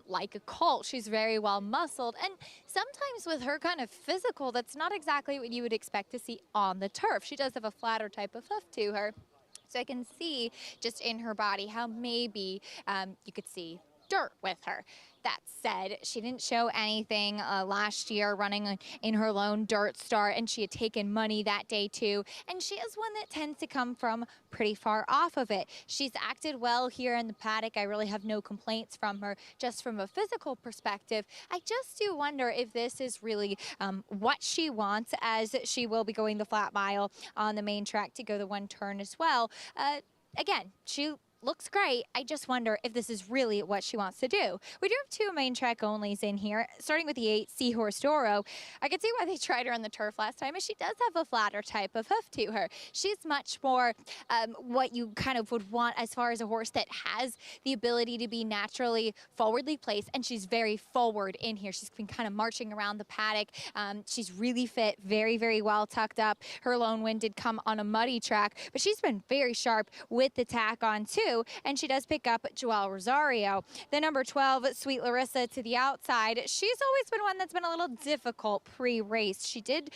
like a colt. She's very well muscled, and sometimes with her kind of physical, that's not exactly what you would expect to see on the turf. She does have a flatter type of hoof to her. So I can see just in her body how maybe you could see dirt with her. That said, she didn't show anything last year running in her lone dirt start, and she had taken money that day too, and she is one that tends to come from pretty far off of it. She's acted well here in the paddock. I really have no complaints from her just from a physical perspective. I just do wonder if this is really what she wants, as she will be going the flat mile on the main track to go the 1 turn as well. Again, she looks great. I just wonder if this is really what she wants to do. We do have 2 main track onlys in here, starting with the 8 Seahorse Doro. I can see why they tried her on the turf last time, and she does have a flatter type of hoof to her. She's much more what you kind of would want as far as a horse that has the ability to be naturally forwardly placed, and she's very forward in here. She's been kind of marching around the paddock. She's really fit, very, very well tucked up. Her lone win did come on a muddy track, but she's been very sharp with the tack on too. And she does pick up Joelle Rosario. The number 12, Sweet Larissa, to the outside. She's always been one that's been a little difficult pre-race. She did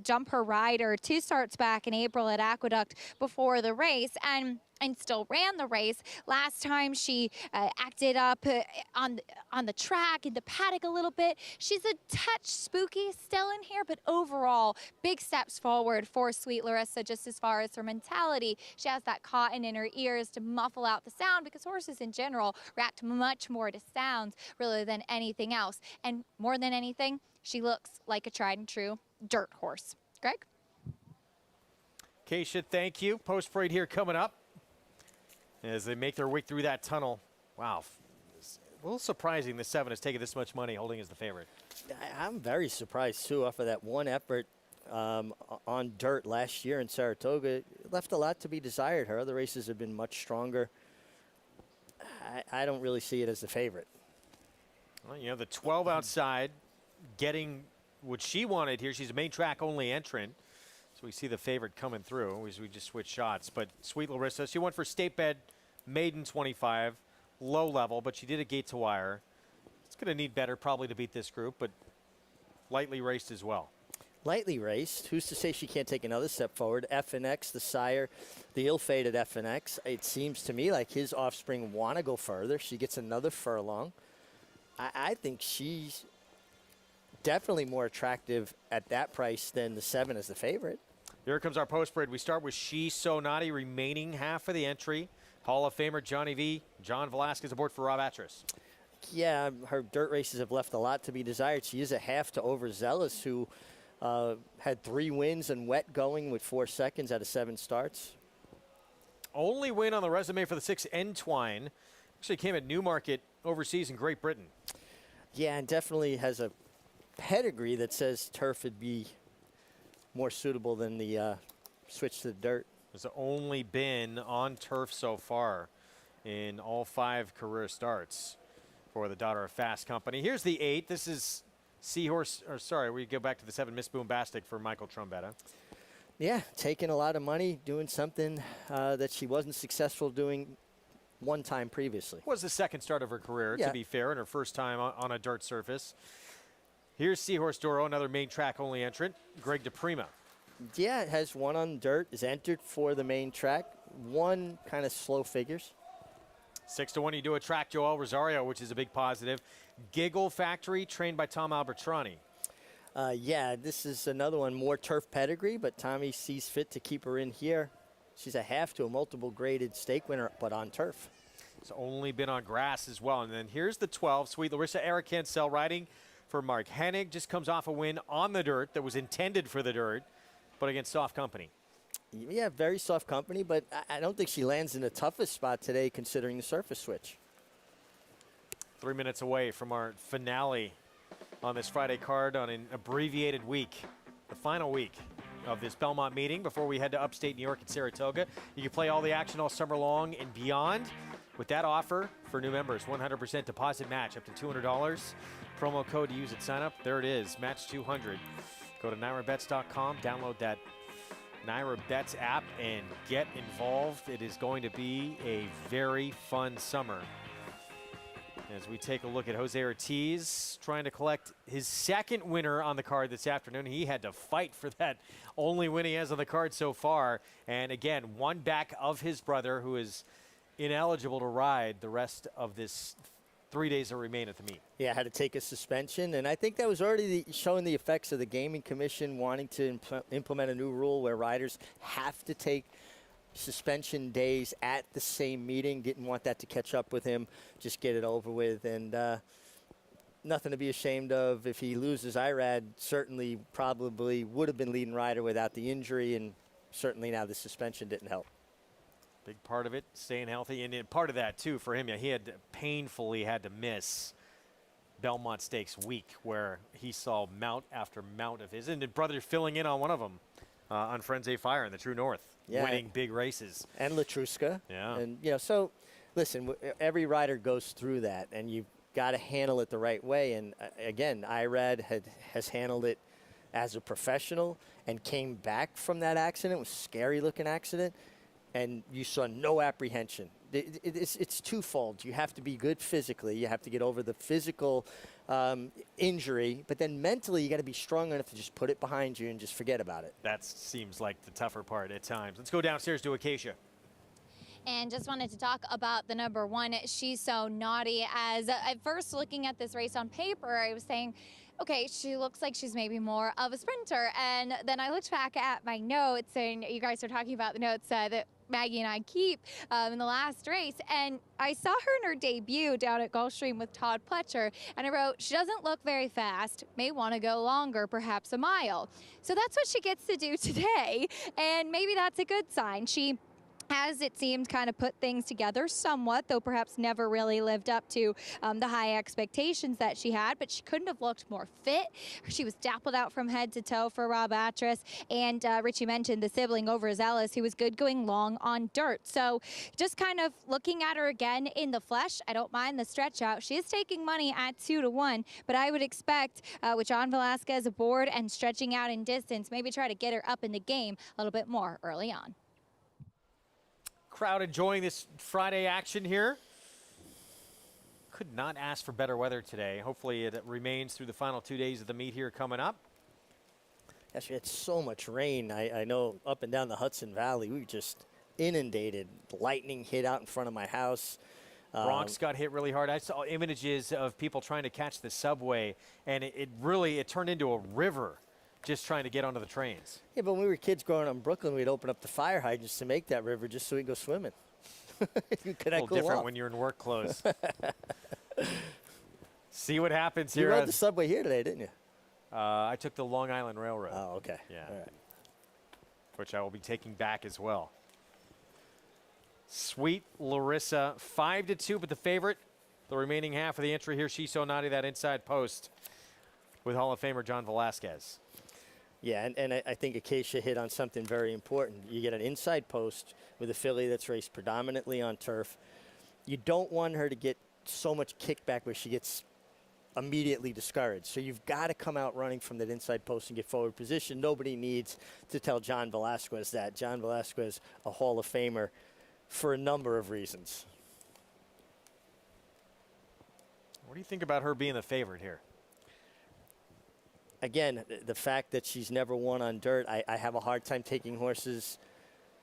jump her rider 2 starts back in April at Aqueduct before the race, and still ran the race. Last time she acted up on the track, in the paddock a little bit. She's a touch spooky still in here, but overall, big steps forward for Sweet Larissa just as far as her mentality. She has that cotton in her ears to muffle out the sound, because horses in general react much more to sounds really than anything else. And more than anything, she looks like a tried and true dirt horse. Greg? Keisha, thank you. Post parade here coming up as they make their way through that tunnel. Wow, it's a little surprising the 7 has taken this much money holding as the favorite. I'm very surprised too. Off of that one effort on dirt last year in Saratoga, it left a lot to be desired. Her other races have been much stronger. I don't really see it as the favorite. Well, you know, the 12 outside getting what she wanted here. She's a main track only entrant. So we see the favorite coming through as we just switch shots. But Sweet Larissa, she went for state bed, maiden 25, low level, but she did a gate to wire. It's going to need better probably to beat this group, but lightly raced as well. Lightly raced. Who's to say she can't take another step forward? FNX, the sire, the ill-fated FNX. It seems to me like his offspring want to go further. She gets another furlong. I think she's definitely more attractive at that price than the 7 as the favorite. Here comes our post spread. We start with She So Naughty, remaining half of the entry. Hall of Famer Johnny V. John Velasquez aboard for Rob Atras. Yeah, her dirt races have left a lot to be desired. She is a half to Overzealous, who had 3 wins and wet going with 4 seconds out of 7 starts. Only win on the resume for the 6 Entwine. Actually came at Newmarket overseas in Great Britain. Yeah, and definitely has a pedigree that says turf would be more suitable than the switch to the dirt. There's only been on turf so far in all 5 career starts for the daughter of Fast Company. Here's the 8. This is Seahorse, or sorry, we go back to the 7 Miss Boombastic for Michael Trombetta. Yeah, taking a lot of money, doing something that she wasn't successful doing one time previously. Was the second start of her career, Yeah. to be fair, and her first time on a dirt surface. Here's Seahorse Doro, another main track only entrant, Greg DePrima. Yeah, it has 1 on dirt, is entered for the main track. 1 kind of slow figures. 6-1, you do a track Joel Rosario, which is a big positive. Giggle Factory, trained by Tom Albertrani. Yeah, this is another one, more turf pedigree, but Tommy sees fit to keep her in here. She's a half to a multiple graded stake winner, but on turf. It's only been on grass as well. And then here's the 12, Sweet Larissa, Eric Cancel riding for Mark Hennig. Just comes off a win on the dirt that was intended for the dirt, but against soft company. Yeah, very soft company, but I don't think she lands in the toughest spot today considering the surface switch. 3 minutes away from our finale on this Friday card on an abbreviated week, the final week of this Belmont meeting before we head to upstate New York and Saratoga. You can play all the action all summer long and beyond with that offer for new members. 100% deposit match up to $200. Promo code to use at sign up. There it is, match 200. Go to NYRABets.com, download that NYRA Bets app and get involved. It is going to be a very fun summer. As we take a look at Jose Ortiz trying to collect his 2nd winner on the card this afternoon. He had to fight for that only win he has on the card so far. And again, 1 back of his brother, who is ineligible to ride the rest of this 3 days that remain at the meet. Yeah, had to take a suspension, and I think that was already showing the effects of the Gaming Commission wanting to implement a new rule where riders have to take suspension days at the same meeting. Didn't want that to catch up with him. Just get it over with, and nothing to be ashamed of. If he loses Irad, certainly probably would have been leading rider without the injury, and certainly now the suspension didn't help. Big part of it, staying healthy, and part of that too for him. Yeah, he had painfully had to miss Belmont Stakes week where he saw mount after mount of his, and his brother filling in on one of them on Frenzy Fire in the True North, winning big races. And Latruska. Yeah. And, you know, so listen, every rider goes through that, and you've got to handle it the right way. And again, Irad has handled it as a professional and came back from that accident. It was a scary looking accident. And you saw no apprehension. It's twofold. You have to be good physically. You have to get over the physical injury. But then mentally, you got to be strong enough to just put it behind you and just forget about it. That seems like the tougher part at times. Let's go downstairs to Acacia. And just wanted to talk about the number 1, She's So Naughty. As at first looking at this race on paper, I was saying, okay, she looks like she's maybe more of a sprinter. And then I looked back at my notes, and you guys are talking about the notes that Maggie and I keep in the last race. And I saw her in her debut down at Gulfstream with Todd Pletcher. And I wrote, she doesn't look very fast, may want to go longer, perhaps a mile. So that's what she gets to do today. And maybe that's a good sign. She has, it seemed, kind of put things together somewhat, though perhaps never really lived up to the high expectations that she had, but she couldn't have looked more fit. She was dappled out from head to toe for Rob Atras, and Richie mentioned the sibling overzealous, who was good going long on dirt. So just kind of looking at her again in the flesh, I don't mind the stretch out. She is taking money at 2-1, but I would expect with John Velasquez aboard and stretching out in distance, maybe try to get her up in the game a little bit more early on. Crowd enjoying this Friday action here. Could not ask for better weather today. Hopefully it remains through the final 2 days of the meet here coming up. Actually, had so much rain. I know up and down the Hudson Valley, we were just inundated. Lightning hit out in front of my house. Bronx got hit really hard. I saw images of people trying to catch the subway, and it really turned into a river just trying to get onto the trains. Yeah, but when we were kids growing up in Brooklyn, we'd open up the fire hydrants to make that river just so we'd go swimming. A little different when you're in work clothes. See what happens here. You rode the subway here today, didn't you? I took the Long Island Railroad. Oh, okay. Yeah. All right. Which I will be taking back as well. Sweet Larissa, 5-2, but the favorite. The remaining half of the entry here, She's So Naughty, that inside post with Hall of Famer John Velasquez. Yeah, and I think Acacia hit on something very important. You get an inside post with a filly that's raced predominantly on turf. You don't want her to get so much kickback where she gets immediately discouraged. So you've got to come out running from that inside post and get forward position. Nobody needs to tell John Velasquez that. John Velasquez, a Hall of Famer for a number of reasons. What do you think about her being the favorite here? Again, the fact that she's never won on dirt, I have a hard time taking horses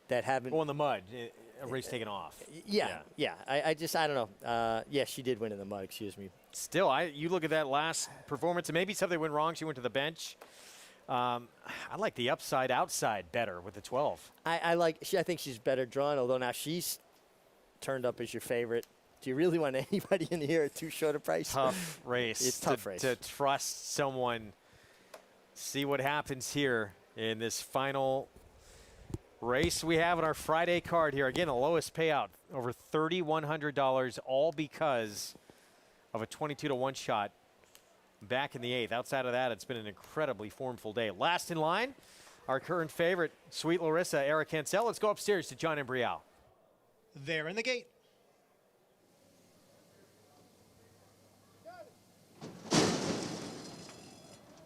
that haven't. Well, in the mud, a race taken off. Yeah. I don't know. Yeah, she did win in the mud, excuse me. Still, you look at that last performance, and maybe something went wrong. She went to the bench. I like the upside outside better with the 12. I think she's better drawn, although now she's turned up as your favorite. Do you really want anybody in here at too short a price? Tough race. It's tough race. To trust someone. See what happens here in this final race we have on our Friday card here. Again, the lowest payout, over $3,100, all because of a 22-1 shot back in the 8th. Outside of that, it's been an incredibly formful day. Last in line, our current favorite, Sweet Larissa, Eric Hansel. Let's go upstairs to John Embrial. There in the gate.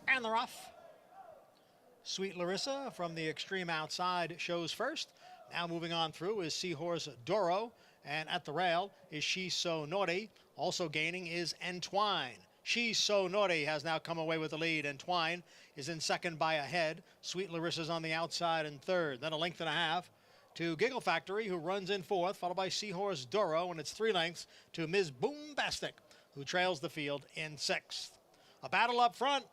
And they're off. Sweet Larissa from the extreme outside shows first. Now moving on through is Seahorse Doro. And at the rail is She's So Naughty. Also gaining is Entwine. She's So Naughty has now come away with the lead. Entwine is in second by a head. Sweet Larissa's on the outside in third. Then a length and a half to Giggle Factory, who runs in fourth, followed by Seahorse Doro. And it's 3 lengths to Ms. Boombastic, who trails the field in sixth. A battle up front.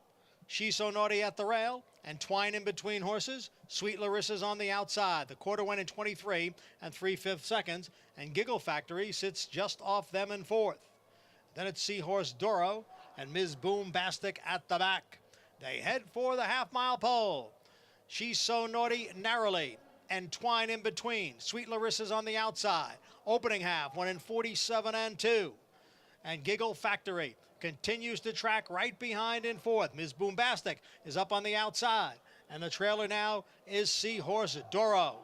She's So Naughty at the rail, and Twine in between horses. Sweet Larissa's on the outside. The quarter went in 23 3/5 seconds, and Giggle Factory sits just off them in fourth. Then it's Seahorse Doro and Ms. Boombastic at the back. They head for the half-mile pole. She's So Naughty narrowly, and Twine in between. Sweet Larissa's on the outside. Opening half went in 47 2. And Giggle Factory continues to track right behind in fourth. Ms. Boombastic is up on the outside. And the trailer now is Seahorse Doro.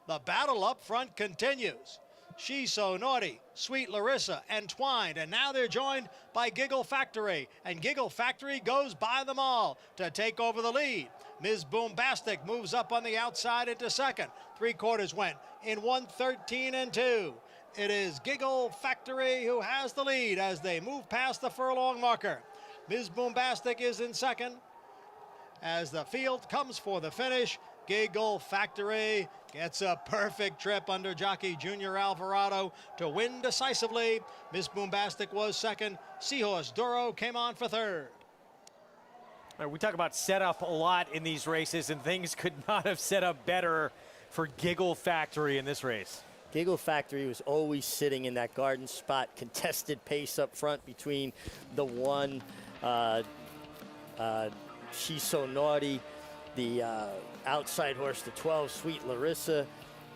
The battle up front continues. She's So Naughty, Sweet Larissa, and Twined. And now they're joined by Giggle Factory. And Giggle Factory goes by them all to take over the lead. Ms. Boombastic moves up on the outside into second. 3/4 went in 1:13 2. It is Giggle Factory who has the lead as they move past the furlong marker. Ms. Boombastic is in second. As the field comes for the finish, Giggle Factory gets a perfect trip under jockey Junior Alvarado to win decisively. Ms. Boombastic was second. Seahorse Doro came on for third. We talk about setup a lot in these races, and things could not have set up better for Giggle Factory in this race. Giggle Factory was always sitting in that garden spot, contested pace up front between the one, She's So Naughty, the outside horse, the 12, Sweet Larissa.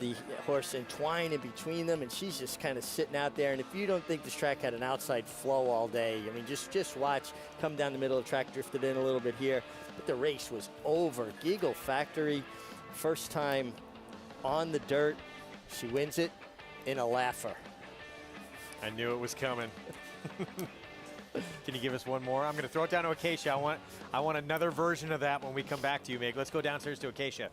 the horse entwine in between them, and she's just kind of sitting out there. And if you don't think this track had an outside flow all day, I mean, just watch. Come down the middle of the track, drifted in a little bit here, but the race was over. Giggle Factory, first time on the dirt. She wins it in a laugher. I knew it was coming. Can you give us one more? I'm going to throw it down to Acacia. I want another version of that when we come back to you, Meg. Let's go downstairs to Acacia.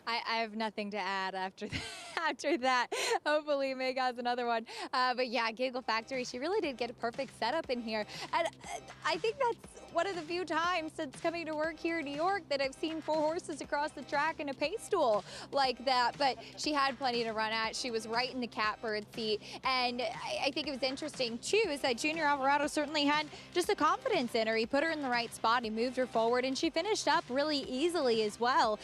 I have nothing to add after that. After that, hopefully Meg has another one. But yeah, Giggle Factory, she really did get a perfect setup in here. And I think that's one of the few times since coming to work here in New York that I've seen 4 horses across the track in a pace stool like that. But she had plenty to run at. She was right in the catbird seat. And I think it was interesting too is that Junior Alvarado certainly had just a confidence in her. He put her in the right spot. He moved her forward and she finished up really easily as well.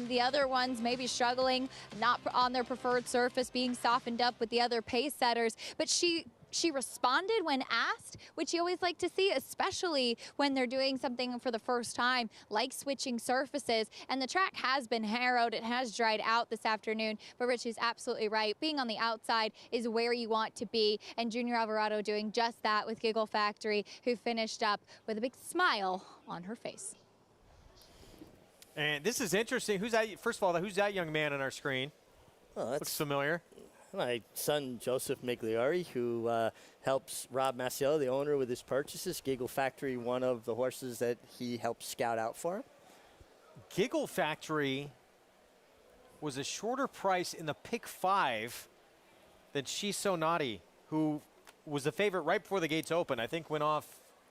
The other ones maybe struggling, not on their preferred surface, being softened up with the other pace setters, but she responded when asked, which you always like to see, especially when they're doing something for the first time, like switching surfaces. And the track has been harrowed. It has dried out this afternoon, but Rich is absolutely right. Being on the outside is where you want to be, and Junior Alvarado doing just that with Giggle Factory, who finished up with a big smile on her face. And this is interesting. Who's that? First of all, who's that young man on our screen? Oh, that's looks familiar. My son, Joseph Migliori, who helps Rob Masiello, the owner, with his purchases. Giggle Factory, one of the horses that he helped scout out for him. Giggle Factory was a shorter price in the pick 5 than She's So Naughty, who was the favorite right before the gates open. I think went off,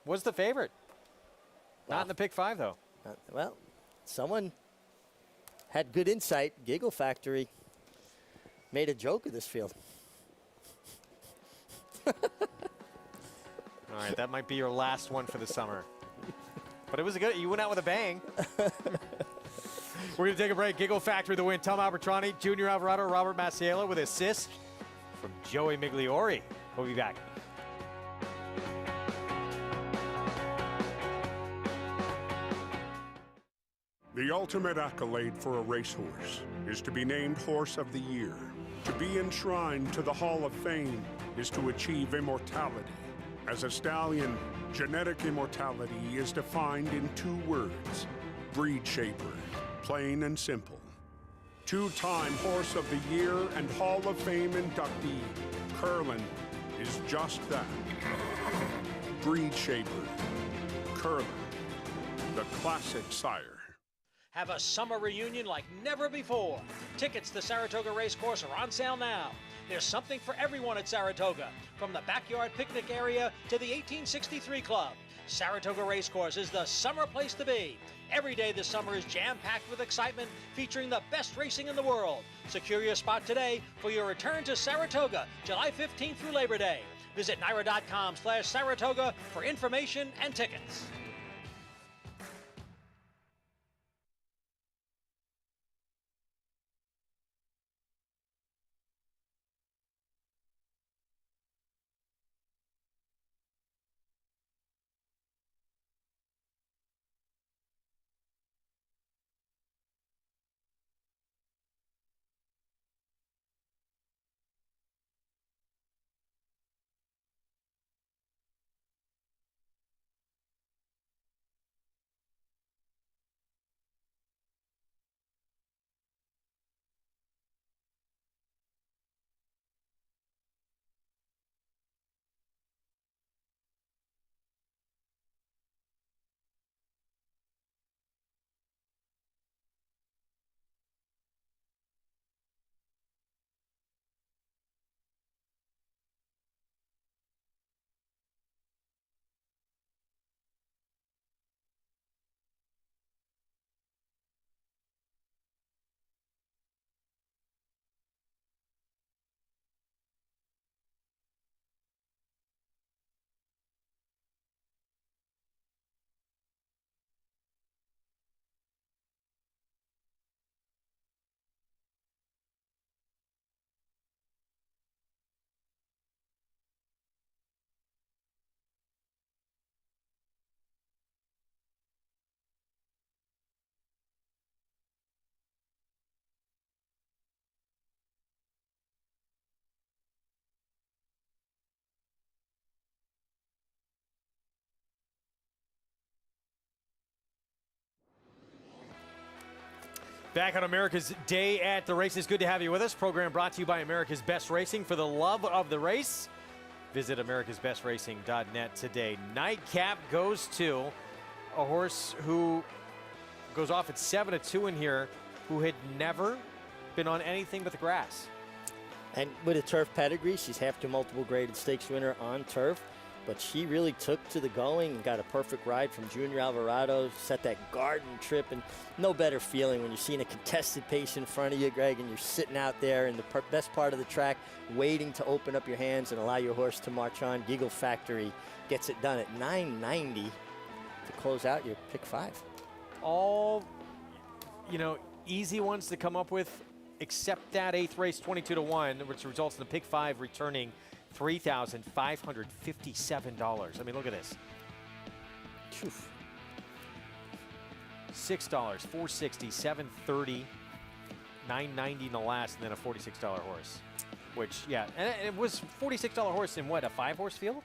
was the favorite. Wow. Not in the pick 5, though. Well, someone had good insight. Giggle Factory made a joke of this field. All right, that might be your last one for the summer. But it was a good, you went out with a bang. We're going to take a break. Giggle Factory the win. Tom Albertrani, Junior Alvarado, Robert Masiello with assist from Joey Migliori. We'll be back. The ultimate accolade for a racehorse is to be named Horse of the Year. To be enshrined to the Hall of Fame is to achieve immortality. As a stallion, genetic immortality is defined in 2 words: breed shaper, plain and simple. 2-time Horse of the Year and Hall of Fame inductee, Curlin, is just that. Breed shaper, Curlin, the classic sire. Have a summer reunion like never before. Tickets to Saratoga Racecourse are on sale now. There's something for everyone at Saratoga, from the backyard picnic area to the 1863 Club. Saratoga Racecourse is the summer place to be. Every day this summer is jam-packed with excitement, featuring the best racing in the world. Secure your spot today for your return to Saratoga, July 15th through Labor Day. Visit NYRA.com/Saratoga for information and tickets. Back on America's Day at the Races. Good to have you with us. Program brought to you by America's Best Racing. For the love of the race, visit americasbestracing.net today. Nightcap goes to a horse who goes off at 7-2 in here, who had never been on anything but the grass. And with a turf pedigree, she's half to multiple graded stakes winner on turf. But she really took to the going and got a perfect ride from Junior Alvarado, set that garden trip, and no better feeling when you're seeing a contested pace in front of you, Greg, and you're sitting out there in the best part of the track, waiting to open up your hands and allow your horse to march on. Giggle Factory gets it done at $9.90 to close out your pick 5. All, easy ones to come up with, except that 8th race, 22-1, which results in the pick 5 returning $3,557. I mean, look at this. $6, $460, $730, $990 in the last, and then a $46 horse. Which, yeah, and it was $46 horse in what, a 5-horse field?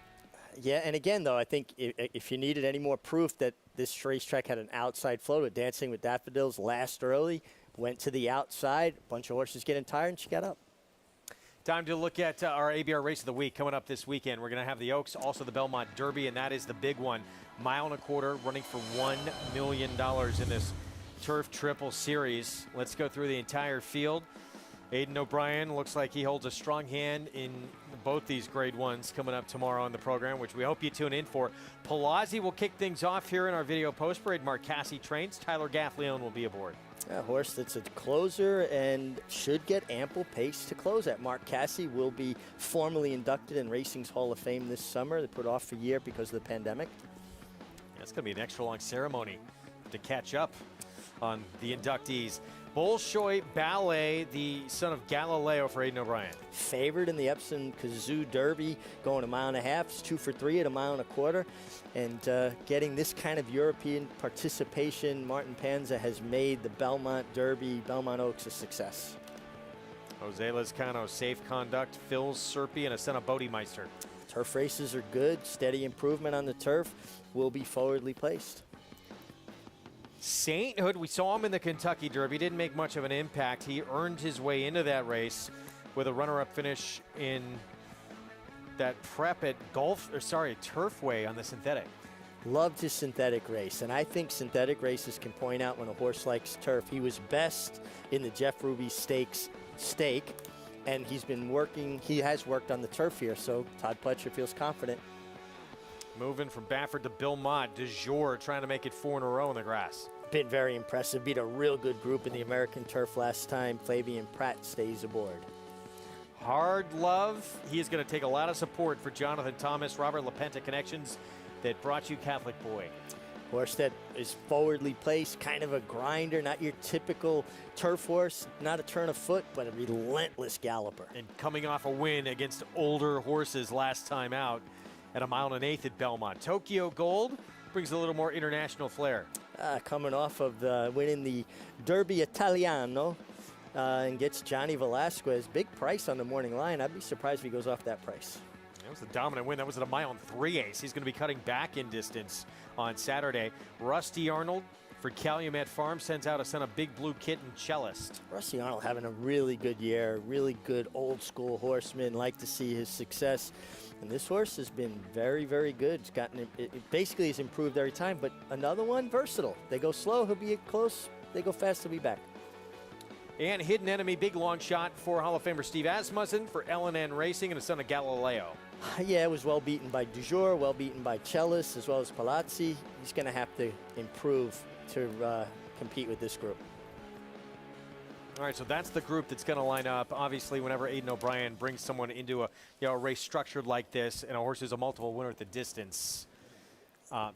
Yeah, and again, though, I think if you needed any more proof that this racetrack had an outside flow to Dancing with Daffodils last early, went to the outside, a bunch of horses getting tired, and she got up. Time to look at our ABR Race of the Week coming up this weekend. We're going to have the Oaks, also the Belmont Derby, and that is the big one. 1.25 miles running for $1 million in this Turf Triple Series. Let's go through the entire field. Aidan O'Brien looks like he holds a strong hand in both these grade ones coming up tomorrow on the program, which we hope you tune in for. Palazzi will kick things off here in our video post parade. Mark Casse trains. Tyler Gaffleone will be aboard. A horse that's a closer and should get ample pace to close at. Mark Casse will be formally inducted in Racing's Hall of Fame this summer. They put off a year because of the pandemic. Yeah, it's going to be an extra long ceremony to catch up on the inductees. Bolshoi Ballet, the son of Galileo for Aidan O'Brien. Favored in the Epsom Kazoo Derby, going 1.5 miles. It's 2 for 3 at 1.25 miles. And getting this kind of European participation, Martin Panza has made the Belmont Derby, Belmont Oaks, a success. Jose Lezcano, safe conduct. Phil Serpy and Asena Bodemeister. Turf races are good. Steady improvement on the turf. Will be forwardly placed. Sainthood, we saw him in the Kentucky Derby. Didn't make much of an impact. He earned his way into that race with a runner-up finish in that prep at Turfway on the synthetic. Loved his synthetic race, and I think synthetic races can point out when a horse likes turf. He was best in the Jeff Ruby Stakes stake, and he has worked on the turf here, so Todd Pletcher feels confident. Moving from Baffert to Bill Mott, De Jour trying to make it 4 in a row in the grass. Been very impressive, beat a real good group in the American turf last time. Fabian Pratt stays aboard. Hard Love, he is going to take a lot of support for Jonathan Thomas, Robert LaPenta connections that brought you Catholic Boy. Horse that is forwardly placed, kind of a grinder, not your typical turf horse, not a turn of foot, but a relentless galloper. And coming off a win against older horses last time out at 1.1 miles at Belmont. Tokyo Gold brings a little more international flair. Coming off of winning the Derby Italiano and gets Johnny Velasquez. Big price on the morning line. I'd be surprised if he goes off that price. That was a dominant win. That was at 1.3 miles He's going to be cutting back in distance on Saturday. Rusty Arnold for Calumet Farm sends out a son of Big Blue Kitten Cellist. Rusty Arnold having a really good year. Really good old school horseman. Like to see his success. And this horse has been very, very good. It's gotten it basically has improved every time. But another one, versatile. They go slow, he'll be close. They go fast, he'll be back. And Hidden Enemy, big long shot for Hall of Famer Steve Asmussen for L&N Racing and a son of Galileo. Yeah, it was well beaten by Du Jour, well beaten by Cellist, as well as Palazzi. He's going to have to improve to compete with this group. All right, so that's the group that's going to line up. Obviously, whenever Aidan O'Brien brings someone into a race structured like this, and a horse is a multiple winner at the distance,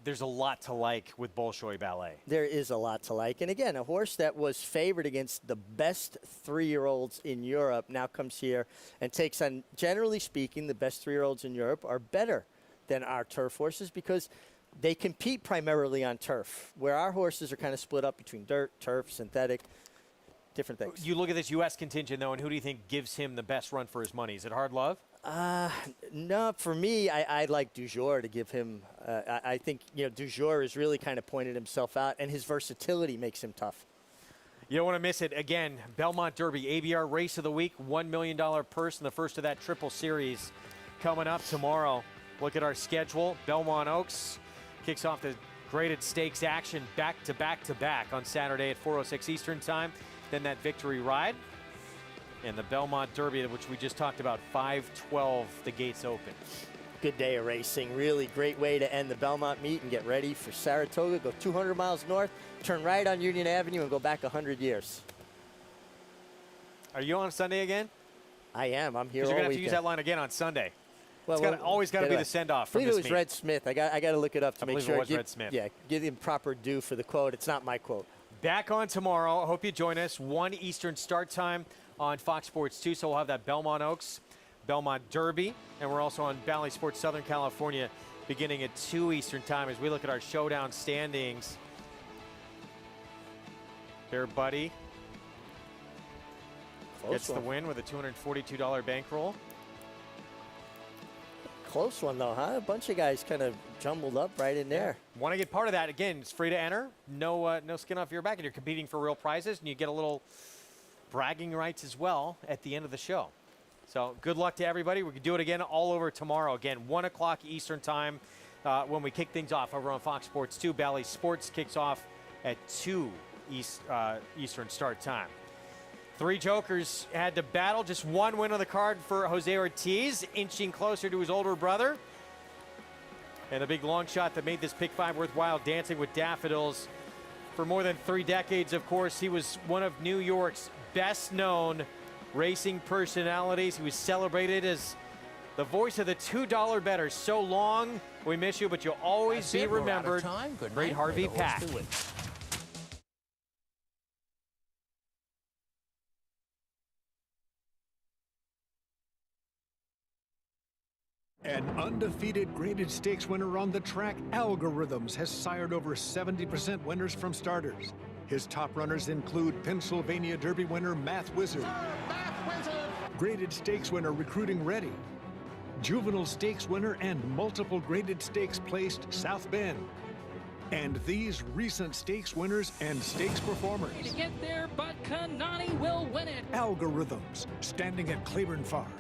there's a lot to like with Bolshoi Ballet. There is a lot to like. And again, a horse that was favored against the best 3-year-olds in Europe now comes here and takes on, generally speaking, the best 3-year-olds in Europe are better than our turf horses because they compete primarily on turf, where our horses are kind of split up between dirt, turf, synthetic, different things. You look at this U.S. contingent, though, and who do you think gives him the best run for his money? Is it Hard Love? No, for me, I like Du Jour to give him. I think Du Jour has really kind of pointed himself out, and his versatility makes him tough. You don't want to miss it. Again, Belmont Derby, ABR Race of the Week, $1 million purse in the first of that Triple Series coming up tomorrow. Look at our schedule. Belmont Oaks kicks off the graded stakes action back to back on Saturday at 4:06 Eastern Time. Then that Victory Ride. And the Belmont Derby, which we just talked about, 5:12, the gates open. Good day of racing. Really great way to end the Belmont meet and get ready for Saratoga. Go 200 miles north, turn right on Union Avenue, and go back 100 years. Are you on Sunday again? I am. I'm here all You're going to have to weekend. use that line again on Sunday. Well, It's always got to be the send-off from I this believe it was meet. Red Smith. I got to look it up to make sure. I believe it was Red Smith. Yeah, give him proper due for the quote. It's not my quote. Back on tomorrow. I hope you join us. 1 Eastern start time on Fox Sports 2. So we'll have that Belmont Oaks, Belmont Derby, and we're also on Bally Sports Southern California beginning at 2 Eastern time as we look at our showdown standings. There, Buddy gets the win with a $242 bankroll. Close one, though, huh? A bunch of guys kind of jumbled up right in there. Want to get part of that? Again, it's free to enter. No skin off your back, and you're competing for real prizes, and you get a little bragging rights as well at the end of the show. So good luck to everybody. We can do it again all over tomorrow. Again, 1 o'clock Eastern time when we kick things off over on Fox Sports 2. Bally Sports kicks off at 2 Eastern start time. 3 jokers had to battle. Just one win on the card for Jose Ortiz, inching closer to his older brother. And a big long shot that made this pick 5 worthwhile, Dancing with Daffodils. For more than 3 decades, of course, he was one of New York's best-known racing personalities. He was celebrated as the voice of the $2 better. So long, we miss you, but you'll always be remembered. Great Harvey Pack. An undefeated graded stakes winner on the track, Algorithms, has sired over 70% winners from starters. His top runners include Pennsylvania Derby winner Math Wizard, graded stakes winner Recruiting Ready, juvenile stakes winner and multiple graded stakes placed South Bend, and these recent stakes winners and stakes performers. To get there, but Kanani will win it. Algorithms, standing at Claiborne Farm.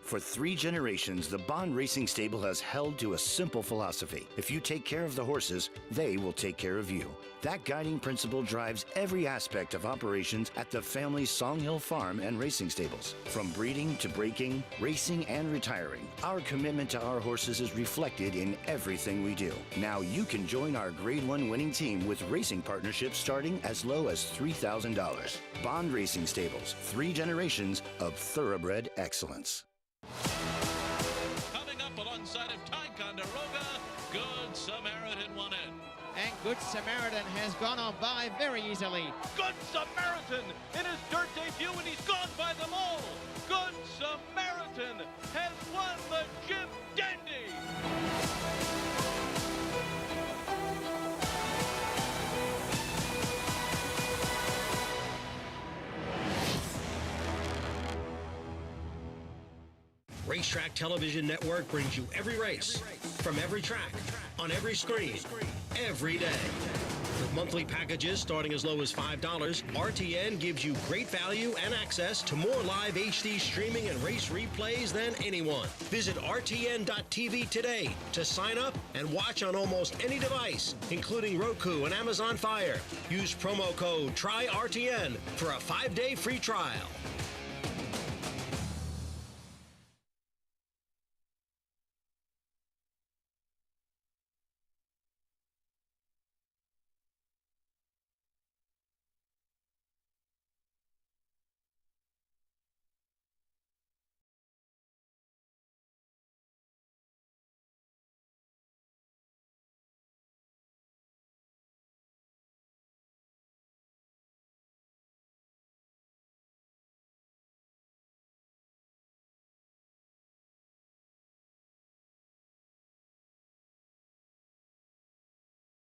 For 3 generations, the Bond Racing Stable has held to a simple philosophy. If you take care of the horses, they will take care of you. That guiding principle drives every aspect of operations at the family Songhill Farm and Racing Stables. From breeding to breaking, racing and retiring, our commitment to our horses is reflected in everything we do. Now you can join our Grade 1 winning team with racing partnerships starting as low as $3,000. Bond Racing Stables, 3 generations of thoroughbred excellence. Coming up alongside of Ticonderoga, Good Samaritan won it. And Good Samaritan has gone on by very easily. Good Samaritan in his dirt debut, and he's gone by them all. Good Samaritan has won the Jim Dandy. Racetrack Television Network brings you every race, from every track, on every screen, every day. With monthly packages starting as low as $5, RTN gives you great value and access to more live HD streaming and race replays than anyone. Visit RTN.tv today to sign up and watch on almost any device, including Roku and Amazon Fire. Use promo code TRYRTN for a 5-day free trial.